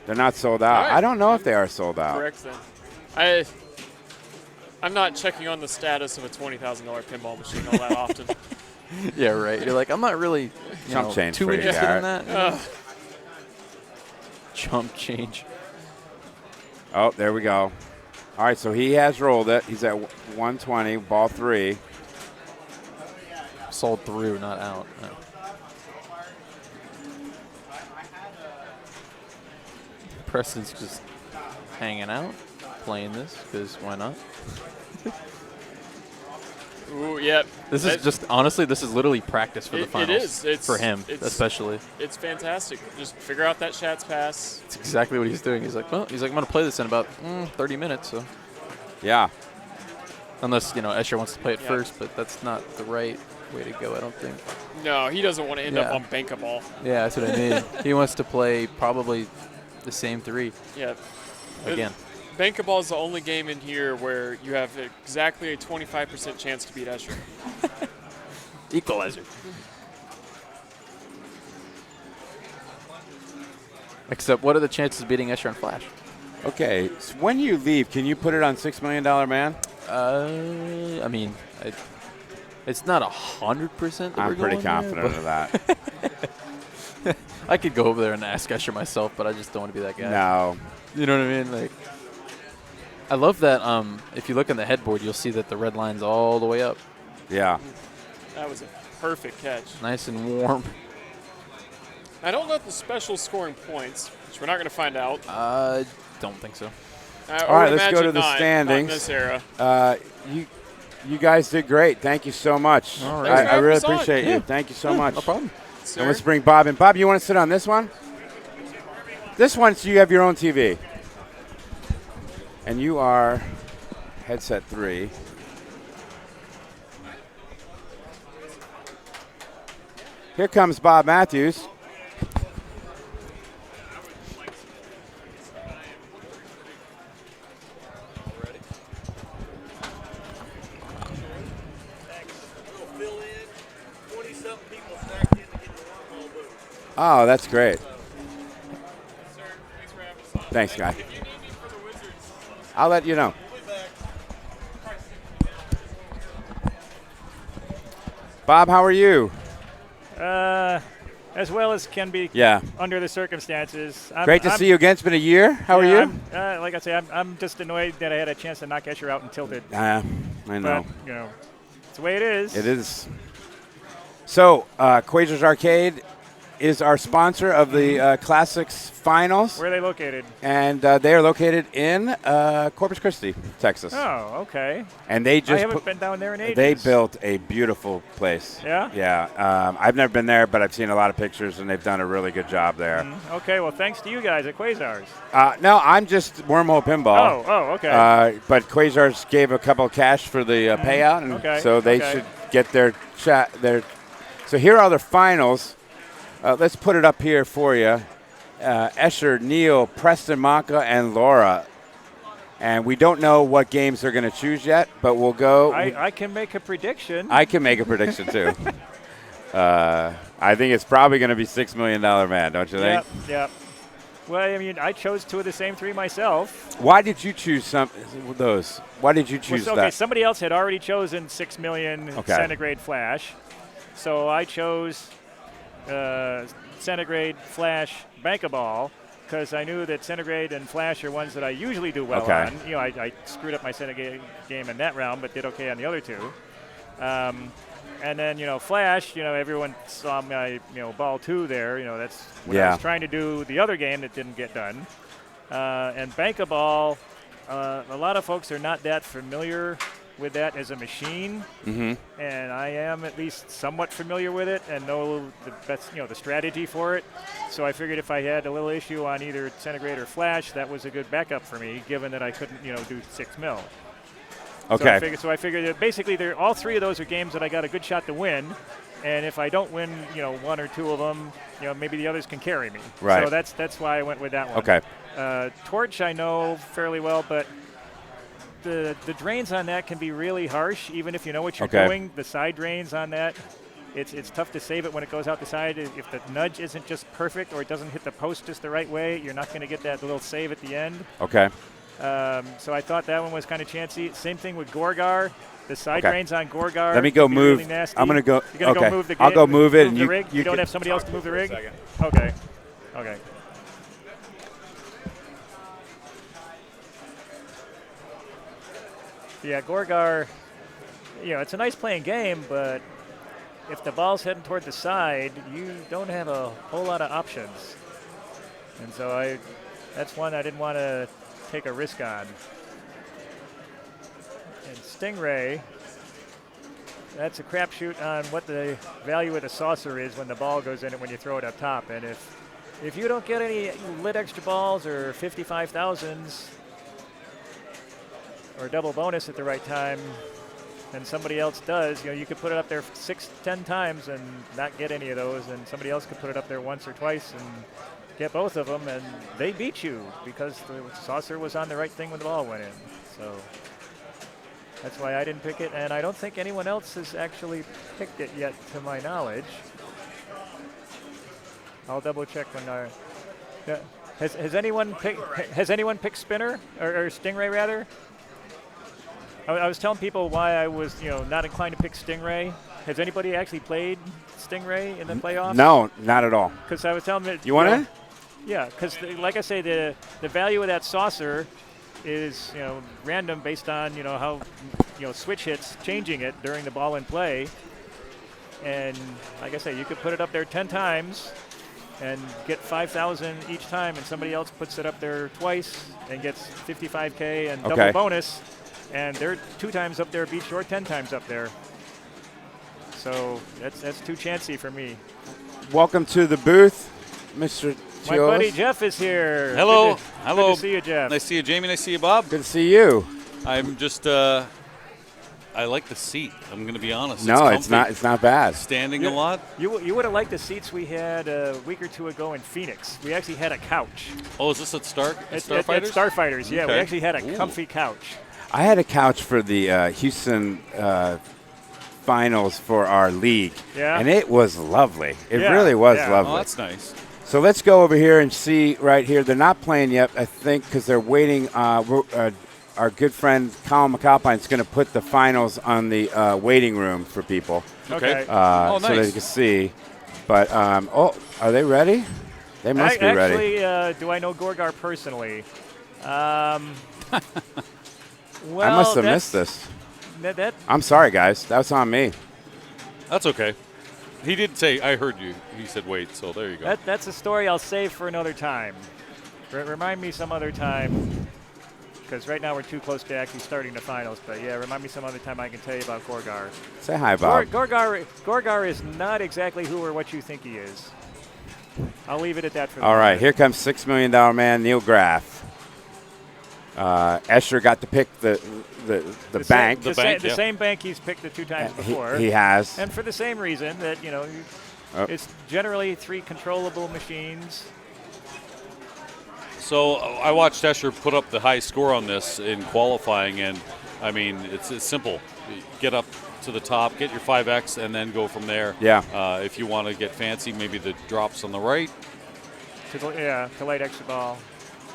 They're not sold out. Right. I don't know if they are sold out. Correct then. I'm not checking on the status of a $20,000 pinball machine all that often. Yeah, right. You're like, I'm not really Chump change too for you, interested in Garrett. that. Chump change. Oh, there we go. All right, so he has rolled it. He's at 120, ball 3. Sold through, not out. No. Preston's just hanging out, playing this, because why not? Ooh, yep. This is just, honestly, this is literally practice for the finals. It is. It's, for him, especially. It's fantastic. Just figure out that Shat's pass. It's exactly what he's doing. He's like, I'm going to play this in about 30 minutes. So, yeah. Unless, Escher wants to play it first, but that's not the right way to go, I don't think. No, he doesn't want to end up on Bank-A-Ball. Yeah, that's what I mean. He wants to play probably the same 3. Yeah. Again. Bank-A-Ball is the only game in here where you have exactly a 25% chance to beat Escher. Equalizer. Except, what are the chances of beating Escher on Flash? Okay, so when you leave, can you put it on $6 Million Man? I mean, it's not 100%. I'm pretty confident of that. I could go over there and ask Escher myself, but I just don't want to be that guy. No. You know what I mean? Like, I love that. If you look on the headboard, you'll see that the red line's all the way up. Yeah. That was a perfect catch. Nice and warm. I don't know if the special scoring points, which we're not going to find out. Don't think so. All right, let's go to the standings. Not in this era. You guys did great. Thank you so much. All right. I really appreciate you. Thank you so much. No problem. And let's bring Bob in. Bob, you want to sit on this one? This one, so you have your own TV. And you are headset 3. Here comes Bob Matthews. Oh, that's great. Thanks, guy. I'll let you know. Bob, how are you? As well as can be under the circumstances. Great to see you again. It's been a year. How are you? Like I say, I'm just annoyed that I had a chance to knock Escher out and tilted. I know. But, it's the way it is. It is. So, Quasar's Arcade is our sponsor of the Classics Finals. Where are they located? And they are located in Corpus Christi, Texas. Oh, okay. And they just I haven't been down there in ages. They built a beautiful place. Yeah? Yeah. I've never been there, but I've seen a lot of pictures, and they've done a really good job there. Okay, well, thanks to you guys at Quasars. No, I'm just Wormhole Pinball. Oh, okay. But Quasars gave a couple of cash for the payout, and so they should get their chat. So here are the finals. Let's put it up here for you. Escher, Neil, Preston Moncla, and Lora. And we don't know what games they're going to choose yet, but we'll go. I can make a prediction. I can make a prediction, too. I think it's probably going to be $6 Million Man, don't you think? Yep. Well, I mean, I chose 2 of the same 3 myself. Why did you choose those? Why did you choose that? Okay, somebody else had already chosen 6 million Centigrade Flash. So I chose Centigrade, Flash, Bank-A-Ball, because I knew that Centigrade and Flash are ones that I usually do well on. I screwed up my Centigrade game in that round, but did okay on the other 2. And then, Flash, everyone saw my, ball 2 there. That's when I was trying to do the other game that didn't get done. And Bank-A-Ball, a lot of folks are not that familiar with that as a machine, and I am at least somewhat familiar with it and know the best, the strategy for it. So I figured if I had a little issue on either Centigrade or Flash, that was a good backup for me, given that I couldn't, do 6 mil. Okay. So I figured that basically all 3 of those are games that I got a good shot to win. And if I don't win, 1 or 2 of them, maybe the others can carry me. Right. So that's why I went with that one. Okay. Torch I know fairly well, but the drains on that can be really harsh, even if you know what you're doing. The side drains on that, it's tough to save it when it goes out the side. If the nudge isn't just perfect or it doesn't hit the post just the right way, you're not going to get that little save at the end. Okay. So I thought that one was kind of chancy. Same thing with Gorgar. The side drains on Gorgar. Let me go move. Really nasty. I'm going to go. You're going to go move the I'll go move it. Move the rig. You don't have somebody else to move the rig? Okay. Okay. Yeah, Gorgar, it's a nice playing game, but if the ball's heading toward the side, you don't have a whole lot of options. And so that's one I didn't want to take a risk on. And Stingray, that's a crapshoot on what the value of the saucer is when the ball goes in it when you throw it up top. And if you don't get any lit extra balls or 55,000s or double bonus at the right time, and somebody else does, you could put it up there 6-10 times and not get any of those, and somebody else could put it up there once or twice and get both of them, and they beat you because the saucer was on the right thing when the ball went in. So that's why I didn't pick it, and I don't think anyone else has actually picked it yet, to my knowledge. I'll double check when our. Has anyone picked spinner or Stingray rather? I was telling people why I was not inclined to pick Stingray. Has anybody actually played Stingray in the playoffs? No, not at all. Because I was telling them. You want to? Yeah, because like I say, the value of that saucer is random based on how switch hits changing it during the ball in play, and like I say, you could put it up there 10 times and get 5,000 each time, and somebody else puts it up there twice and gets 55K and double bonus, and they're 2 times up there beat short 10 times up there. So that's too chancy for me. Welcome to the booth, Mr. My buddy Jeff is here. Hello. Good to see you, Jeff. Nice to see you, Jamie. Nice to see you, Bob. Good to see you. I'm just, I like the seat. I'm going to be honest. No, it's not. It's not bad. Standing a lot. You would have liked the seats we had a week or 2 ago in Phoenix. We actually had a couch. Oh, is this at Starfighters? At Starfighters, yeah. Okay. We actually had a comfy couch. I had a couch for the Houston finals for our league, and it was lovely. It really was lovely. Oh, that's nice. So let's go over here and see right here. They're not playing yet, I think, because they're waiting. Our good friend Colin McAlpine is going to put the finals on the waiting room for people. Okay. Nice. So they can see. But, are they ready? They must be ready. Actually, do I know Gorgar personally? Well, I must have missed this. I'm sorry, guys. That's on me. That's okay. He did say, I heard you. He said wait, so there you go. That's a story I'll save for another time. Remind me some other time, because right now we're too close to actually starting the finals. But, yeah, remind me some other time I can tell you about Gorgar. Say hi, Bob. Gorgar is not exactly who or what you think he is. I'll leave it at that for the All right, moment. here comes $6 million man Neil Graf. Escher got to pick the bank. The same bank he's picked the 2 times before. He has. And for the same reason that, it's generally 3 controllable machines. So I watched Escher put up the high score on this in qualifying, and, I mean, it's simple. Get up to the top, get your 5X, and then go from there. Yeah. If you want to get fancy, maybe the drops on the right. To light extra ball.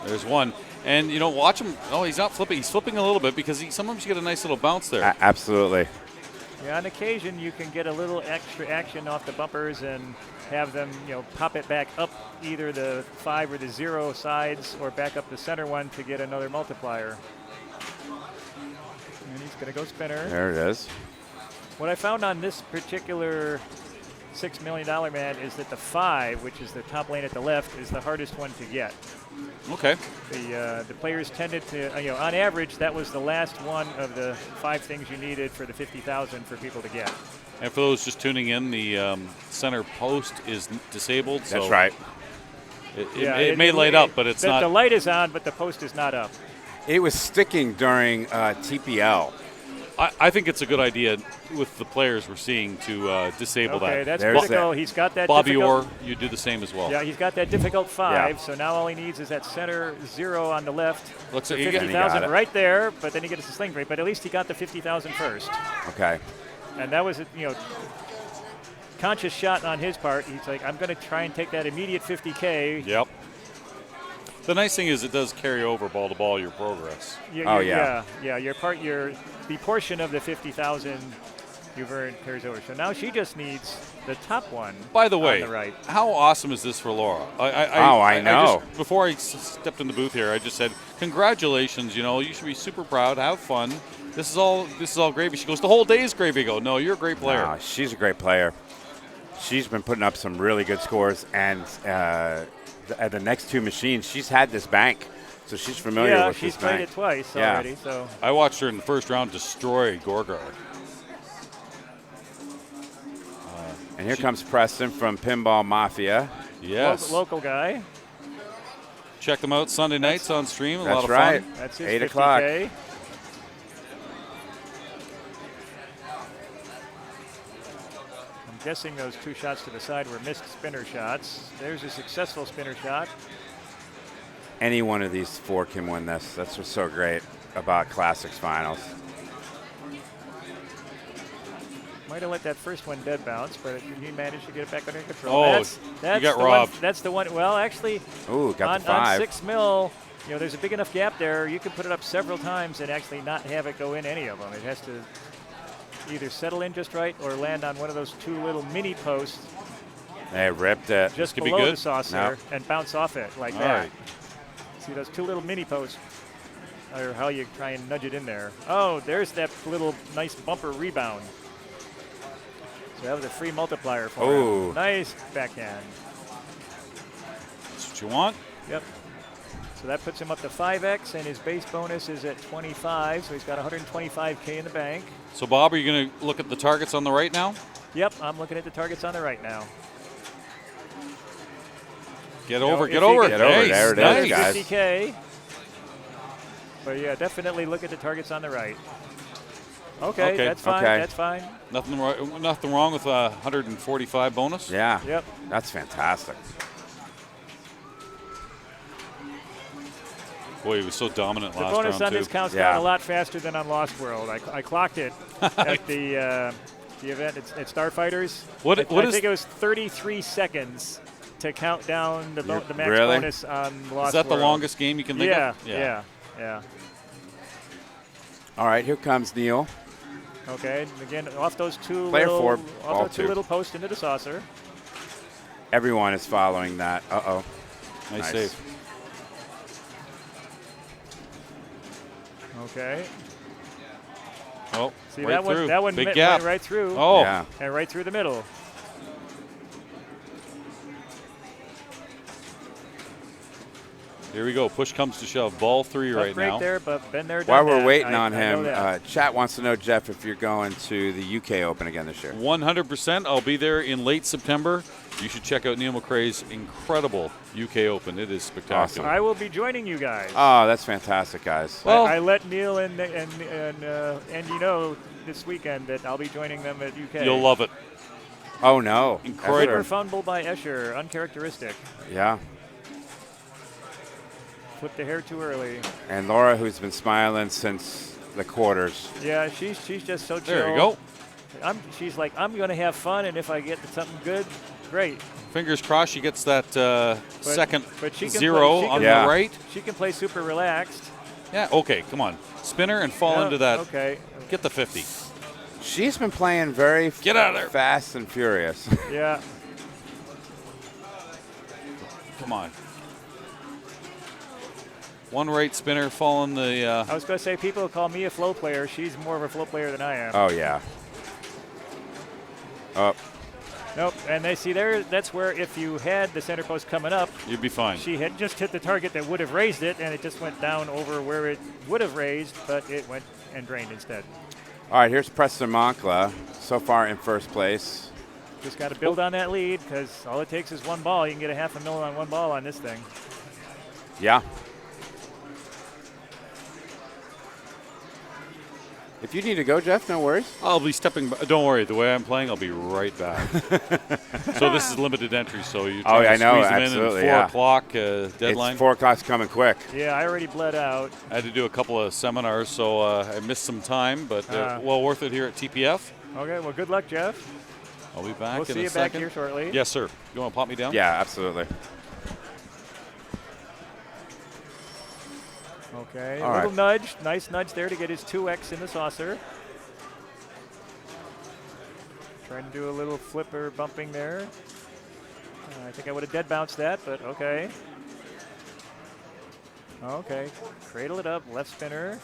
There's one. And, watch him. Oh, he's not flipping. He's flipping a little bit because sometimes you get a nice little bounce there. Absolutely. Yeah, on occasion you can get a little extra action off the bumpers and have them, pop it back up either the 5 or the 0 sides or back up the center one to get another multiplier. And he's going to go spinner. There it is. What I found on this particular $6 million man is that the 5, which is the top lane at the left, is the hardest one to get. Okay. The players tended to, on average, that was the last one of the 5 things you needed for the 50,000 for people to get. And for those just tuning in, the center post is disabled. That's so right. It may light up, but it's not. The light is on, but the post is not up. It was sticking during TPL. I think it's a good idea with the players we're seeing to disable that. Okay, that's critical. He's got that Bobby difficult. Orr, you do the same as well. Yeah, he's got that difficult 5, so now all he needs is that center 0 on the left. Looks so like you got 50,000 right there, but then he gets the sling break. But at least he got the 50,000 first. Okay. And that was, conscious shot on his part. He's like, I'm going to try and take that immediate 50K. Yep. The nice thing is it does carry over ball to ball your progress. Yeah. The portion of the 50,000 you've earned carries over. So now she just needs the top one. By the way, on the right. how awesome is this for Laura? I know. Before I stepped in the booth here, I just said, congratulations. You should be super proud. Have fun. This is all gravy. She goes, the whole day is gravy. I go, no, you're a great player. No, she's a great player. She's been putting up some really good scores, and at the next 2 machines, she's had this bank, so she's familiar with this bank. Yeah, she's played it twice already. So I watched her in the first round destroy Gorgar. And here comes Preston from Pinball Mafia. Yes. Local guy. Check them out Sunday nights on stream. A lot of right. fun. That's his 8 50K. o'clock. I'm guessing those 2 shots to the side were missed spinner shots. There's a successful spinner shot. Any one of these 4 can win this. That's what's so great about Classics finals. Might have let that first one dead bounce, but he managed to get it back under control. Oh, that's you got the robbed. One, that's the one. Well, actually, got the 5. on 6 mil, there's a big enough gap there. You can put it up several times and actually not have it go in any of them. It has to either settle in just right or land on one of those 2 little mini posts. They ripped it. Just could be below good. the saucer and bounce off it like that. Right. See those 2 little mini posts, or how you try and nudge it in there. Oh, there's that little nice bumper rebound. So that was a free multiplier for him. Nice backhand. That's what you want. Yep. So that puts him up to 5x, and his base bonus is at 25, so he's got 125K in the bank. So, Bob, are you going to look at the targets on the right now? Yep, I'm looking at the targets on the right now. Get over. Get over. There it is, guys. 50K. But yeah, definitely look at the targets on the right. Okay, that's fine. Okay. That's fine. Nothing wrong with a 145 bonus? Yeah. Yep. That's fantastic. Boy, he was so dominant last round, The bonus on this counts Yeah. down a lot faster than on Lost World. I clocked it at the event at Starfighters. I think it was 33 seconds to count down the max bonus on Lost World. Is that the longest game you can think of? Yeah. All right, here comes Neil. Okay, and again, off those 2 Player little, 4, off ball those 2 2. little posts into the saucer. Everyone is following that. Uh-oh. Nice save. Okay. Oh, See right through. that one Big went gap. right through. Oh. Yeah. And right through the middle. Here we go. Push comes to shove. Ball 3 right now. Right there, but been there, done While we're that. waiting I on know him, that. chat wants to know, Jeff, if you're going to the UK Open again this year. 100%. I'll be there in late September. You should check out Neil McRae's incredible UK Open. It is spectacular. I will be joining you guys. Oh, that's fantastic, guys. Well, I let Neil and you know this weekend that I'll be joining them at UK. You'll love it. Oh, no. Super fumble by Escher, uncharacteristic. Yeah. Flipped the hair too early. And Laura, who's been smiling since the quarters. Yeah, she's just so chill. There you go. She's like, I'm going to have fun, and if I get something good, great. Fingers crossed she gets that second but she can 0 on the right. She can play super relaxed. Yeah, okay, come on. Spinner and fall into that. Okay. Get the 50. She's been playing very Get out of there. fast and furious. Yeah. Come on. One right spinner falling the. I was going to say, people call me a flow player. She's more of a flow player than I am. Oh, yeah. Oh. Nope. And they see there. That's where if you had the center post coming up, you'd be fine. She had just hit the target that would have raised it, and it just went down over where it would have raised, but it went and drained instead. All right, here's Preston Moncla, so far in first place. Just got to build on that lead because all it takes is one ball. You can get a $500,000 on one ball on this thing. Yeah. If you need to go, Jeff, no worries. I'll be stepping. Don't worry. The way I'm playing, I'll be right back. So this is limited entry. So you. Oh, yeah, I know. Squeeze them Absolutely. in 4 o'clock deadline. It's 4 o'clock's coming quick. Yeah, I already bled out. I had to do a couple of seminars, so I missed some time, but well worth it here at TPF. Okay. Well, good luck, Jeff. I'll be back. We'll in see a you second. back here shortly. Yes, sir. You want to pop me down? Yeah, absolutely. Okay. All a little right. nudge. Nice nudge there to get his 2X in the saucer. Trying to do a little flipper bumping there. I think I would have dead bounced that, but okay. Okay. Cradle it up. Left spinner.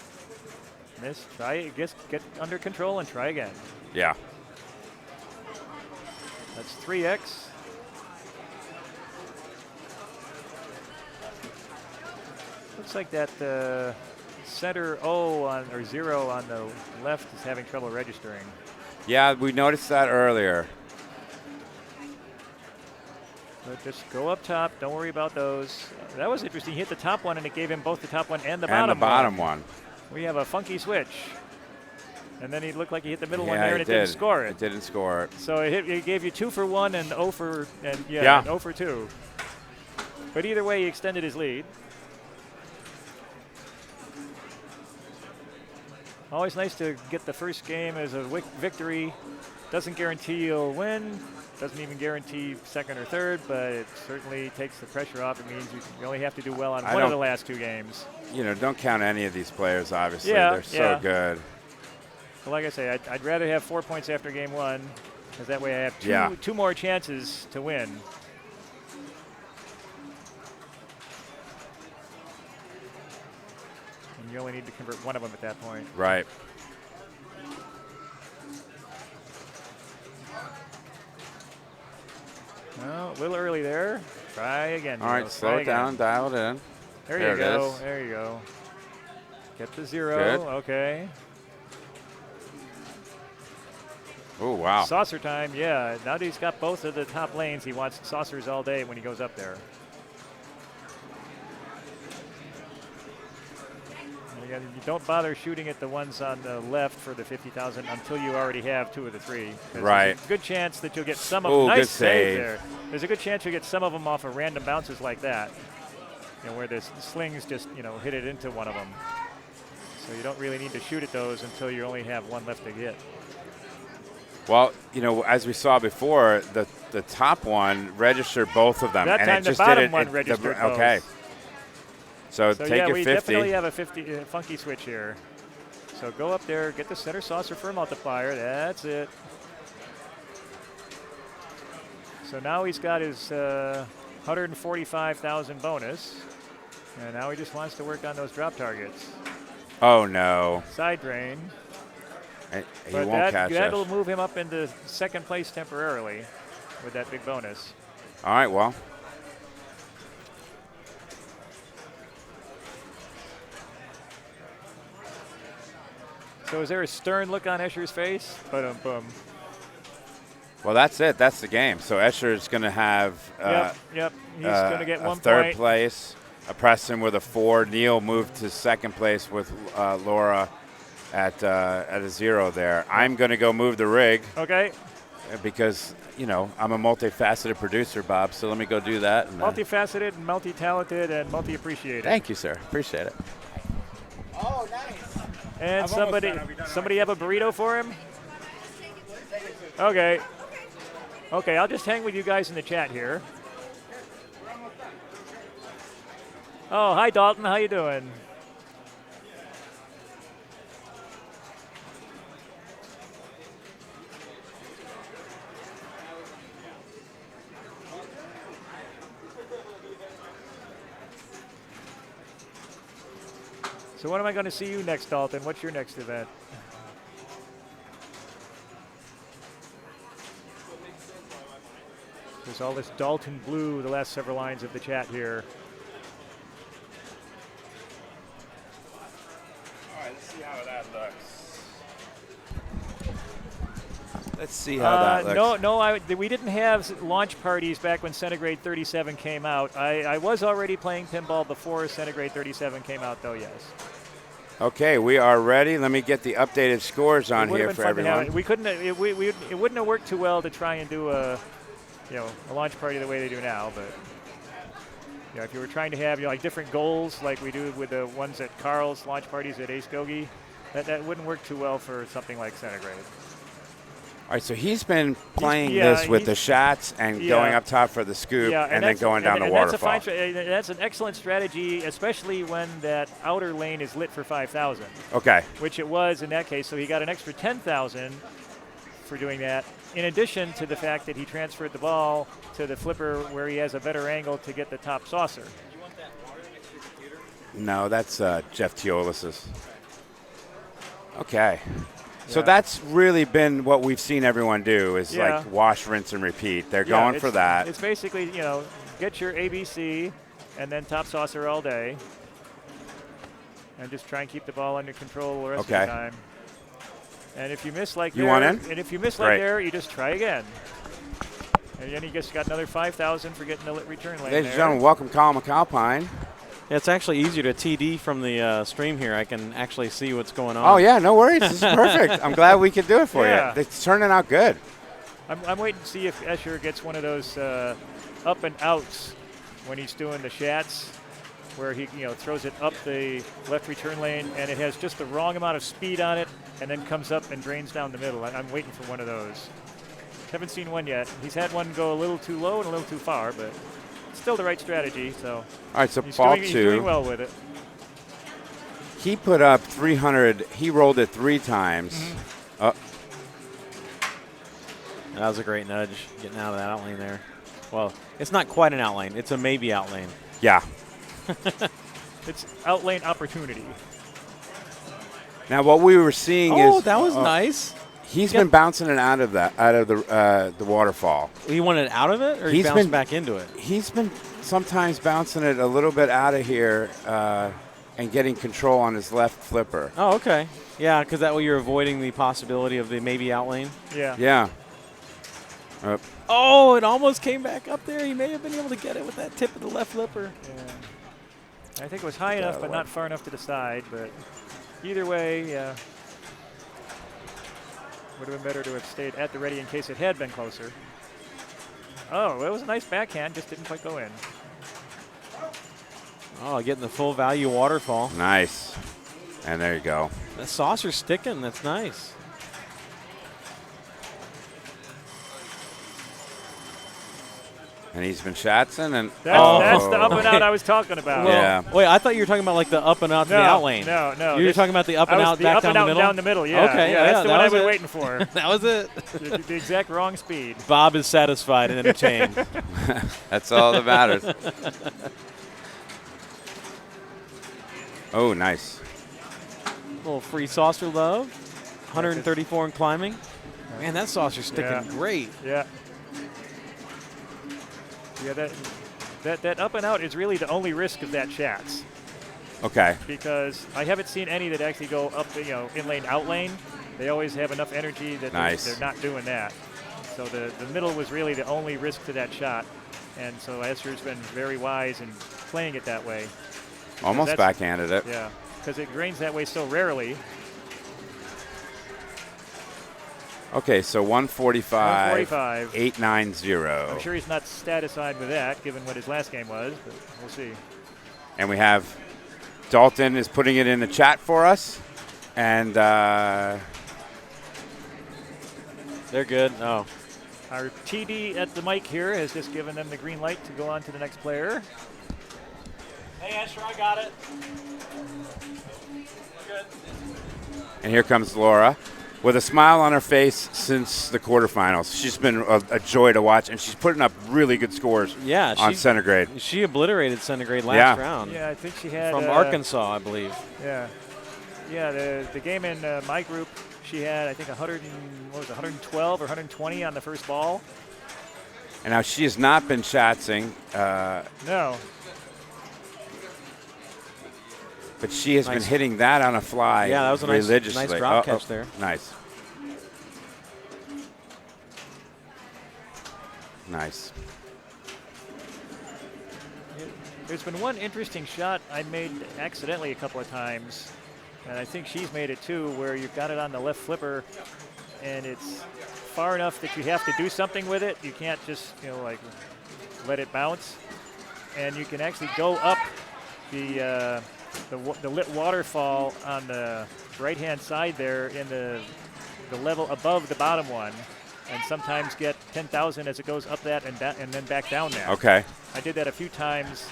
Miss. Try it. Get under control and try again. Yeah. That's 3X. Looks like that center O on or 0 on the left is having trouble registering. Yeah, we noticed that earlier. But just go up top. Don't worry about those. That was interesting. He hit the top one, and it gave him both the top one and the bottom one. We have a funky switch. And then he looked like he hit the middle one Yeah, there, and it didn't score it. It didn't score it. So it gave you 2 for 1 and 0 for and and 0 for 2. But either way, he extended his lead. Always nice to get the first game as a victory. Doesn't guarantee you'll win. Doesn't even guarantee second or third, but it certainly takes the pressure off. It means you only have to do well on one of the last 2 games. You know, don't count any of these players, obviously. Yeah, they're so good. Well, like I say, I'd rather have 4 points after game 1, because that way I have two more chances to win. And you only need to convert one of them at that point. Right. Oh, a little early there. Try again. All right, slow it down, dial it in. There you go. There you go. Get the 0. Good. Okay. Oh, wow. Saucer time, yeah. Now that he's got both of the top lanes, he wants saucers all day when he goes up there. You don't bother shooting at the ones on the left for the 50,000 until you already have 2 of the 3. Right. There's a good chance that you'll get some of them. Nice good save there. There's a good chance you'll get some of them off of random bounces like that, where the slings just hit it into one of them. So you don't really need to shoot at those until you only have one left to get. Well, as we saw before, the top one registered both of them. That and time it the just bottom did it, one registered both. Okay. So take yeah, your we 50. definitely have a funky switch here. So go up there, get the center saucer for a multiplier. That's it. So now he's got his 145,000 bonus. And now he just wants to work on those drop targets. Oh, no. Side drain. He won't catch us. That'll move him up into second place temporarily with that big bonus. All right, well. So is there a stern look on Escher's face? Boom. Well, that's it. That's the game. So Escher's going to have Yep. He's going to get 1 point. Third place. Preston with a 4. Neil moved to second place with Lora at a 0 there. I'm going to go move the rig. Okay. Because, I'm a multifaceted producer, Bob, so let me go do that. And, multifaceted, and multi-talented, and multi-appreciated. Thank you, sir. Appreciate it. Oh, nice. And somebody have a burrito for him? Okay. Okay, I'll just hang with you guys in the chat here. Oh, hi, Dalton. How you doing? So when am I going to see you next, Dalton? What's your next event? There's all this Dalton blue, the last several lines of the chat here. All right, let's see how that looks. Let's see how that looks. No, we didn't have launch parties back when Centigrade 37 came out. I was already playing pinball before Centigrade 37 came out, though, yes. Okay, we are ready. Let me get the updated scores on here for everyone. We couldn't. It wouldn't have worked too well to try and do a launch party the way they do now. But if you were trying to have like different goals, like we do with the ones at Carl's launch parties at Ace Gogi, that wouldn't work too well for something like Centigrade. All right, so he's been playing this with the Shats and going up top for the scoop and then going down the waterfall. That's an excellent strategy, especially when that outer lane is lit for 5,000. Okay. Which it was in that case, so he got an extra 10,000 for doing that, in addition to the fact that he transferred the ball to the flipper where he has a better angle to get the top saucer. You want that water next to your computer? No, that's Jeff Teolis's. Okay. So that's really been what we've seen everyone do is like wash, rinse, and repeat. They're going for that. It's basically, get your ABC and then top saucer all day and just try and keep the ball under control the rest of the time. And if you miss like there, you just try again. And then you just got another 5,000 for getting the lit return lane. Ladies and gentlemen, welcome Colin McAlpine. Yeah, it's actually easier to TD from the stream here. I can actually see what's going on. Oh, yeah, no worries. This is perfect. I'm glad we could do it for you. It's turning out good. I'm waiting to see if Escher gets one of those up and outs when he's doing the Shats, where he throws it up the left return lane and it has just the wrong amount of speed on it and then comes up and drains down the middle. I'm waiting for one of those. Haven't seen one yet. He's had one go a little too low and a little too far, but still the right strategy. So all right, so he's ball doing, two. He's doing well with it. He put up 300. He rolled it 3 times. That was a great nudge, getting out of that outlane there. Well, it's not quite an outlane. It's a maybe outlane. Yeah. It's outlane opportunity. Now, what we were seeing is. Oh, that was nice. He's been bouncing it out of the waterfall. He wanted out of it, or he bounced back into it? He's been sometimes bouncing it a little bit out of here and getting control on his left flipper. Oh, okay. Yeah, because that way you're avoiding the possibility of the maybe outlane. Yeah. Yeah. Oh, it almost came back up there. He may have been able to get it with that tip of the left flipper. Yeah. I think it was high enough, but not far enough to the side. But either way, yeah. Would have been better to have stayed at the ready in case it had been closer. Oh, it was a nice backhand, just didn't quite go in. Oh, getting the full value waterfall. Nice. And there you go. The saucer's sticking. That's nice. And he's been shatzing and that's the up and out I was talking about. Well, yeah. Wait, I thought you were talking about like the up and out to the out lane. No. You were talking about the up and out back down the middle? Down the middle, yeah. Okay, yeah, that's the one I've been waiting for. That was it. The exact wrong speed. Bob is satisfied and entertained. That's all that matters. Oh, nice. A little free saucer love. 134 and climbing. Man, that saucer's sticking great. Yeah. Yeah, that up and out is really the only risk of that Shats. Okay. Because I haven't seen any that actually go up, in lane, out lane. They always have enough energy that they're not doing that. So the middle was really the only risk to that shot. And so Escher's been very wise in playing it that way. Almost backhanded it. Yeah, because it drains that way so rarely. Okay, so 145, 890. I'm sure he's not satisfied with that, given what his last game was, but we'll see. And we have Dalton is putting it in the chat for us. And they're good. Oh. Our TD at the mic here has just given them the green light to go on to the next player. Hey, Escher, I got it. Good. And here comes Lora with a smile on her face since the quarterfinals. She's been a joy to watch, and she's putting up really good scores on Centigrade. She obliterated Centigrade last round. Yeah, I think she had from Arkansas, I believe. Yeah. Yeah, the game in my group, she had, I think, 112 or 120 on the first ball. And now she has not been shatzing. No. But she has been hitting that on a fly. Yeah, that was a nice drop catch there. Nice. Nice. There's been one interesting shot I made accidentally a couple of times, and I think she's made it too, where you've got it on the left flipper, and it's far enough that you have to do something with it. You can't just, like let it bounce, and you can actually go up the lit waterfall on the right-hand side there in the level above the bottom one, and sometimes get 10,000 as it goes up that and then back down there. Okay. I did that a few times,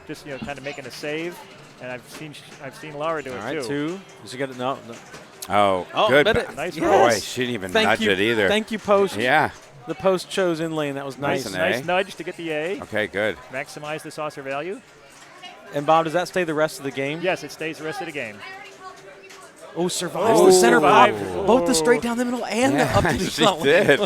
just kind of making a save, and I've seen Laura do it too. All right, 2. Does she get it? No. Oh, good. Nice Boy, she didn't even nudge it either. Thank you, post. Yeah. The post chose in lane. That was nice. Nice nudge to get the A. Okay, good. Maximize the saucer value. And Bob, does that stay the rest of the game? Yes, it stays the rest of the game. Oh, survives the center pop. Both the straight down the middle and the up to the she did.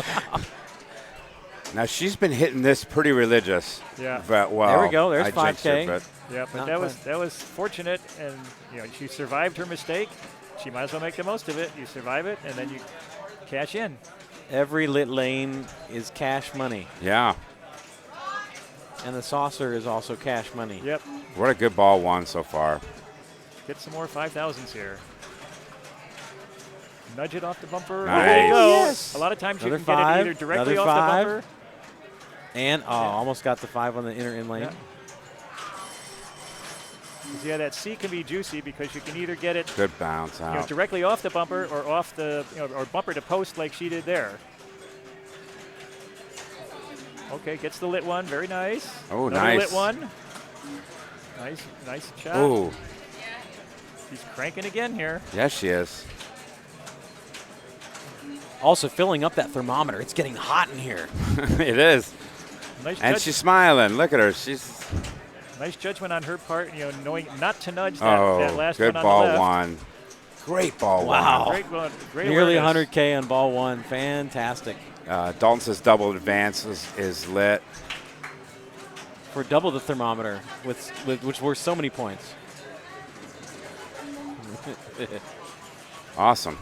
Now, she's been hitting this pretty religious. Yeah. But, well, there we go. There's I 5K. Yeah, but that was fortunate, and she survived her mistake. She might as well make the most of it. You survive it, and then you cash in. Every lit lane is cash money. Yeah. And the saucer is also cash money. Yep. What a good ball one so far. Get some more 5,000s here. Nudge it off the bumper. Nice. There you go. Yes. A lot of times Another you can get it either directly off the bumper. And, almost got the 5 on the inner in lane. Yeah, that C can be juicy because you can either get it good bounce out. Directly off the bumper or off the or bumper to post like she did there. Okay, gets the lit one, very nice. Oh, Another nice. lit one. Nice shot. Oh. She's cranking again here. Yes, she is. Also filling up that thermometer. It's getting hot in here. It is. Nice and she's smiling. Look at her. She's nice judgment on her part, knowing not to nudge that last good one on ball the left. one. Great ball wow. one. Great one. Great Nearly awareness. 100K on ball one. Fantastic. Dalton says double advance is lit. For double the thermometer, which were so many points. Awesome.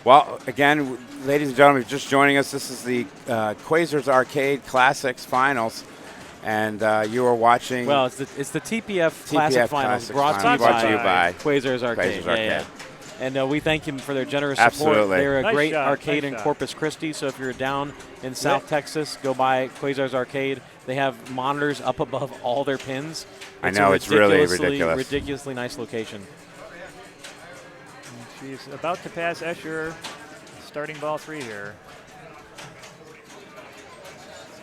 Well, again, ladies and gentlemen, just joining us, this is the Quasars Arcade Classics Finals. And you are watching. Well, it's the TPF Classic Finals brought to you by Quasars Arcade. Yeah. And we thank them for their generous support. Absolutely. They're a Nice great shot, arcade nice in shot. Corpus Christi. So if you're down in South Texas, go by Quasars Arcade. They have monitors up above all their pins. I know, it's really ridiculous. Ridiculously nice location. She's about to pass Escher, starting ball 3 here.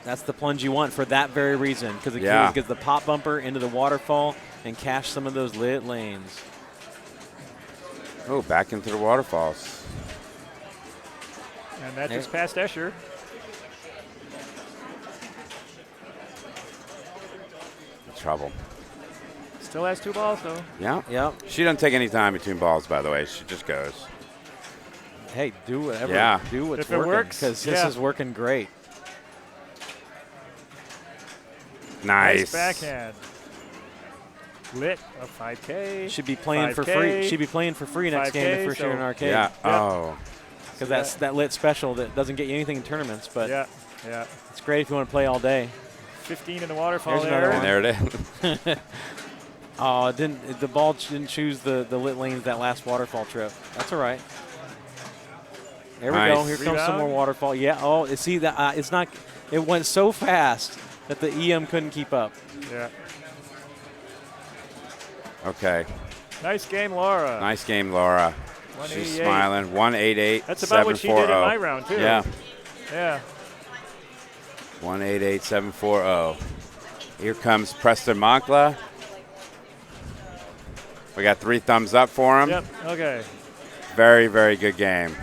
That's the plunge you want for that very reason, because it gets the pop bumper into the waterfall and cash some of those lit lanes. Oh, back into the waterfalls. And that just passed Escher. Trouble. Still has 2 balls, though. Yeah. Yep. She doesn't take any time between balls, by the way. She just goes. Hey, do whatever. Yeah. Do what's If it working, works, because this is working great. Nice. Backhand. Lit a 5K. Should be playing 5K, for free. Should be playing for free next game the first year in arcade. Yeah. Oh. Because that's that lit special that doesn't get you anything in tournaments, but yeah. it's great if you want to play all day. 15 in the waterfall There's there. another And there it is. Oh, the ball didn't choose the lit lanes that last waterfall trip. That's all right. There we go. Here comes some more waterfall. Yeah. Oh, see that it's not. It went so fast that the EM couldn't keep up. Yeah. Okay. Nice game, Laura. Nice game, Laura. She's smiling. 188. That's about what she did in my round, too. Yeah. Yeah. 188, 740. Here comes Preston Moncla. We got 3 thumbs up for him. Yep. Okay. Very, very good game.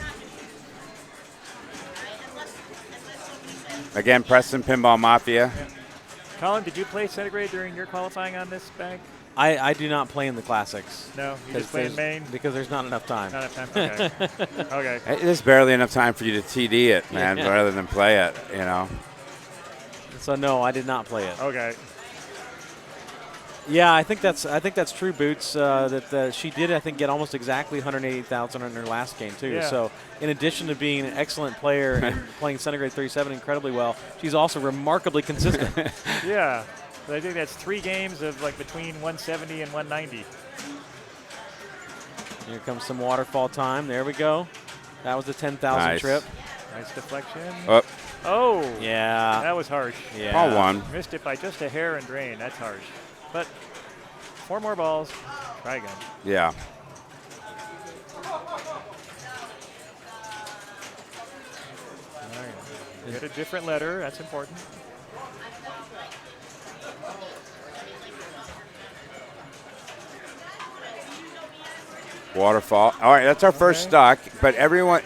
Again, Preston Pinball Mafia. Yeah. Colin, did you play Centigrade during your qualifying on this bank? I do not play in the classics. No, you just play in main? Because there's not enough time. Not enough time, okay. Okay. There's barely enough time for you to TD it, man, rather than play it, So no, I did not play it. Okay. Yeah, I think that's true, Boots. That she did, I think, get almost exactly 180,000 in her last game too. Yeah. So in addition to being an excellent player and playing Centigrade 37 incredibly well, she's also remarkably consistent. Yeah, but I think that's 3 games of like between 170 and 190. Here comes some waterfall time. There we go. That was the 10,000 trip. Nice deflection. Oh, yeah. That was harsh. Yeah. Ball one. Missed it by just a hair and drain. That's harsh. But 4 more balls. Try again. Yeah. All right. Get a different letter. That's important. Waterfall. All right, that's our first stock. But everyone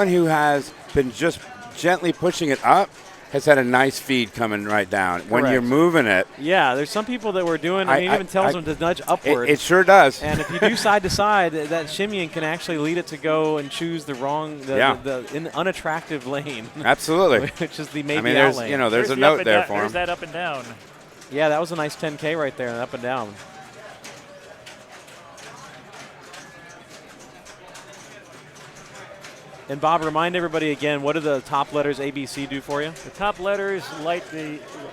who has been just gently pushing it up has had a nice feed coming right down. When Correct. you're moving it. Yeah, there's some people that were doing, it even tells them to nudge upward. It sure does. And if you do side to side, that shimmying can actually lead it to go and choose the wrong, the unattractive lane. Absolutely. Which is the maybe there's, out lane. There's a note there for him. There's that up and down. Yeah, that was a nice 10K right there, up and down. And Bob, remind everybody again, what do the top letters ABC do for you? The top letters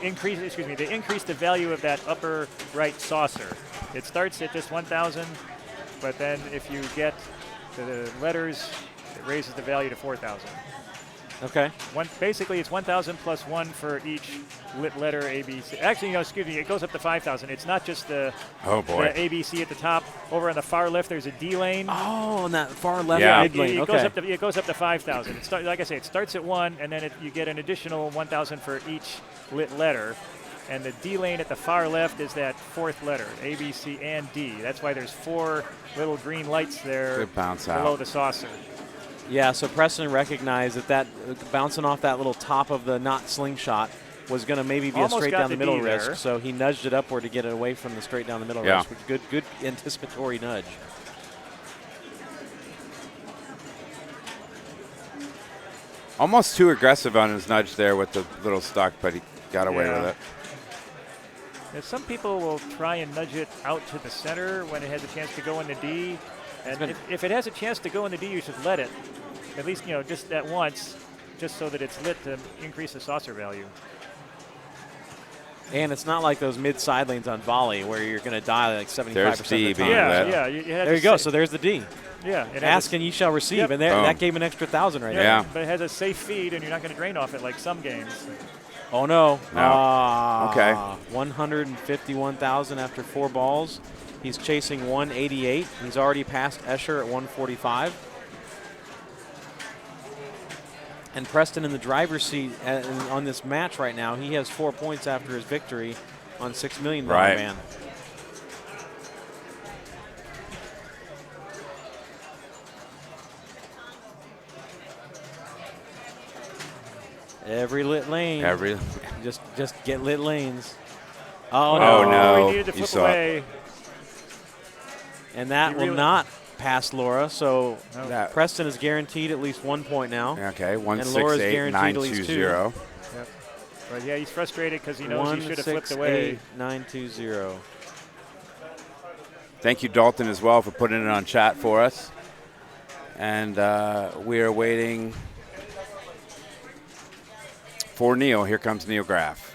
increase the value of that upper right saucer. It starts at just 1,000, but then if you get the letters, it raises the value to 4,000. Okay. Basically, it's 1,000 plus 1 for each lit letter ABC. Actually, it goes up to 5,000. It's not just the ABC at the top. Over on the far left, there's a D lane. Oh, on that far left mid lane. It goes up to 5,000. Like I say, it starts at 1, and then you get an additional 1,000 for each lit letter. And the D lane at the far left is that 4th letter, A, B, C, and D. That's why there's 4 little green lights there Good bounce below out. the saucer. Yeah, so Preston recognized that bouncing off that little top of the knot slingshot was going to maybe be Almost a straight got down the middle D there. risk, so he nudged it upward to get it away from the straight down the middle risk. Good anticipatory nudge. Almost too aggressive on his nudge there with the little stuck, but he got away with it. Now, some people will try and nudge it out to the center when it has a chance to go in the D. And if it has a chance to go in the D, you should let it. At least, just at once, just so that it's lit to increase the saucer value. And it's not like those mid-side lanes on volley where you're going to die like 75% of the time. Yeah. There you go. So there's the D. Yeah. Ask and ye shall receive. Yep. And that gave an extra 1,000 right there. Yeah. But it has a safe feed, and you're not going to drain off it like some games. Oh, no. Okay. 151,000 after 4 balls. He's chasing 188. He's already passed Escher at 145. And Preston in the driver's seat on this match right now. He has 4 points after his victory on $6 Million Man. Every lit lane. Just get lit lanes. Oh no! We needed to flip away. And that will not pass Lora. So Preston is guaranteed at least 1 point now. Okay, 168,920. Yep. But yeah, he's frustrated because he knows he should have flipped away. 168,920. Thank you, Dalton, as well, for putting it on chat for us. And we are waiting for Neil. Here comes Neil Graf.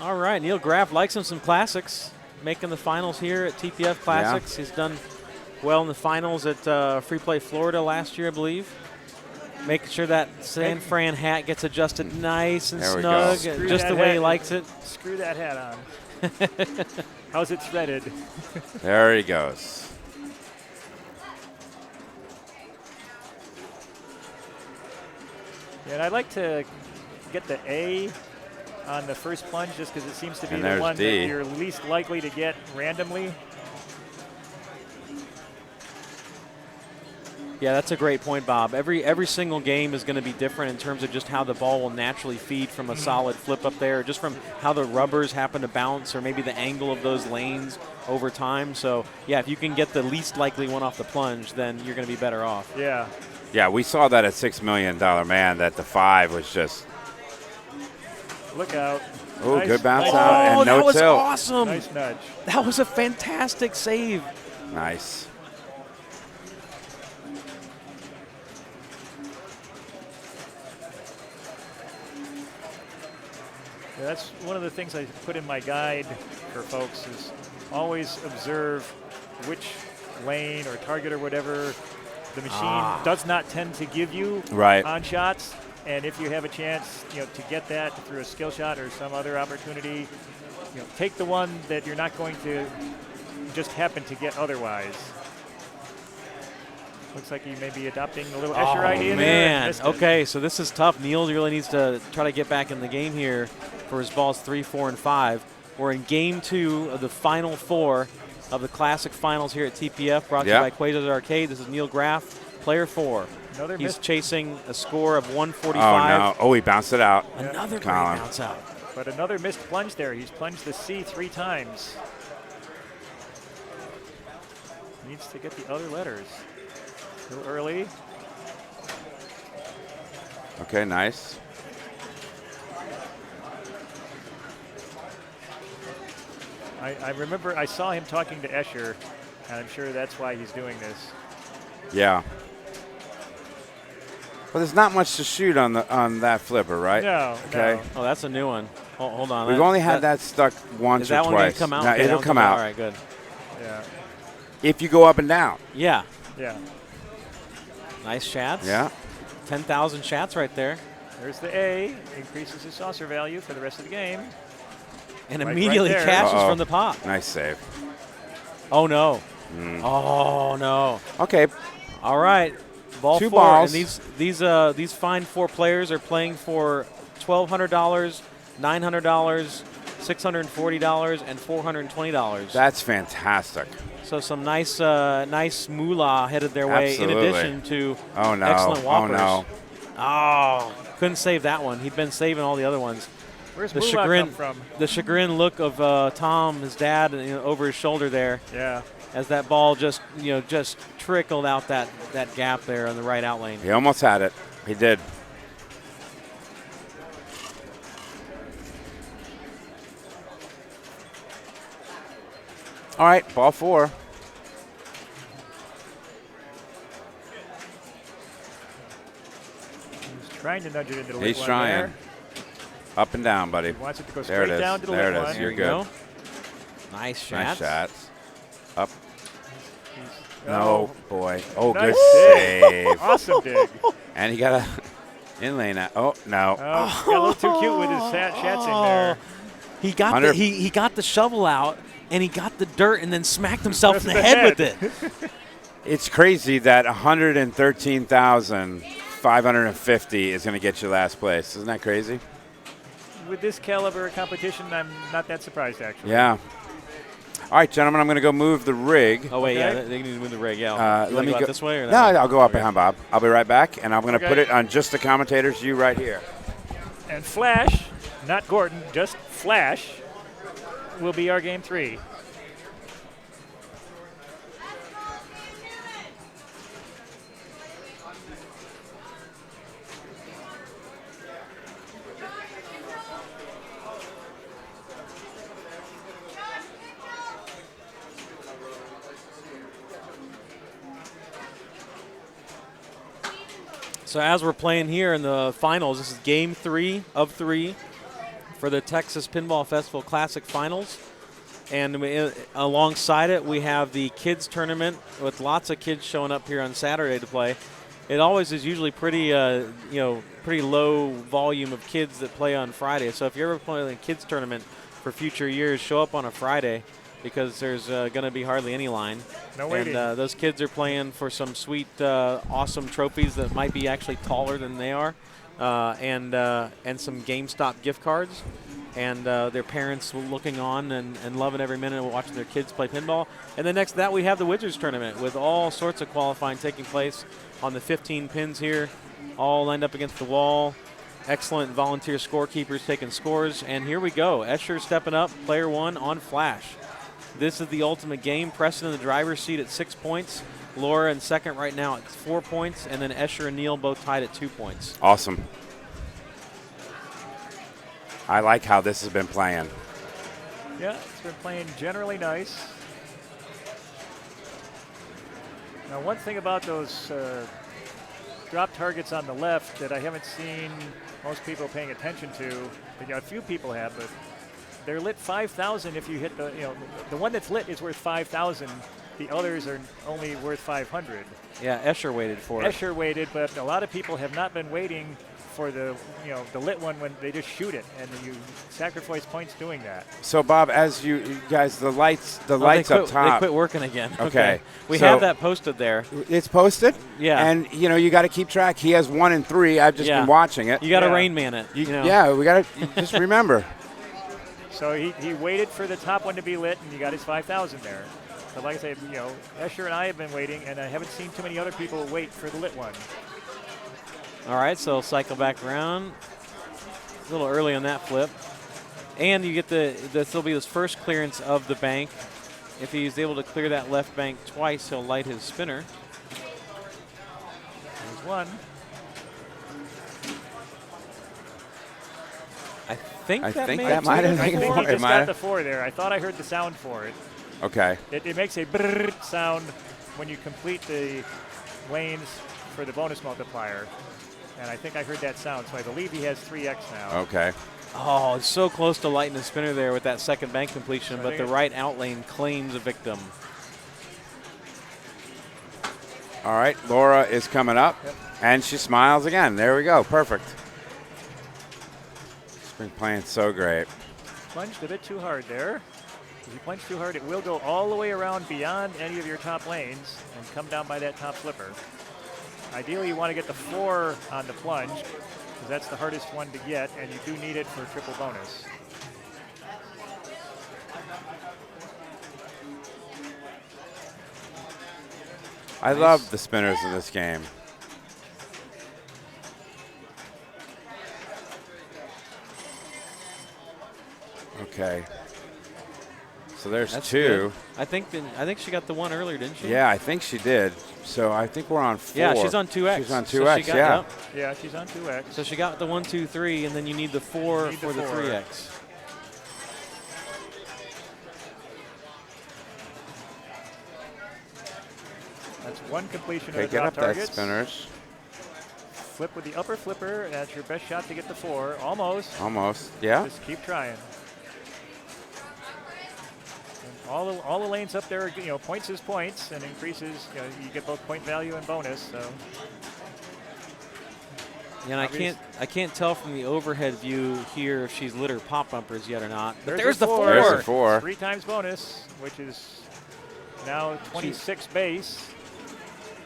All right, Neil Graf likes him some classics, making the finals here at TPF Classics. Yeah. He's done well in the finals at Free Play Florida last year, I believe. Making sure that San Fran hat gets adjusted nice and snug, just the way he likes it. Screw that hat on. How's it threaded? There he goes. Yeah, and I'd like to get the A on the first plunge just because it seems to be the one that you're least likely to get randomly. Yeah, that's a great point, Bob. Every single game is going to be different in terms of just how the ball will naturally feed from a solid flip up there, just from how the rubbers happen to bounce or maybe the angle of those lanes over time. So, yeah, if you can get the least likely one off the plunge, then you're going to be better off. Yeah. Yeah, we saw that at $6 Million Man that the 5 was just. Look out. Oh, Nice, good bounce nice out nudge. and no that was tilt. awesome. Nice nudge. That was a fantastic save. Nice. Yeah, that's one of the things I put in my guide for folks is always observe which lane or target or whatever the machine does not tend to give you on shots. And if you have a chance, to get that through a skill shot or some other opportunity, take the one that you're not going to just happen to get otherwise. Looks like he may be adopting a little Escher idea man. there. Okay, so this is tough. Neil really needs to try to get back in the game here for his balls 3, 4, and 5. We're in game 2 of the final 4 of the Classic Finals here at TPF, brought to you by Quasar's Arcade. This is Neil Graf, player 4. He's chasing a score of 145. Oh, no. Oh, he bounced it out. Another great bounce out. But another missed plunge there. He's plunged the C 3 times. Needs to get the other letters. A little early. Okay, nice. I remember I saw him talking to Escher, and I'm sure that's why he's doing this. Yeah. Well, there's not much to shoot on that flipper, right? No. Okay. No. Oh, that's a new one. Oh, hold on. We've only had that stuck once is that or one twice. Come out? No, okay, it'll come out. All right, good. Yeah. If you go up and down. Yeah. Yeah. Nice shots. Yeah. 10,000 shots right there. There's the A. Increases his saucer value for the rest of the game. And immediately cashes from the pop. Nice save. Oh, no. Oh, no. Okay. All right. Ball 2 4. balls. And these fine 4 players are playing for $1,200, $900, $640, and $420. That's fantastic. So some nice moolah headed their way. Absolutely. In addition to no. excellent whoppers. Oh, no. Oh, couldn't save that one. He'd been saving all the other ones. Where's the moolah chagrin come from? The chagrin look of Tom, his dad, over his shoulder there. Yeah. As that ball just trickled out that gap there on the right out lane. He almost had it. He did. All right, ball 4. He's trying to nudge it into the He's one trying. there. Up and down, buddy. He wants it to go There it straight is. down to the There lit it one. is. You're you good. go. Nice shots. Nice shots. Up. Oh. No, boy. Oh, Nice good dig. save. Awesome dig. And he got a in-lane out. Oh, no. Oh, he got a little too cute with his shatzing there. He got 100. he got the shovel out and he got the dirt and then smacked himself in the head with it. It's crazy that 113,550 is going to get you last place. Isn't that crazy? With this caliber of competition, I'm not that surprised, actually. Yeah. All right, gentlemen, I'm going to go move the rig. Oh, wait, Okay. yeah, they need to move the rig, yeah. Let me go go this way or No, that way? I'll go up behind Bob. I'll be right back, and I'm going to Okay. put it on just the commentators, you right here. And Flash, not Gordon, just Flash, will be our game 3. So as we're playing here in the finals, this is game 3 of 3 for the Texas Pinball Festival Classic Finals. And alongside it, we have the kids tournament with lots of kids showing up here on Saturday to play. It always is usually pretty, pretty low volume of kids that play on Friday. So if you're ever playing a kids tournament for future years, show up on a Friday because there's going to be hardly any line. No waiting. And those kids are playing for some sweet, awesome trophies that might be actually taller than they are, and some GameStop gift cards. And their parents looking on and loving every minute of watching their kids play pinball. And then next to that, we have the Wizards tournament with all sorts of qualifying taking place on the 15 pins here, all lined up against the wall. Excellent volunteer scorekeepers taking scores. And here we go. Escher stepping up, player 1 on Flash. This is the ultimate game. Preston in the driver's seat at 6 points. Lora in second right now at 4 points, and then Escher and Neal both tied at 2 points. Awesome. I like how this has been playing. Yeah, it's been playing generally nice. Now, one thing about those drop targets on the left that I haven't seen most people paying attention to, a few people have, but they're lit 5,000 if you hit the, the one that's lit is worth 5,000. The others are only worth 500. Yeah, Escher waited for it. Escher waited, but a lot of people have not been waiting for the, the lit one when they just shoot it, and you sacrifice points doing that. So, Bob, as you guys, the lights up top. They quit working again. Okay. We have that posted there. It's posted? Yeah. And, you got to keep track. He has 1 and 3. I've just been watching it. You got to Rain Man it. Yeah, we got to just remember. So he waited for the top one to be lit, and you got his 5,000 there. But like I say, Escher and I have been waiting, and I haven't seen too many other people wait for the lit one. All right, so cycle back around. A little early on that flip. And you get this will be his first clearance of the bank. If he's able to clear that left bank twice, he'll light his spinner. There's one. I think that might have been I think he just got the 4 there. I thought I heard the sound for it. Okay. It makes a brrrr sound when you complete the lanes for the bonus multiplier. And I think I heard that sound, so I believe he has 3x now. Okay. Oh, it's so close to lighting his spinner there with that second bank completion, but the right out lane claims a victim. All right, Lora is coming up, and she smiles again. There we go. Perfect. She's been playing so great. Plunged a bit too hard there. If you plunge too hard, it will go all the way around beyond any of your top lanes and come down by that top flipper. Ideally, you want to get the 4 on the plunge, because that's the hardest one to get, and you do need it for triple bonus. I love the spinners in this game. Okay. So there's That's 2. Good. I think she got the 1 earlier, didn't she? Yeah, I think she did. So I think we're on 4. Yeah, she's on 2x. She's on 2x, so yeah. Yeah, she's on 2x. So she got the 1, 2, 3, and then you need the 4 for the 3x. That's 1 completion Okay, of the get drop up targets. that spinners. Flip with the upper flipper. That's your best shot to get the 4. Almost. Almost, yeah. Just keep trying. All the lanes up there, points is points, and increases. You get both point value and bonus. So. Yeah, and I can't tell from the overhead view here if she's lit her pop bumpers yet or not. But there's the 4. There's the 4. 3 times bonus, which is now 26 base.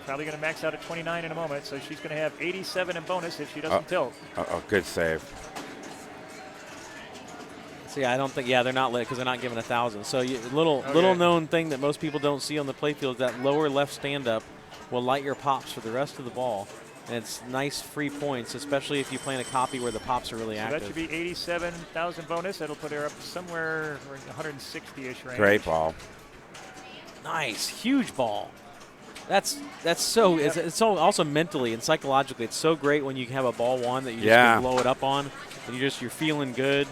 Probably going to max out at 29 in a moment, so she's going to have 87 in bonus if she doesn't tilt. Oh, good save. See, I don't think, they're not lit because they're not giving 1,000. So little known thing that most people don't see on the playfield is that lower left stand-up will light your pops for the rest of the ball. And it's nice free points, especially if you play in a copy where the pops are really active. That should be 87,000 bonus. That'll put her up somewhere in 160-ish range. Great ball. Nice, huge ball. That's so. Yep. It's so also mentally and psychologically. It's so great when you have a ball 1 that you just can blow it up on, and you're feeling good.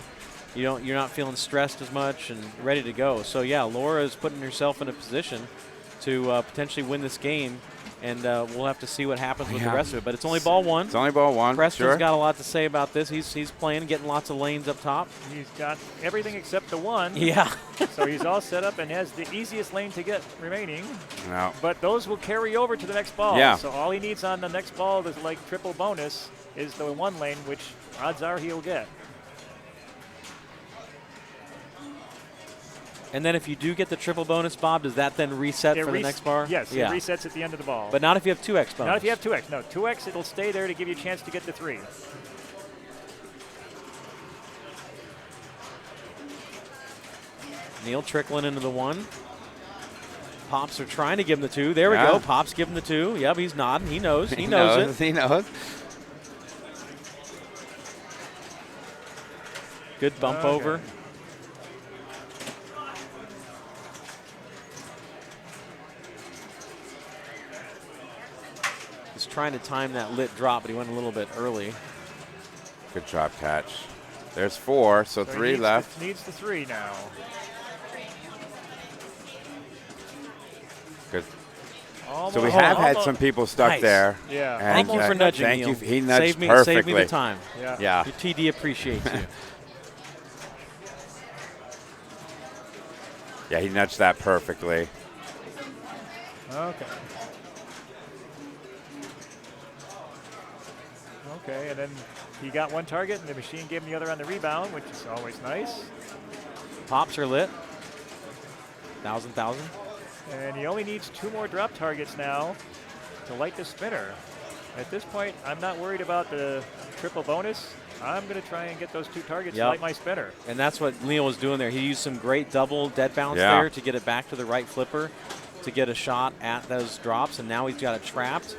You're not feeling stressed as much and ready to go. So yeah, Lora is putting herself in a position to potentially win this game. And we'll have to see what happens with the rest of it. But it's only ball 1. It's only ball 1. Preston's got a lot to say about this. He's playing, getting lots of lanes up top. He's got everything except the 1. Yeah. So he's all set up and has the easiest lane to get remaining. No. But those will carry over to the next ball. Yeah. So all he needs on the next ball that's like triple bonus is the 1 lane, which odds are he'll get. And then if you do get the triple bonus, Bob, does that then reset for the next bar? Yes, it resets at the end of the ball. But not if you have 2x bonus. Not if you have 2x. No, 2x, it'll stay there to give you a chance to get the 3. Neal trickling into the 1. Pops are trying to give him the 2. There we go. Pops give him the 2. Yep, he's nodding. He knows. He knows it. He knows. Good bump over. He's trying to time that lit drop, but he went a little bit early. Good drop catch. There's 4, so 3 left. Needs the 3 now. Good. Almost, so we have had some people stuck there. Yeah. And Thank you for nudging, Thank Neil. you. He nudged Save perfectly. me the time. Yeah. Your TD appreciates you. Yeah, he nudged that perfectly. Okay. Okay, and then he got 1 target, and the machine gave him the other on the rebound, which is always nice. Pops are lit. 1,000. And he only needs 2 more drop targets now to light the spinner. At this point, I'm not worried about the triple bonus. I'm going to try and get those 2 targets to light my spinner. And that's what Neil was doing there. He used some great double dead bounce there to get it back to the right flipper to get a shot at those drops. And now he's got it trapped.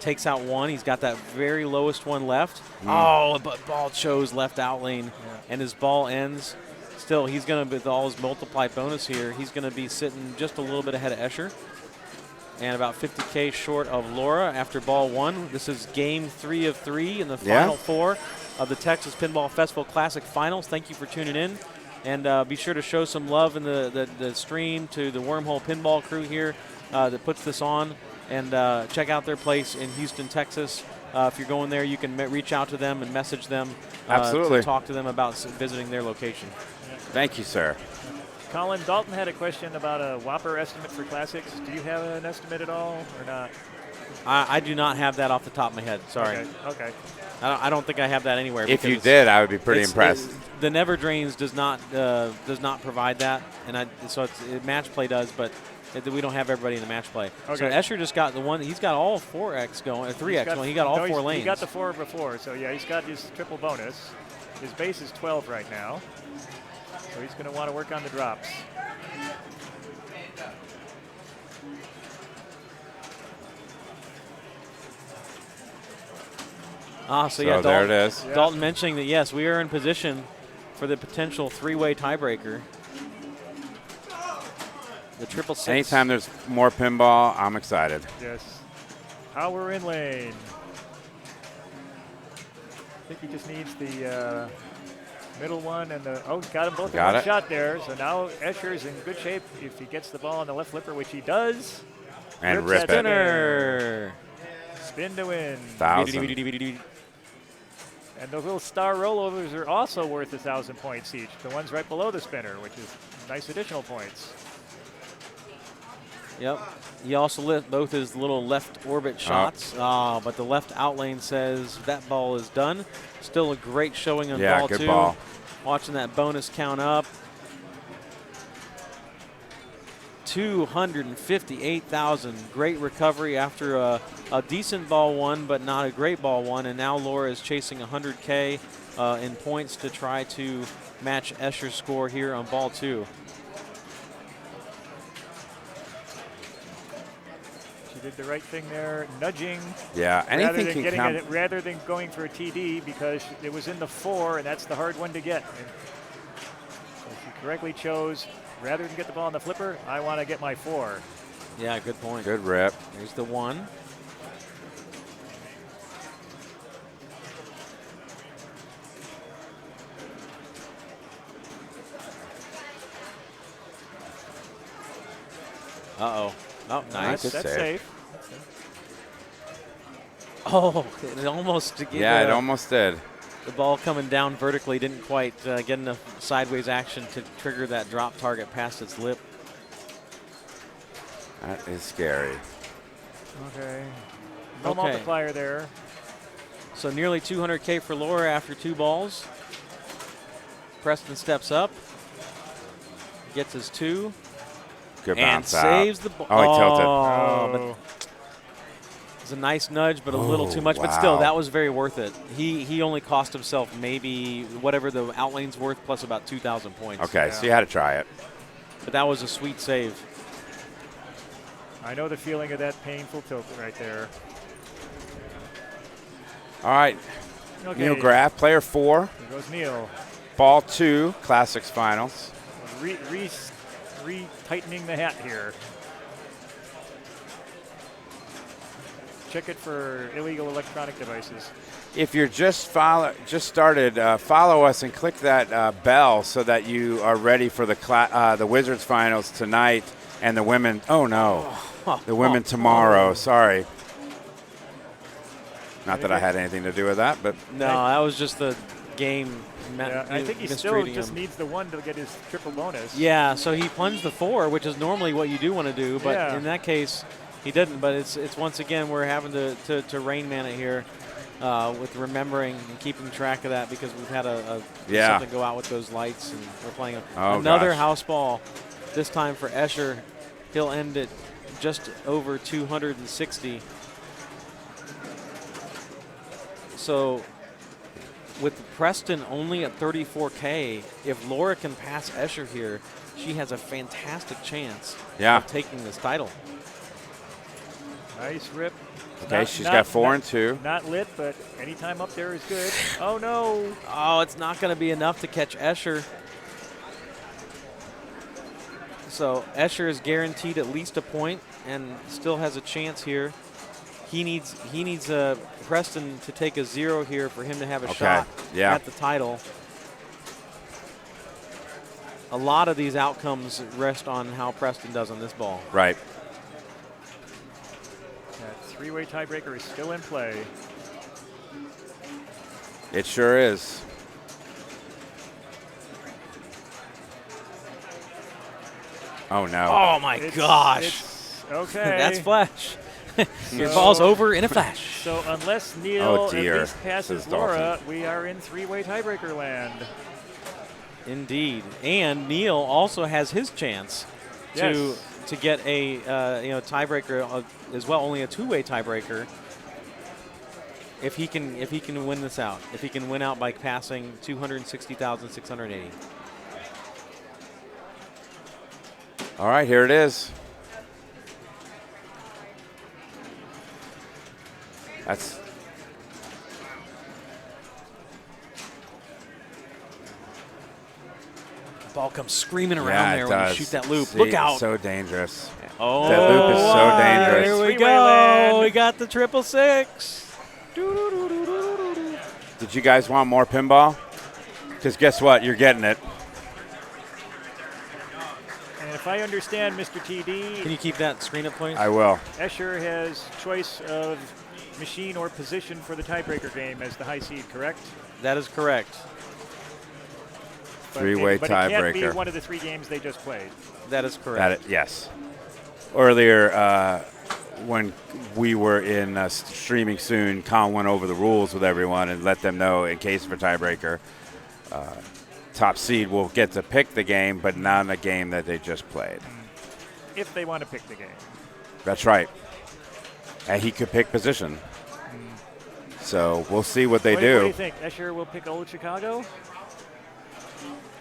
Takes out 1. He's got that very lowest one left. Oh, but ball chose left out lane. And his ball ends. Still, he's going to, with all his multiply bonus here, he's going to be sitting just a little bit ahead of Escher. And about 50K short of Lora after ball 1. This is game 3 of 3 in the final 4 of the Texas Pinball Festival Classic Finals. Thank you for tuning in. And be sure to show some love in the stream to the Wormhole Pinball crew here that puts this on. And check out their place in Houston, Texas. If you're going there, you can reach out to them and message them. Absolutely. To talk to them about visiting their location. Thank you, sir. Colin, Dalton had a question about a Whopper estimate for Classics. Do you have an estimate at all or not? I do not have that off the top of my head. Sorry. Okay. I don't think I have that anywhere. If you did, I would be pretty impressed. The Never Drains does not provide that, and so Match Play does, but we don't have everybody in the Match Play. Okay. So Escher just got the one. He's got all 4X going, or 3X going. He got all 4 lanes. He got the 4 before, so yeah, he's got his triple bonus. His base is 12 right now, so he's going to want to work on the drops. So yeah, Dalton, there it is. Dalton mentioning that, yes, we are in position for the potential 3-way tiebreaker. The 666. Anytime there's more pinball, I'm excited. Yes. Power in lane. I think he just needs the middle one and the, got them both in one shot there. So now Escher's in good shape if he gets the ball on the left flipper, which he does. And rip it. Spinner. Spin to win. 1,000. And those little star rollovers are also worth 1,000 points each. The ones right below the spinner, which is nice additional points. Yep. He also lit both his little left orbit shots, but the left out lane says that ball is done. Still a great showing on ball 2. Good ball. Watching that bonus count up. 258,000. Great recovery after a decent ball 1, but not a great ball 1. And now Lora is chasing 100K in points to try to match Escher's score here on ball 2. She did the right thing there, nudging. Yeah, anything can count. Rather than going for a TD because it was in the 4, and that's the hard one to get. And so she correctly chose, rather than get the ball on the flipper, I want to get my 4. Yeah, good point. Good rip. There's the 1. Uh-oh. Oh, nice. That's safe. Oh, it almost did. Yeah, it almost did. The ball coming down vertically didn't quite get enough sideways action to trigger that drop target past its lip. That is scary. Okay. No multiplier there. So nearly 200K for Lora after 2 balls. Preston steps up. Gets his 2. Good and bounce out. Saves the ball. Oh, he tilted. But it's a nice nudge, but a little too much. Wow. But still, that was very worth it. He only cost himself maybe whatever the outlane's worth plus about 2,000 points. Okay, so you had to try it. But that was a sweet save. I know the feeling of that painful tilt right there. All right. Okay. Neil Graf, player 4. Here goes Neil. Ball 2, Classics Finals. Re-tightening the hat here. check it for illegal electronic devices. If you're just started, follow us and click that bell so that you are ready for the Wizards finals tonight and the women. Oh no, the women tomorrow. Sorry. Not that I had anything to do with that, but no, that was just the game. Yeah, I think he still just needs the 1 to get his triple bonus. Yeah, so he plunged the 4, which is normally what you do want to do, but in that case, he didn't. But it's once again we're having to Rain Man it here with remembering and keeping track of that because we've had something go out with those lights and we're playing another house ball. This time for Escher, he'll end it just over 260. So with Preston only at 34K, if Lora can pass Escher here, she has a fantastic chance of taking this title. Nice rip. Okay, she's got 4 and 2. Not lit, but anytime up there is good. Oh, no. Oh, it's not going to be enough to catch Escher. So Escher is guaranteed at least a point and still has a chance here. He needs Preston to take a 0 here for him to have a shot at the title. A lot of these outcomes rest on how Preston does on this ball. Right. That three-way tiebreaker is still in play. It sure is. Oh, no. Oh, my gosh. Okay. That's flash. Your ball's over in a flash. So unless Neil at least passes Lora, we are in three-way tiebreaker land. Indeed. And Neil also has his chance to get a tiebreaker as well, only a two-way tiebreaker. If he can win this out, if he can win out by passing 260,680. All right, here it is. That's the ball comes screaming around there when you shoot that loop. See, Look out! It's so dangerous. Oh, that loop is so dangerous. Here we go. We got the 666. Did you guys want more pinball? Because guess what? You're getting it. And if I understand, Mr. TD, can you keep that screen up, please? I will. Escher has choice of machine or position for the tiebreaker game as the high seed, correct? That is correct. Three-way tiebreaker. But it can't be one of the three games they just played. That is correct. Yes. Earlier, when we were in streaming soon, Colin went over the rules with everyone and let them know in case of a tiebreaker, top seed will get to pick the game, but not in the game that they just played. If they want to pick the game. That's right. And he could pick position. So we'll see what they do. What do you think? Escher will pick Old Chicago?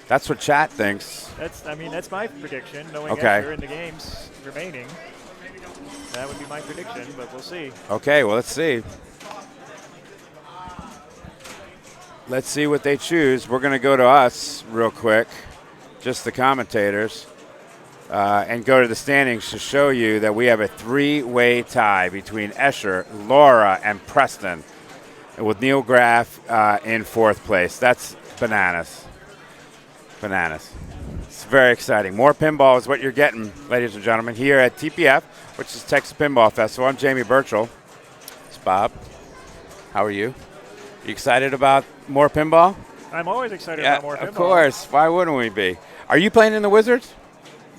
That's what chat thinks. That's my prediction, knowing Escher in the games remaining. That would be my prediction, but we'll see. Okay, well, let's see. Let's see what they choose. We're going to go to us real quick, just the commentators, and go to the standings to show you that we have a three-way tie between Escher, Lora, and Preston, with Neil Graf in fourth place. That's bananas. Bananas. It's very exciting. More pinball is what you're getting, ladies and gentlemen, here at TPF, which is Texas Pinball Festival. I'm Jamie Burchell. It's Bob. How are you? You excited about more pinball? I'm always excited about more pinball. Of course. Why wouldn't we be? Are you playing in the Wizards?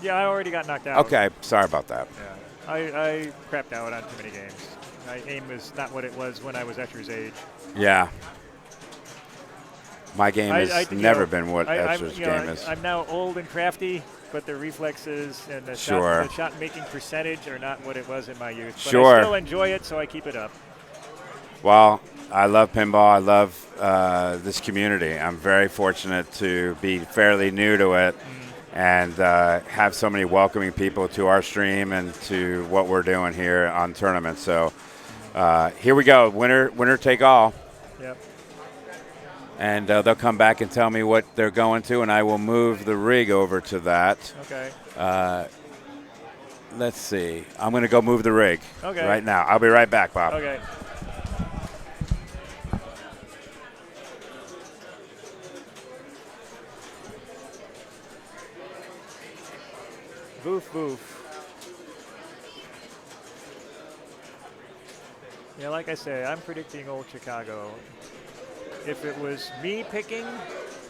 Yeah, I already got knocked out. Okay. Sorry about that. Yeah. I crapped out on too many games. My aim was not what it was when I was Escher's age. Yeah. My game has never been what Escher's game is. I'm now old and crafty, but the reflexes and the shot-making percentage are not what it was in my youth. But I still enjoy it, so I keep it up. Well, I love pinball. I love this community. I'm very fortunate to be fairly new to it and have so many welcoming people to our stream and to what we're doing here on tournaments. So here we go. Winner take all. Yep. And they'll come back and tell me what they're going to, and I will move the rig over to that. Okay. let's see. I'm going to go move the rig right now. I'll be right back, Bob. Okay. Boof, boof. Yeah, like I say, I'm predicting Old Chicago. If it was me picking,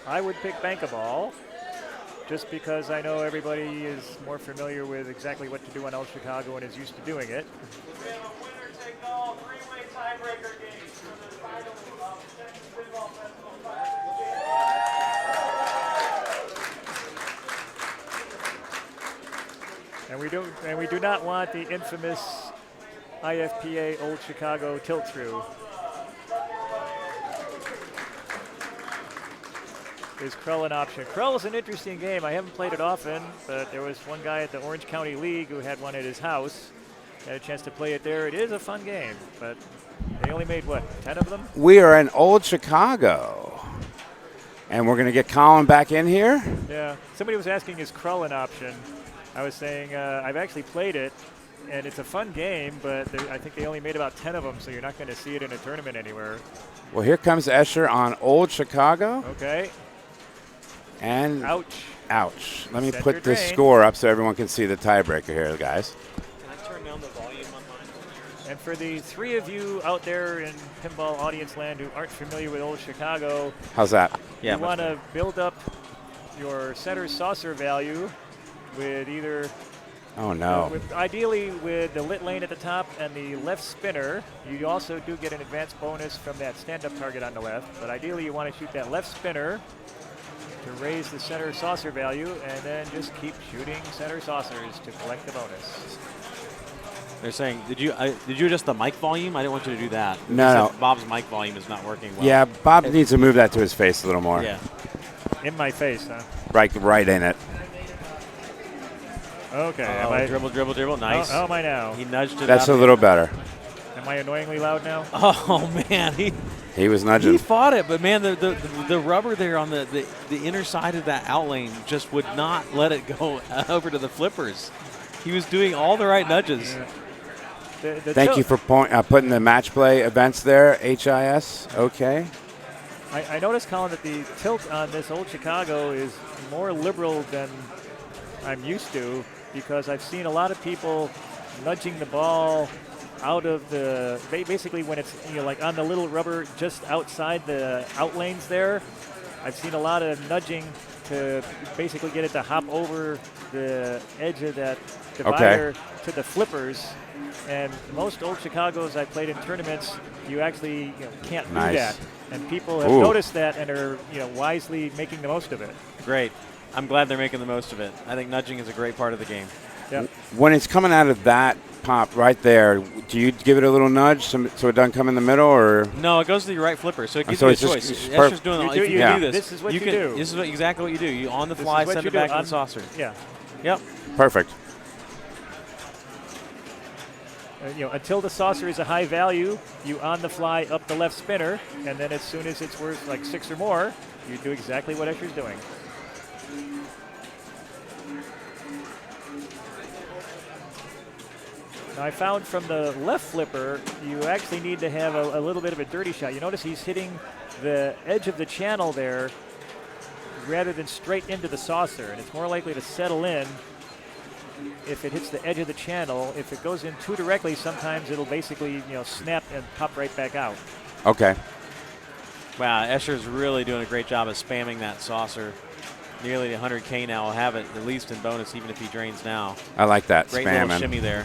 I would pick Bank-A-Ball, just because I know everybody is more familiar with exactly what to do on Old Chicago and is used to doing it. Winner-take-all, three-way tiebreaker game for the finals of Texas Pinball Festival. And we do not want the infamous IFPA Old Chicago tilt-through. Is Krull an option? Krull is an interesting game. I haven't played it often, but there was one guy at the Orange County League who had one at his house. Had a chance to play it there. It is a fun game, but they only made, what, 10 of them? We are in Old Chicago, and we're going to get Colin back in here. Yeah. Somebody was asking, is Krull an option? I was saying I've actually played it, and it's a fun game, but I think they only made about 10 of them, so you're not going to see it in a tournament anywhere. Well, here comes Escher on Old Chicago. Okay. And ouch. Let me Set put your this drain. score up so everyone can see the tiebreaker here, guys. Can I turn down the volume on mine? And for the three of you out there in pinball audience land who aren't familiar with Old Chicago, How's that? you want to build up your center saucer value with either Oh, no. ideally with the lit lane at the top and the left spinner. You also do get an advanced bonus from that stand-up target on the left, but ideally you want to shoot that left spinner to raise the center saucer value, and then just keep shooting center saucers to collect the bonus. They're saying, did you adjust the mic volume? I didn't want you to do that. No. Bob's mic volume is not working well. Yeah, Bob needs to move that to his face a little more. Yeah. In my face, huh? Right in it. Okay. Dribble. Nice. How am I now? He nudged it That's up. a little better. Am I annoyingly loud now? Oh, man. He was nudging. He fought it, but, man, the rubber there on the inner side of that out lane just would not let it go over to the flippers. He was doing all the right nudges. Yeah. Thank you for putting the match play events there, HIS. Okay. I noticed, Colin, that the tilt on this Old Chicago is more liberal than I'm used to, because I've seen a lot of people nudging the ball out of the, basically when it's like on the little rubber just outside the out lanes there. I've seen a lot of nudging to basically get it to hop over the edge of that divider to the flippers. And most Old Chicagos I played in tournaments, you actually can't do that. And people have noticed that and are wisely making the most of it. Great. I'm glad they're making the most of it. I think nudging is a great part of the game. Yep. When it's coming out of that pop right there, do you give it a little nudge so it doesn't come in the middle, or? No, it goes to the right flipper, so it gives So you a it's just- choice. it's Escher's doing You if you do do this, this is what you can, do. This is exactly what you do. You on the This fly, is what send you it back do. to the saucer. Yeah. Yep. Perfect. Until the saucer is a high value, you on the fly up the left spinner, and then as soon as it's worth like 6 or more, you do exactly what Escher's doing. Now I found from the left flipper, you actually need to have a little bit of a dirty shot. You notice he's hitting the edge of the channel there rather than straight into the saucer, and it's more likely to settle in if it hits the edge of the channel. If it goes in too directly, sometimes it'll basically snap and pop right back out. Okay. Wow, Escher's really doing a great job of spamming that saucer. Nearly 100K now. Will have it at least in bonus, even if he drains now. I like that. Great spamming. little shimmy there.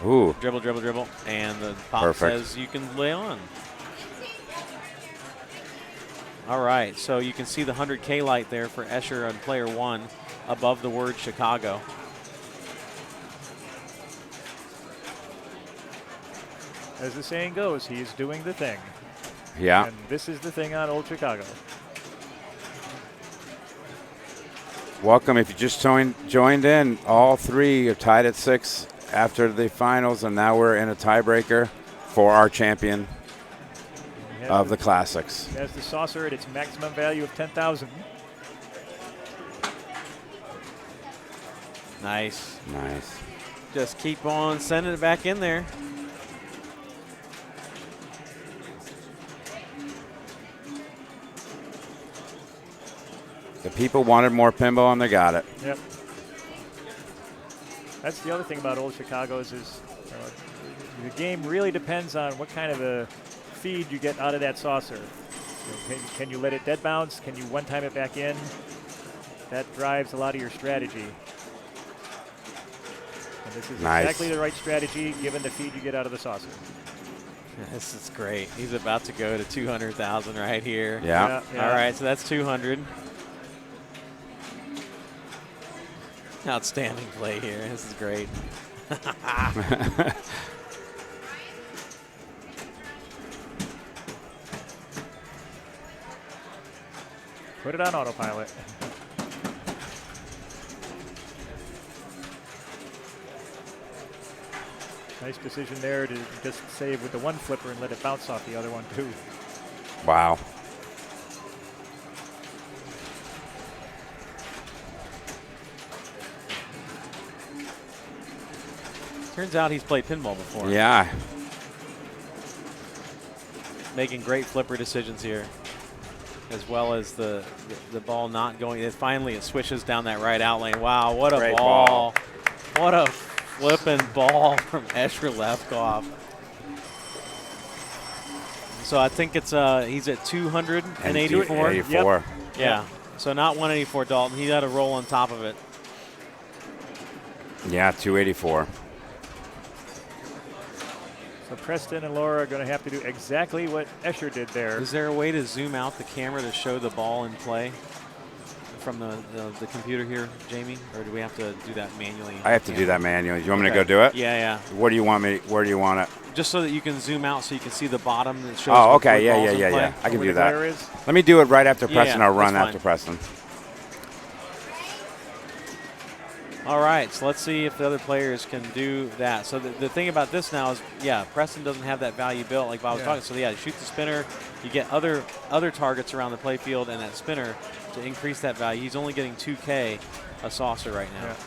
Ooh. Dribble, and the pop Perfect. says you can lay on. All right, so you can see the 100K light there for Escher on player 1 above the word Chicago. As the saying goes, he's doing the thing. Yeah. And this is the thing on Old Chicago. Welcome. If you just joined in, all three are tied at 6 after the finals, and now we're in a tiebreaker for our champion of the Classics. Has the saucer at its maximum value of 10,000. Nice. Nice. Just keep on sending it back in there. The people wanted more pinball, and they got it. Yep. That's the other thing about Old Chicago's is the game really depends on what kind of a feed you get out of that saucer. Can you let it dead bounce? Can you one-time it back in? That drives a lot of your strategy. And this is exactly the right strategy given the feed you get out of the saucer. This is great. He's about to go to 200,000 right here. Yeah. All right, so that's 200. Outstanding play here. This is great. Put it on autopilot. Nice decision there to just save with the one flipper and let it bounce off the other one too. Wow. Turns out he's played pinball before. Yeah. Making great flipper decisions here, as well as the ball not going. Finally, it swishes down that right out lane. Wow, what a ball. What a flipping ball from Escher Lefkoff. So I think it's he's at 284. 284. Yep. Yeah. So not 184, Dalton. He had a roll on top of it. Yeah, 284. So Preston and Lora are going to have to do exactly what Escher did there. Is there a way to zoom out the camera to show the ball in play from the computer here, Jamie? Or do we have to do that manually? I have to do that manually. You want me to go do it? Yeah, yeah. Where do you want me? Where do you want it? Just so that you can zoom out so you can see the bottom that shows. Oh, okay. the Yeah. ball's in play. I can Where do the glare is? that. Let me do it right after Preston. Yeah, I'll run that's after fine. Preston. All right, so let's see if the other players can do that. So the thing about this now is, yeah, Preston doesn't have that value built like Bob was talking. So yeah, you shoot the spinner, you get other targets around the play field and that spinner to increase that value. He's only getting 2K a saucer right now.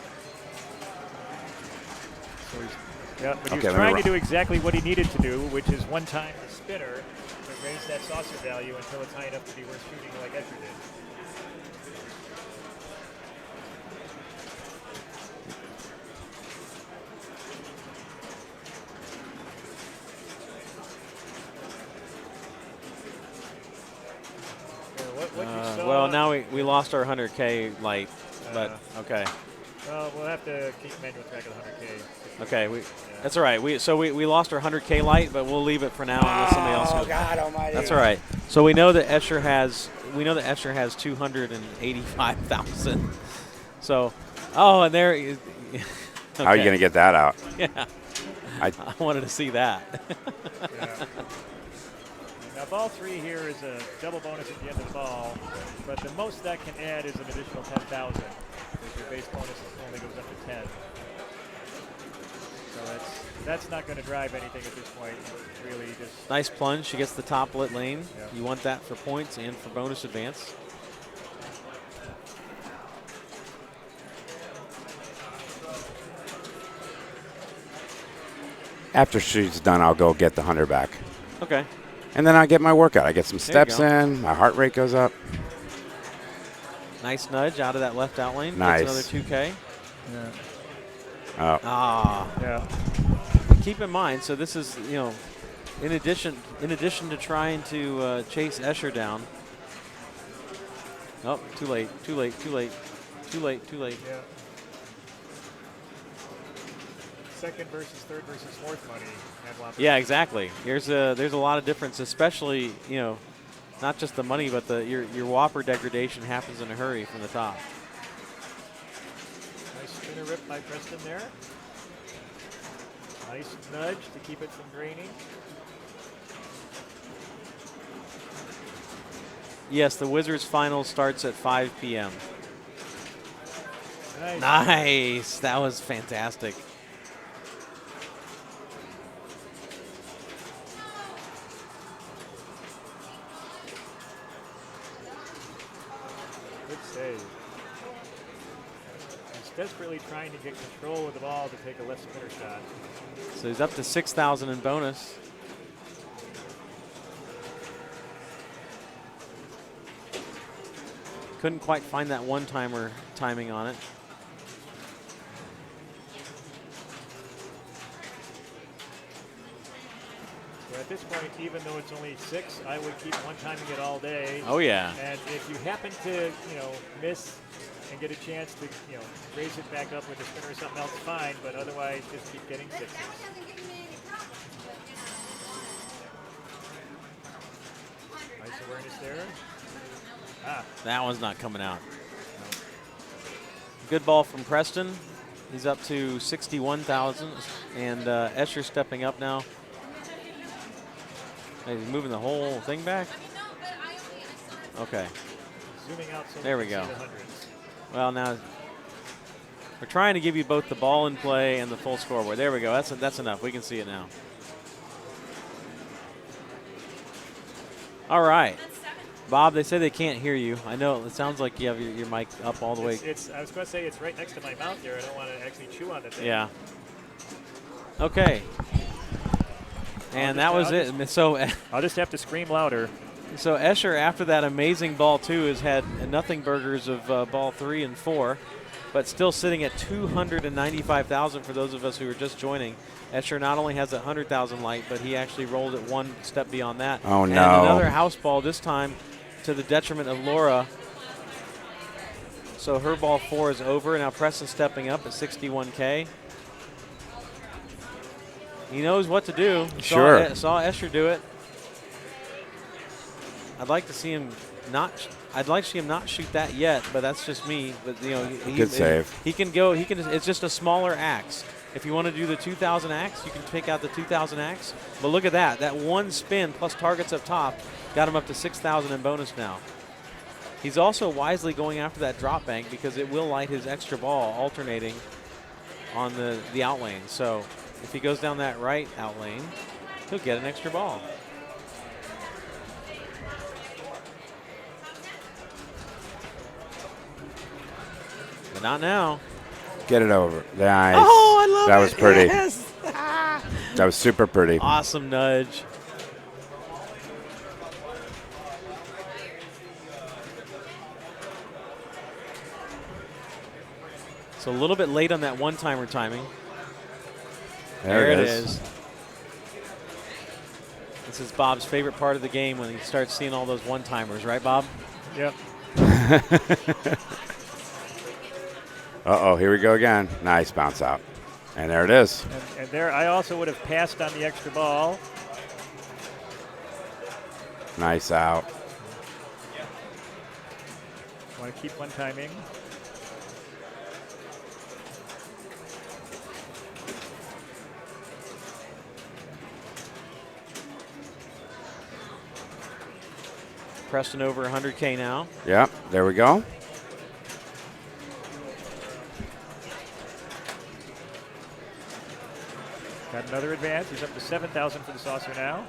Yeah, but he was trying to do exactly what he needed to do, which is one time the spinner to raise that saucer value until it's high enough to be worth shooting like Escher did. Well, now we lost our 100K light, but okay. Well, we'll have to keep manual track of the 100K. Okay, that's all right. We lost our 100K light, but we'll leave it for now unless somebody else goes. God Almighty! That's all right. So we know that Escher has 285,000. So, and there. Okay. How are you going to get that out? Yeah, I wanted to see that. Now, ball 3 here is a double bonus at the end of the ball, but the most that can add is an additional 10,000, because your base bonus only goes up to 10. So that's not going to drive anything at this point. It's really just Nice plunge. She gets the top lit lane. Yeah. You want that for points and for bonus advance. After she's done, I'll go get the 100 back. Okay. And then I get my workout. I get some There you steps go. in. My heart rate goes up. Nice nudge out of that left out lane. Nice. Gets another 2K. Yeah. Oh. Yeah. Keep in mind, so this is, in addition to trying to chase Escher down. Oh, too late. Yeah. Second versus third versus fourth money. Yeah, exactly. There's a lot of difference, especially, not just the money, but your Whopper degradation happens in a hurry from the top. Nice spinner rip by Preston there. Nice nudge to keep it from draining. Yes, the Wizards final starts at 5 p.m. Nice. Nice. That was fantastic. Good save. desperately trying to get control of the ball to take a left spinner shot. So he's up to 6,000 in bonus. Couldn't quite find that one-timer timing on it. So at this point, even though it's only 6, I would keep one-timing it all day. Oh, yeah. And if you happen to, miss and get a chance to, raise it back up with a spinner or something else, fine. But otherwise, just keep getting 6s. Nice awareness there. That one's not coming out. Good ball from Preston. He's up to 61,000, and Escher stepping up now. Hey, he's moving the whole thing back. Okay. Zooming out so there we go. Well, now we're trying to give you both the ball in play and the full scoreboard. There we go. That's enough. We can see it now. All right. Bob, they say they can't hear you. I know it sounds like you have your mic up all the way. I was going to say it's right next to my mouth there. I don't want to actually chew on the thing. Yeah. Okay. And that was it. So I'll just have to scream louder. So Escher, after that amazing ball 2, has had nothing burgers of ball 3 and 4, but still sitting at 295,000 for those of us who are just joining. Escher not only has a 100,000 light, but he actually rolled it one step beyond that. Oh, and no. Another house ball, this time to the detriment of Lora. So her ball 4 is over. Now Preston stepping up at 61K. He knows what to do. Sure. Saw Escher do it. I'd like to see him not shoot that yet, but that's just me. But good save. He can go. He can. It's just a smaller axe. If you want to do the 2,000 axe, you can pick out the 2,000 axe. But look at that. That one spin plus targets up top got him up to 6,000 in bonus now. He's also wisely going after that drop bank because it will light his extra ball alternating on the out lane. So if he goes down that right out lane, he'll get an extra ball. But not now. Get it over. Nice. Oh, I love it. That was pretty. Yes. That was super pretty. Awesome nudge. So a little bit late on that one-timer timing. There it is. This is Bob's favorite part of the game when he starts seeing all those one-timers, right, Bob? Yep. Uh-oh, here we go again. Nice bounce out. And there it is. And there, I also would have passed on the extra ball. Nice out. Want to keep one timing. Preston over 100K now. Yep, there we go. Got another advance. He's up to 7,000 for the saucer now.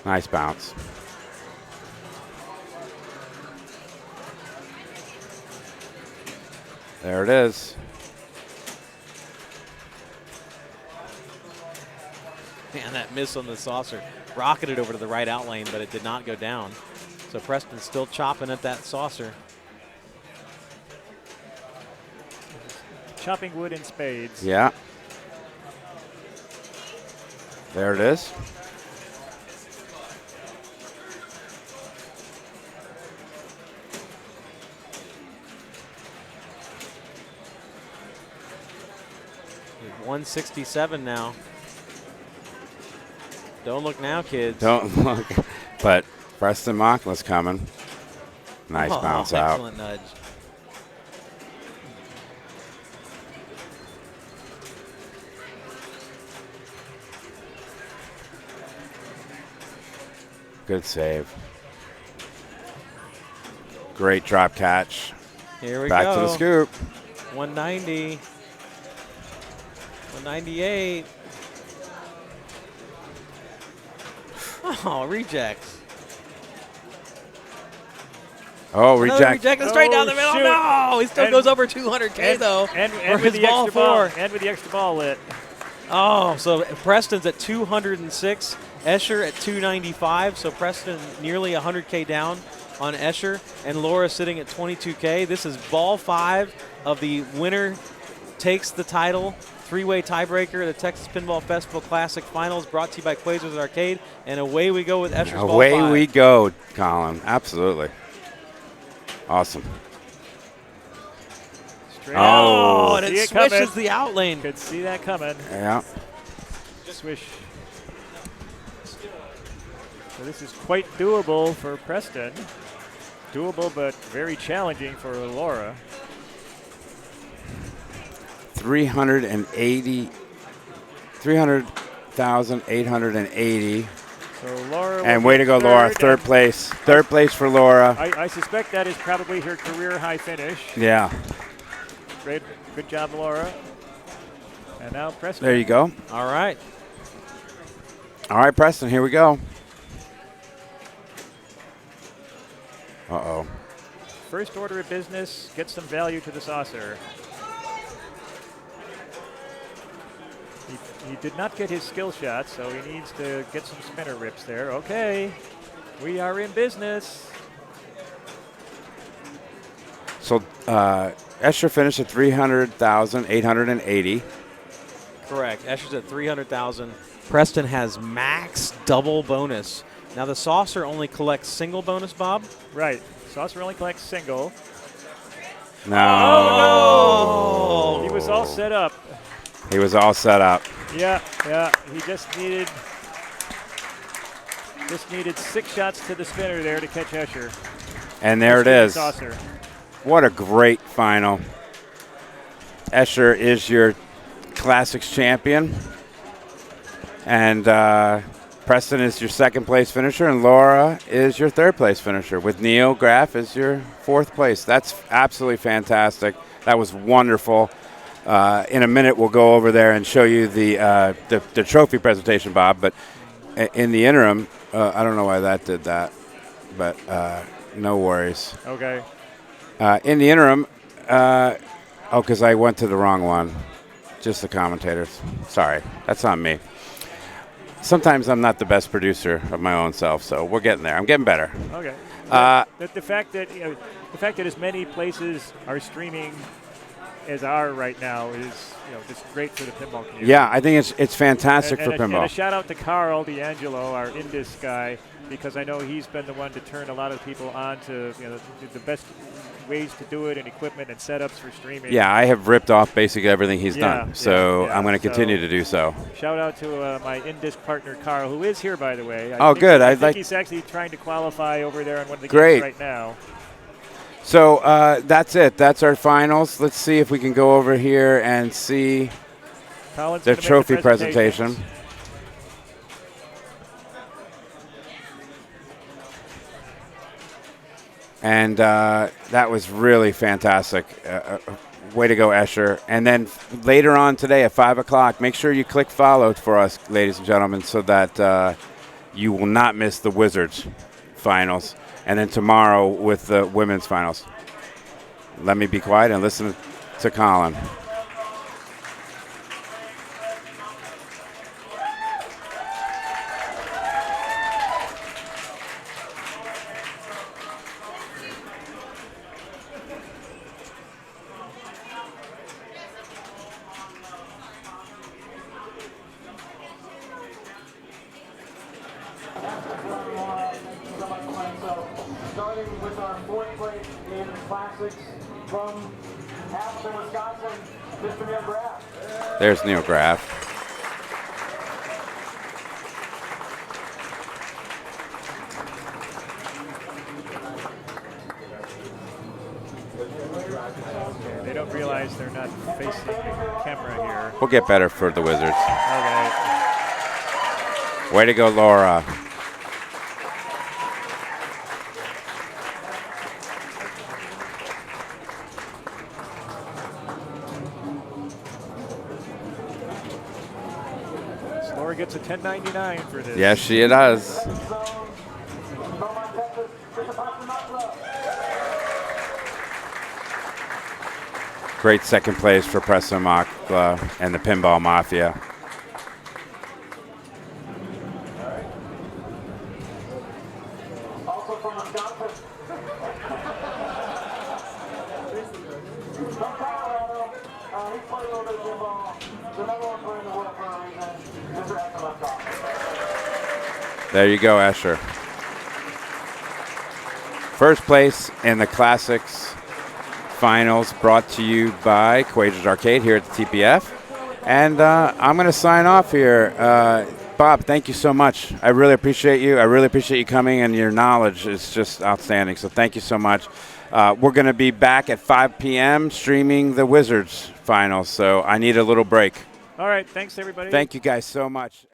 Nice bounce. There it is. Man, that miss on the saucer rocketed over to the right out lane, but it did not go down. So Preston's still chopping at that saucer. Chopping wood in spades. Yeah. There it is. He's 167 now. Don't look now, kids. Don't look. But Preston Moncla's coming. Nice bounce out. Excellent nudge. Good save. Great drop catch. Here we go. Back to the scoop. 190. 198. Oh, rejects. Oh, Another reject. reject straight down the middle. Shoot. No, he still goes over 200K though. And for with his the ball extra ball. four. And with the extra ball lit. Oh, so Preston's at 206, Escher at 295. So Preston nearly 100K down on Escher, and Lora sitting at 22K. This is ball 5 of the winner takes the title. 3-way tiebreaker at the Texas Pinball Festival Classic Finals, brought to you by Quasars Arcade. And away we go with Escher's ball 5. Away we go, Colin. Absolutely. Awesome. Straight Oh, and See it coming. swishes the out lane. Could see that coming. Yeah. Swish. So this is quite doable for Preston. Doable, but very challenging for Lora. 300,880. So Lora. And way to go, Lora. Third place. Third place for Lora. I suspect that is probably her career high finish. Yeah. Great, good job, Lora. And now Preston. There you go. All right. All right, Preston, here we go. Uh-oh. First order of business, get some value to the saucer. He did not get his skill shot, so he needs to get some spinner rips there. Okay, we are in business. So Escher finished at 300,880. Correct. Escher's at 300,000. Preston has max double bonus. Now the saucer only collects single bonus, Bob. Right. Saucer only collects single. No. Oh, no! He was all set up. He was all set up. Yeah. He just needed 6 shots to the spinner there to catch Escher. And there it is. Saucer. What a great final. Escher is your Classics champion. And Preston is your second place finisher, and Lora is your third place finisher, with Neil Graf as your fourth place. That's absolutely fantastic. That was wonderful. In a minute, we'll go over there and show you the trophy presentation, Bob. But in the interim, I don't know why that did that, but no worries. Okay. In the interim, because I went to the wrong one. Just the commentators. Sorry, that's on me. Sometimes I'm not the best producer of my own self, so we're getting there. I'm getting better. Okay. The fact that as many places are streaming as are right now is just great for the pinball community. Yeah, I think it's fantastic for pinball. And a shout out to Carl D'Angelo, our Indus guy, because I know he's been the one to turn a lot of people on to the best ways to do it and equipment and setups for streaming. Yeah, I have ripped off basically everything he's done, so I'm going to continue to do so. Shout out to my Indus partner Carl, who is here, by the way. Good. I think he's actually trying to qualify over there on one of the Great. games right now. So that's it. That's our finals. Let's see if we can go over here and see the trophy presentation. And that was really fantastic. Way to go, Escher. And then later on today at 5 o'clock, make sure you click follow for us, ladies and gentlemen, so that you will not miss the Wizards finals. And then tomorrow with the women's finals. Let me be quiet and listen to Colin. Starting with our fourth place in Classics from Hamilton, Wisconsin, Mr. Neil Graf. There's Neil Graf. They don't realize they're not facing the camera here. We'll get better for the Wizards. Okay. Way to go, Lora. Lora gets a 1099 for this. Yes, she does. Great second place for Preston Moncla and the Pinball Mafia. Also from Wisconsin. From Colorado. He played a little bit of pinball. The number one player in the world for a reason. Mr. Escher Lefkoff. There you go, Escher. First place in the Classics Finals, brought to you by Quadra's Arcade here at the TPF. And I'm going to sign off here. Bob, thank you so much. I really appreciate you. I really appreciate you coming, and your knowledge is just outstanding. So thank you so much. We're going to be back at 5 p.m. streaming the Wizards Finals, so I need a little break. All right. Thanks, everybody. Thank you guys so much.